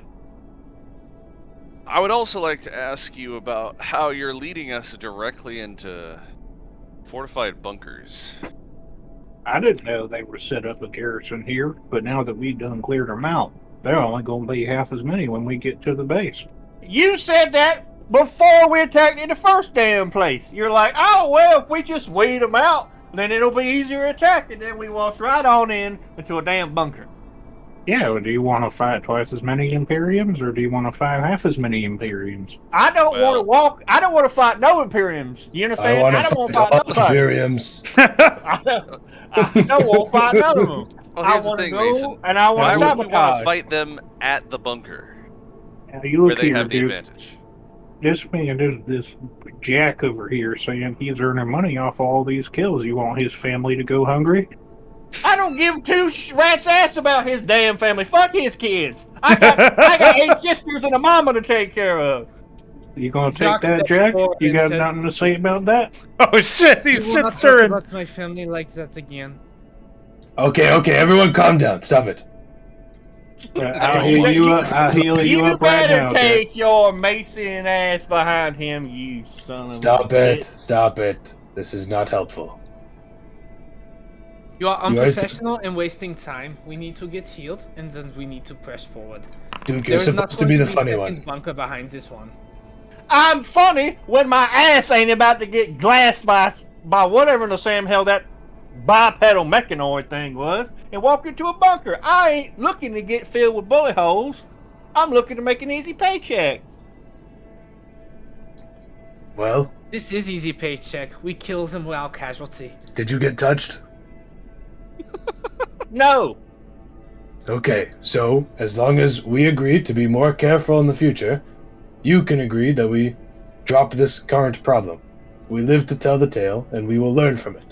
I would also like to ask you about how you're leading us directly into fortified bunkers. I didn't know they were set up a garrison here, but now that we done cleared them out, they're only going to be half as many when we get to the base. You said that before we attacked in the first damn place. You're like, oh, well, if we just weed them out, then it'll be easier to attack. And then we walked right on into a damn bunker. Yeah, well, do you want to fight twice as many Imperiums, or do you want to fight half as many Imperiums? I don't want to fight no Imperiums. You understand? I don't want to fight nobody. Imperiums. I don't want to fight none of them. Well, I here's the want to thing, go Mason. and I Why want to would we want to sabotage. fight them at the bunker Now, you where look they here, have the dude. advantage? This man, there's this Jack over here saying he's earning money off all these kills. You want his family to go hungry? I don't give two rats ass about his damn family. Fuck his kids. I got 8 sisters and a mama to take care of. You gonna take Jock that, steps Jack? forward You and got says- nothing to say about that? Oh shit, he's You will shit not talk stirring. about my family like that again. Okay, everyone calm down. Stop it. I'll heal you up. I'll heal you up right better now, Jack. take your Mason ass behind him, you son of Stop a it. Stop it. This is not helpful. You are You are- unprofessional and wasting time. We need to get healed, and then we need to press forward. Duke, There you're is not supposed to going be the a funny second one. bunker behind this one. I'm funny when my ass ain't about to get glassed by whatever the Sam hell that bipedal mechanoid thing was and walk into a bunker. I ain't looking to get filled with bullet holes. I'm looking to make an easy paycheck. Well, This is easy paycheck. We kill them without casualty. did you get touched? No. Okay, so as long as we agree to be more careful in the future, you can agree that we drop this current problem. We live to tell the tale, and we will learn from it.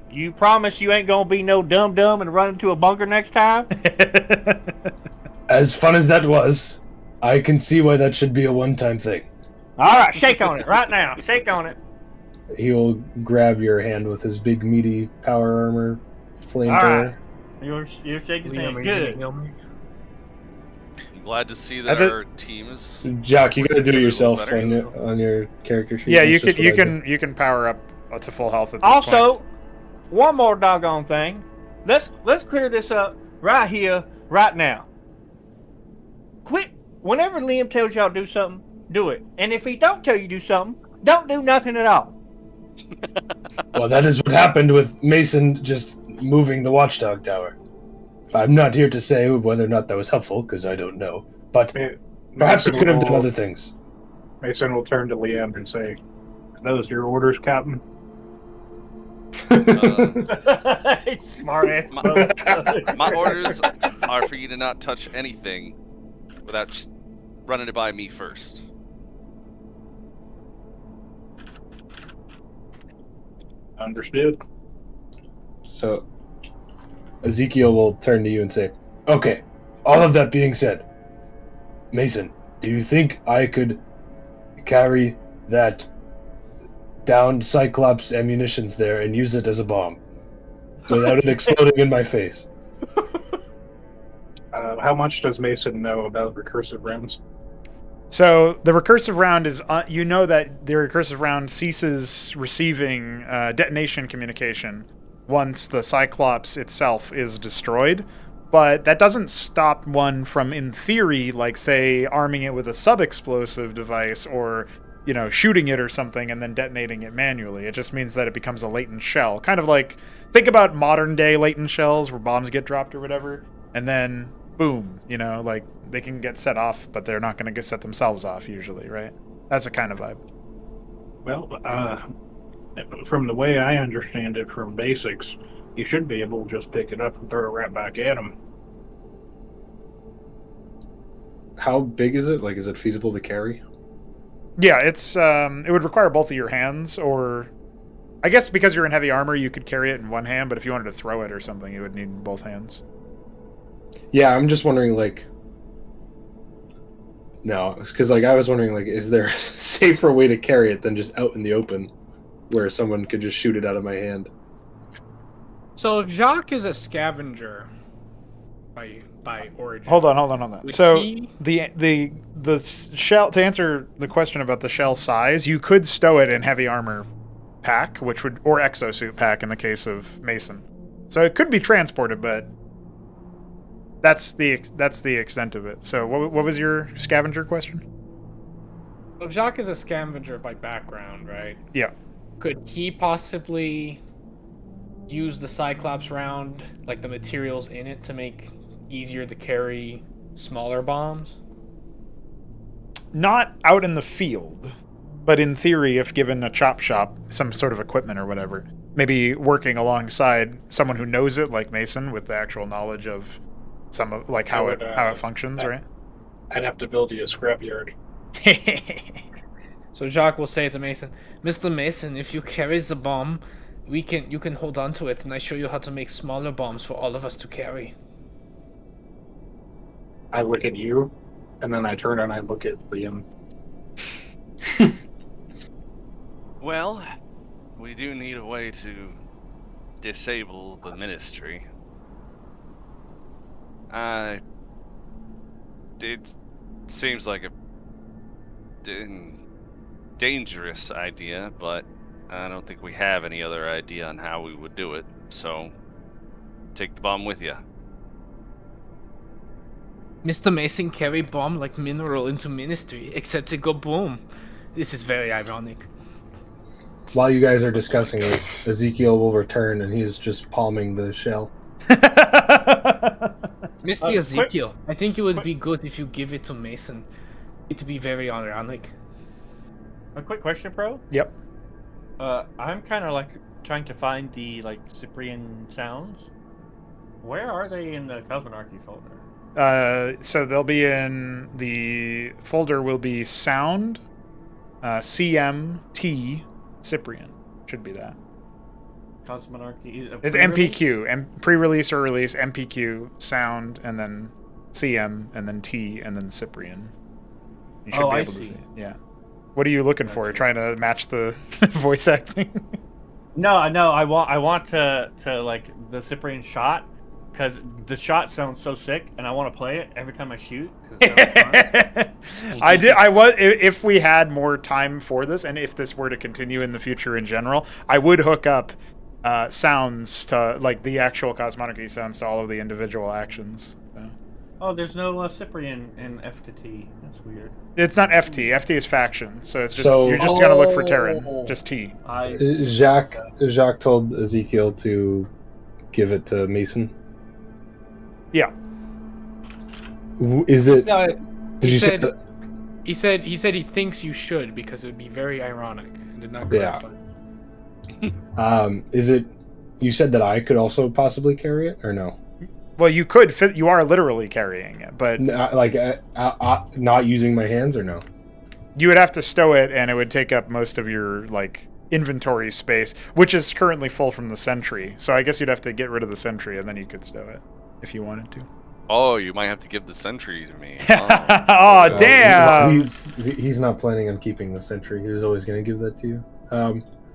You promise you ain't gonna be no dumb and run into a bunker next time? As fun as that was, I can see why that should be a one-time thing. All right, shake on it right now. Shake on it. He will grab your hand with his big, meaty power armor flamethrower. You're shaking Liam, things are you gonna good. heal me? I'm glad to see that our team is. Jack, you gotta do it Getting a little yourself better. on your character sheet. Yeah, That's you just what I do. can power up to full health at this point. Also, one more doggone thing. Let's clear this up right here, right now. Quit. Whenever Liam tells y'all to do something, do it. And if he don't tell you to do something, don't do nothing at all. Well, that is what happened with Mason just moving the watchdog tower. I'm not here to say whether or not that was helpful, because I don't know. But perhaps we could have done other things. Mason will turn to Liam and say, "Are those your orders, Captain?" Smart ass. My orders are for you to not touch anything without running it by me first. Understood. So Ezekiel will turn to you and say, okay, all of that being said, Mason, do you think I could carry that downed Cyclops ammunitions there and use it as a bomb without it exploding in my face? How much does Mason know about recursive rounds? So the recursive round is, you know that the recursive round ceases receiving detonation communication once the Cyclops itself is destroyed, but that doesn't stop one from, in theory, like, say, arming it with a sub-explosive device or, you know, shooting it or something and then detonating it manually. It just means that it becomes a latent shell. Kind of like, think about modern-day latent shells where bombs get dropped or whatever, and then, boom, you know, like, they can get set off, but they're not going to set themselves off usually, right? That's the kind of vibe. Well, from the way I understand it from basics, you should be able to just pick it up and throw it right back at him. How big is it? Like, is it feasible to carry? Yeah, it's it would require both of your hands, or I guess because you're in heavy armor, you could carry it in one hand, but if you wanted to throw it or something, you would need both hands. Yeah, I'm just wondering, like, no, because, like, I was wondering, like, is there a safer way to carry it than just out in the open where someone could just shoot it out of my hand? So if Jacques is a scavenger by origin. Hold on. Would So he- the shell, to answer the question about the shell size, you could stow it in heavy armor pack, which would, or exosuit pack in the case of Mason. So it could be transported, but that's the extent of it. So what was your scavenger question? So Jacques is a scavenger by background, right? Yeah. Could he possibly use the Cyclops round, like the materials in it, to make easier to carry smaller bombs? Not out in the field, but in theory, if given a chop shop, some sort of equipment or whatever, maybe working alongside someone who knows it, like Mason, with the actual knowledge of some of, like, how it functions, right? I'd have to build you a scrapyard. So Jacques will say to Mason, Mr. Mason, if you carry the bomb, you can hold on to it, and I show you how to make smaller bombs for all of us to carry. I look at you, and then I turn and I look at Liam. Well, we do need a way to disable the ministry. It seems like a dangerous idea, but I don't think we have any other idea on how we would do it, so take the bomb with you. Mr. Mason carry bomb like mineral into ministry, except it go boom. This is very ironic. While you guys are discussing this, Ezekiel will return and he's just palming the shell. Mr. Ezekiel, I think it would be good if you give it to Mason. It'd be very ironic. A quick question, Pro. Yep. I'm kind of like trying to find the like Cyprian sounds. Where are they in the Cosmonarchy folder? So they'll be in the folder. Will be sound, CMT, Cyprian. Should be that. Cosmonarchy. It's MPQ, pre-release or release, MPQ, sound, and then CM, and then T, and then Cyprian. You should be able to see it. Yeah. What are you looking for? Trying to match the voice acting? No. I want to like the Cyprian shot, because the shot sounds so sick, and I want to play it every time I shoot. 'Cause it sounds fun. If we had more time for this, and if this were to continue in the future in general, I would hook up sounds to, like, the actual Cosmonarchy sounds to all of the individual actions. So. Oh, there's no Cyprian in F to T. That's weird. It's not FT. FT is faction, so it's just you're just gonna look for Terran, just T. Jacques told Ezekiel to give it to Mason. Yeah. Is it? He said he thinks you should, because it would be very ironic. And did not clarify. Is it? You said that I could also possibly carry it, or no? Well, you could. You are literally carrying it, but not using my hands, or no? You would have to stow it, and it would take up most of your inventory space, which is currently full from the sentry. So I guess you'd have to get rid of the sentry, and then you could stow it if you wanted to. Oh, you might have to give the sentry to me. Oh, damn! He's not planning on keeping the sentry. He was always going to give that to you.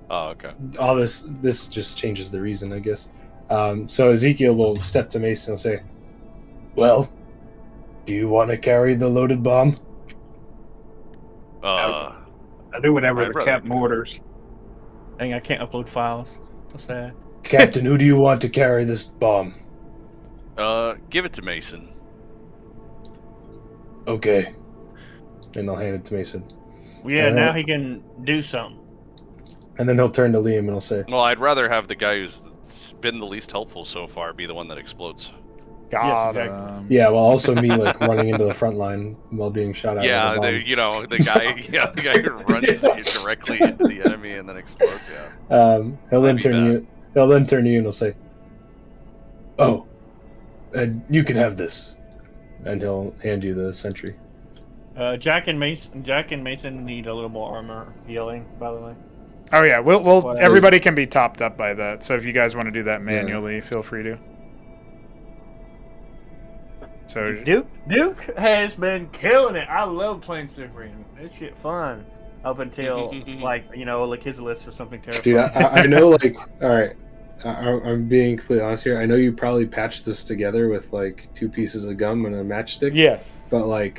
Oh, okay. All this just changes the reason, I guess. So Ezekiel will step to Mason and say, "Well, do you want to carry the loaded bomb?" I do whatever the captain orders. Dang, I can't upload files. So sad. Captain, who do you want to carry this bomb? Give it to Mason. Okay. And I'll hand it to Mason. Yeah, now he can do something. And then he'll turn to Liam and he'll say, Well, I'd rather have the guy who's been the least helpful so far be the one that explodes. God. Yes, exactly. yeah, well, also me running into the front line while being shot at. Yeah, the guy who runs directly into the enemy and then explodes. Yeah. He'll then turn to you and he'll say, "Oh, and you can have this," and he'll hand you the sentry. Jack and Mason need a little more armor healing, by the way. Oh yeah, we'll everybody can be topped up by that. So if you guys want to do that manually, feel free to. So Duke has been killing it. I love playing Cyprian. This shit fun. Up until his list or something terrible. Dude, I know, all right. I'm being completely honest here. I know you probably patched this together with 2 pieces of gum and a matchstick. Yes. But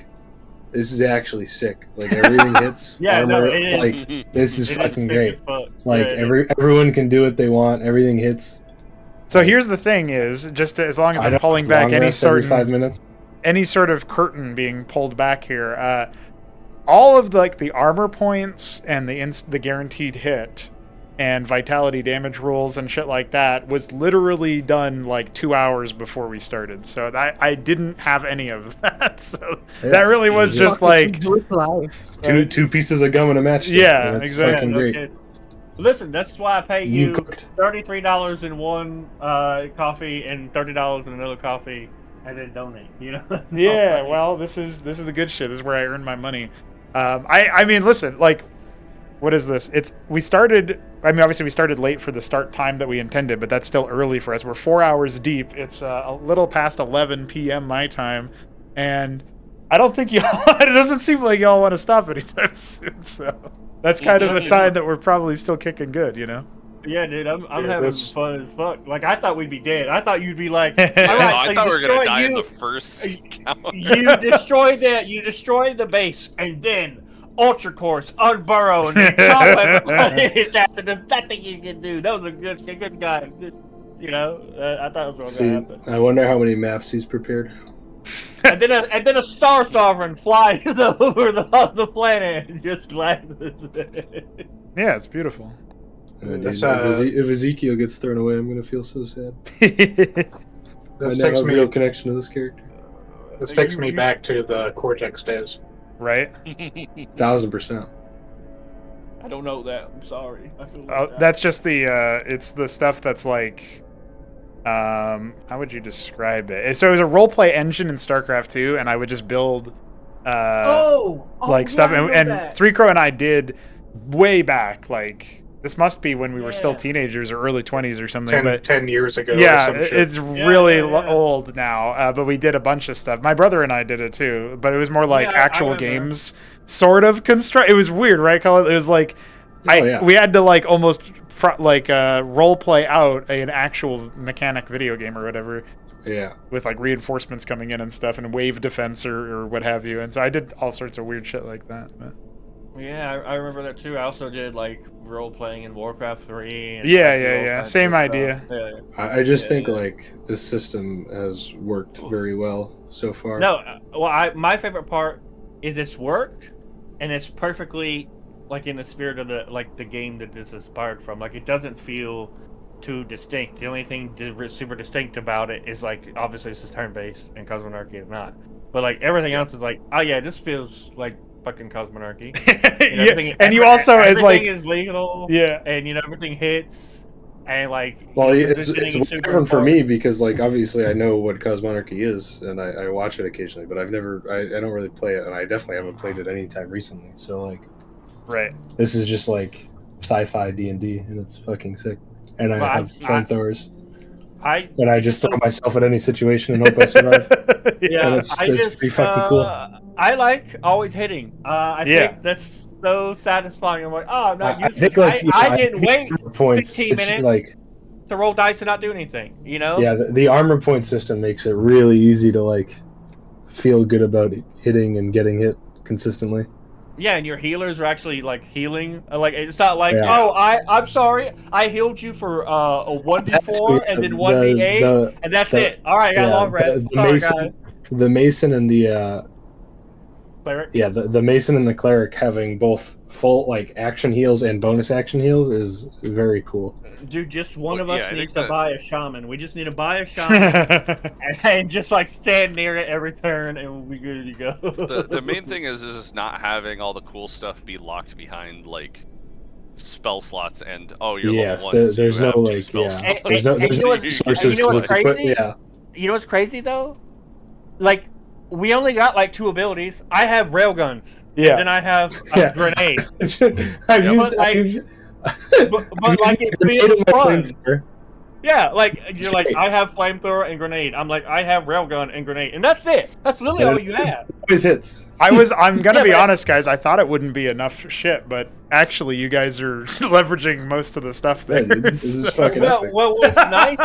this is actually sick. Everything hits. Yeah, armor, no, it is. This is fucking great. Yeah, everyone can do what they want. Everything hits. So here's the thing: is just as long as I'm pulling back any sort of 5 minutes. Any sort of curtain being pulled back here, all of the armor points and the guaranteed hit and vitality damage rules and shit like that was literally done 2 hours before we started. So I didn't have any of that. So that really was just two pieces of gum and a matchstick. Yeah, and exactly. Fucking great. Okay. Listen, that's why I pay you cooked. $33 in one coffee and $30 in another coffee, and then donate. Yeah. Well, this is the good shit. This is where I earn my money. I mean, listen, what is this? We started late for the start time that we intended, but that's still early for us. We're 4 hours deep. It's a little past 11 p.m. my time, and I don't think y'all. It doesn't seem like y'all want to stop anytime soon. So that's kind of a sign that we're probably still kicking good, Yeah, dude, I'm having fun as fuck. I thought we'd be dead. I thought you'd be all right, I thought we were gonna die in the first count. You destroyed the base, and then Ultra Course, unburrow, and then chop everybody. There's nothing you can do. That was a good guy. I thought it was going to happen. I wonder how many maps he's prepared. And then a star sovereign flies over the planet and just glances. Yeah, it's beautiful. If Ezekiel gets thrown away, I'm gonna feel so sad. This takes me real connection to this character. This takes me back to the Cortex days. Right? 1000%. I don't know that. I'm sorry. I feel That's just the it's the stuff that's How would you describe it? So it was a roleplay engine in Starcraft 2, and I would just build like stuff. And Three Crow and I did way back, like this must be when we were still teenagers or early 20s or something. 10 years ago. Yeah, or some shit. it's really old now. But we did a bunch of stuff. My brother and I did it too, but it was more like actual games, sort of construct. It was weird, right, Colin? It was like we had to like almost role play out an actual mechanic video game or whatever. Yeah. With like reinforcements coming in and stuff and wave defense or what have you. And so I did all sorts of weird shit like that. But. Yeah, I remember that too. I also did like role playing in Warcraft 3. And yeah. Same idea. Yeah. I just think like this system has worked very well so far. No, well, my favorite part is it's worked, and it's perfectly like in the spirit of the game that this is inspired from. Like it doesn't feel too distinct. The only thing super distinct about it is like obviously this is turn-based and Cosmonarchy is not. But like everything else is like, oh yeah, this feels like fucking Cosmonarchy. And you also everything is legal. Yeah, and everything hits, and like. Well, it's different for me because like obviously I know what Cosmonarchy is and I watch it occasionally, but I don't really play it, and I definitely haven't played it anytime recently. So like, right, this is just like sci-fi D&D, and it's fucking sick. And I have flamethrowers. And I just throw myself at any situation and hope I survive. Yeah, it's pretty fucking cool. I like always hitting. I think that's so satisfying. I'm like, oh, I'm not used to it. I didn't wait 15 minutes to roll dice and not do anything, you know? Yeah, the armor point system makes it really easy to like feel good about hitting and getting hit consistently. Yeah, and your healers are actually like healing. Like it's not like, oh, I'm sorry, I healed you for a 1d4 and then 1d8, and that's it. All right, I got a long rest. The Mason and the cleric. Yeah, the Mason and the cleric having both full like action heals and bonus action heals is very cool. Dude, just one of us needs to buy a shaman. We just need to buy a shaman and just like stand near it every turn, and we'll be good to go. The main thing is just not having all the cool stuff be locked behind like spell slots and you're level 1. There's no like there's no you know what's crazy? You know what's crazy though? Like we only got like 2 abilities. I have railguns. Yeah. And then I have a grenade. But like it feels fun. Yeah, like you're like, I have flamethrower and grenade. I'm like, I have railgun and grenade, and that's it. That's literally all you have. Always hits. I'm gonna be honest, guys. I thought it wouldn't be enough shit, but actually, you guys are leveraging most of the stuff there. This is fucking epic. Well, what's nice?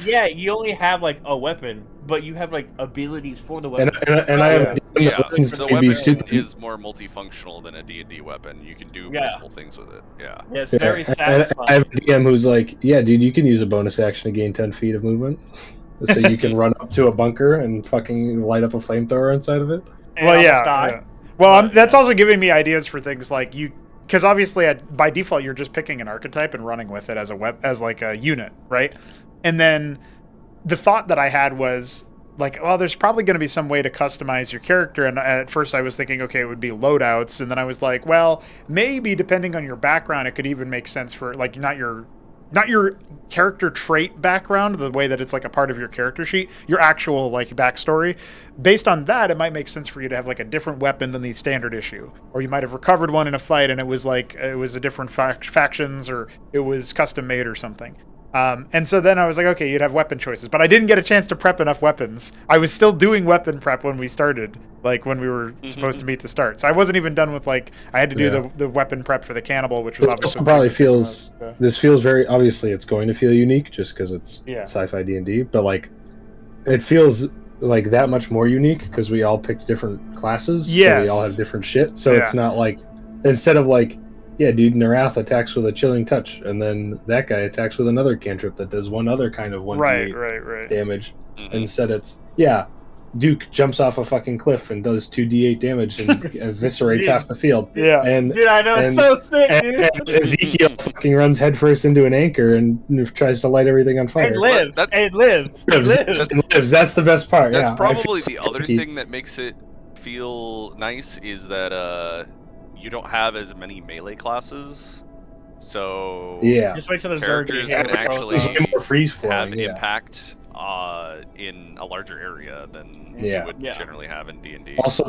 You only have like a weapon, but you have like abilities for the weapon. And I have the weapon is more multifunctional than a D&D weapon. You can do multiple things with it. Yeah. It's very satisfying. I have a DM who's like, yeah, dude, you can use a bonus action to gain 10 feet of movement. So you can run up to a bunker and fucking light up a flamethrower inside of it. Well, that's also giving me ideas for things like because obviously by default you're just picking an archetype and running with it as as like a unit, right? And then the thought that I had was like, well, there's probably going to be some way to customize your character. And at first I was thinking, okay, it would be loadouts. And then I was like, well, maybe depending on your background, it could even make sense for like not your character trait background, the way that it's like a part of your character sheet, your actual like backstory. Based on that, it might make sense for you to have like a different weapon than the standard issue, or you might have recovered one in a fight and it was a different factions, or it was custom made or something. And so then I was like, okay, you'd have weapon choices, but I didn't get a chance to prep enough weapons. I was still doing weapon prep when we started, like when we were supposed to meet to start. So I wasn't even done with like, I had to do the weapon prep for the cannibal, which was obviously probably this feels very, obviously it's going to feel unique just because it's sci-fi D&D, but like it feels like that much more unique because we all picked different classes. So we all have different shit. So it's not like, instead of like, yeah, dude, Narath attacks with a chilling touch, and then that guy attacks with another cantrip that does one other kind of 1d8 damage. Instead it's, Duke jumps off a fucking cliff and does 2d8 damage and eviscerates half the field. Yeah. Dude, I know, it's so sick, dude. And Ezekiel fucking runs headfirst into an anchor and tries to light everything on fire. It lives. That's the best part. That's probably the other thing that makes it feel nice is that you don't have as many melee classes So Yeah. Just wait till the characters Zerg can actually There's way more freeze have flowing. Yeah. impact in a larger area than Yeah. you would Yeah. generally have in D&D. Also,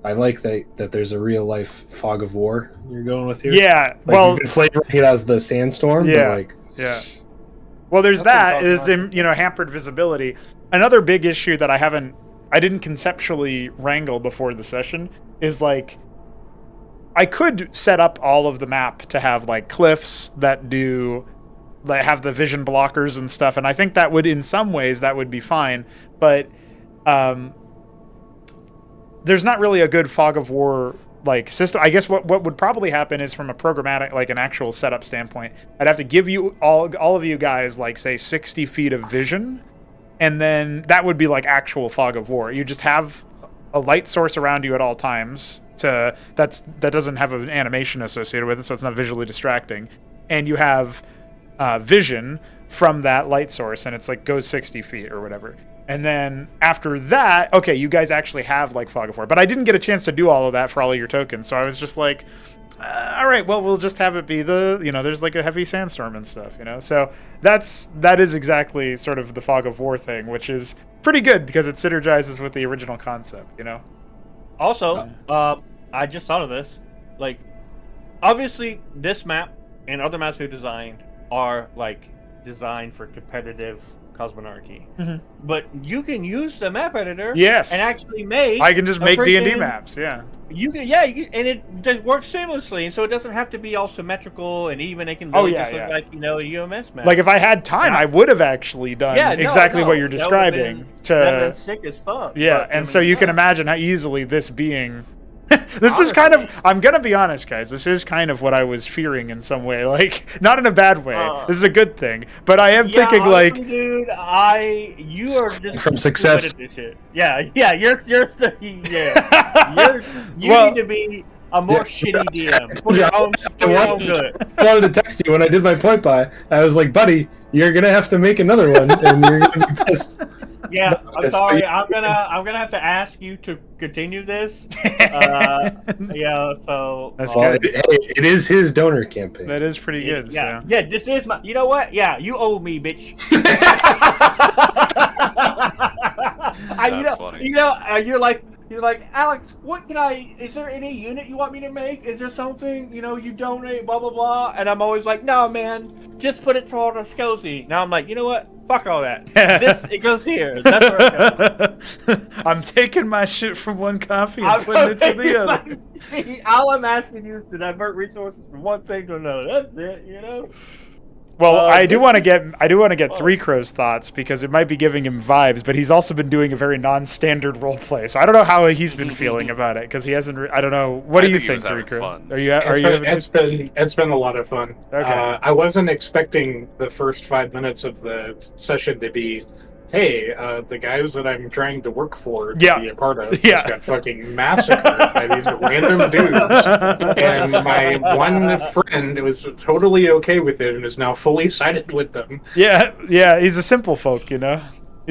I like that there's a real life fog of war you're going with here. Yeah. Like, Well, you've been flavoring it as the sandstorm. Yeah. But like, yeah. Well, there's That's that. Is hampered visibility. Another big issue that I didn't conceptually wrangle before the session is like, I could set up all of the map to have like cliffs that have the vision blockers and stuff, and I think that would, in some ways, that would be fine. But there's not really a good fog of war like system. I guess what would probably happen is, from a programmatic, like an actual setup standpoint, I'd have to give you all of you guys like, say, 60 feet of vision, and then that would be like actual fog of war. You just have a light source around you at all times. That doesn't have an animation associated with it, so it's not visually distracting. And you have vision from that light source, and it's like goes 60 feet or whatever. And then after that, okay, you guys actually have like fog of war. But I didn't get a chance to do all of that for all of your tokens, so I was just like, all right, well, we'll just have it be there's like a heavy sandstorm and stuff, So that is exactly sort of the fog of war thing, which is pretty good because it synergizes with the original concept, Also, I just thought of this. Like, obviously, this map and other maps we've designed are like designed for competitive Cosmonarchy. Mhm. But you can use the map editor, Yes. and actually make. I can just make D&D freaking- maps, yeah. You can, and it works seamlessly, and so it doesn't have to be all symmetrical and even. It can Oh, really yeah, just look yeah. like a UMS map. Like, if I had time, Yeah. I would have actually done exactly what you're that would've describing. been- that'd been To sick as fuck. Yeah, but, and so you can imagine how easily this being. This is kind of. I'm gonna be honest, guys. This is kind of what I was fearing in some way. Like, not in a bad way. This is a good thing. But I am thinking, honestly, like, dude, you are just From too success. good at this shit. Yeah, you're you Well, need to be a more yeah, shitty DM. For yeah, your own, for your own good. I wanted to text you when I did my point buy. I was like, buddy, you're gonna have to make another one, and you're gonna be pissed. Yeah, I'm That's sorry. pretty- I'm gonna have to ask you to continue this. Yeah, so That's Well, good. it is his donor campaign. That is pretty good. yeah, So. yeah. This is my. You know what? Yeah, you owe me, bitch. That's funny. You're like, Alex, what can I? Is there any unit you want me to make? Is there something you donate? Blah blah blah. And I'm always like, no, man, just put it toward a SCSI. Now I'm like, you know what? Fuck all that. It goes here. That's where it goes. I'm taking my shit from one coffee and putting it to the other. All I'm asking you is to divert resources from one thing to another. That's it. Well, I do this want to is- get Three Crow's thoughts, because it might be giving him vibes, but he's also been doing a very non-standard role play. So I don't know how he's been feeling about it, because he hasn't. I don't know. What do you think he think, was Three having Crow? fun. Are you having It's been a lot of fun. Okay. I wasn't expecting the first 5 minutes of the session to be, hey, the guys that I'm trying to work for to Yeah. be a part of Yeah. just got fucking massacred by these random dudes. And my one friend was totally okay with it and is now fully sided with them. Yeah, he's a simple folk, He's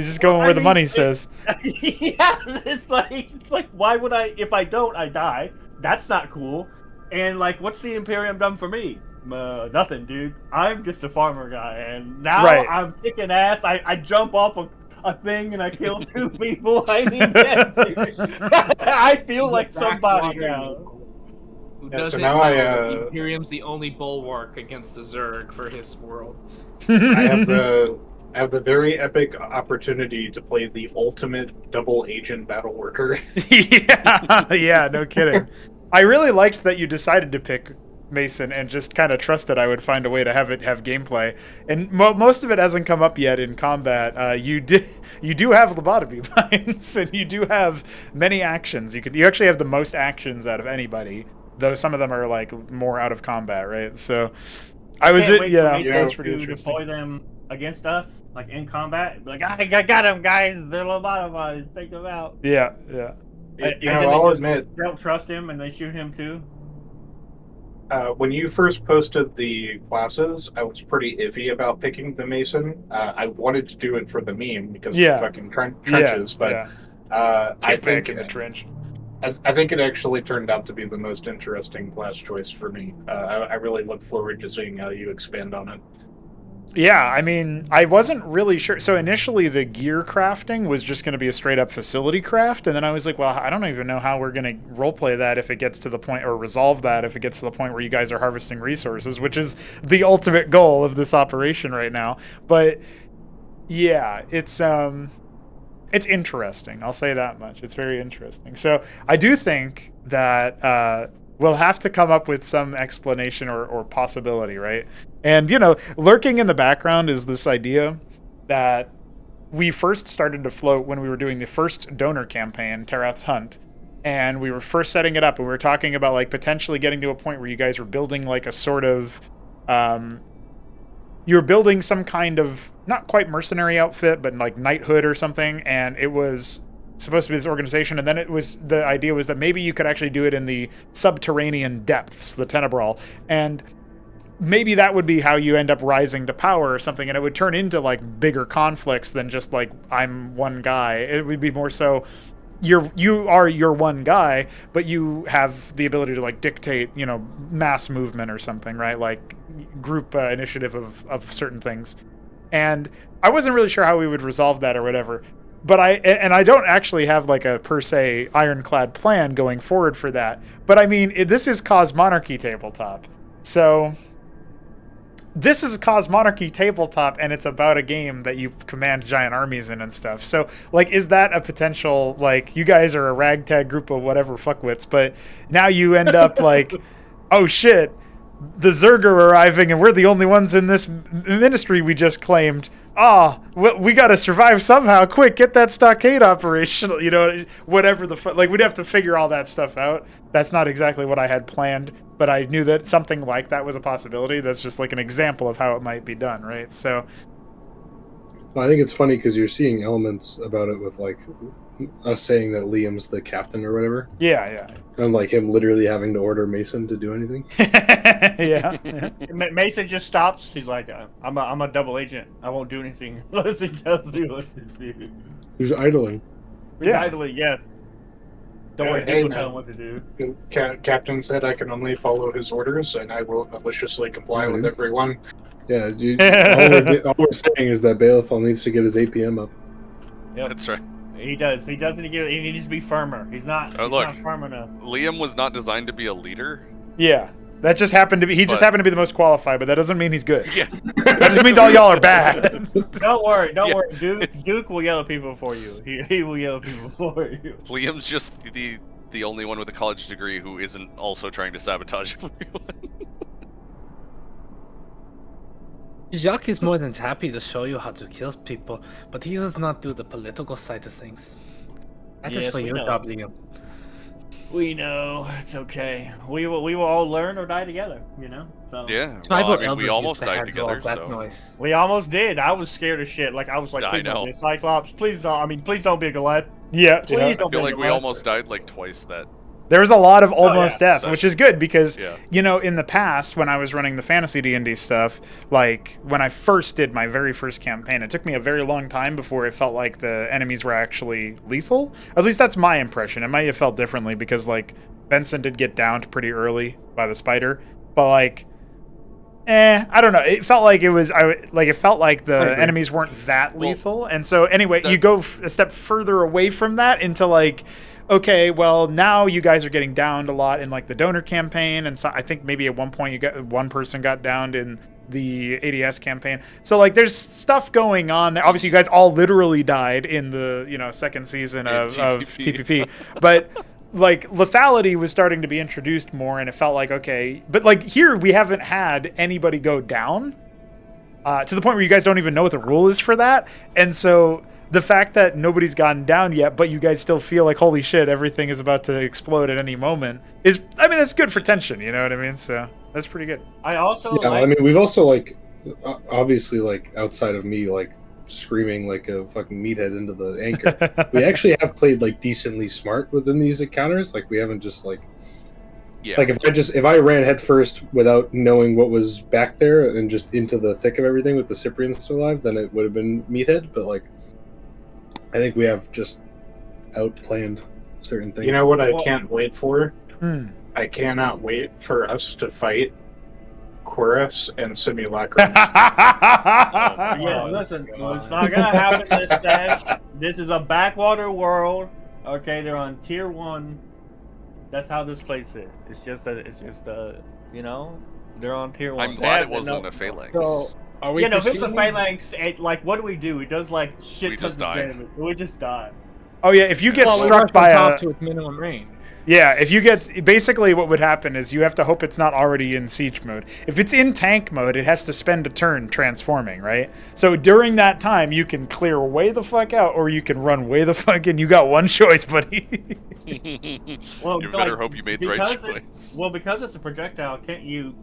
just going where the money says. Yeah, it's like, why would I? If I don't, I die. That's not cool. And like, what's the Imperium done for me? Nothing, dude. I'm just a farmer guy, and now Right. I'm kicking ass. I jump off a thing and I kill 2 people. I mean, yeah, I feel like somebody now. Who Yeah, so doesn't now know I, Imperium's the only bulwark against the Zerg for his world. I have the very epic opportunity to play the ultimate double agent battle worker. yeah, no kidding. I really liked that you decided to pick Mason and just kind of trusted I would find a way to have it have gameplay. And most of it hasn't come up yet in combat. You do have lobotomy mines, and you do have many actions. You actually have the most actions out of anybody, though some of them are like more out of combat, right? So I was Can't wait for yeah, Mason that's pretty to interesting. deploy them against us, like in combat. Like, I got them, guys. They're lobotomized. Take them out. Yeah. And You then know, they I'll just admit, don't trust him, and they shoot him too. when you first posted the classes, I was pretty iffy about picking the Mason. I wanted to do it for the meme because Yeah. of the fucking trenches, but yeah. I Get back think in the trench. I think it actually turned out to be the most interesting class choice for me. I really look forward to seeing how you expand on it. Yeah, I mean, I wasn't really sure. So initially, the gear crafting was just going to be a straight up facility craft, and then I was like, well, I don't even know how we're going to roleplay that if it gets to the point, or resolve that if it gets to the point where you guys are harvesting resources, which is the ultimate goal of this operation right now. But yeah, it's interesting. I'll say that much. It's very interesting. So I do think that we'll have to come up with some explanation or possibility, right? And, lurking in the background is this idea that we first started to float when we were doing the first donor campaign, Terath's Hunt. And we were first setting it up, and we were talking about like potentially getting to a point where you guys were building like a sort of you were building some kind of not quite mercenary outfit, but like knighthood or something, and it was supposed to be this organization, and then the idea was that maybe you could actually do it in the subterranean depths, the Tenebral, and maybe that would be how you end up rising to power or something, and it would turn into like bigger conflicts than just like I'm one guy. It would be more so you are your one guy, but you have the ability to like dictate, mass movement or something, right? Like group initiative of certain things. And I wasn't really sure how we would resolve that or whatever. But I don't actually have like a per se ironclad plan going forward for that. But I mean, this is Cosmonarchy tabletop. So this is a Cosmonarchy tabletop, and it's about a game that you command giant armies in and stuff. So, like, is that a potential, like, you guys are a ragtag group of whatever fuckwits, but now you end up like, oh shit, the Zerg are arriving, and we're the only ones in this ministry we just claimed. We gotta survive somehow. Quick, get that stockade operational. Whatever like, we'd have to figure all that stuff out. That's not exactly what I had planned, but I knew that something like that was a possibility. That's just like an example of how it might be done, right? So, well, I think it's funny because you're seeing elements about it with like us saying that Liam's the captain or whatever. Yeah. And like him literally having to order Mason to do anything. Yeah. Mason just stops. He's like, I'm a double agent. I won't do anything unless he tells me what to do. Who's idling? Idling, yes. Don't worry, Hey, people tell him what to do. Captain said I can only follow his orders, and I will maliciously comply with everyone. Yeah, all we're saying is that Balethal needs to get his APM up. Yep. That's right. He does. He doesn't get. He needs to be firmer. He's not. Oh, he's look. not firm enough. Liam was not designed to be a leader. Yeah. That just happened to be. He just happened to be the most qualified, but that doesn't mean he's good. Yeah. That just means all y'all are bad. Don't worry. Duke will yell at people for you. He will yell at people for you. Liam's just the only one with a college degree who isn't also trying to sabotage everyone. Jacques is more than happy to show you how to kill people, but he does not do the political side of things. That is Yes, for we your know. job, Liam. We know. It's okay. We will all learn or die together. So. Yeah. Tribal Well, I mean, elders we get almost to died handle all together, that so. noise. We almost did. I was scared as shit. Like I was like, I please know. don't be a Cyclops. Please don't. I mean, please don't be a Goliath. Yeah. Please I don't be feel a like we Goliath. almost died like twice that. There was a lot of almost yeah, death, which is good because, Yeah. in the past when I was running the fantasy D&D stuff, like when I first did my very first campaign, it took me a very long time before it felt like the enemies were actually lethal. At least that's my impression. It might have felt differently because like Benson did get downed pretty early by the spider, but like, I don't know. It felt like it felt like the enemies weren't that lethal, and so anyway, you go a step further away from that into like, okay, well now you guys are getting downed a lot in like the donor campaign, and so I think maybe at one point one person got downed in the ADS campaign. So like there's stuff going on there. Obviously you guys all literally died in the second season of TPP, but like lethality was starting to be introduced more, and it felt like okay, but like here we haven't had anybody go down to the point where you guys don't even know what the rule is for that, and so the fact that nobody's gotten down yet, but you guys still feel like holy shit, everything is about to explode at any moment is, I mean, that's good for tension. You know what I mean? So that's pretty good. I also. Yeah, I mean, we've also like obviously like outside of me like screaming like a fucking meathead into the anchor, we actually have played like decently smart within these encounters. Like we haven't just like like if I ran head first without knowing what was back there and just into the thick of everything with the Cyprians still alive, then it would have been meathead. But like I think we have just outplanned certain things. You know what I Well- can't wait for? Hmm. I cannot wait for us to fight Quirus and Simulacrum. Yeah, Oh, listen, God. it's not gonna happen this sesh. This is a backwater world. Okay, they're on tier 1. That's how this place is. It's just you know, they're on tier 1. I'm glad it wasn't a phalanx. So, are we Yeah, no, if it's a proceeding? phalanx, like, what do we do? It does, like, shit We tons just of die. damage. We just die. Oh yeah, if you get Well, we struck rush by on top a to its minimum range. yeah, if you get basically what would happen is you have to hope it's not already in siege mode. If it's in tank mode, it has to spend a turn transforming, right? So during that time, you can clear way the fuck out, or you can run way the fuck in. You got one choice, buddy. Well, You like, better hope you made the right because choice. Well, because it's a projectile, can't you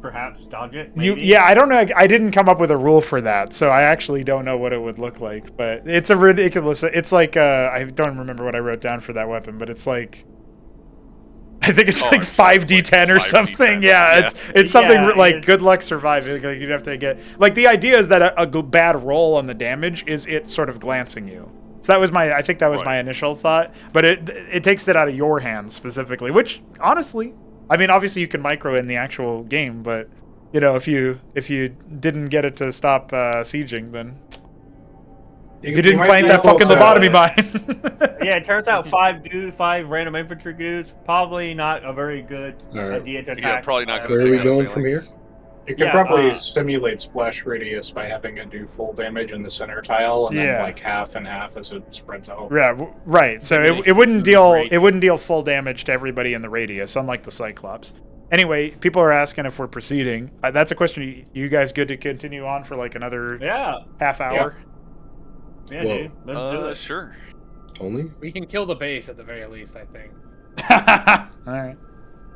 perhaps dodge it? You, maybe? yeah, I don't know. I didn't come up with a rule for that, so I actually don't know what it would look like. But it's a ridiculous. It's like I don't remember what I wrote down for that weapon, but it's like I think it's Oh, like I'm sure it's 5d10 or 5d10. something. Yeah. Yeah, it's something Yeah, like it's- good luck surviving. Like you'd have to get like the idea is that a bad roll on the damage is it sort of glancing you. So that was I think that was my Right. initial thought, but it takes it out of your hands specifically, which honestly, I mean, obviously you can micro in the actual game, but you know, if you didn't get it to stop sieging, then if you didn't might plant be that able fucking to- lobotomy mine. Yeah, it turns out 5 random infantry dudes, probably not a very good All right. idea to attack. Yeah, probably not Where going to are we take out a going from phalanx. here? You could Yeah, probably simulate splash radius by having it do full damage in the center tile, and Yeah. then like half and half as it spreads out. Yeah, right. So Maybe it wouldn't they deal rate- it wouldn't deal full damage to everybody in the radius, unlike the Cyclops. Anyway, people are asking if we're proceeding. That's a question. You guys good to continue on for like another Yeah, half hour? yeah, Whoa. dude. Let's do it. Sure. Only? We can kill the base at the very least, I think. All right.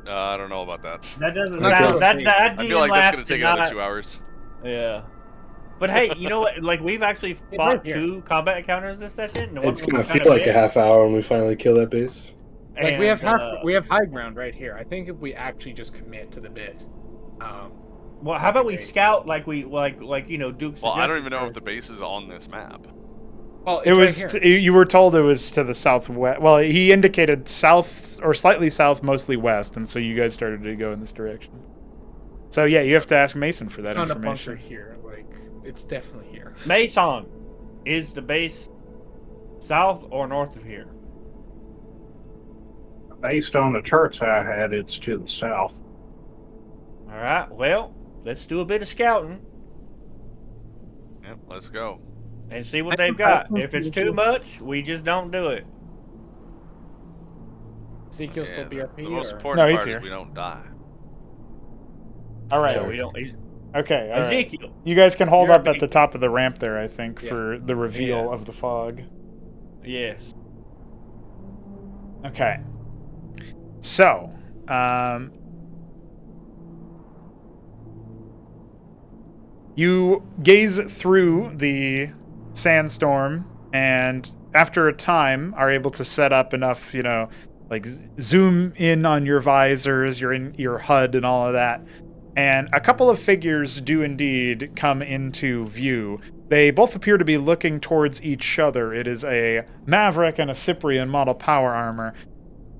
I don't know about that. That doesn't Okay. sound. That I feel like that's going to take another not, 2 hours. Yeah. But hey, you know what? Like we've actually right fought here. 2 combat encounters this session. and one It's of them gonna was feel kinda like a big, half hour when we finally kill that base. Like we have and, we have high ground right here. I think if we actually just commit to the bit. Well, how about we Okay. scout like we like you know Duke? Well, I don't suggested even know for- if the base is on this map. Well, It was you were told it was to the southwest. Well, he indicated south or slightly south, mostly west, and so you guys started to go in this direction. So yeah, you have to ask Mason for that found a bunker information. here. Like it's definitely here. Mason, is the base south or north of here? Based on the charts I had, it's to the south. All right. Well, let's do a bit of scouting Yep, let's go. and see what I they've think that's got. If it's something too to- much, we just don't do it. Ezekiel Yeah, still the BRP most or? important No, he's part here. is we don't die. All right. So we don't. Okay. All right. Ezekiel. You guys can hold You're up at big. the top of the ramp there, I think, Yeah. for the reveal Yeah. of the fog. Yes. Okay. So, you gaze through the sandstorm, and after a time, are able to set up enough, you know, like zoom in on your visors, your HUD, and all of that. And a couple of figures do indeed come into view. They both appear to be looking towards each other. It is a Maverick and a Cyprian model power armor.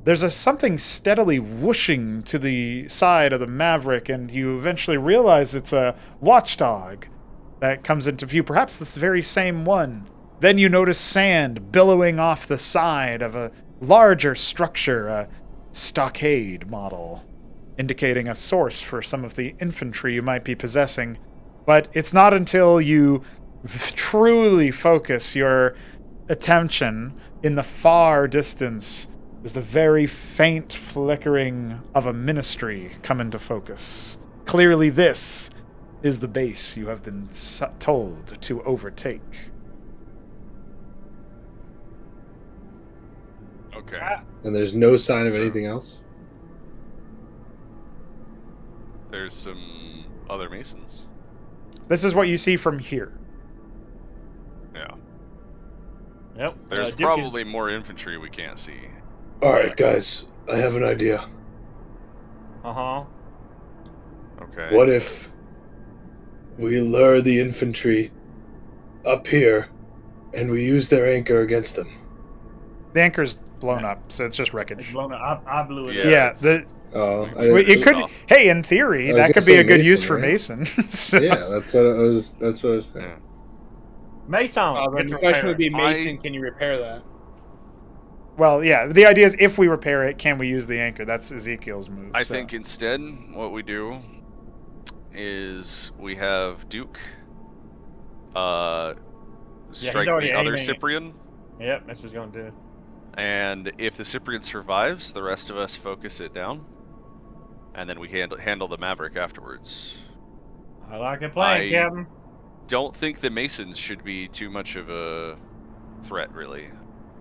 There's something steadily whooshing to the side of the Maverick, and you eventually realize it's a watchdog that comes into view, perhaps this very same one. Then you notice sand billowing off the side of a larger structure, a stockade model, indicating a source for some of the infantry you might be possessing. But it's not until you truly focus your attention in the far distance as the very faint flickering of a ministry come into focus. Clearly this is the base you have been told to overtake. Okay. And there's no sign of So- anything else? There's some other masons. This is what you see from here. Yeah. Yep. There's Duke probably more infantry we can't see. Alright, guys, I have an idea. Uh huh. Okay. What if we lure the infantry up here and we use their anchor against them? The anchor's blown up, so it's just It's wreckage. blown up. I blew it Yeah, up. Yeah, it's- Oh, it could. off. Hey, in theory, I was that gonna could be say a good Mason, use for right? Mason. So- yeah, that's what I was. That's what I was saying. Yeah. Mason, The get the question would repair. be, Mason, can you repair that? Well, yeah. The idea is, if we repair it, can we use the anchor? That's Ezekiel's move. I so. think instead, what we do is we have Duke strike already the other aiming it. Cyprian, Yep, that's what he's gonna do. and if the Cyprian survives, the rest of us focus it down, and then we handle the Maverick afterwards. I like your plan, Captain. Don't think the Masons should be too much of a threat, really.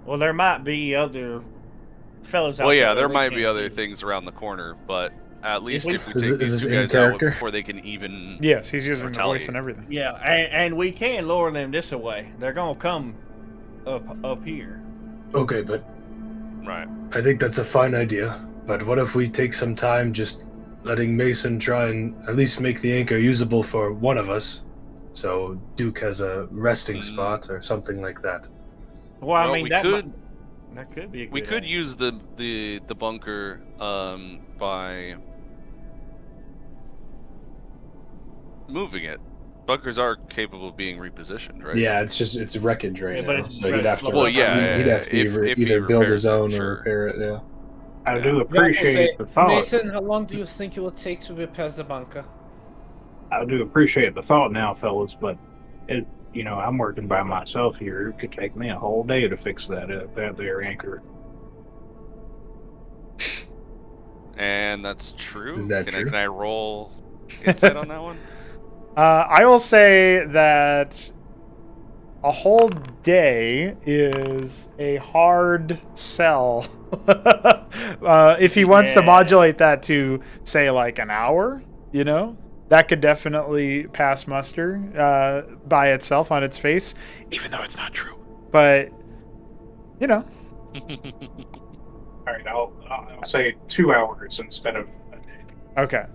Well, there might be other fellas out Well, there. yeah, that there we might can't be other see. things around the corner, but at least we- if we Is take it- is these this two in guys out character? before they can even... Yes, he's using the voice retaliate. and everything. Yeah, and we can lure them this way. They're gonna come up here. Okay, but Right. I think that's a fine idea. But what if we take some time just letting Mason try and at least make the anchor usable for one of us, so Duke has a resting spot or something like that? Well, I Well, mean we that could- that could be. A good We could idea. use the bunker by moving it. Bunkers are capable of being repositioned, right? Yeah, it's wreckage right Yeah, but now, it's- so but he'd have to. it's- Well, yeah, he'd have to if either, he either build repairs his it, own sure. or repair it. Yeah. I Yeah. do appreciate the thought. Mason, how long do you think it will take to repair the bunker? I do appreciate the thought now, fellas, but I'm working by myself here. It could take me a whole day to fix that there anchor. And that's true. Is that true? Can I roll insight on that one? I will say that a whole day is a hard sell. If he wants to Yeah. modulate that to, say, like an hour, that could definitely pass muster by itself on its face, even though it's not true. But, All right, I'll say 2 hours instead of a day. okay.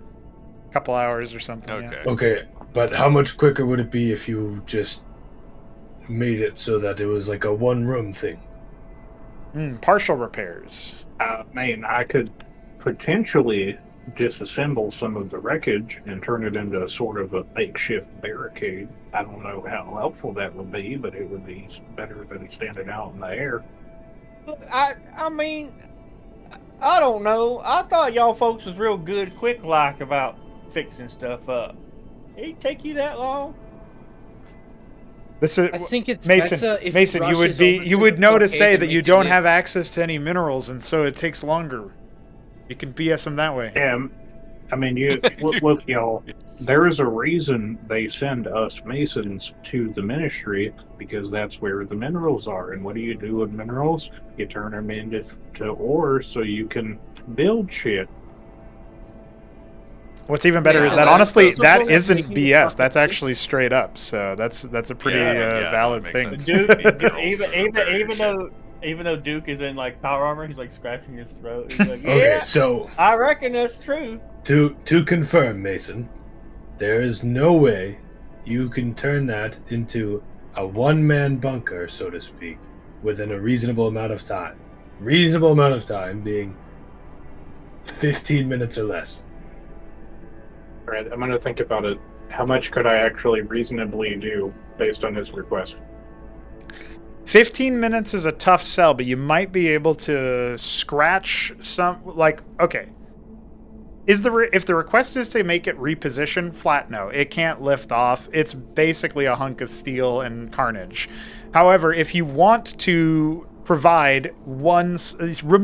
Couple hours or something. Okay. Yeah. Okay, but how much quicker would it be if you just made it so that it was like a one-room thing? Partial repairs. I could potentially disassemble some of the wreckage and turn it into sort of a makeshift barricade. I don't know how helpful that would be, but it would be better than standing out in the air. I mean, I don't know. I thought y'all folks was real good, quick like about fixing stuff up. It take you that long? This is I think it's Mason. better if Mason, he you would rushes be over you to would know to blockade say and that you make don't it- have access to any minerals, and so it takes longer. You can BS them that way. Yeah, I mean, look, y'all. There is a reason they send us Masons to the Ministry, because that's where the minerals are. And what do you do with minerals? You turn them into ore so you can build shit. What's even better is Mason, that that's- honestly that's that what isn't making the BS. That's fucking actually straight up. So that's a pretty Yeah, valid that thing. makes Duke, Minerals even though Duke is in like power armor, he's like scratching his throat. He's like, yeah, Okay, so I reckon that's true. to confirm, Mason, there is no way you can turn that into a one-man bunker, so to speak, within a reasonable amount of time. Reasonable amount of time being 15 minutes or less. All right, I'm going to think about it. How much could I actually reasonably do based on his request? 15 minutes is a tough sell, but you might be able to scratch some. Like, okay, if the request is to make it reposition, flat no, it can't lift off. It's basically a hunk of steel and carnage. However, if you want to provide room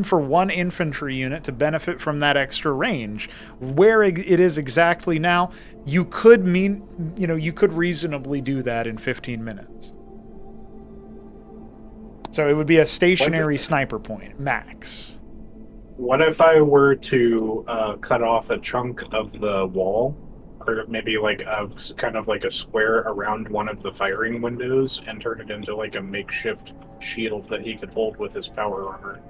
for one infantry unit to benefit from that extra range, where it is exactly now, you could reasonably do that in 15 minutes. So it would be a stationary sniper point, max. What if I were to cut off a chunk of the wall, or maybe like kind of like a square around one of the firing windows, and turn it into like a makeshift shield that he could hold with his power armor?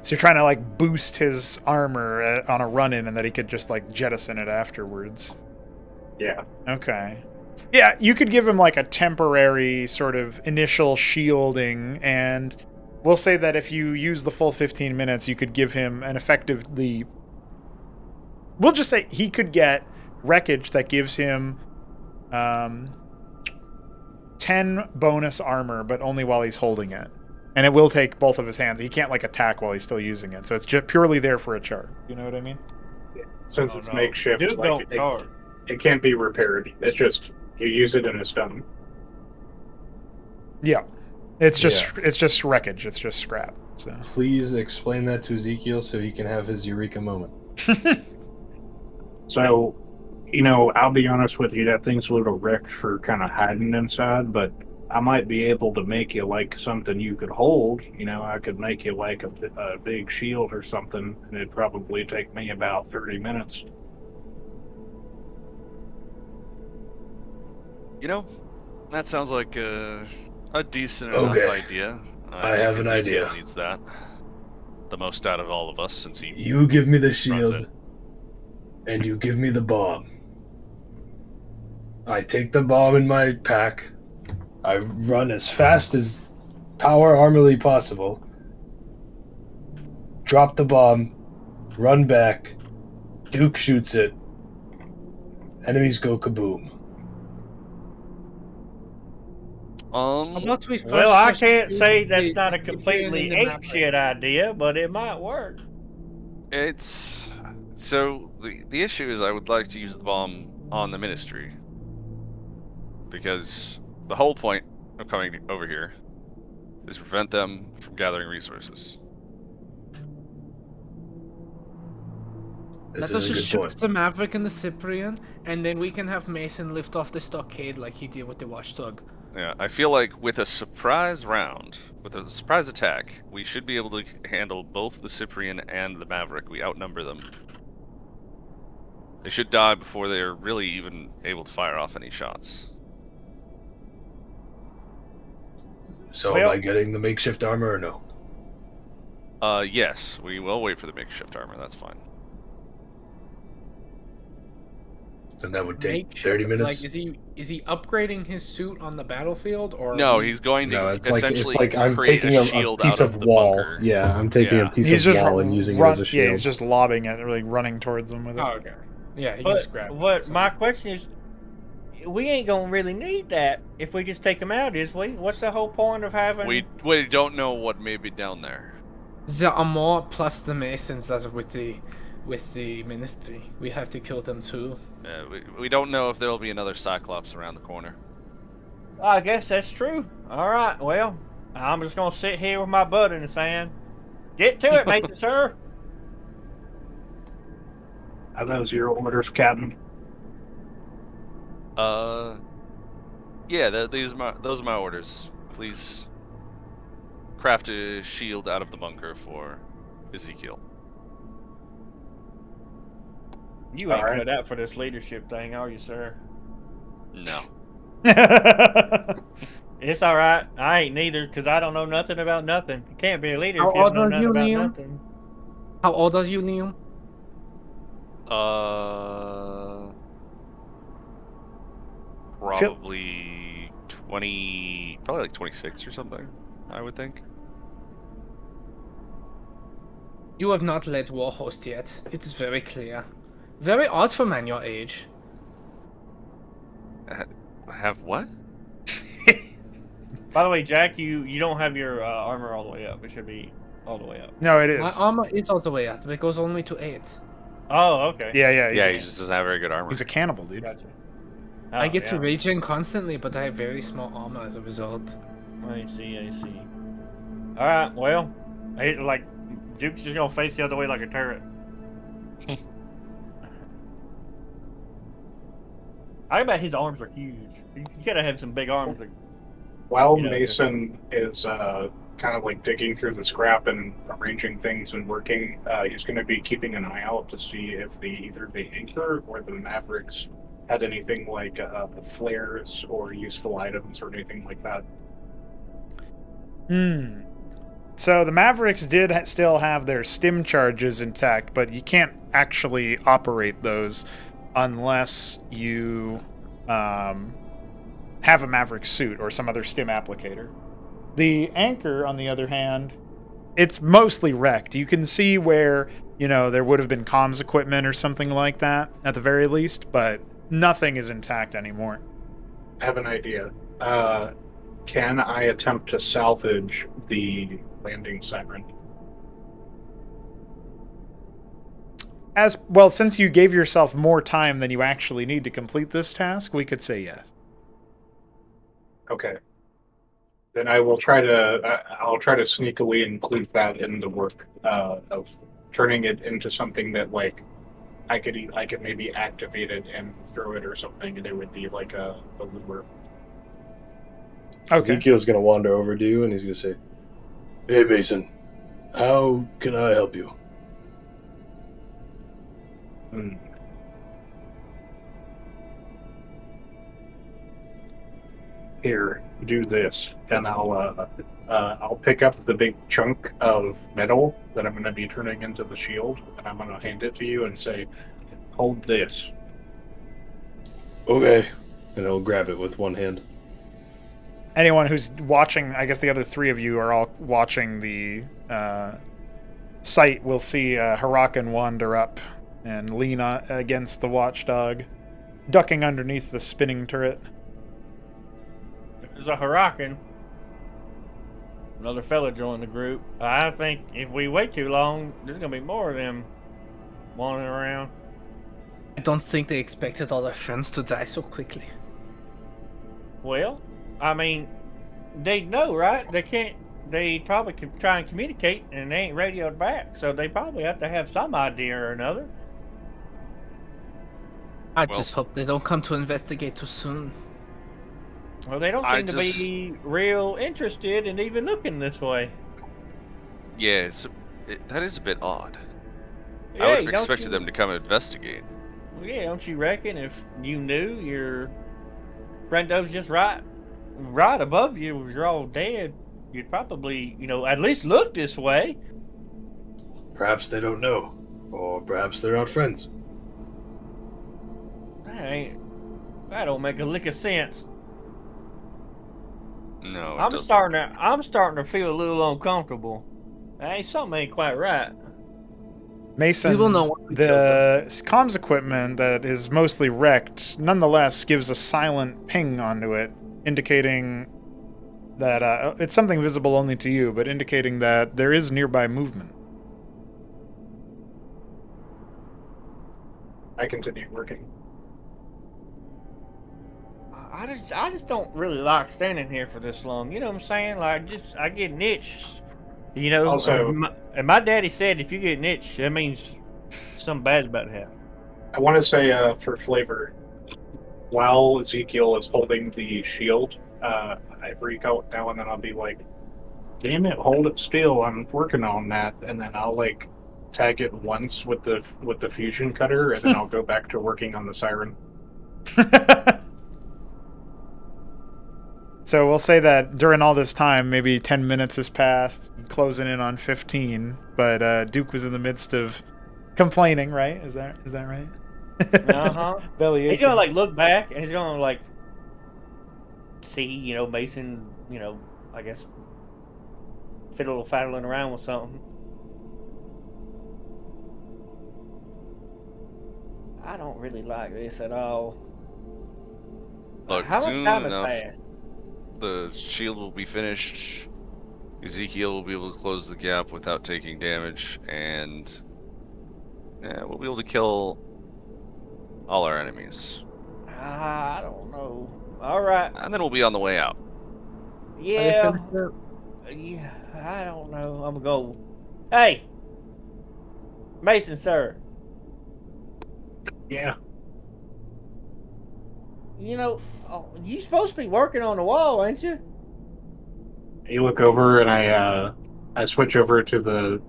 So you're trying to like boost his armor on a run-in, and that he could just like jettison it afterwards. Yeah. Okay. Yeah, you could give him like a temporary sort of initial shielding, and we'll say that if you use the full 15 minutes, you could give him an effectively. We'll just say he could get wreckage that gives him 10 bonus armor, but only while he's holding it. And it will take both of his hands. He can't like attack while he's still using it, so it's just purely there for a charge. You know what I mean? Since it's makeshift, Dude, like, don't charge. it can't be repaired. It's just you use it and it's done. Yeah, it's just wreckage. It's just scrap. So Please explain that to Ezekiel so he can have his eureka moment. So, I'll be honest with you, that thing's a little wrecked for kind of hiding inside, but I might be able to make you like something you could hold. I could make you like a big shield or something, and it'd probably take me about 30 minutes. That sounds like a decent enough idea. I have an Ezekiel idea. Needs that the most out of all of us, since he. You give me the runs shield, it. and you give me the bomb. I take the bomb in my pack. I run as fast as power armorly possible. Drop the bomb. Run back. Duke shoots it. Enemies go kaboom. About we first Well, I just can't shoot say that's the not a Cyprian completely in the map, apeshit idea, but it might work. It's so the issue is I would like to use the bomb on the Ministry, because the whole point of coming over here is to prevent them from gathering resources. Let us just shoot the Maverick and the Cyprian, and then we can have Mason lift off the stockade like he did with the Watchdog. Yeah, I feel like with a surprise round, with a surprise attack, we should be able to handle both the Cyprian and the Maverick. We outnumber them. They should die before they're really even able to fire off any shots. So Well- am I getting the makeshift armor or no? Yes, we will wait for the makeshift armor, that's fine. And that would take Make 30 minutes? Like, is he upgrading his suit on the battlefield, or No, he's going to No, it's essentially like I'm create taking a a shield piece out of the wall. bunker. Yeah, I'm taking Yeah. a piece he's of just wall and using it as a shield. Yeah, he's just lobbing it, like running towards them with it. Oh, okay. Yeah, he can just grab it. But so- my question is, we ain't gonna really need that if we just take them out, is we? What's the whole point of having? We don't know what may be down there. The Amor plus the Masons that are with the Ministry. We have to kill them too. We don't know if there'll be another Cyclops around the corner. I guess that's true. All right, well, I'm just gonna sit here with my butt in the sand. Get to it, Mason, sir. Are those your orders, Captain? Yeah, those are my orders. Please craft a shield out of the bunker for Ezekiel. You ain't All right. cut out for this leadership thing, are you, sir? No. It's all right. I ain't neither, because I don't know nothing about nothing. You can't be a leader How if you don't know old are nothing you, about Liam? nothing. How old are you, Liam? Probably 20, probably like 26 or something, I would think. You have not led Warhost yet. It is very clear. Very odd for man your age. Have what? By the way, Jack, you don't have your armor all the way up. It should be all the way up. No, it is. My armor is all the way up. It goes only to 8. Oh, okay. Yeah, Yeah, he just doesn't have very good armor. he's a cannibal, dude. Gotcha. I Oh, get to yeah. regen constantly, but I have very small armor as a result. I see. All right, well, like Duke's just gonna face the other way like a turret. I bet his arms are huge. You gotta have some big arms. While You know, Mason is kind of like digging through the scrap and arranging things and working, he's going to be keeping an eye out to see if either the Anchor or the Mavericks had anything like flares or useful items or anything like that. So the Mavericks did still have their stim charges intact, but you can't actually operate those unless you have a Maverick suit or some other stim applicator. The Anchor, on the other hand, it's mostly wrecked. You can see where, there would have been comms equipment or something like that, at the very least, but nothing is intact anymore. I have an idea. Can I attempt to salvage the landing siren? As well, since you gave yourself more time than you actually need to complete this task, we could say yes. Okay. Then I will try to. I'll try to sneakily include that in the work of turning it into something that I could maybe activate it and throw it or something, and it would be like a lure. Okay. Ezekiel's going to wander over to you and he's going to say, "Hey, Mason, how can I help you?" Here, do this, and I'll pick up the big chunk of metal that I'm going to be turning into the shield, and I'm going to hand it to you and say, "Hold this." Okay. And he'll grab it with one hand. Anyone who's watching, I guess the other three of you are all watching the site, will see Harakan wander up and lean against the watchdog, ducking underneath the spinning turret. There's a Harakan. Another fella joined the group. I think if we wait too long, there's going to be more of them wandering around. I don't think they expected all their friends to die so quickly. Well, I mean, they know, right? They probably could try and communicate, and they ain't radioed back, so they probably have to have some idea or another. I just hope they don't come to investigate too soon. Well, they don't seem to be real interested in even looking this way. Yeah, that is a bit odd. Hey, I would have expected them to come investigate. Well, yeah, don't you reckon if you knew your friendo was just right above you, you're all dead, you'd probably, at least look this way. Perhaps they don't know. Or perhaps they're not friends. That don't make a lick of sense. No, I'm starting to feel a little uncomfortable. Something ain't quite right. Mason, We will know what the comms equipment that is mostly wrecked, nonetheless gives a silent ping onto it, indicating that it's something visible only to you, but indicating that there is nearby movement. I continue working. I just don't really like standing here for this long. You know what I'm saying? I get an itch. Also, and my daddy said if you get an itch, that means something bad's about to happen. I want to say for flavor, while Ezekiel is holding the shield, I freak out now and then. I'll be like, "Damn it, hold it still! I'm working on that." And then I'll tag it once with the fusion cutter, and then I'll go back to working on the siren. So we'll say that during all this time, maybe 10 minutes has passed, closing in on 15, but Duke was in the midst of complaining, right? Is that right? Uh-huh. Belly He's gonna look back and he's gonna see, Mason, I guess faddling around with something. I don't really like this at all. Look, how much soon time has enough, passed? the shield will be finished. Ezekiel will be able to close the gap without taking damage, and we'll be able to kill all our enemies. I don't know. All right. And then we'll be on the way out. Yeah. Yeah. I don't know. I'm gonna go. Hey, Mason, sir. Yeah. You supposed to be working on the wall, ain't you? You look over, and I switch over to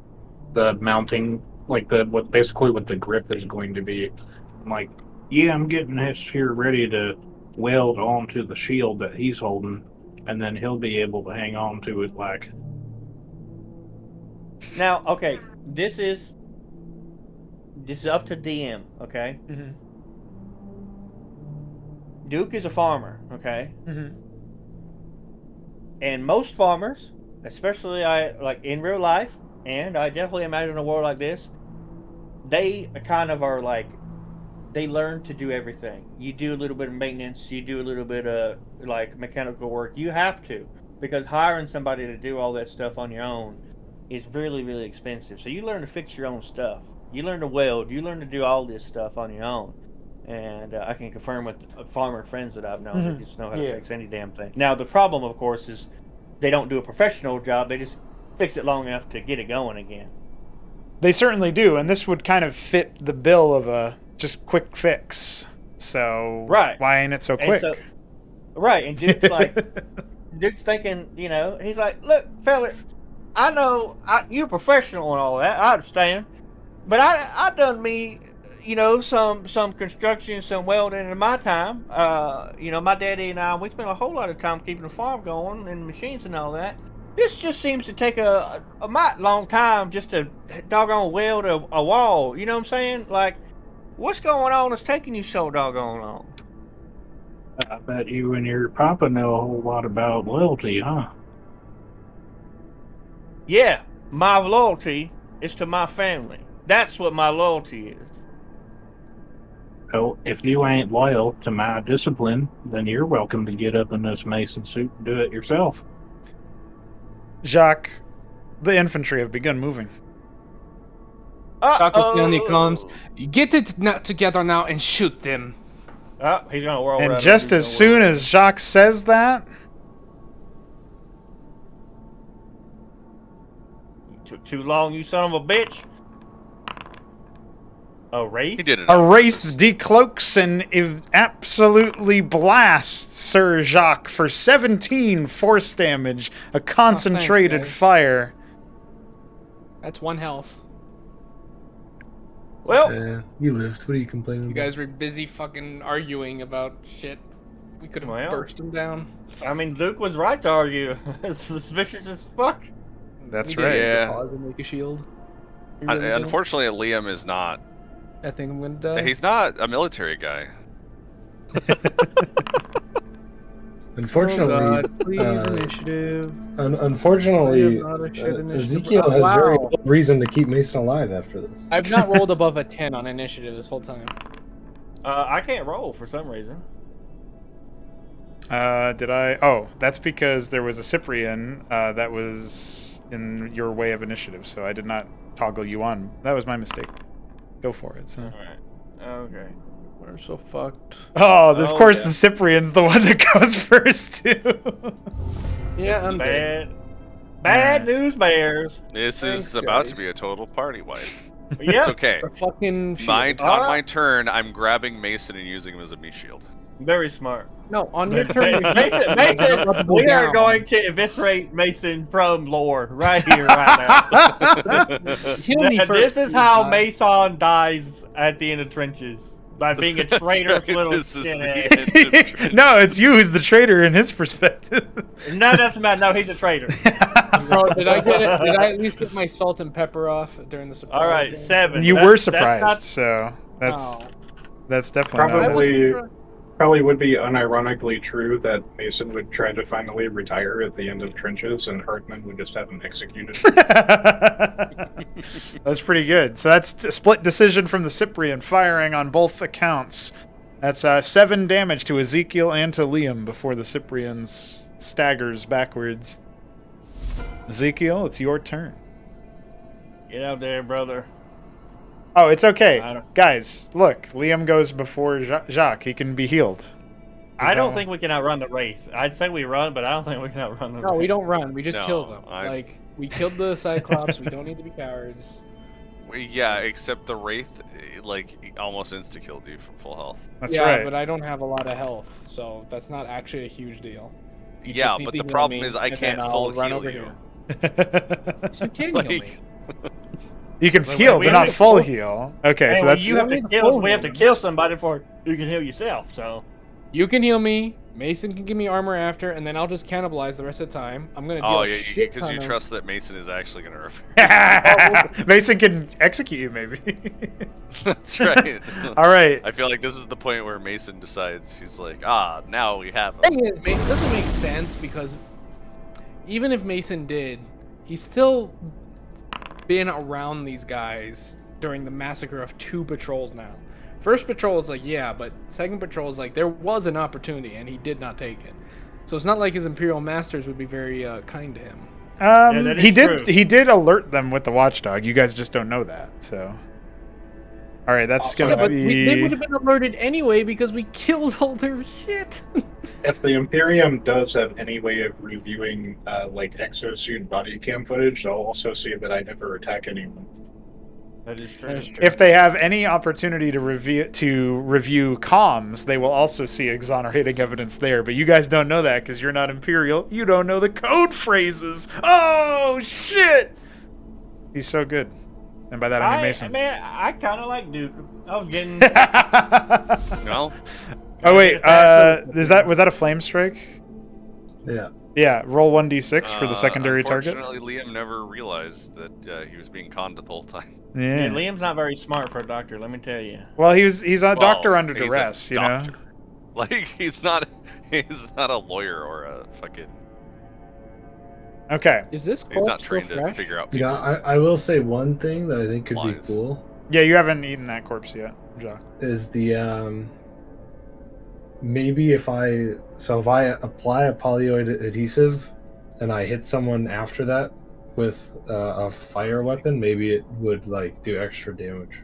the mounting, what the grip is going to be. I'm like, yeah, I'm getting this here ready to weld onto the shield that he's holding, and then he'll be able to hang on to it Now, okay, this is up to DM, okay? Mm-hmm. Duke is a farmer, okay? Mhm. And most farmers, especially like in real life, and I definitely imagine a world like this, they kind of are like, they learn to do everything. You do a little bit of maintenance, you do a little bit of like mechanical work. You have to, because hiring somebody to do all that stuff on your own is really, really expensive. So you learn to fix your own stuff. You learn to weld. You learn to do all this stuff on your own. And I can confirm with farmer friends that I've known, they just know how to fix any damn thing. Now the problem, of course, is they don't do a professional job. They just fix it long enough to get it going again. They certainly do, and this would kind of fit the bill of a just quick fix. So Right. why ain't it so And quick? so- right, and Duke's like, Duke's thinking, you know, he's like, look, fella, I know you're a professional and all that. I understand, but I done me, you know, some construction, some welding in my time. You know, my daddy and I, we spent a whole lot of time keeping the farm going and machines and all that. This just seems to take a mighty long time just to doggone weld a wall. You know what I'm saying? Like, what's going on that's taking you so doggone long? I bet you and your papa know a whole lot about loyalty, huh? Yeah, my loyalty is to my family. That's what my loyalty is. Well, if you ain't loyal to my discipline, then you're welcome to get up in this mason suit and do it yourself. Jacques, the infantry have begun moving. Stanley comes. Get it together now and shoot them. Oh, he's gonna whirl And around just as soon as Jacques says that, took too long, you son of a bitch. A wraith? He did it. a wraith decloaks and absolutely blasts Sir Jacques for 17 force damage, a concentrated guys. fire. That's 1 health. Well, You lived. What are you complaining You about? guys were busy fucking arguing about shit. We could have Well. burst them down. I mean, Luke was right to argue. It's suspicious as fuck. That's We right. did Yeah. pause and make a shield. We really don't. Unfortunately, Liam is not. I think I'm gonna die. He's not a military guy. Unfortunately, oh God, please uh, initiative. unfortunately, I am not a shit initiative. Ezekiel has very little reason to keep Mason alive after this. I've not rolled above a 10 on initiative this whole time. I can't roll for some reason. Did I? Oh, that's because there was a Cyprian that was in your way of initiative, so I did not toggle you on. That was my mistake. Go for it. So. Alright. Okay. We're so fucked. Oh, of Oh, course yeah. the Cyprian's the one that goes first, too. Yeah, I'm dead. Bad news bears. This Thanks, is about guys. to be a total party wipe. Yeah. It's okay. A fucking shield. On Alright. my turn, I'm grabbing Mason and using him as a meat shield. Very smart. No, on your turn. Mason, we are going to eviscerate Mason from lore right here, right now. Heal me first. This is how God. Mason dies at the end of trenches. By being a That's traitorous right, little this is the skinhead. end of trench. No, it's you who's the traitor in his perspective. No, that's not. No, he's a traitor. Bro, did I get it? Did I at least get my salt and pepper off during the surprise? All right, thing? 7. You That's- were that's surprised, not- so Oh. that's definitely not Probably- I was- Probably would be unironically true that Mason would try to finally retire at the end of trenches, and Hartman would just have him executed. That's pretty good. So that's a split decision from the Cyprian, firing on both accounts. That's 7 damage to Ezekiel and to Liam before the Cyprian staggers backwards. Ezekiel, it's your turn. Get out there, brother. Oh, it's okay. I don't- Guys, look, Liam goes before Jacques. He can be healed. I don't that- think we can outrun the wraith. I'd say we run, but I don't think we can outrun the No, wraith. we don't run. We just No, kill them. Like, we killed the Cyclops. We don't need to be cowards. Yeah, except the Wraith, like, almost insta-killed you from full health. That's yeah, right. but I don't have a lot of health, so that's not actually a huge deal. You Yeah, just need but to the heal problem me, is I and can't then I'll full run heal over you. here. So you can heal me. Like, You can Wait, heal, we but not only- full heal. Okay, Hey, so well, that's you have to Only kill. full We have to heal. kill somebody before you can heal yourself. So You can heal me. Mason can give me armor after, and then I'll just cannibalize the rest of the time. I'm gonna deal Oh, a yeah, shit because ton you of- trust that Mason is actually going to repair. Mason can execute you, maybe. That's right. All right. I feel like this is the point where Mason decides he's like, now we have him. Thing is, it doesn't make sense because even if Mason did, he's still been around these guys during the massacre of 2 patrols now. First patrol is like, yeah, but second patrol is like, there was an opportunity and he did not take it. So it's not like his Imperial Masters would be very kind to him. that is true. He did alert them with the watchdog. You guys just don't know that. So, all right, that's Yeah, gonna but be. they would have been alerted anyway because we killed all their shit. If the Imperium does have any way of reviewing like exosuit body cam footage, they'll also see that I never attack anyone. That is true. That is true. If they have any opportunity to review comms, they will also see exonerating evidence there. But you guys don't know that because you're not Imperial. You don't know the code phrases. Oh shit! He's so good, and by that I mean Mason. Man, I kind of like Duke. I was getting. Well, Oh wait, was that a flame strike? Yeah. Yeah, roll 1d6 for the secondary target. Unfortunately, Liam never realized that he was being conned the whole time. Yeah, Yeah. Liam's not very smart for a doctor. Let me tell you. Well, he's a doctor Well, under he's a duress, you know. doctor. Like he's not a lawyer or a fucking. Okay. Is this He's not corpse still trained to fresh? figure out Yeah, people's. I will say one thing that I think could be Lies. cool Yeah, you haven't eaten that corpse yet, Jock. is the maybe if I apply a polyoid adhesive and I hit someone after that with a fire weapon, maybe it would like do extra damage.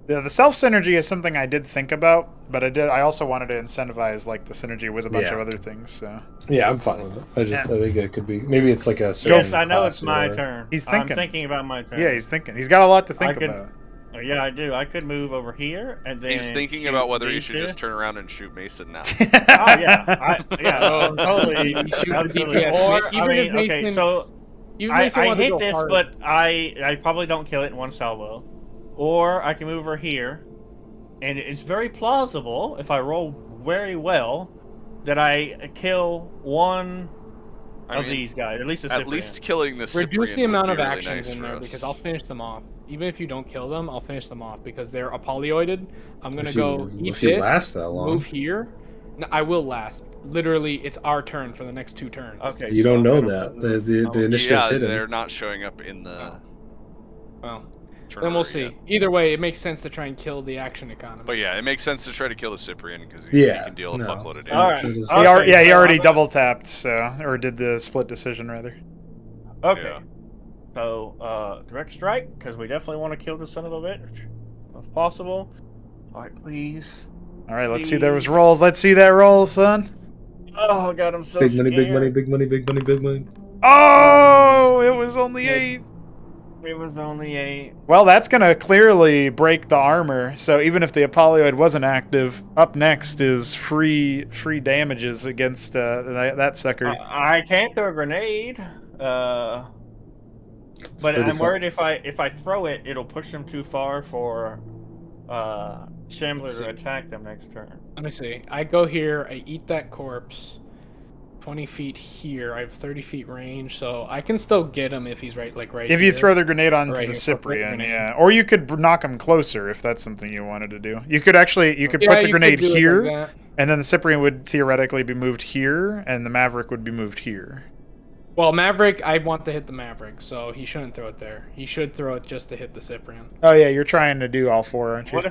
Yeah, the self synergy is something I did think about, but I also wanted to incentivize like the synergy with a bunch of other things. So Yeah, I'm fine with it. I think it could be. Maybe it's like a. Yes, I know class it's or my whatever. turn. He's I'm thinking. thinking about my turn. yeah, he's thinking. He's got a lot to think I could- about. Oh, yeah, I do. I could move over here and then. He's thinking shoot about whether he these should two. just turn around and shoot Mason now. Oh yeah, totally. Shoot the Absolutely. DPS. Or Even I if mean, okay, Mason- so Even I Mason wanted to hate go this, hard. but I probably don't kill it in one salvo. Or I can move over here, and it's very plausible if I roll very well that I kill one I of mean, these guys, at least a At Cyprian. least killing the reduce Cyprian the amount would of be really actions nice in for there us. because I'll finish them off. Even if you don't kill them, I'll finish them off because they're apollyoided. I'm gonna go eat if you this, last that long. move here. No, I will last. Literally, it's our turn for the next 2 turns. Okay, You so don't I'm know gonna that move- the initiative's Yeah, hidden. they're not showing up in the. Well, turn then we'll order see. yet. Either way, it makes sense to try and kill the action economy. But yeah, it makes sense to try to kill the Cyprian because he Yeah, can deal a no. fuckload of damage. All right. It is- Okay, He so already I'm gonna- double tapped, so or did the split decision rather. Okay. Yeah. So, direct strike, because we definitely want to kill the son of a bitch, if possible. All right, please. All right, let's see those rolls. Let's see that roll, son. Oh God, I'm so Big money, scared. big money, big money, big money, big money. Oh, it was only 8. It was only 8. Well, that's gonna clearly break the armor. So even if the Apollyoid wasn't active, up next is free damages against that sucker. I can't throw a grenade. But It's I'm 35. worried if I throw it, it'll push them too far for Shambler to attack them next turn. Let me see. I go here. I eat that corpse. 20 feet here. I have 30 feet range, so I can still get him if he's right If here. you throw the grenade onto Right, the you throw the Cyprian, grenade. yeah, or you could knock him closer if that's something you wanted to do. You could actually Yeah, put the you could grenade do it like here, that. and then the Cyprian would theoretically be moved here, and the Maverick would be moved here. Well, Maverick, I want to hit the Maverick, so he shouldn't throw it there. He should throw it just to hit the Cyprian. Oh yeah, you're trying to do all 4, aren't you? What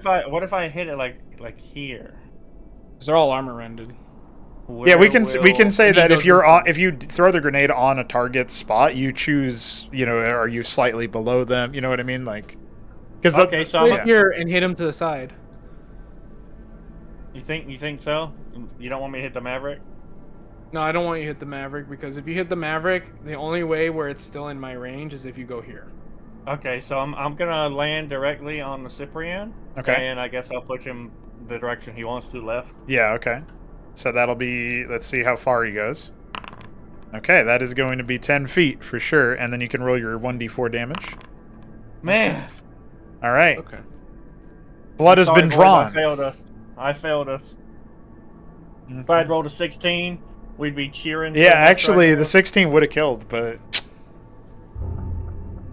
if I hit it like here? 'Cause they're all armor ended. Yeah, we Where can say and he that if goes you're into- if you throw the grenade on a target spot, you choose, are you slightly below them? You know what I mean? Like, because Okay, so I'm Right here and hit him to the side. You think so? You don't want me to hit the Maverick? No, I don't want you to hit the Maverick because if you hit the Maverick, the only way where it's still in my range is if you go here. Okay, so I'm gonna land directly on the Cyprian. Okay. And I guess I'll push him the direction he wants to left. yeah, okay. So that'll be, let's see how far he goes. Okay, that is going to be 10 feet for sure, and then you can roll your 1d4 damage. Man, All right, Okay. blood has sorry, been boys, drawn. I failed us. If I had rolled a 16, we'd be cheering. Yeah, so much actually, right the now. 16 would have killed, but.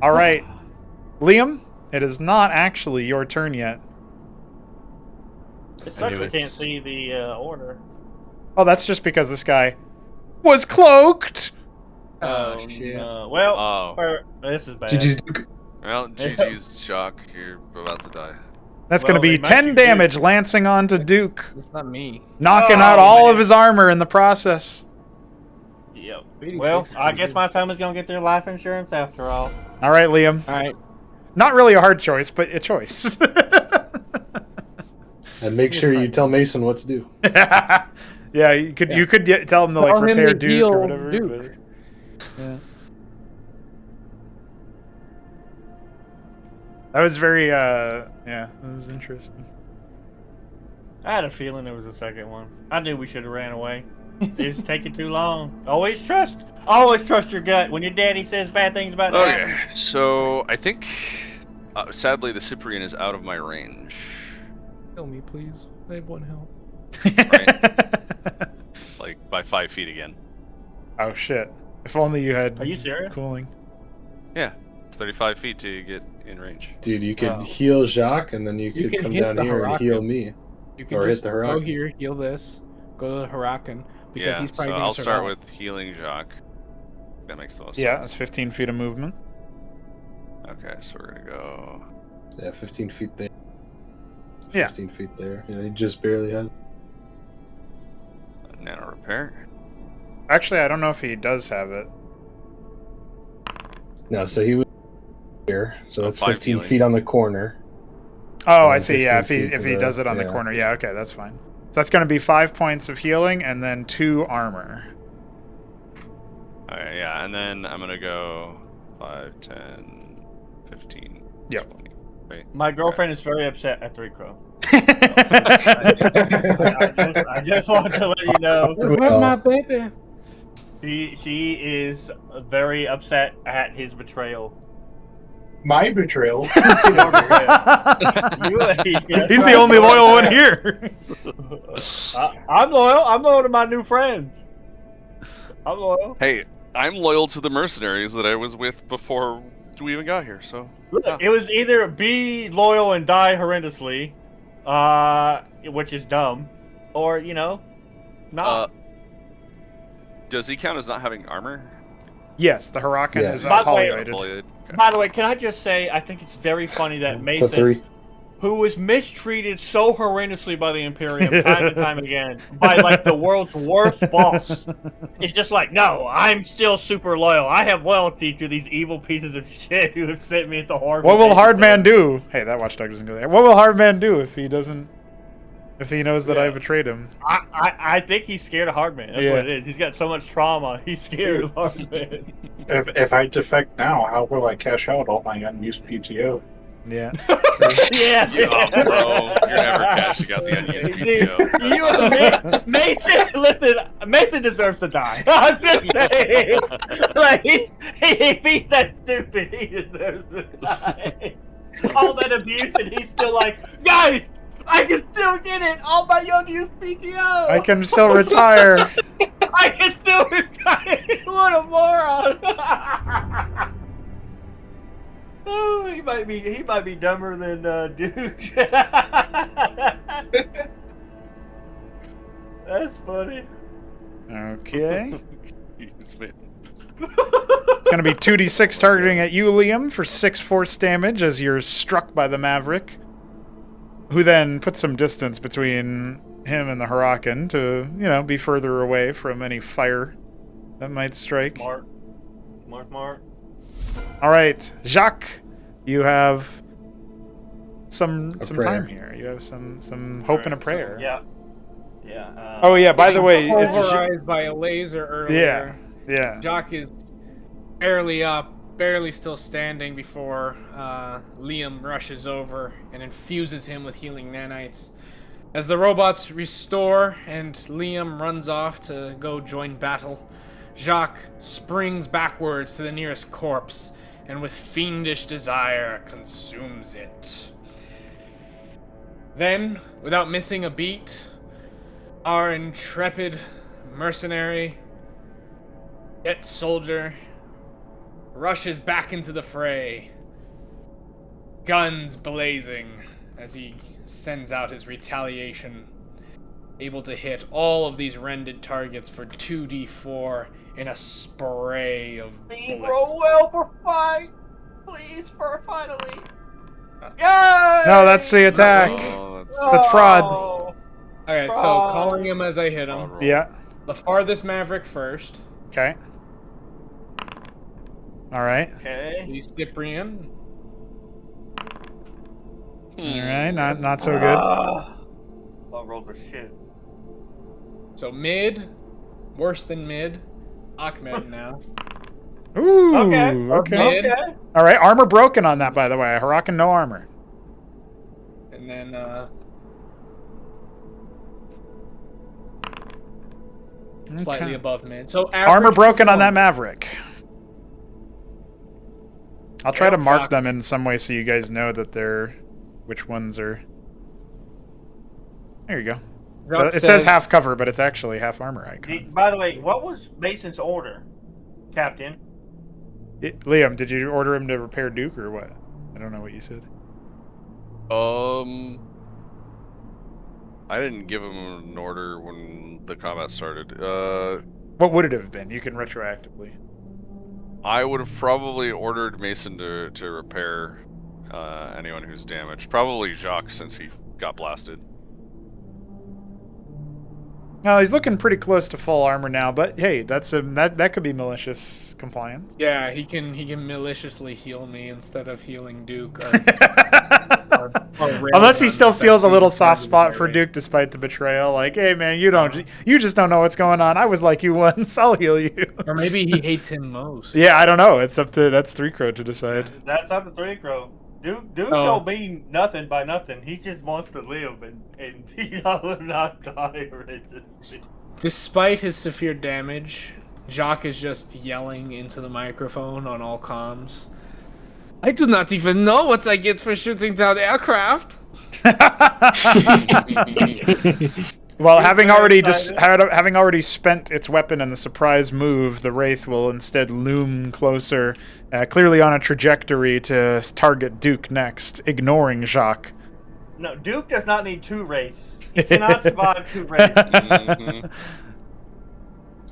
All right, Liam, it is not actually your turn yet. It sucks knew we can't it's- see the order. Oh, that's just because this guy was cloaked. Oh, shit. No. Well, Oh. this is bad. GG's Duke. Well, GG's, Shock. You're about to die. That's Well, going to be they might 10 shoot damage lancing onto Duke, It's not me. knocking Oh, out all man. of his armor in the process. Yep. 86 Well, is I pretty guess good. my family's gonna get their life insurance after all. All right, Liam. All right. Not really a hard choice, but a choice. And make sure you tell Mason what to do. Yeah, you could tell him to like Tell him repair to Duke heal or whatever. Duke. But, yeah. That was very yeah, that was interesting. I had a feeling there was a second one. I knew we should have ran away. It's taking too long. Always trust your gut. When your daddy says bad things about dad. Okay, so I think, sadly, the Cyprian is out of my range. Kill me, please. I have 1 health. Like, by 5 feet again. Oh shit! If only you had. Are you serious? Cooling. Yeah, it's 35 feet to get in range. Dude, you could Oh. heal Jacques, and then you You could can come hit down the here and Huracan. heal me. You can Or hit just the go Huracan. here, heal this, go to the Huracan, because Yeah, he's so probably gonna I'll start survive. with healing Jacques. That makes the most Yeah, that's sense. 15 feet of movement. Okay, so we're gonna go. Yeah, 15 feet there. Yeah. 15 feet there. Yeah, he just barely has. Nano repair. Actually, I don't know if he does have it. No, so he was here. So that's 5 15 healing. feet on the corner. Oh, I And see. Yeah, 15 feet if to he the- does it on the yeah. corner, yeah, okay, that's fine. So that's going to be 5 points of healing and then 2 armor. Alright, yeah, and then I'm gonna go 5, 10, 15, Yep. 20. Wait. My girlfriend is very upset at 3 Crow. I I just wanted to let you know. Well, my baby? She is very upset at his betrayal. My betrayal. He's the only loyal one here. I'm loyal. I'm loyal to my new friends. I'm loyal. Hey, I'm loyal to the mercenaries that I was with before we even got here, so. Look, Yeah. it was either be loyal and die horrendously, which is dumb, or not. Does he count as not having armor? Yes, the Huracan Yes. is By the way- polyoided. Bullied? Okay. By the way, can I just say I think it's very funny that It's a Mason, 3. who was mistreated so horrendously by the Imperium time and time again by like the world's worst boss, is just like, no, I'm still super loyal. I have loyalty to these evil pieces of shit who have sent me at the horrible. What will places. Hardman do? Hey, that watchdog doesn't go there. What will Hardman do if he doesn't? If he knows that I Yeah. betrayed him? I think he's scared of Hardman. That's Yeah. what it is. He's got so much trauma. He's scared of Hardman. If I defect now, how will I cash out all my unused PTO? Yeah. yeah. Yeah, bro, you're never cashing out the unused PTO. Mason, listen, Mason deserves to die. I'm just saying. Like, he beat that stupid. He deserves to die. All that abuse, and he's still like, guys, I can still get it. All my unused PTO. I can still retire. I can still retire. What a moron. Oh, he might be dumber than Duke. That's funny. Okay. He's been- It's going to be 2d6 targeting at you, Liam, for 6 force damage as you're struck by the Maverick, who then puts some distance between him and the Huracan to, be further away from any fire that might strike. Mark. All right, Jacques, you have some prayer. time here. You have some hope and a prayer. Yeah. Oh yeah. By the way, it's pulverized by a laser earlier. yeah. Jock is barely up, barely still standing before Liam rushes over and infuses him with healing nanites. As the robots restore and Liam runs off to go join battle, Jacques springs backwards to the nearest corpse and with fiendish desire consumes it. Then, without missing a beat, Our intrepid mercenary, yet soldier, rushes back into the fray, guns blazing as he sends out his retaliation, able to hit all of these rendered targets for 2d4 in a spray of Please bullets. roll well for fight. Please, for finally. Yay! No, that's the attack. Oh, That's fraud. Oh, Okay, so fraud. calling him as I hit him. fraud roll. Yeah. The farthest Maverick first. Okay. All right. Okay. The Cyprian. All right. Not so good. Well, rolled for shit. So mid, worse than mid. Ahmed now. Ooh. Okay. Okay. Mid, Okay. All right. Armor broken on that, by the way. Huracan, no armor. and then slightly Okay. above mid. So Armor average broken on that performance. Maverick. I'll try Yeah, to mark Jock. them in some way so you guys know that they're which ones are. There you go. Jock It says says, half cover, but it's actually half armor icon. By the way, what was Mason's order, Captain? Liam, did you order him to repair Duke or what? I don't know what you said. I didn't give him an order when the combat started. What would it have been? You can retroactively. I would have probably ordered Mason to repair anyone who's damaged. Probably Jacques, since he got blasted. Well, he's looking pretty close to full armor now, but hey, that could be malicious compliance. yeah, he can maliciously heal me instead of healing Duke. Unless he still feels a little soft spot for Duke despite the betrayal. Like, hey man, you just don't know what's going on. I was like you once. I'll heal you. Or maybe he hates him most. Yeah, I don't know. That's Three Crow to decide. That's up to Three Crow. Duke Oh. don't mean nothing by nothing. He just wants to live and he not die horrendously. Despite his severe damage, Jacques is just yelling into the microphone on all comms. I do not even know what I get for shooting down aircraft. Well, having already excited. having already spent its weapon in the surprise move, the Wraith will instead loom closer, clearly on a trajectory to target Duke next, ignoring Jacques. No, Duke does not need two wraiths. He cannot survive two wraiths. Mhm.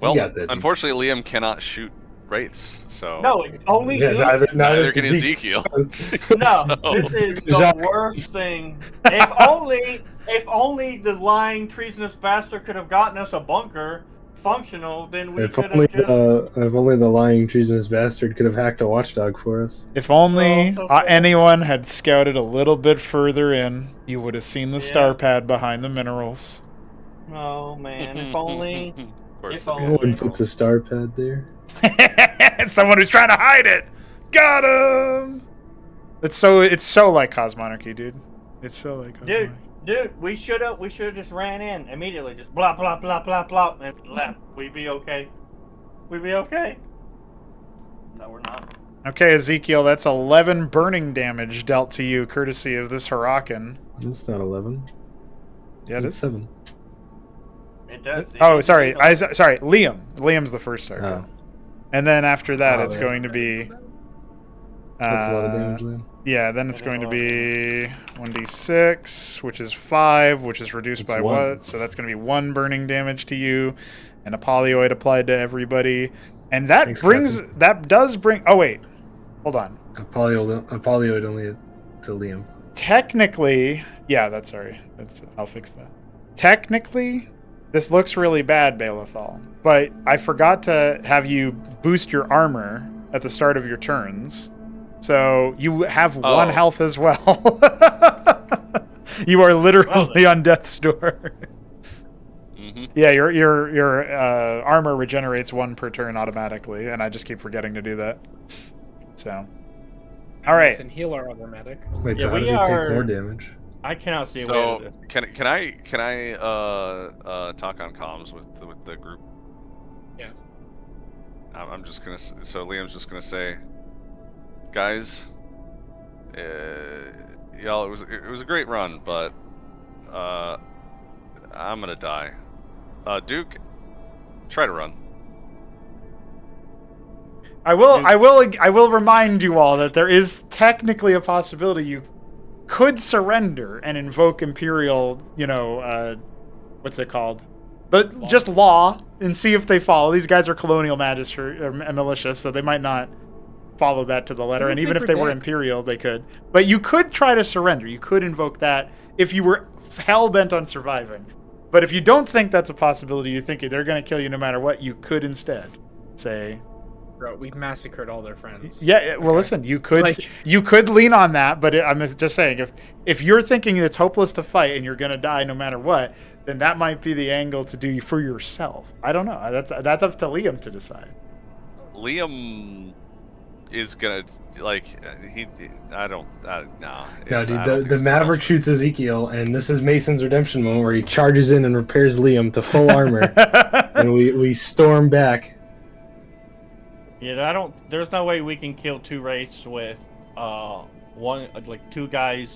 Well, got that, dude. unfortunately, Liam cannot shoot wraiths, so No, only Yeah, Duke. neither can Ezekiel. No, So- this is the Jacques. worst thing. If only the lying treasonous bastard could have gotten us a bunker functional, then we If could only, have just. if only the lying treasonous bastard could have hacked a watchdog for us. If only Oh, so sad. anyone had scouted a little bit further in, you would have seen the Yeah. star pad behind the minerals. Oh man, if only. Of course, If there'd be only. No one a puts a star pad there. Someone who's trying to hide it. Got him. It's so like Cosmonarchy, dude. It's so like Cosmonarchy. Dude, we should have just ran in immediately, just blah blah blah blah blah, and left. We'd be okay. We'd be okay. No, we're not. Okay, Ezekiel, that's 11 burning damage dealt to you, courtesy of this Huracan. It's not 11. Yeah, it It's is. 7. It does. Oh, sorry. Sorry, Liam. Liam's the first star. Oh, And then after that, Oh, it's yeah. going to be. that's a lot of damage, Liam. Yeah, then it's It is going a to lot. be 1d6, which is 5, which is reduced It's by 1. what? So that's going to be 1 burning damage to you, and a polyoid applied to everybody. And that Thanks, does bring. Oh wait, hold on. A polyoid only to Liam. Technically, yeah, that's sorry. I'll fix that. Technically, this looks really bad, Balethal, but I forgot to have you boost your armor at the start of your turns. So you have 1 Oh. health as well. You are literally on death's door. Mhm. Yeah, your armor regenerates 1 per turn automatically, and I just keep forgetting to do that. So, all right. And heal our other medic. Wait, Yeah, so how we did he are- take more damage? I cannot see a way So to this. can I talk on comms with the group? Yes. I'm just gonna so Liam's just gonna say, guys, y'all, it was a great run, but I'm gonna die. Duke, try to run. I will remind you all that there is technically a possibility you could surrender and invoke Imperial, what's it called? But just law, and see if they follow. These guys are colonial magistrate or militia, so they might not follow that to the letter. And even if they were Imperial, they could. But you could try to surrender. You could invoke that if you were hell-bent on surviving. But if you don't think that's a possibility, you think they're going to kill you no matter what, you could instead say... Bro, we've massacred all their friends. Yeah, well, listen, you could lean on that, but I'm just saying, if you're thinking it's hopeless to fight and you're going to die no matter what, then that might be the angle to do for yourself. I don't know. That's up to Liam to decide. Liam is gonna no. No, dude, the Maverick shoots Ezekiel, and this is Mason's redemption moment where he charges in and repairs Liam to full armor, and we storm back. Yeah, there's no way we can kill 2 wraiths with two guys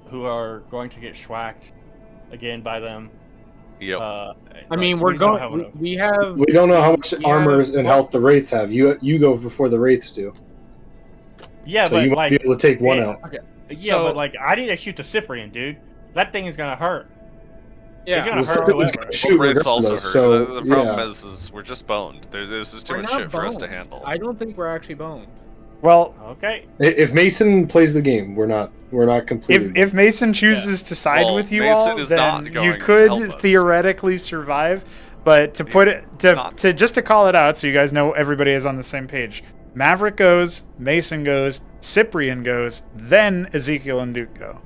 who are going to get schwacked again by them. Yep. I mean, we don't know how much armor and health the Wraith have. You go before the Wraiths do. Yeah, so but you might be able to take one out. Okay. Yeah, but I need to shoot the Cyprian, dude. That thing is gonna hurt. Yeah, it's gonna hurt whoever. Shoot, Wraiths also hurt. So, the problem is we're just boned. This is too much shit for us to handle. I don't think we're actually boned. Well, okay. If Mason plays the game, we're not completely. If Mason chooses to side with you Mason all, is then not going you to could help us. theoretically survive. But to put it to call it out, so you guys know everybody is on the same page. Maverick goes, Mason goes, Cyprian goes, then Ezekiel and Duke go.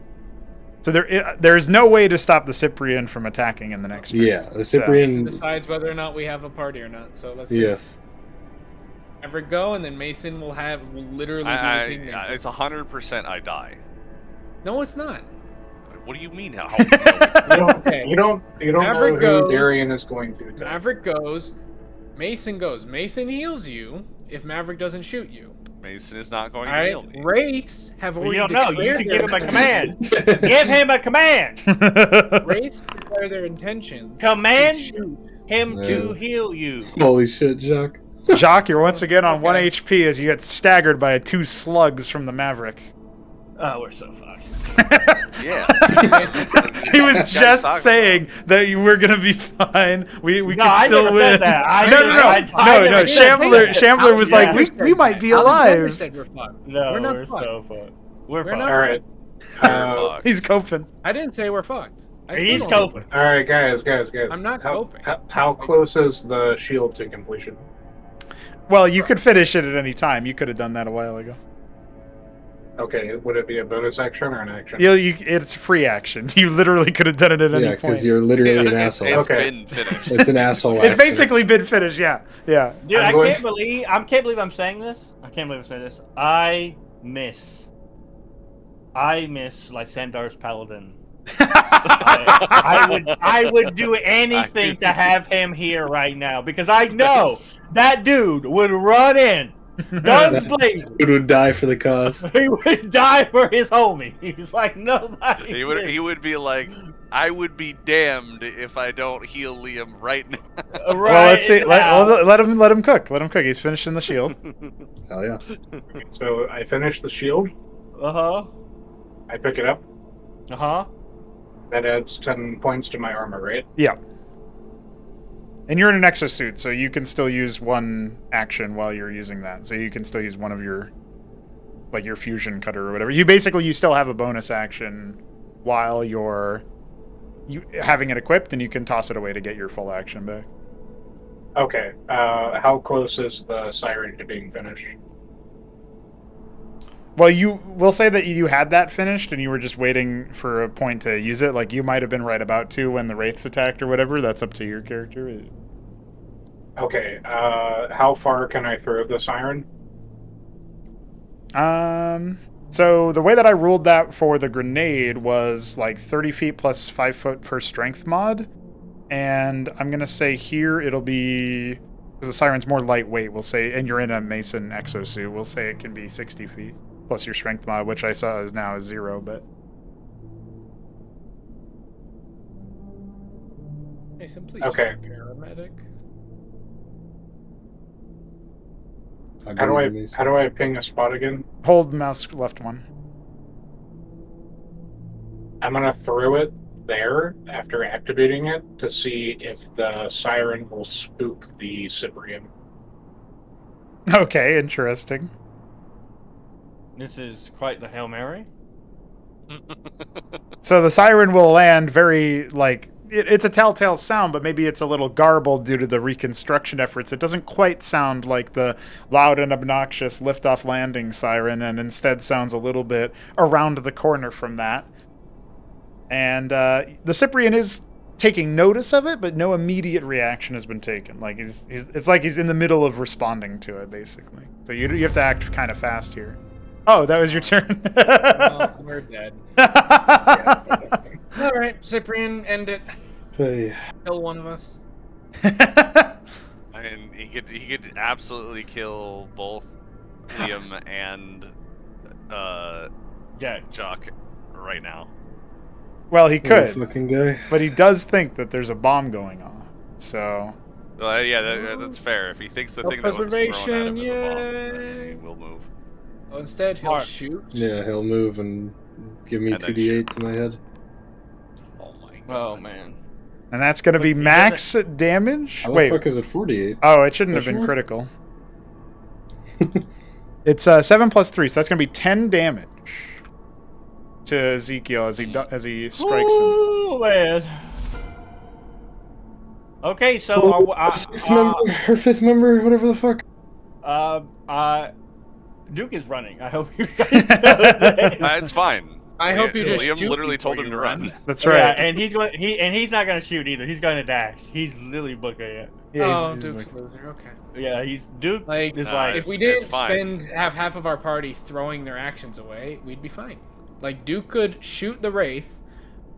So there's no way to stop the Cyprian from attacking in the next round. Yeah, the Cyprian Mason decides whether or not we have a party or not. So let's see. Yes. Maverick go, and then Mason will literally do the thing. It's 100% I die. No, it's not. What do you mean? How? You don't Maverick know goes, who Darian is going to attack. Maverick goes, Mason goes. Mason heals you if Maverick doesn't shoot you. Mason is not going All to right, heal me. Wraiths have already You don't know. You can give him a command. intentions. Give him a command. Wraiths declare their intentions. Command to shoot. him to heal you. Holy shit, Jacques. Jacques, you're once again on 1 HP as you get staggered by 2 slugs from the Maverick. Oh, we're so fucked. Yeah. He was just saying that you were gonna be fine. We could still win. No. Shambler was like, we might be alive. Said we're fucked. No, we're not we're fucked. so fucked. We're fucked. not All right. He's coping. I didn't say we're fucked. He's coping. All right, guys. I'm not coping. How close is the shield to completion? Well, you could finish it at any time. You could have done that a while ago. Okay, would it be a bonus action or an action? It's free action. You literally could have done it at any point. because you're literally an asshole. It's been finished. It's an asshole. It's basically been finished. Yeah. Dude, I can't believe I'm saying this. I miss Lysandar's Paladin. I would do anything to have him here right now because I know that dude would run in, guns blazing. Dude would die for the cause. He would die for his homie. He's like nobody. He would be like, I would be damned if I don't heal Liam right now. Well, let's see. Let him cook. Let him cook. He's finishing the shield. Hell yeah. So I finish the shield. I pick it up. That adds 10 points to my armor, right? Yeah. And you're in an exosuit, so you can still use one action while you're using that. So you can still use one of your fusion cutter or whatever. You still have a bonus action while you're having it equipped, and you can toss it away to get your full action back. Okay. How close is the siren to being finished? Well, we'll say that you had that finished and you were just waiting for a point to use it. Like, you might have been right about to when the Wraiths attacked or whatever. That's up to your character. Okay. How far can I throw the siren? So the way that I ruled that for the grenade was like 30 feet plus 5 foot per strength mod. And I'm going to say here it'll be, because the siren's more lightweight, we'll say, and you're in a Mason exosuit, we'll say it can be 60 feet. Plus your strength mod, which I saw is now 0, but... Mason, please Okay. check paramedic. How do I ping a spot again? Hold mouse left one. I'm gonna throw it there after activating it to see if the siren will spook the Cyprian. Okay, interesting. This is quite the Hail Mary. So the siren will land very, like, it's a telltale sound, but maybe it's a little garbled due to the reconstruction efforts. It doesn't quite sound like the loud and obnoxious liftoff landing siren, and instead sounds a little bit around the corner from that. And the Cyprian is taking notice of it, but no immediate reaction has been taken. Like it's like he's in the middle of responding to it, basically. So you have to act kind of fast here. Oh, that was your turn. Well, we're dead. All right, Cyprian, end it. Hey. Kill one of us. I mean, he could absolutely kill both Liam and Jock right now. Well, he could, Fucking guy. but he does think that there's a bomb going on. So Well, yeah, that's fair. If he thinks the thing that was thrown at him is a bomb, then he will move. Oh, instead, he'll shoot. Yeah, he'll move and give me And then 2d8 to my head. Oh my god. Oh man. and that's going to be But max damage. How Wait. the fuck is it 48? Oh, it shouldn't have Question been mark? critical. It's 7 plus 3, so that's going to be 10 damage to Ezekiel as he strikes him. Ooh, man. Okay, so Sixth member or fifth member, whatever the fuck. Duke is running. I hope you guys know that. It's fine. I hope you just Liam shoot literally before told him you to run. That's Yeah, right. and he's not gonna shoot either. He's gonna dash. He's literally booking it. Yeah, Oh, he's Duke's like- a loser. Okay. Yeah, he's Duke. Like, is Nah, like if we it's didn't fine. have half of our party throwing their actions away, we'd be fine. Like, Duke could shoot the Wraith,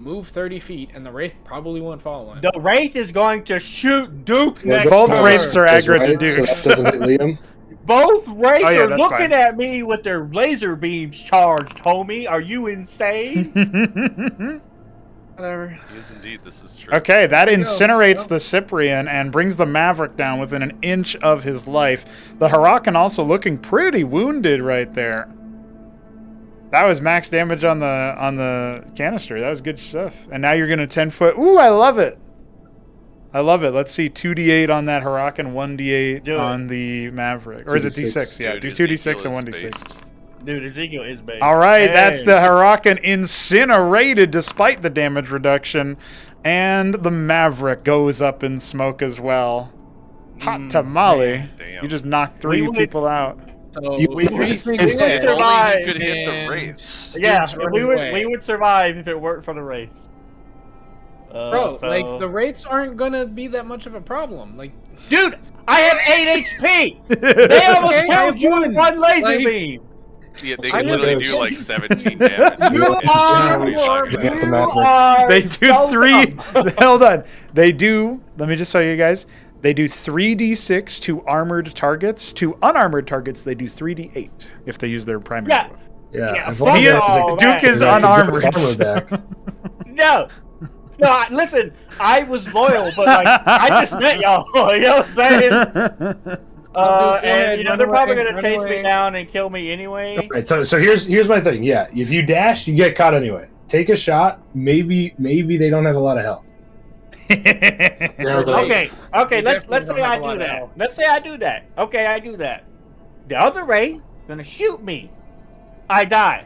move 30 feet, and the Wraith probably won't follow him. the Wraith is going to shoot Duke Well, next Both turn. Wraiths are That's aggro to right, Duke. so that doesn't hit Liam. Both Wraiths Oh, yeah, are that's looking fine. at me with their laser beams charged, homie. Are you insane? Whatever. Yes, indeed, this is true. Okay, that There you go. incinerates Yep. the Cyprian and brings the Maverick down within an inch of his life. The Huracan also looking pretty wounded right there. That was max damage on the canister. That was good stuff. And now you're gonna 10-foot. Ooh, I love it. I love it. Let's see, 2d8 on that Huracan, 1d8 Do it. on the Maverick, or is it 2d6? d6? Yeah, Dude, do Ezekiel 2d6 and is 1d6. based. Dude, Ezekiel is big. All right, that's Hey. the Huracan incinerated despite the damage reduction, and the Maverick goes up in smoke as well. Hot tamale! Damn. You just knocked 3 We would- people out. So, You- with we- three we things would dead, survive. Only you could hit the and- wraiths. Yeah, Duke's we running would away. we would survive if it weren't for the race. Bro, So- like, the Wraiths aren't gonna be that much of a problem. Like, dude, I have 8 HP. They almost Okay, killed you with one laser Like- beam. Yeah, they I can know literally this. do like 17 damage. You in are 25 Get seconds. the Maverick. They do so 3. dumb. Hold on. They do. Let me just tell you guys. They do 3d6 to armored targets. To unarmored targets, they do 3d8 if they use their primary. Yeah. weapon. Yeah, Yeah, as fuck long as He it is- all was that. Duke is Yeah, he unarmored. got his armor back. No. No, listen, I was loyal, but like I just met y'all. You know what I'm saying? Go ahead, And run they're probably away, gonna run chase away. me down and kill me anyway. Right, so here's my thing. Yeah, if you dash, you get caught anyway. Take a shot. Maybe they don't have a lot of health. They're the- Okay, okay, You let's definitely say don't have I a lot do of that. health. Let's say I do that. Okay, I do that. The other Ray gonna shoot me. I die.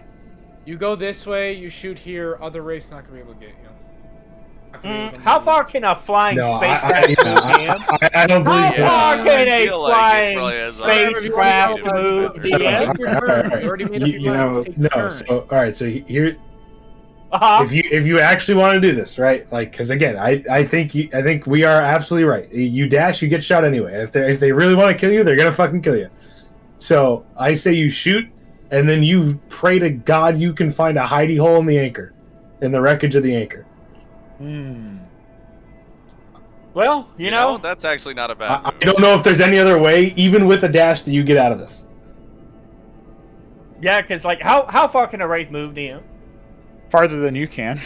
you go this way, you shoot here, other Wraiths not gonna be able to get you. Not gonna be able to How move. far can a flying No, spacecraft move, DM? I don't How believe that. far Yeah, can I a feel like it flying probably has a- spacecraft Yeah. move, Yeah. DM? Take your turn. You already made up your You mind. know, Take your no. turn. So all right. So here, Uh-huh. if you actually want to do this, right? Like, because again, I think we are absolutely right. You dash, you get shot anyway. If they really want to kill you, they're gonna fucking kill you. So I say you shoot, and then you pray to God you can find a hidey hole in the anchor, in the wreckage of the anchor. Well, you know, that's actually not a bad I move. don't know if there's any other way, even with a dash, that you get out of this. yeah, because like, how far can a Wraith move, DM? farther than you can.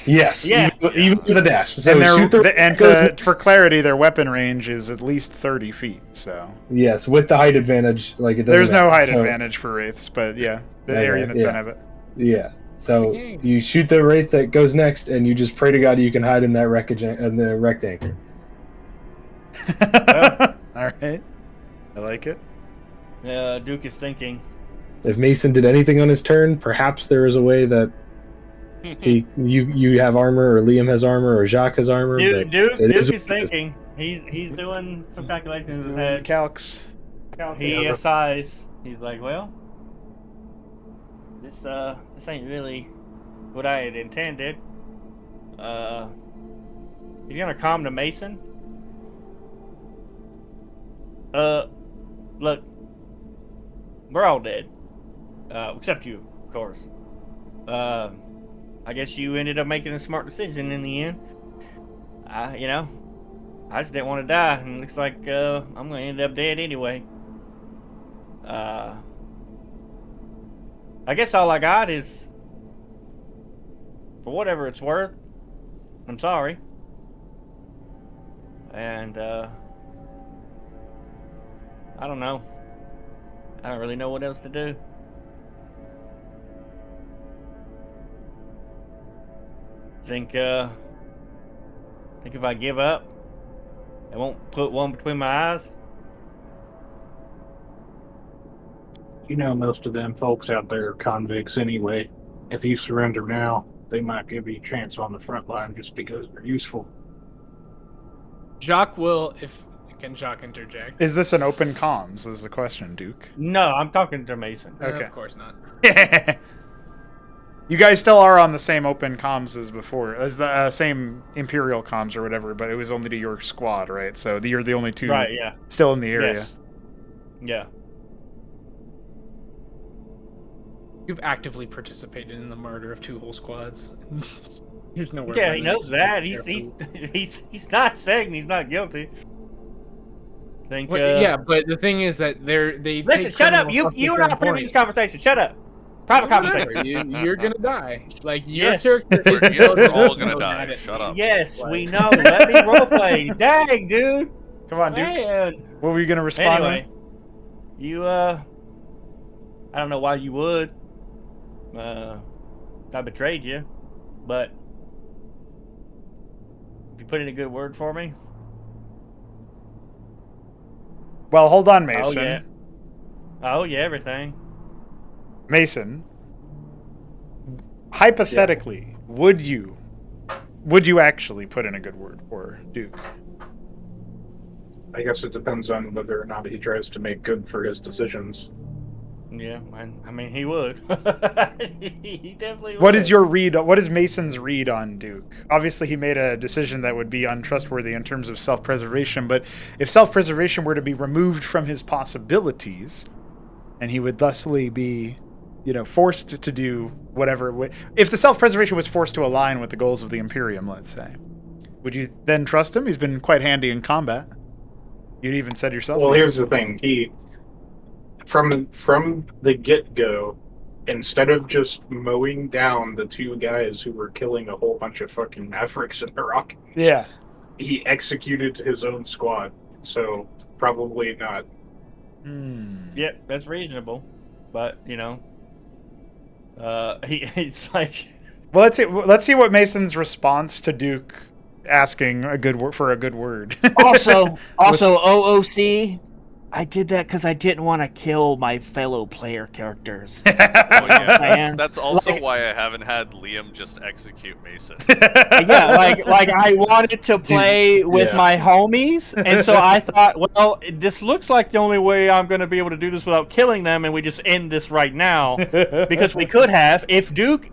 Yes, Yeah. even with a dash. So And shoot the and goes next. for clarity, their weapon range is at least 30 feet. So Yes, with the height advantage, like it doesn't there's no matter. height So, advantage for wraiths, but yeah, the Okay, air units yeah. don't have it. Yeah. So Okay. you shoot the wraith that goes next, and you just pray to God you can hide in that wreckage in the rectangle. All right, I like it. Duke is thinking. If Mason did anything on his turn, perhaps there is a way that you have armor, or Liam has armor, or Jacques has armor. Duke, but Duke, it Duke is is thinking. He's doing some calculations in his Doing head. calcs. He sighs. He's like, well, this ain't really what I had intended. He's gonna calm the Mason. Look, we're all dead. Except you, of course. I guess you ended up making a smart decision in the end. I just didn't want to die, and it looks like I'm gonna end up dead anyway. I guess all I got is, for whatever it's worth, I'm sorry. And I don't know. I don't really know what else to do. Think if I give up, I won't put one between my eyes. You know, most of them folks out there are convicts anyway. If you surrender now, they might give you a chance on the front line just because they're useful. Jacques will, if can Jacques interject? Is this an open comms? Is the question, Duke? No, I'm talking to Mason. Okay. Of course not. You guys still are on the same open comms as before, as the same Imperial comms or whatever, but it was only to your squad, right? So you're the only two Right, yeah. still in the area. Yes. Yeah. You've actively participated in the murder of 2 whole squads. There's nowhere. Yeah, he knows that. He's not saying he's not guilty. Think. Yeah, but the thing is that they. Listen, take shut up. criminal You justice are not very part of this conversation. Shut up. Private important. conversation. You're gonna die. Like your Yes. character. We're all gonna die. Shut up. Yes, we know. Let me roleplay. Dang, dude. Come on, Duke. Man. What were you gonna respond? Anyway, you I don't know why you would. I betrayed you, but if you put in a good word for me. Well, hold on, Mason. Oh yeah, everything. Mason. Hypothetically, would you actually put in a good word for Duke? I guess it depends on whether or not he tries to make good for his decisions. Yeah, I mean he would. He definitely would. What is your read? What is Mason's read on Duke? Obviously, he made a decision that would be untrustworthy in terms of self-preservation. But if self-preservation were to be removed from his possibilities, and he would thusly be, forced to do whatever. If the self-preservation was forced to align with the goals of the Imperium, let's say, would you then trust him? He's been quite handy in combat. You even said yourself. Well, here's the thing. He, from the get-go, instead of just mowing down the 2 guys who were killing a whole bunch of fucking Mavericks in Iraq, Yeah. he executed his own squad. So probably not. Yeah, that's reasonable, but he's like. Well, let's see what Mason's response to Duke asking a good word for a good word. Also, OOC, I did that because I didn't want to kill my fellow player characters. Oh, yeah, saying? that's also Like- why I haven't had Liam just execute Mason. Yeah, like I wanted to play with yeah. my homies, and so I thought, well, this looks like the only way I'm going to be able to do this without killing them, and we just end this right now because we could have if Duke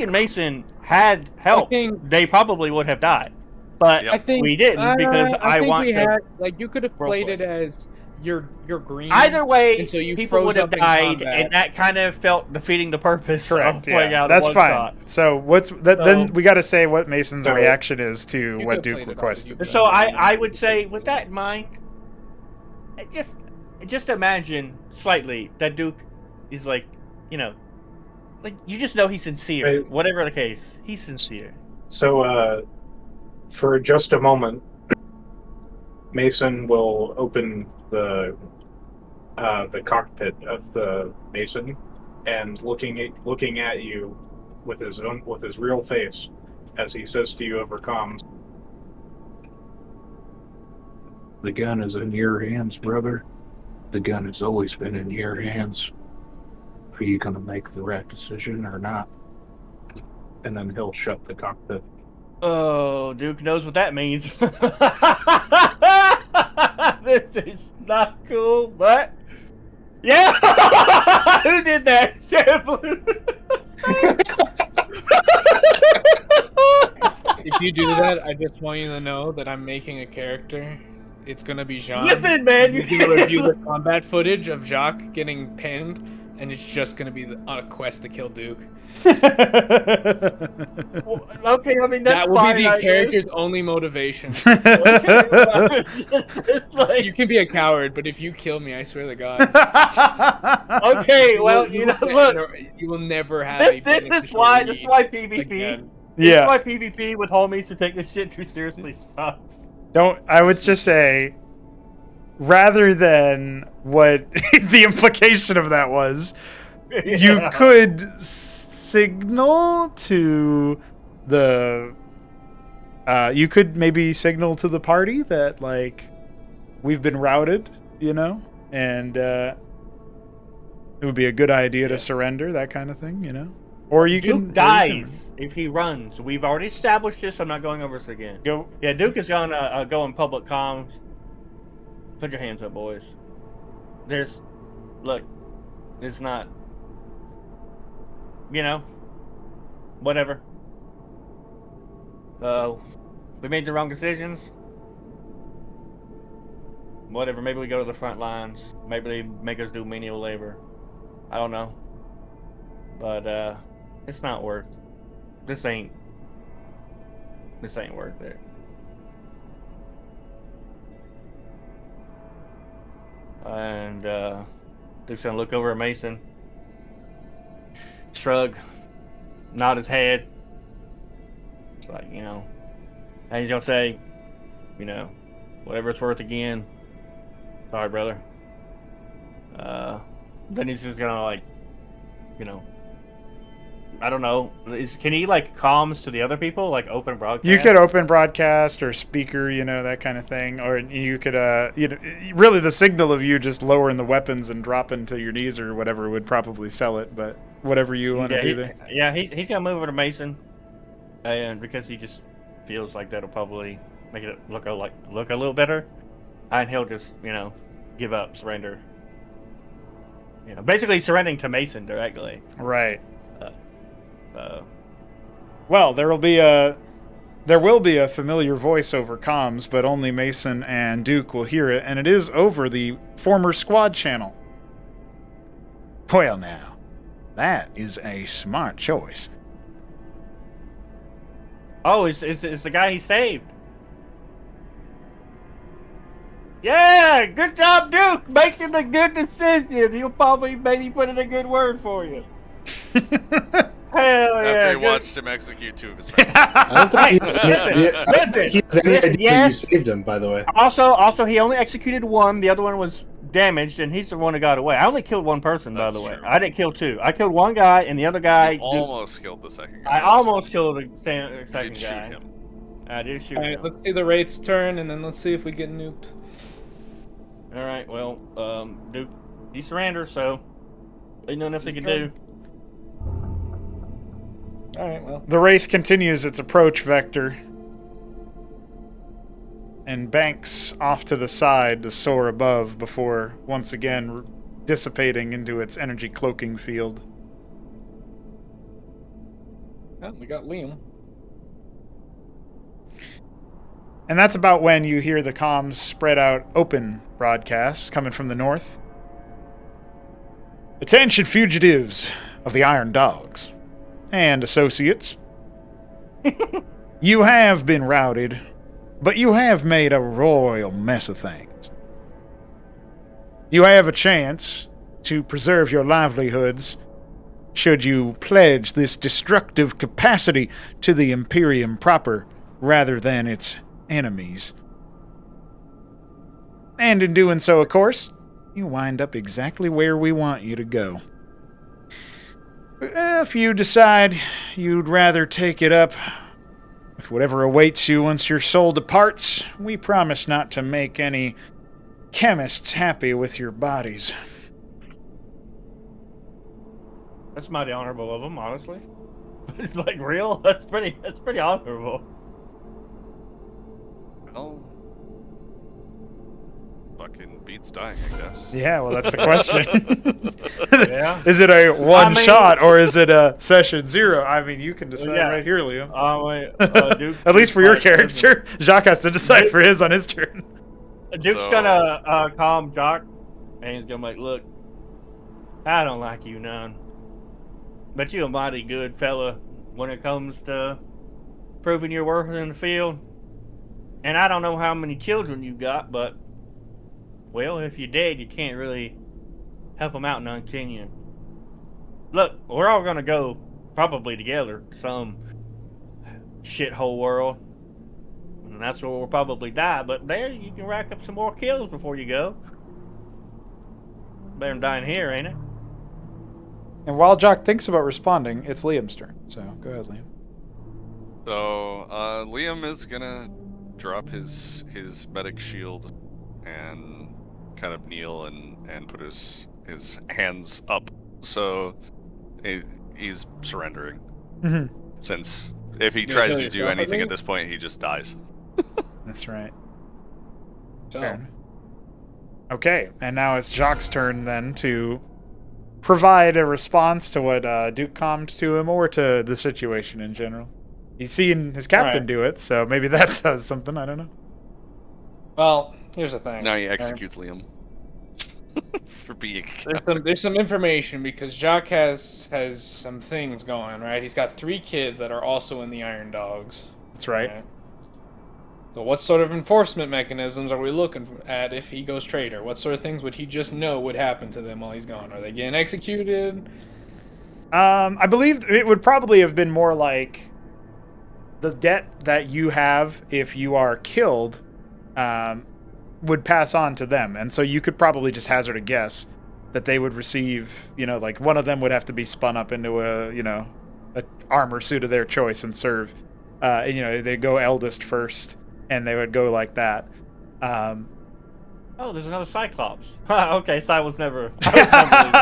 and Mason had help, they probably would have died, but Yep. I think we didn't because I think want we to. had, like you could have played roleplay. it as you're green. Either way, and so you people froze would have up in died, combat. and that kind of felt defeating the purpose Correct. of playing out That's one fine. shot. So then we got to say what Mason's So- reaction is to You what could've Duke played it off requested. as you- So I would say, with that in mind, just imagine slightly that Duke is like, Like, you just know he's sincere. Right. Whatever the case, he's sincere. So, for just a moment, Mason will open the cockpit of the Mason, and looking at you with his real face, as he says to you over comms, "The gun is in your hands, brother. The gun has always been in your hands. Are you going to make the right decision or not?" And then he'll shut the cockpit. Oh, Duke knows what that means. This is not cool, but yeah. Who did that? If you do that, I just want you to know that I'm making a character. It's gonna be Jean. You did, man. You're gonna review the combat footage of Jacques getting pinned, and it's just gonna be on a quest to kill Duke. Well, okay, I mean that's That will fine, be the I character's only motivation. It's like, You can be a coward, but if you kill me, I swear to God. okay, well, you know, look, you will never have a this is beneficial why read this is why PvP. again. This is Yeah. why PvP with homies to take this shit too seriously sucks. I would just say, rather than what the implication of that was, you Yeah. could signal to the you could maybe signal to the party that, like, we've been routed, and it would be a good idea to surrender, that kind of thing, or you Duke can dies if he runs. We've already established this. I'm not going over this again. go. Yeah, Duke is gonna go in public comms. Put your hands up, boys. Look, it's not, whatever. We made the wrong decisions. Whatever, maybe we go to the front lines. Maybe they make us do menial labor. I don't know. But, it's not worth. This ain't worth it. And, Duke's gonna look over at Mason. Shrug. Nod his head. It's like, and he's gonna say, whatever it's worth again. Sorry, brother. Then he's just gonna, like, I don't know. Can he, like, comms to the other people, like open broadcast? You could open broadcast or speaker, that kind of thing, or you could, really the signal of you just lowering the weapons and dropping to your knees or whatever would probably sell it. But whatever you want to do there. Yeah, he's gonna move over to Mason, and because he just feels like that'll probably make it look a little better, and he'll just give up, surrender. Basically surrendering to Mason directly. Right. So. Well, there will be a familiar voice over comms, but only Mason and Duke will hear it, and it is over the former squad channel. Well, now, that is a smart choice. Oh, it's the guy he saved. Yeah, good job, Duke, making the good decision. He'll probably maybe put in a good word for you. Hell yeah! After he good. watched him execute two of his friends. I don't think he has any idea, Listen, he has any idea yes. you saved him, by the way. Also, he only executed one. The other one was damaged, and he's the one who got away. I only killed one person, by That's the way. true. I didn't kill two. I killed one guy, and the other guy. You almost killed the second guy. I almost killed the You second did guy. shoot him. I did shoot Alright, him. let's see the rates turn, and then let's see if we get nuked. All right. Well, Duke, he surrendered, so ain't nothing else he can do. Alright, well. The Wraith continues its approach vector and banks off to the side to soar above before once again dissipating into its energy cloaking field. Oh, we got Liam. And that's about when you hear the comms spread out open broadcast coming from the north. Attention fugitives of the Iron Dogs and associates. You have been routed, but you have made a royal mess of things. You have a chance to preserve your livelihoods should you pledge this destructive capacity to the Imperium proper rather than its enemies. And in doing so, of course, you wind up exactly where we want you to go. If you decide you'd rather take it up with whatever awaits you once your soul departs, we promise not to make any chemists happy with your bodies. That's mighty honorable of them, honestly. It's like real. That's pretty honorable. Well, fucking beats dying, I guess. Yeah, well, that's the question. Yeah. Is it a one shot or is it a session 0? I mean, you can decide Yeah. right here, Liam. Duke, At least for your Duke's like, character. Jacques has to decide for his on his turn. Duke's gonna calm Jock, and he's gonna be like, look, I don't like you none, but you're a mighty good fella when it comes to proving your worth in the field. And I don't know how many children you got, but, well, if you're dead, you can't really help them out none, can you? Look, we're all gonna go probably together to some shithole world. And that's where we'll probably die, but there you can rack up some more kills before you go. Better than dying here, ain't it? And while Jock thinks about responding, it's Liam's turn. So go ahead, Liam. So, Liam is gonna drop his medic shield and kind of kneel and put his hands up. So he's surrendering. Mm-hmm. Since if he You tries kill to do yourself, I anything think? at this point, he just dies. That's right. So, Fair. Okay, and now it's Jacques' turn then to provide a response to what Duke calmed to him or to the situation in general. He's seen his captain Right. do it, so maybe that does something. I don't know. well, here's the thing. Now he okay? executes Liam for being. There's some information because Jacques has some things going, right? He's got 3 kids that are also in the Iron Dogs. That's right. Okay. So what sort of enforcement mechanisms are we looking at if he goes traitor? What sort of things would he just know would happen to them while he's gone? Are they getting executed? I believe it would probably have been more like the debt that you have if you are killed would pass on to them. And so you could probably just hazard a guess that they would receive, like one of them would have to be spun up into a armor suit of their choice and serve. They go eldest first, and they would go like that. Oh, there's another Cyclops. Okay, so I was never.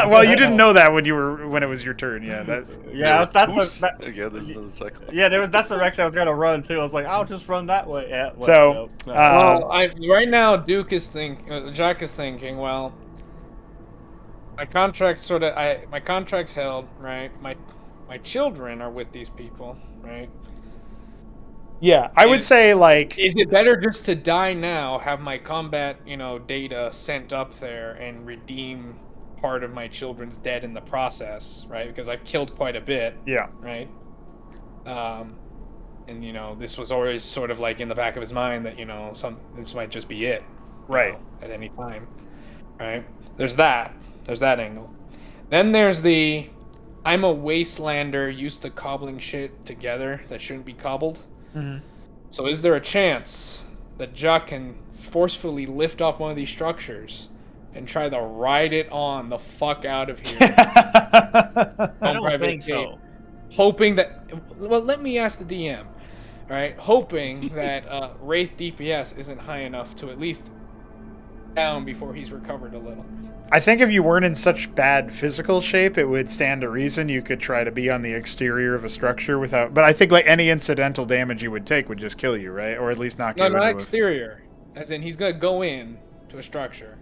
Well, you didn't know that when it was your turn. Yeah, Yeah, that's the. Yeah, there's another cycle. Yeah, that's the direction I was gonna run too. I was like, I'll just run that way. Yeah. So, no. Well, right now Jacques is thinking, well, my contract's held, right? My children are with these people, right? yeah, I would say like Is it better just to die now, have my combat, data sent up there, and redeem part of my children's dead in the process, right? Because I've killed quite a bit, yeah. right? And this was always sort of like in the back of his mind that this might just be it, Right. at any time, right? There's that angle. Then there's the I'm a wastelander used to cobbling shit together that shouldn't be cobbled. Mm-hmm. So is there a chance that Jacques can forcefully lift off one of these structures and try to ride it on the fuck out of here? I don't private think escape, so. hoping that... Well, let me ask the DM. Right? Hoping that Wraith DPS isn't high enough to at least down before he's recovered a little. I think if you weren't in such bad physical shape, it would stand to reason you could try to be on the exterior of a structure without. But I think like any incidental damage you would take would just kill you, right? Or at least knock you No, into not a... exterior. As in, he's gonna go in to a structure.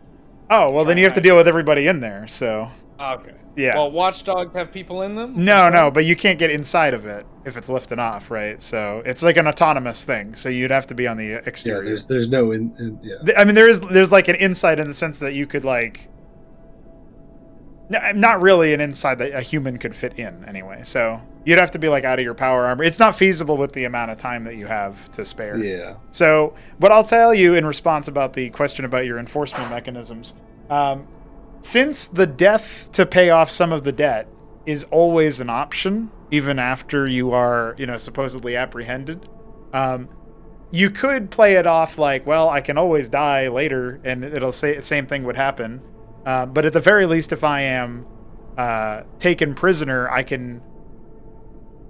Oh, well, then you have to deal with everybody in there, so... Okay. Yeah. Well, watchdogs have people in them? No, but you can't get inside of it if it's lifted off, right? So it's like an autonomous thing. So you'd have to be on the Yeah, exterior. there's no yeah. I mean, there's like an inside in the sense that you could like... Not really an inside that a human could fit in, anyway. So you'd have to be like out of your power armor. It's not feasible with the amount of time that you have to spare. Yeah. So what I'll tell you in response about the question about your enforcement mechanisms, since the death to pay off some of the debt is always an option, even after you are, supposedly apprehended. You could play it off like, well, I can always die later, and it'll say the same thing would happen. But at the very least, if I am taken prisoner, I can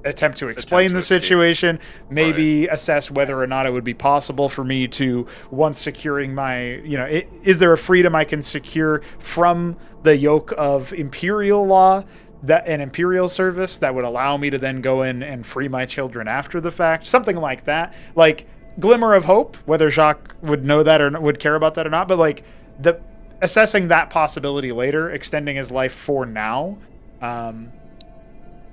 attempt to explain the situation, maybe assess whether or not it would be possible for me to, once securing my, is there a freedom I can secure from the yoke of imperial law, that an imperial service that would allow me to then go in and free my children after the fact, something like that. Like, glimmer of hope, whether Jacques would know that or would care about that or not, but like assessing that possibility later, extending his life for now,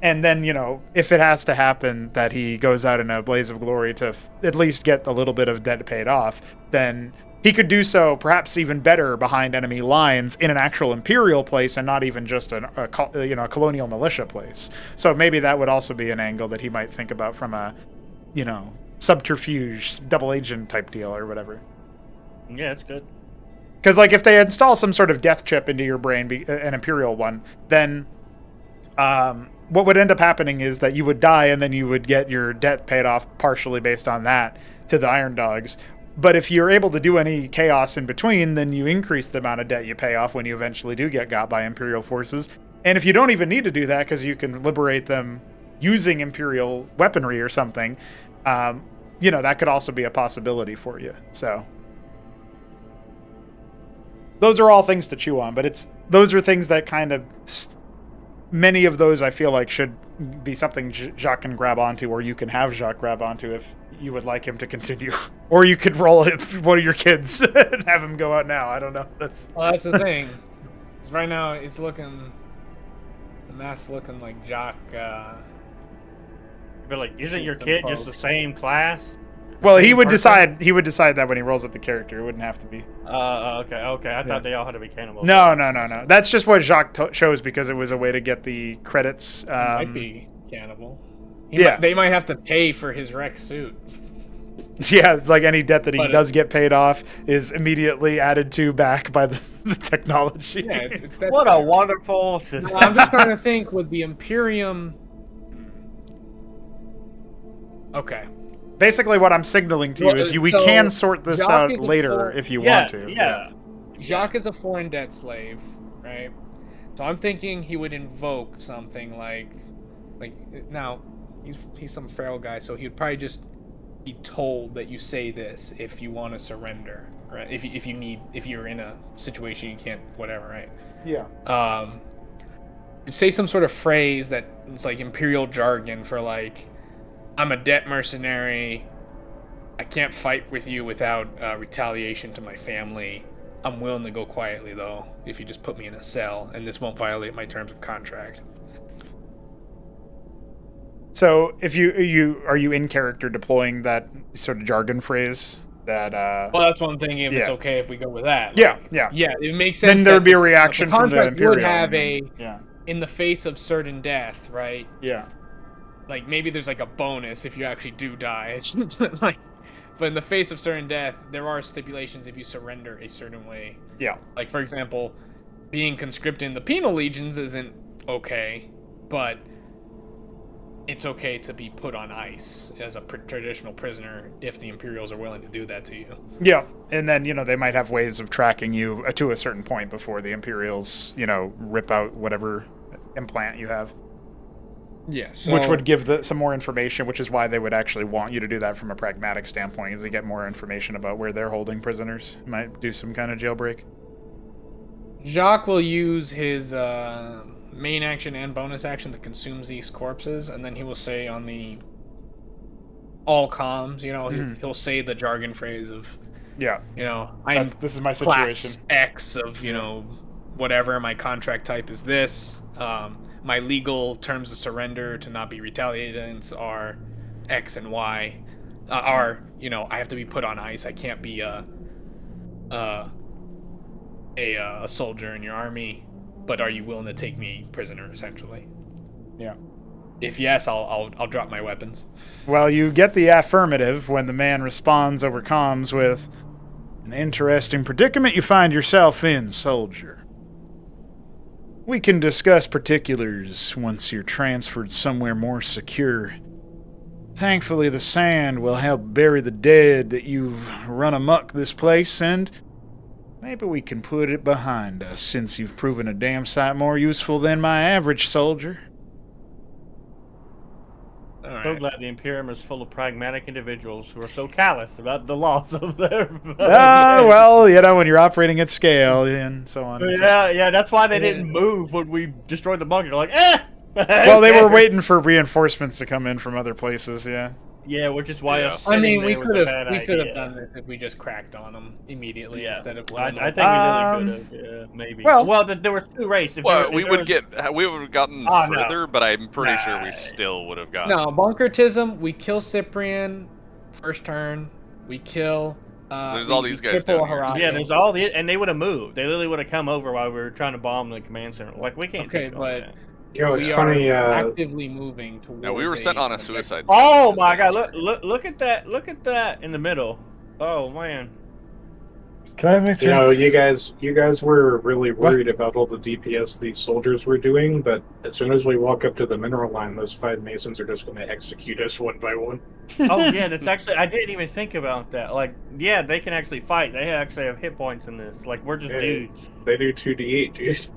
and then, if it has to happen that he goes out in a blaze of glory to at least get a little bit of debt paid off, then he could do so perhaps even better behind enemy lines in an actual imperial place and not even just a colonial militia place. So maybe that would also be an angle that he might think about from a, subterfuge, double agent type deal or whatever. Yeah, it's good. Because, like, if they install some sort of death chip into your brain, an imperial one, then what would end up happening is that you would die and then you would get your debt paid off partially based on that to the Iron Dogs. But if you're able to do any chaos in between, then you increase the amount of debt you pay off when you eventually do get got by Imperial forces. And if you don't even need to do that because you can liberate them using Imperial weaponry or something, that could also be a possibility for you. So those are all things to chew on, but those are things that kind of many of those I feel like should be something Jacques can grab onto, or you can have Jacques grab onto if you would like him to continue. Or you could roll one of your kids and have him go out now. I don't know. That's the thing. Right now, the math's looking like Jacques. But like, isn't your kid just the same class? Well, he would decide. He would decide that when he rolls up the character. It wouldn't have to be. Okay. I thought they all had to be cannibals. No. That's just what Jacques chose because it was a way to get the credits. Might be cannibal. They might have to pay for his wreck suit. Yeah, like any debt that he does get paid off is immediately added to back by the technology. Yeah, what a wonderful system. No, I'm just trying to think with the Imperium. Okay. Basically, what I'm signaling to you is we can sort this out later if you want to. Yeah. Jacques is a foreign debt slave, right? So I'm thinking he would invoke something like now he's some feral guy, so he would probably just be told that you say this if you want to surrender, right? If you're in a situation you can't, whatever, right? Yeah. Say some sort of phrase that it's like Imperial jargon for like, I'm a debt mercenary. I can't fight with you without retaliation to my family. I'm willing to go quietly, though, if you just put me in a cell, and this won't violate my terms of contract. So, if are you in character deploying that sort of jargon phrase? That well, that's what I'm thinking. If it's okay if we go with that. Yeah. It makes sense. Then there would be a reaction from the Imperial. Would have in the face of certain death, right? Yeah. Like, maybe there's, like, a bonus if you actually do die. It's like, but in the face of certain death, there are stipulations if you surrender a certain way. Yeah. Like, for example, being conscripted in the penal legions isn't okay, but it's okay to be put on ice as a traditional prisoner if the Imperials are willing to do that to you. Yeah, and then, they might have ways of tracking you to a certain point before the Imperials, rip out whatever implant you have. Yes. Which would give some more information, which is why they would actually want you to do that from a pragmatic standpoint, is they get more information about where they're holding prisoners. Might do some kind of jailbreak. Jacques will use his main action and bonus action to consume these corpses, and then he will say on the all comms, he'll say the jargon phrase of, this is my class situation. X of, whatever, my contract type is this. My legal terms of surrender to not be retaliated against are X and Y. I have to be put on ice. I can't be a soldier in your army. But are you willing to take me prisoner, essentially? Yeah. If yes, I'll drop my weapons. Well, you get the affirmative when the man responds over comms with, "An interesting predicament you find yourself in, soldier." We can discuss particulars once you're transferred somewhere more secure. Thankfully, the sand will help bury the dead that you've run amok this place, and maybe we can put it behind us since you've proven a damn sight more useful than my average soldier. So glad the Imperium is full of pragmatic individuals who are so callous about the loss of their. Well, you know, when you're operating at scale and so on. Yeah, that's why they didn't move when we destroyed the bunker. They're like, eh! Well, they were waiting for reinforcements to come in from other places, yeah. Yeah, which is why us I mean, sitting we there could was a bad have done idea. this if we just cracked on them immediately instead of. I think we really could have. Yeah, maybe. Well, there were two races. Well, we would have gotten further, but I'm pretty sure we still would have gotten. No, bunkertism. We kill Cyprian first turn. We kill. There's all these guys down here. Yeah, there's all the, and they would have moved. They literally would have come over while we were trying to bomb the command center. Like we can't. Okay, take all but that. It's we funny. are actively moving towards. No, we were sent on a suicide. Oh my God! Look at that! Look at that in the middle. Oh man. Can I have my turn? You know, you guys were really worried about all the DPS these soldiers were doing, but as soon as we walk up to the mineral line, those 5 masons are just going to execute us one by one. Oh yeah, that's actually, I didn't even think about that. Like, yeah, they can actually fight. They actually have hit points in this. Like, we're just dudes. They do 2d8, dude.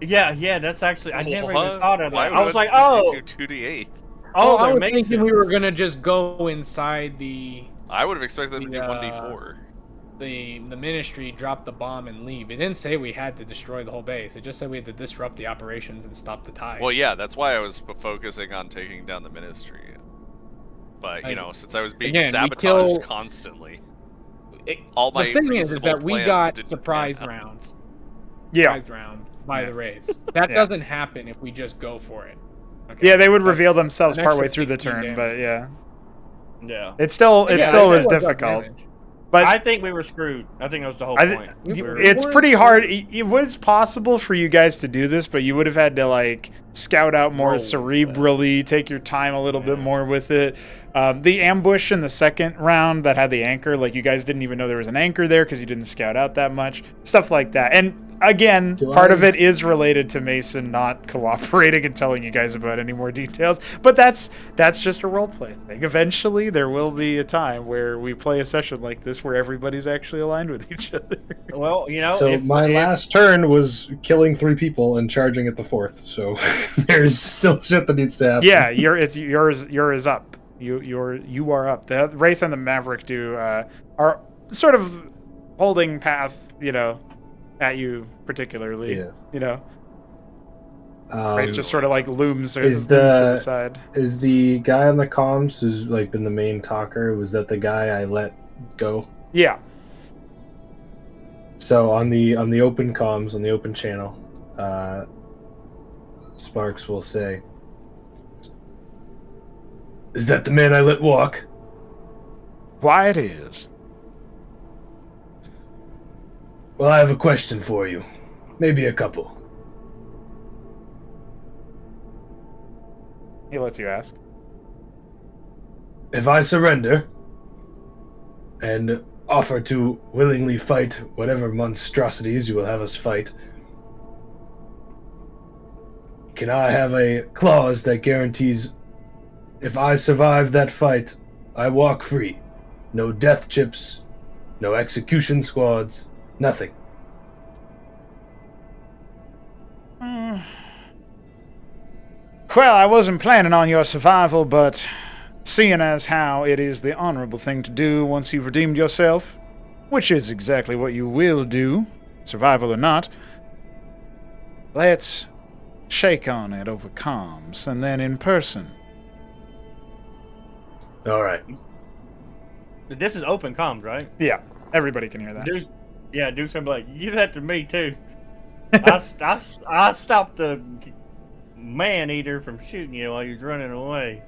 Yeah, that's actually, I never even thought of Why that. I was like, do 2d8. Oh, I they're was masons. thinking we were gonna just go inside the I would have expected them to do 1d4. the ministry, drop the bomb, and leave. It didn't say we had to destroy the whole base. It just said we had to disrupt the operations and stop the tide. Well, yeah, that's why I was focusing on taking down the ministry. But you know, since I was being sabotaged constantly, all my the thing is reasonable that we plans got didn't surprise pan out. rounds. Yeah. Surprise round by the raids. That doesn't happen if we just go for it. Okay? Yeah, they would reveal themselves an partway extra through the 16 turn, damage. but yeah. Yeah. It still was difficult. But I think we were screwed. I think that was the whole point. It's pretty hard. It was possible for you guys to do this, but you would have had to like scout out more cerebrally, take your time a little bit more with it. The ambush in the second round that had the anchor, like you guys didn't even know there was an anchor there because you didn't scout out that much. Stuff like that. And again, part of it is related to Mason not cooperating and telling you guys about any more details. But that's just a roleplay thing. Eventually, there will be a time where we play a session like this where everybody's actually aligned with each other. Well, you know, So my last turn was killing 3 people and charging at the 4th. So there's still shit that needs to happen. Yeah, yours is up. You are up. The Wraith and the Maverick are sort of holding path, at you particularly. Yes. Wraith just sort of like looms to Is the side. Is the guy on the comms who's like been the main talker? Was that the guy I let go? Yeah. So on the open comms, on the open channel, Sparks will say, "Is that the man I let walk?" Why it is. Well, I have a question for you. Maybe a couple. He lets you ask. If I surrender and offer to willingly fight whatever monstrosities you will have us fight, can I have a clause that guarantees if I survive that fight, I walk free? No death chips, no execution squads, nothing. Well, I wasn't planning on your survival, but seeing as how it is the honorable thing to do once you've redeemed yourself, which is exactly what you will do, survival or not, let's shake on it over comms and then in person. All right. This is open comms, right? Yeah, everybody can hear that. Duke's gonna be like, "You did that to me too." I stopped the man-eater from shooting you while you was running away.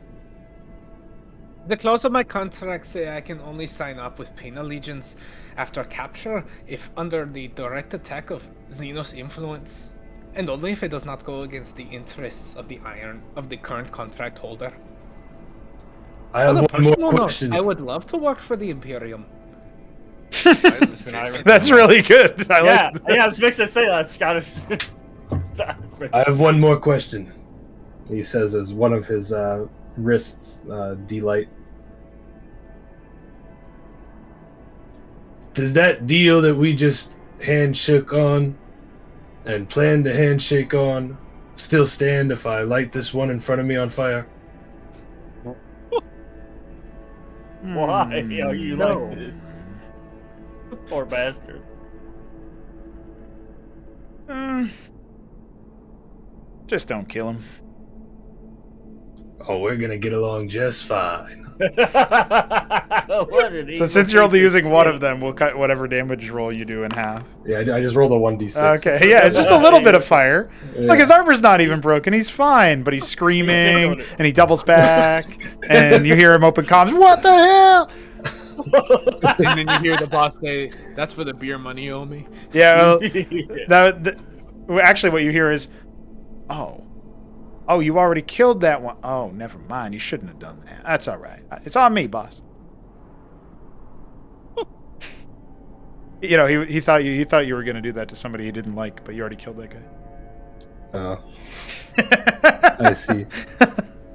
The clause of my contract say I can only sign up with Pain Allegiance after capture if under the direct attack of Xenos influence, and only if it does not go against the interests of the current contract holder. I have On a one more personal note, question. I would love to work for the Imperium. That's really good. I was fixing to say that, Scottish. I have one more question. He says as one of his wrists delight. Does that deal that we just handshook on and plan to handshake on still stand if I light this one in front of me on fire? Why are you No. like this? Poor bastard. Just don't kill him. Oh, we're gonna get along just fine. What an So evil since you're only piece of using one of shit. them, we'll cut whatever damage roll you do in half. Yeah, I just rolled a 1d6. Okay, yeah, it's just a little bit of fire. Yeah. Look, his armor's not even broken. He's fine, but he's screaming, and he doubles back, and you hear him open comms. What the hell? And then you hear the boss say, "That's for the beer money you owe me." Yeah, well, actually, what you hear is, oh, you already killed that one. Oh, never mind. You shouldn't have done that. That's all right. It's on me, boss. You know, he thought you were gonna do that to somebody he didn't like, but you already killed that guy. Oh, I see.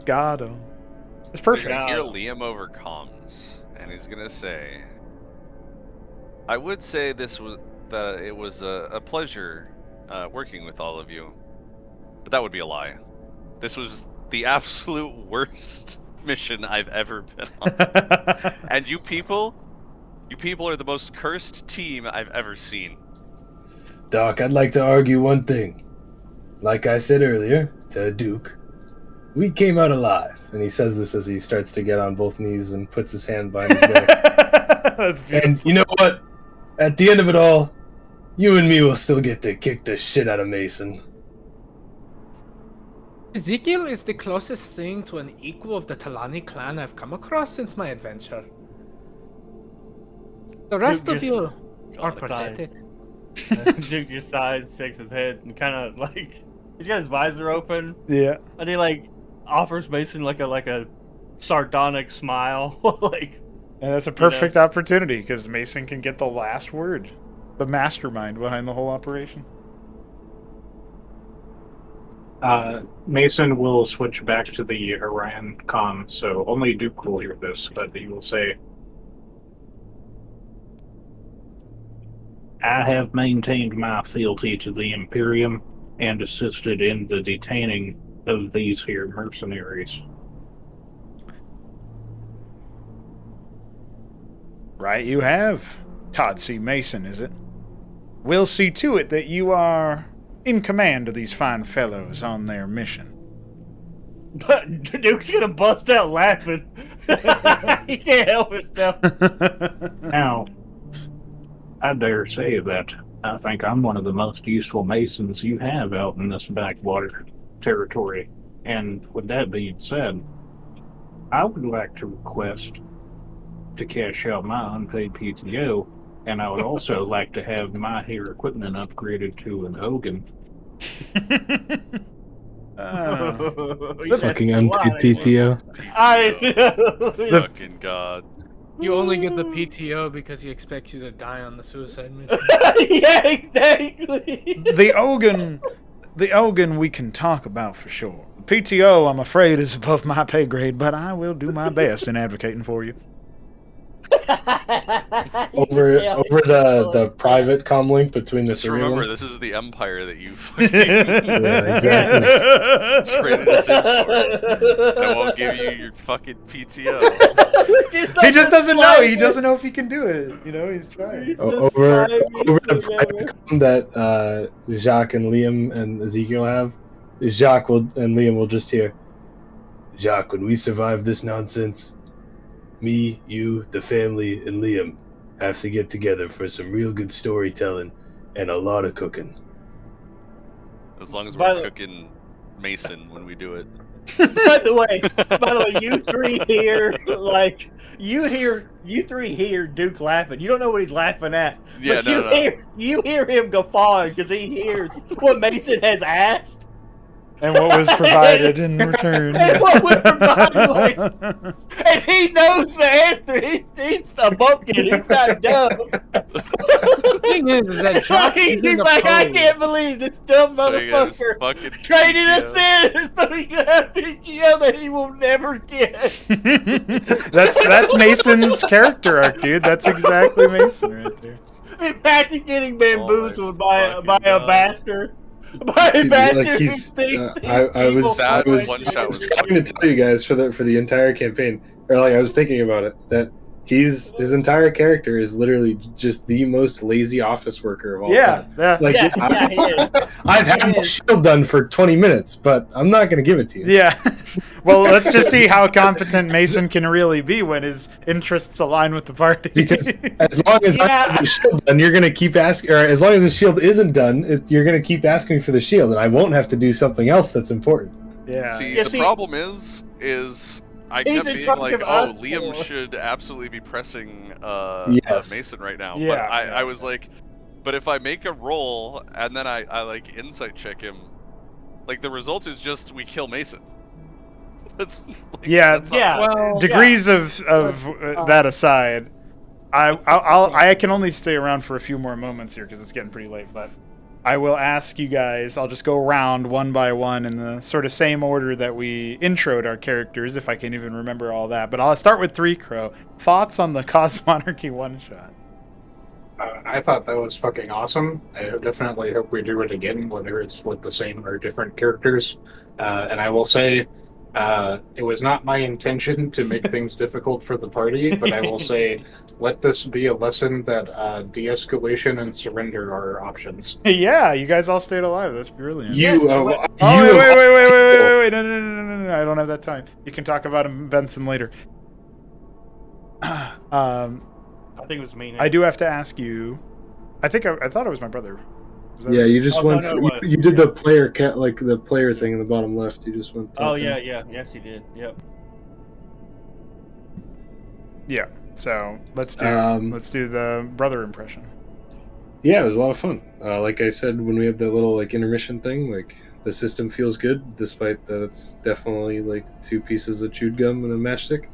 Got him. It's You're perfect. gonna hear Liam over comms, and he's gonna say, "I would say it was a pleasure working with all of you, but that would be a lie. This was the absolute worst mission I've ever been on, and you people are the most cursed team I've ever seen." Doc, I'd like to argue one thing. Like I said earlier to Duke, we came out alive. And he says this as he starts to get on both knees and puts his hand behind his back. That's beautiful. And you know what? At the end of it all, you and me will still get to kick the shit out of Mason. Ezekiel is the closest thing to an equal of the Talani clan I've come across since my adventure. The rest Duke of you just are got the time. pathetic. Duke just sighs, shakes his head, and kind of like he's got his visor open, Yeah. and he like offers Mason like a sardonic smile, like. And that's a perfect opportunity because Mason can get the last word, the mastermind behind the whole operation. Mason will switch back to the Orion comm, so only Duke will hear this, but he will say, I have maintained my fealty to the Imperium and assisted in the detaining of these here mercenaries. Right, you have. Todd C. Mason, is it? We'll see to it that you are in command of these fine fellows on their mission. But Duke's gonna bust out laughing. He can't help himself. Now, I dare say that I think I'm one of the most useful Masons you have out in this backwater territory. And with that being said, I would like to request to cash out my unpaid PTO, and I would also like to have my hair equipment upgraded to an Ogan. Fucking unpaid PTO. Fucking god. You only get the PTO because he expects you to die on the suicide mission. Yeah, exactly. the Ogan we can talk about for sure. PTO, I'm afraid, is above my pay grade, but I will do my best in advocating for you. Over the private comm link between the Just three remember, of them. this is the Empire that you fucking Yeah, exactly. traded us in for. I won't give you your fucking PTO. He just doesn't know. He doesn't know if he can do it. You know, he's trying. Over the private comm that Jacques and Liam and Ezekiel have, Jacques and Liam will just hear, Jacques, when we survive this nonsense, me, you, the family, and Liam have to get together for some real good storytelling and a lot of cooking. As long as By we're the- cooking Mason when we do it. By the way, you three hear you three hear Duke laughing. You don't know what he's laughing at. Yeah, but you hear him guffawing because he hears what Mason has asked. And what was provided in return. And what was provided, like, and he knows the answer. He's a bumpkin. He's not dumb. The thing is that Jock He's isn't like, I opposed. can't believe this dumb So you got his motherfucker fucking traded PTO. us in so he can have PTO that he will never get. That's Mason's character arc, dude. That's exactly Mason right there. Imagine getting bamboozled by a fucking God. bastard. By a Dude, bastard like who he's, thinks I he's was, evil. That I was one shot was trying to tell you guys for the entire campaign, or like I was thinking about it, that his entire character is literally just the most lazy office worker of all time. Yeah. Like, Yeah, he is. I've had He my is. shield done for 20 minutes, but I'm not going to give it to you. Yeah. Well, let's just see how competent Mason can really be when his interests align with the party. Because as long as I Yeah. have the shield done, you're going to keep asking, or as long as the shield isn't done, you're going to keep asking me for the shield, and I won't have to do something else that's important. Yeah. See, Yeah, the see- problem is I He's kept in being charge like, of oh, us Liam four. should absolutely be pressing Yes. Mason right now. Yeah, But yeah. I was like, but if I make a roll and then I like insight check him, like the result is just we kill Mason. That's like, Yeah, that's not yeah. fun. Well, Degrees of that aside, I can only stay around for a few more moments here because it's getting pretty late. But I will ask you guys. I'll just go around one by one in the sort of same order that we introed our characters, if I can even remember all that. But I'll start with Three Crow. Thoughts on the Cosmonarchy one shot? I thought that was fucking awesome. I definitely hope we do it again, whether it's with the same or different characters. And I will say, it was not my intention to make things difficult for the party, but I will say, let this be a lesson that de-escalation and surrender are options. Yeah, you guys all stayed alive. That's brilliant. You, Oh, you wait. No. I don't have that time. You can talk about Benson later. I think it was me. I do have to ask you. I thought it was my brother. Was that Yeah, it? you just Oh, no, went. no, for, it you, wasn't. you did the player like the player thing in the bottom left. You just went. Oh top yeah, down. yes he did. Yep. Yeah. So let's do Um, the brother impression. Yeah, it was a lot of fun. Like I said, when we had that little like intermission thing, like the system feels good, despite that it's definitely like two pieces of chewed gum and a matchstick.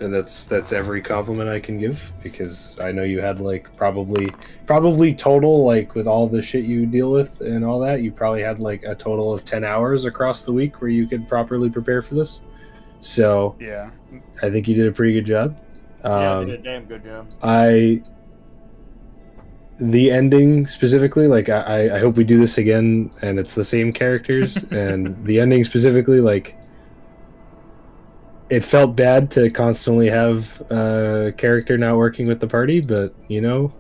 And that's every compliment I can give, because I know you had like probably total, like with all the shit you deal with and all that, you probably had like a total of 10 hours across the week where you could properly prepare for this. So Yeah. I think you did a pretty good job. Yeah, I did a damn good job. The ending specifically, like I hope we do this again and it's the same characters. And the ending specifically, like it felt bad to constantly have a character not working with the party, but you know,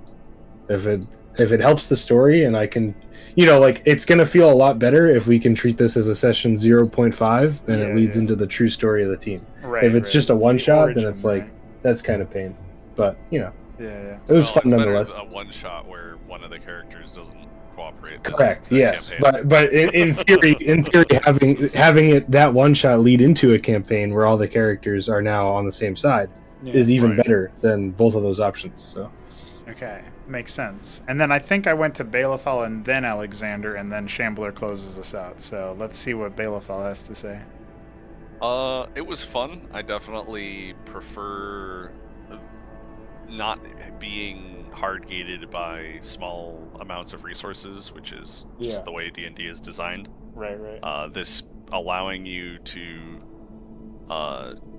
if it helps the story and I can, you know, like it's gonna feel a lot better if we can treat this as a session 0.5 and it leads into the true story of the team. Right. If it's just a the one shot, then origin, it's like that's kind of pain. But you know, Yeah. it was Well, fun it's better nonetheless. A one shot where one of the characters doesn't cooperate. Correct. than Yes, campaign. but in theory, having it that one shot lead into a campaign where all the characters are now on the same side is even right. better than both of those options. So Okay, makes sense. And then I think I went to Balethal and then Alexander, and then Shambler closes us out. So let's see what Balethal has to say. It was fun. I definitely prefer not being hard gated by small amounts of resources, which is just Yeah. the way D&D is designed. Right. This allowing you to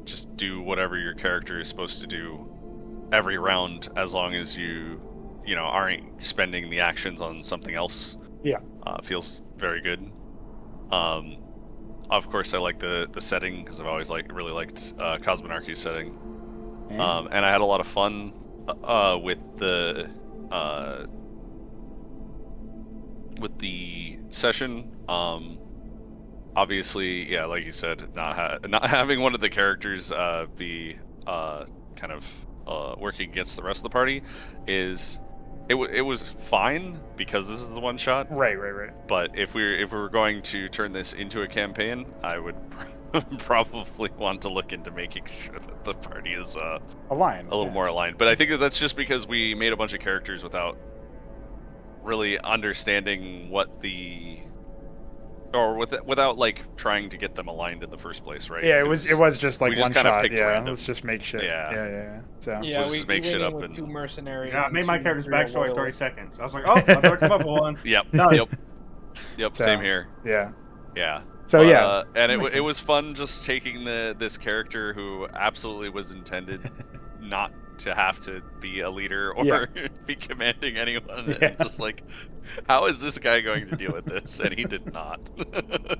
just do whatever your character is supposed to do every round, as long as you aren't spending the actions on something else. Yeah. Feels very good. Of course, I like the setting, because I've always really liked Cosmonarchy setting. And I had a lot of fun with the session. Obviously, yeah, like you said, not having one of the characters be kind of working against the rest of the party it was fine, because this is the one shot. Right. But if we were going to turn this into a campaign, I would probably want to look into making sure that the party is Aligned. a little more aligned. But I think that's just because we made a bunch of characters without really understanding what the or without like trying to get them aligned in the first place, right? Yeah, it was just like we just one kinda shot. picked Yeah, random. let's just make shit. Yeah. Yeah. So Yeah, We'll we, just make we shit went in up with and- 2 mercenaries. Yeah, I and made my 2 character's real backstory in world. 30 seconds. I was like, oh, I better come up with one. Yep. Done. Yep. So, Same here. yeah. Yeah. So But, yeah, and that makes it was fun just taking this character who absolutely was intended not to have to be a leader or Yeah. be commanding anyone. Yeah. And just like, how is this guy going to deal with this? And he did not.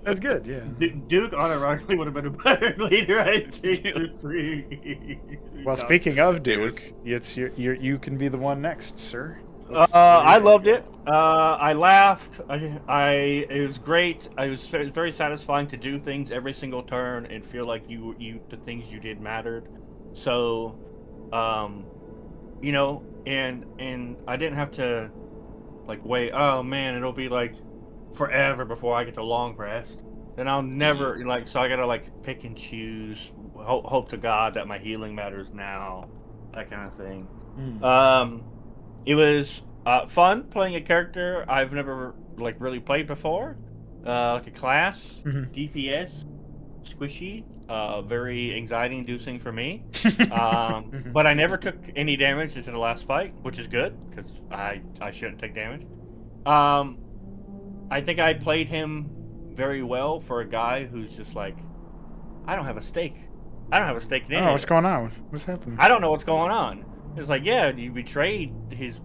That's good. Yeah. Duke unironically would have been a better leader, I think. Well, speaking of Duke, was- it's you can be the one next, sir. I loved it. I laughed. It was great. It was very satisfying to do things every single turn and feel like the things you did mattered. So, you know, and I didn't have to like wait. Oh man, it'll be like forever before I get to long rest. Then I'll never like. So I gotta like pick and choose. Hope to God that my healing matters now. That kind of thing. It was fun playing a character I've never like really played before, like a class, DPS, squishy, very anxiety-inducing for me. But I never took any damage into the last fight, which is good because I shouldn't take damage. I think I played him very well for a guy who's just like, I don't have a stake. I don't have a stake in Oh, anything. what's going on? What's happening? I don't know what's going on. It's like, yeah, you betrayed his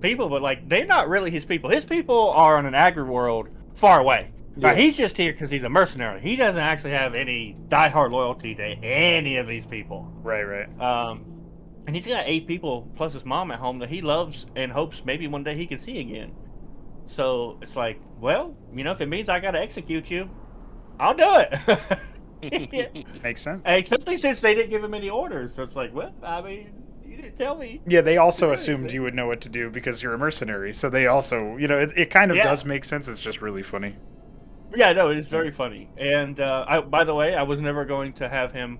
people, but like they're not really his people. His people are in an agri world far away. Yeah. He's just here because he's a mercenary. He doesn't actually have any diehard loyalty to any of these people. Right. And he's got 8 people plus his mom at home that he loves and hopes maybe one day he can see again. So it's like, well, you know, if it means I gotta execute you, I'll do it. Makes sense. And especially since they didn't give him any orders. So it's like, well, I mean, you didn't tell me. Yeah, they also assumed you would know what to do because you're a mercenary. So they also, you know, it kind of does make sense. It's just really funny. Yeah, no, it is very funny. And by the way, I was never going to have him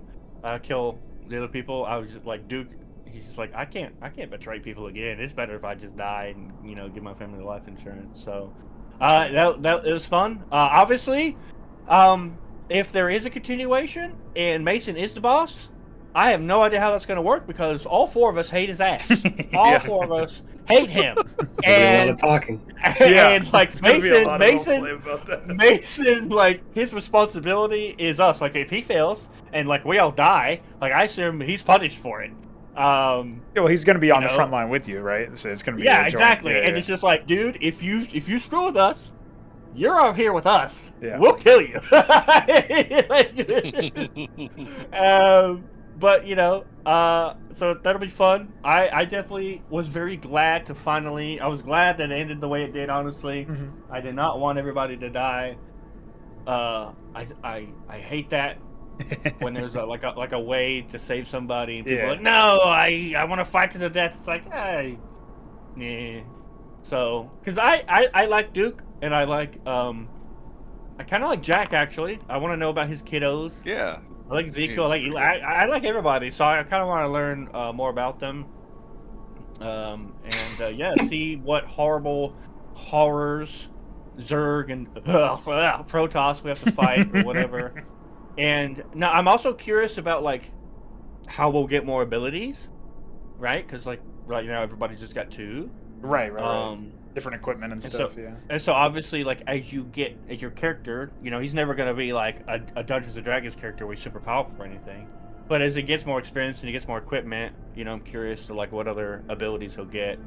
kill the other people. I was just like, Duke. He's just like, I can't betray people again. It's better if I just die and, you know, give my family life insurance. So that it was fun. Obviously, if there is a continuation and Mason is the boss, I have no idea how that's going to work because all 4 of us hate his ass. All 4 of us hate him. A lot of talking. And like It's gonna be a lot of Mason, roleplay about that. Mason, like his responsibility is us. Like if he fails and like we all die, like I assume he's punished for it. Yeah, well, he's going to be on the know? front line with you, right? So it's going to be Yeah, a joint- exactly. yeah, And yeah. it's just like, dude, if you screw with us, you're out here with us. Yeah. We'll kill you. But you know, so that'll be fun. I definitely was very glad to finally. I was glad that it ended the way it did. Honestly, I did not want everybody to die. I hate that when there's like a way to save somebody. And people are like, no, I want to fight to the death. It's like, hey, yeah. So, because I like Duke and I like I kind of like Jack actually. I want to know about his kiddos. Yeah. I like Ezekiel. I like everybody, so I kind of want to learn more about them. See what horrible horrors Zerg and Protoss we have to fight or whatever. And now I'm also curious about like how we'll get more abilities, right? Because like right now everybody's just got 2. Right. Different equipment and stuff, yeah. And so obviously, like as your character, you know, he's never gonna be like a Dungeons and Dragons character where he's super powerful or anything. But as he gets more experience and he gets more equipment, you know, I'm curious to like what other abilities he'll get,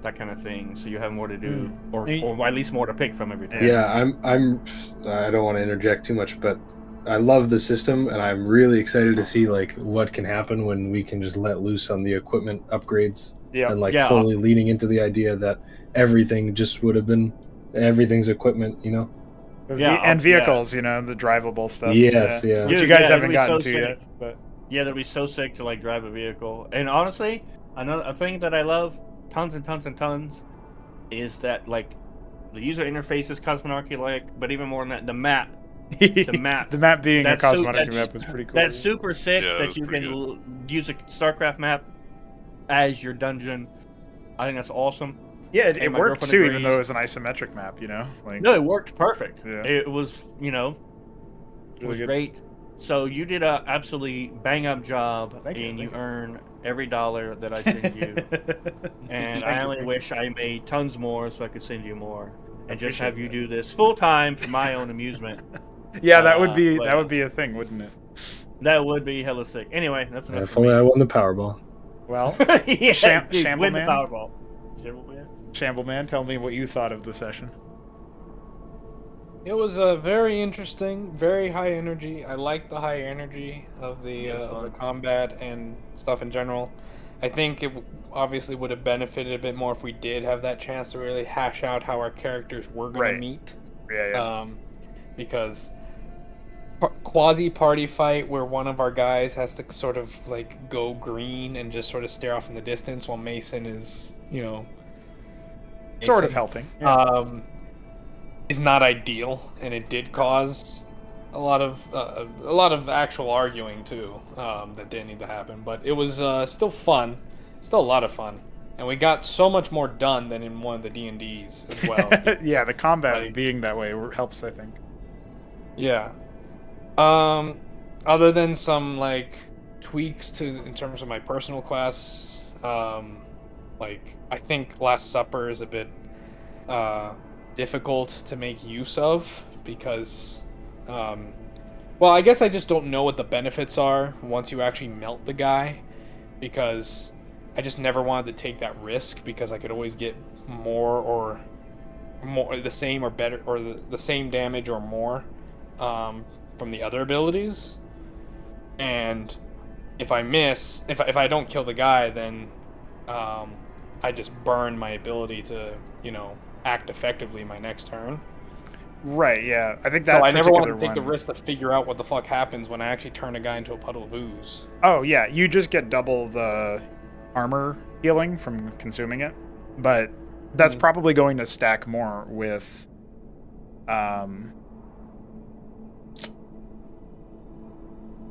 that kind of thing. So you have more to do, or at least more to pick from every time. Yeah, I don't want to interject too much, but I love the system, and I'm really excited to see like what can happen when we can just let loose on the equipment upgrades. Yeah. And fully leaning into the idea that everything just would have been everything's equipment, you know. And vehicles, you know, the drivable stuff. Yes, yeah. Which Dude, you guys it'll haven't be gotten so to sick. yet, but Yeah, that'd be so sick to like drive a vehicle. And honestly, a thing that I love tons and tons and tons is that like the user interface is Cosmonarchy like, but even more than that, the map. The map being a That's Cosmonarchy that's- map was pretty cool. That's super sick Yeah, it that was you pretty can use a Starcraft map as your dungeon. I think that's awesome. Yeah, it my worked girlfriend too, even agrees. though it was an isometric map. Like No, it worked perfect. Yeah. It was, it Really was good. great. So you did a absolutely bang up job, Thank you, and thank you you. earn every dollar that I send you. And Thank I you, only thank wish I made tons more so I could send you more, and just have you appreciate do this full time for my own amusement. Yeah, that would be But a thing, wouldn't it? that would be hella sick. Anyway, that's enough If for only I me. won the Powerball. Well, Yeah, dude, win the Shambleman? Powerball. Shambleman? Shambleman, tell me what you thought of the session. It was very interesting, very high energy. I like the high energy of the Yeah, it's of the fun. combat and stuff in general. I think it obviously would have benefited a bit more if we did have that chance to really hash out how our characters were going Right. to meet. Yeah. Because quasi party fight where one of our guys has to sort of like go green and just sort of stare off in the distance while Mason is, Sort of Mason, helping. Yeah. is not ideal, and it did cause a lot of actual arguing too, that didn't need to happen. But it was still fun, still a lot of fun, and we got so much more done than in one of the D&Ds as well. Yeah, the combat Like- being that way helps, I think. Yeah. Other than some like tweaks in terms of my personal class, like I think Last Supper is a bit difficult to make use of because, well, I guess I just don't know what the benefits are once you actually melt the guy, because I just never wanted to take that risk because I could always get more the same or better, or the same damage or more from the other abilities. And if I miss, if I don't kill the guy, then I just burn my ability to act effectively my next turn. Right, yeah. I think that So I never wanted to particular take the one- risk to figure out what the fuck happens when I actually turn a guy into a puddle of ooze. Oh, yeah, you just get double the armor healing from consuming it. But that's probably going to stack more with... I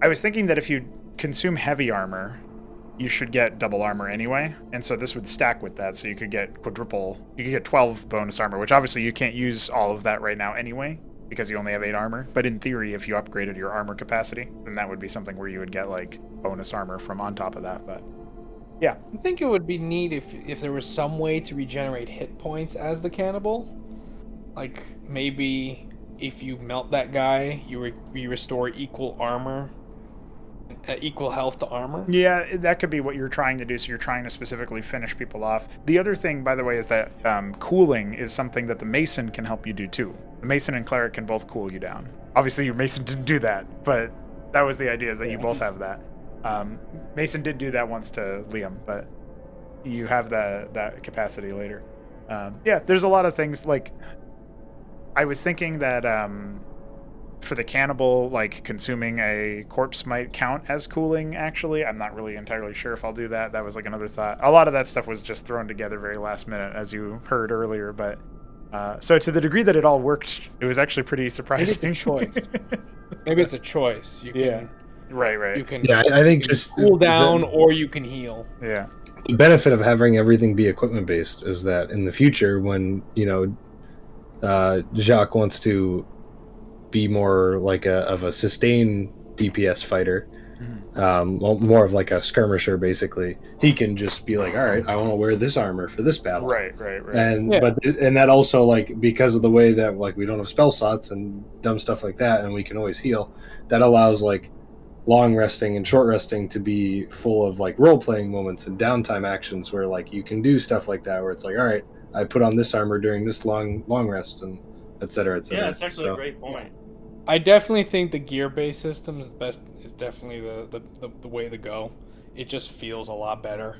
was thinking that if you consume heavy armor, you should get double armor anyway, and so this would stack with that, so you could get you could get 12 bonus armor, which obviously you can't use all of that right now anyway, because you only have 8 armor, but in theory, if you upgraded your armor capacity, then that would be something where you would get, like, bonus armor from on top of that, but... Yeah. I think it would be neat if there was some way to regenerate hit points as the cannibal. Like, maybe if you melt that guy, you restore equal armor, equal health to armor. Yeah, that could be what you're trying to do, so you're trying to specifically finish people off. The other thing, by the way, is that cooling is something that the Mason can help you do, too. The Mason and Cleric can both cool you down. Obviously, your Mason didn't do that, but that was the idea, is that you both have that. Mason did do that once to Liam, but you have that capacity later. Yeah, there's a lot of things, like... I was thinking that... for the cannibal, like, consuming a corpse might count as cooling, actually. I'm not really entirely sure if I'll do that. That was, like, another thought. A lot of that stuff was just thrown together very last minute, as you heard earlier, but... so to the degree that it all worked, it was actually pretty surprising. Maybe it's a choice. Maybe it's a choice. You can, Yeah. Right. You can, Yeah, I think just cool down or you can heal. Yeah. the benefit of having everything be equipment based is that in the future, when Jacques wants to be more like of a sustained DPS fighter, more of like a skirmisher, basically, he can just be like, all right, I want to wear this armor for this battle. Right. And Yeah. and that also, like, because of the way that, like, we don't have spell slots and dumb stuff like that, and we can always heal, that allows, like, long resting and short resting to be full of, like, role playing moments and downtime actions where, like, you can do stuff like that where it's like, all right, I put on this armor during this long rest, and et cetera, et cetera. Yeah, it's actually a great point. I definitely think the gear-based system is definitely the way to go. It just feels a lot better.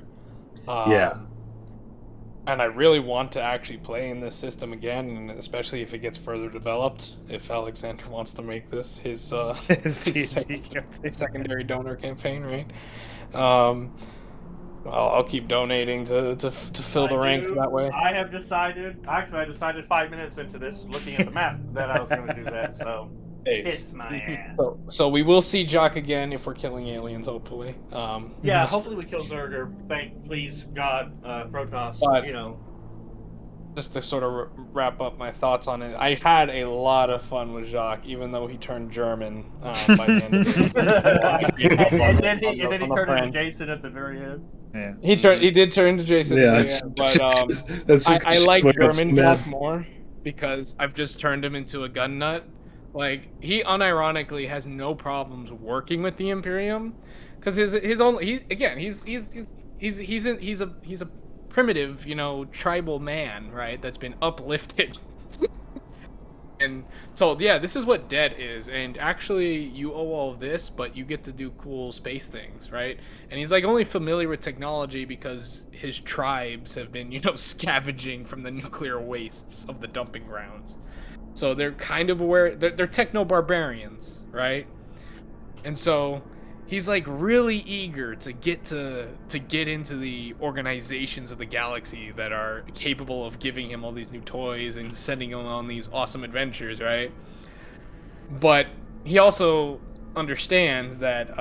Yeah. And I really want to actually play in this system again, and especially if it gets further developed. If Alexander wants to make this his His D&D campaign. secondary donor campaign, right? I'll keep donating to fill the ranks that way. I have decided. Actually, I decided 5 minutes into this, looking at the map, that I was going to do that. So kiss my ass. So we will see Jock again if we're killing aliens, hopefully. Yeah, hopefully we kill Zerger. Please, God, Protoss. But- just to sort of wrap up my thoughts on it, I had a lot of fun with Jacques, even though he turned German by the end of it. and then he turned into Jason at the very end. Yeah. He did turn into Jason. Yeah, at the end, but I like German Jacques more because I've just turned him into a gun nut. Like, he unironically has no problems working with the Imperium, because he's a primitive, tribal man, right? That's been uplifted. And told, yeah, this is what debt is, and actually you owe all of this, but you get to do cool space things, right? And he's like only familiar with technology because his tribes have been, scavenging from the nuclear wastes of the dumping grounds. So they're kind of aware, they're techno-barbarians, right? And so he's like really eager to get into the organizations of the galaxy that are capable of giving him all these new toys and sending him on these awesome adventures, right? But he also understands that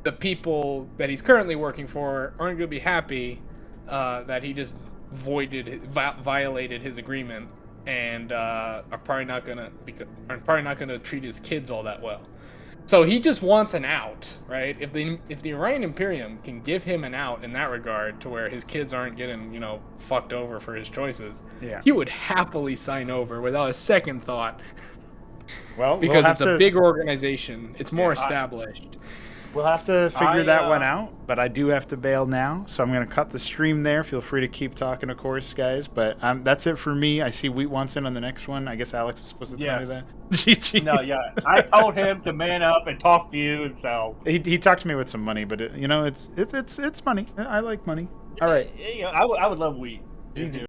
the people that he's currently working for aren't going to be happy that he just violated his agreement, and are probably not gonna treat his kids all that well. So he just wants an out, right? If the Orion Imperium can give him an out in that regard, to where his kids aren't getting, fucked over for his choices, he would happily sign over without a second thought. Well, because it's a big organization, it's more established. We'll have to figure that one out, but I do have to bail now, so I'm going to cut the stream there. Feel free to keep talking, of course, guys, but that's it for me. I see Wheat wants in on the next one. I guess Alex is supposed to tell you that. GG. No, yeah. I told him to man up and talk to you, so... He talked to me with some money, but, it's money. I like money. All right. I would love Wheat. GG.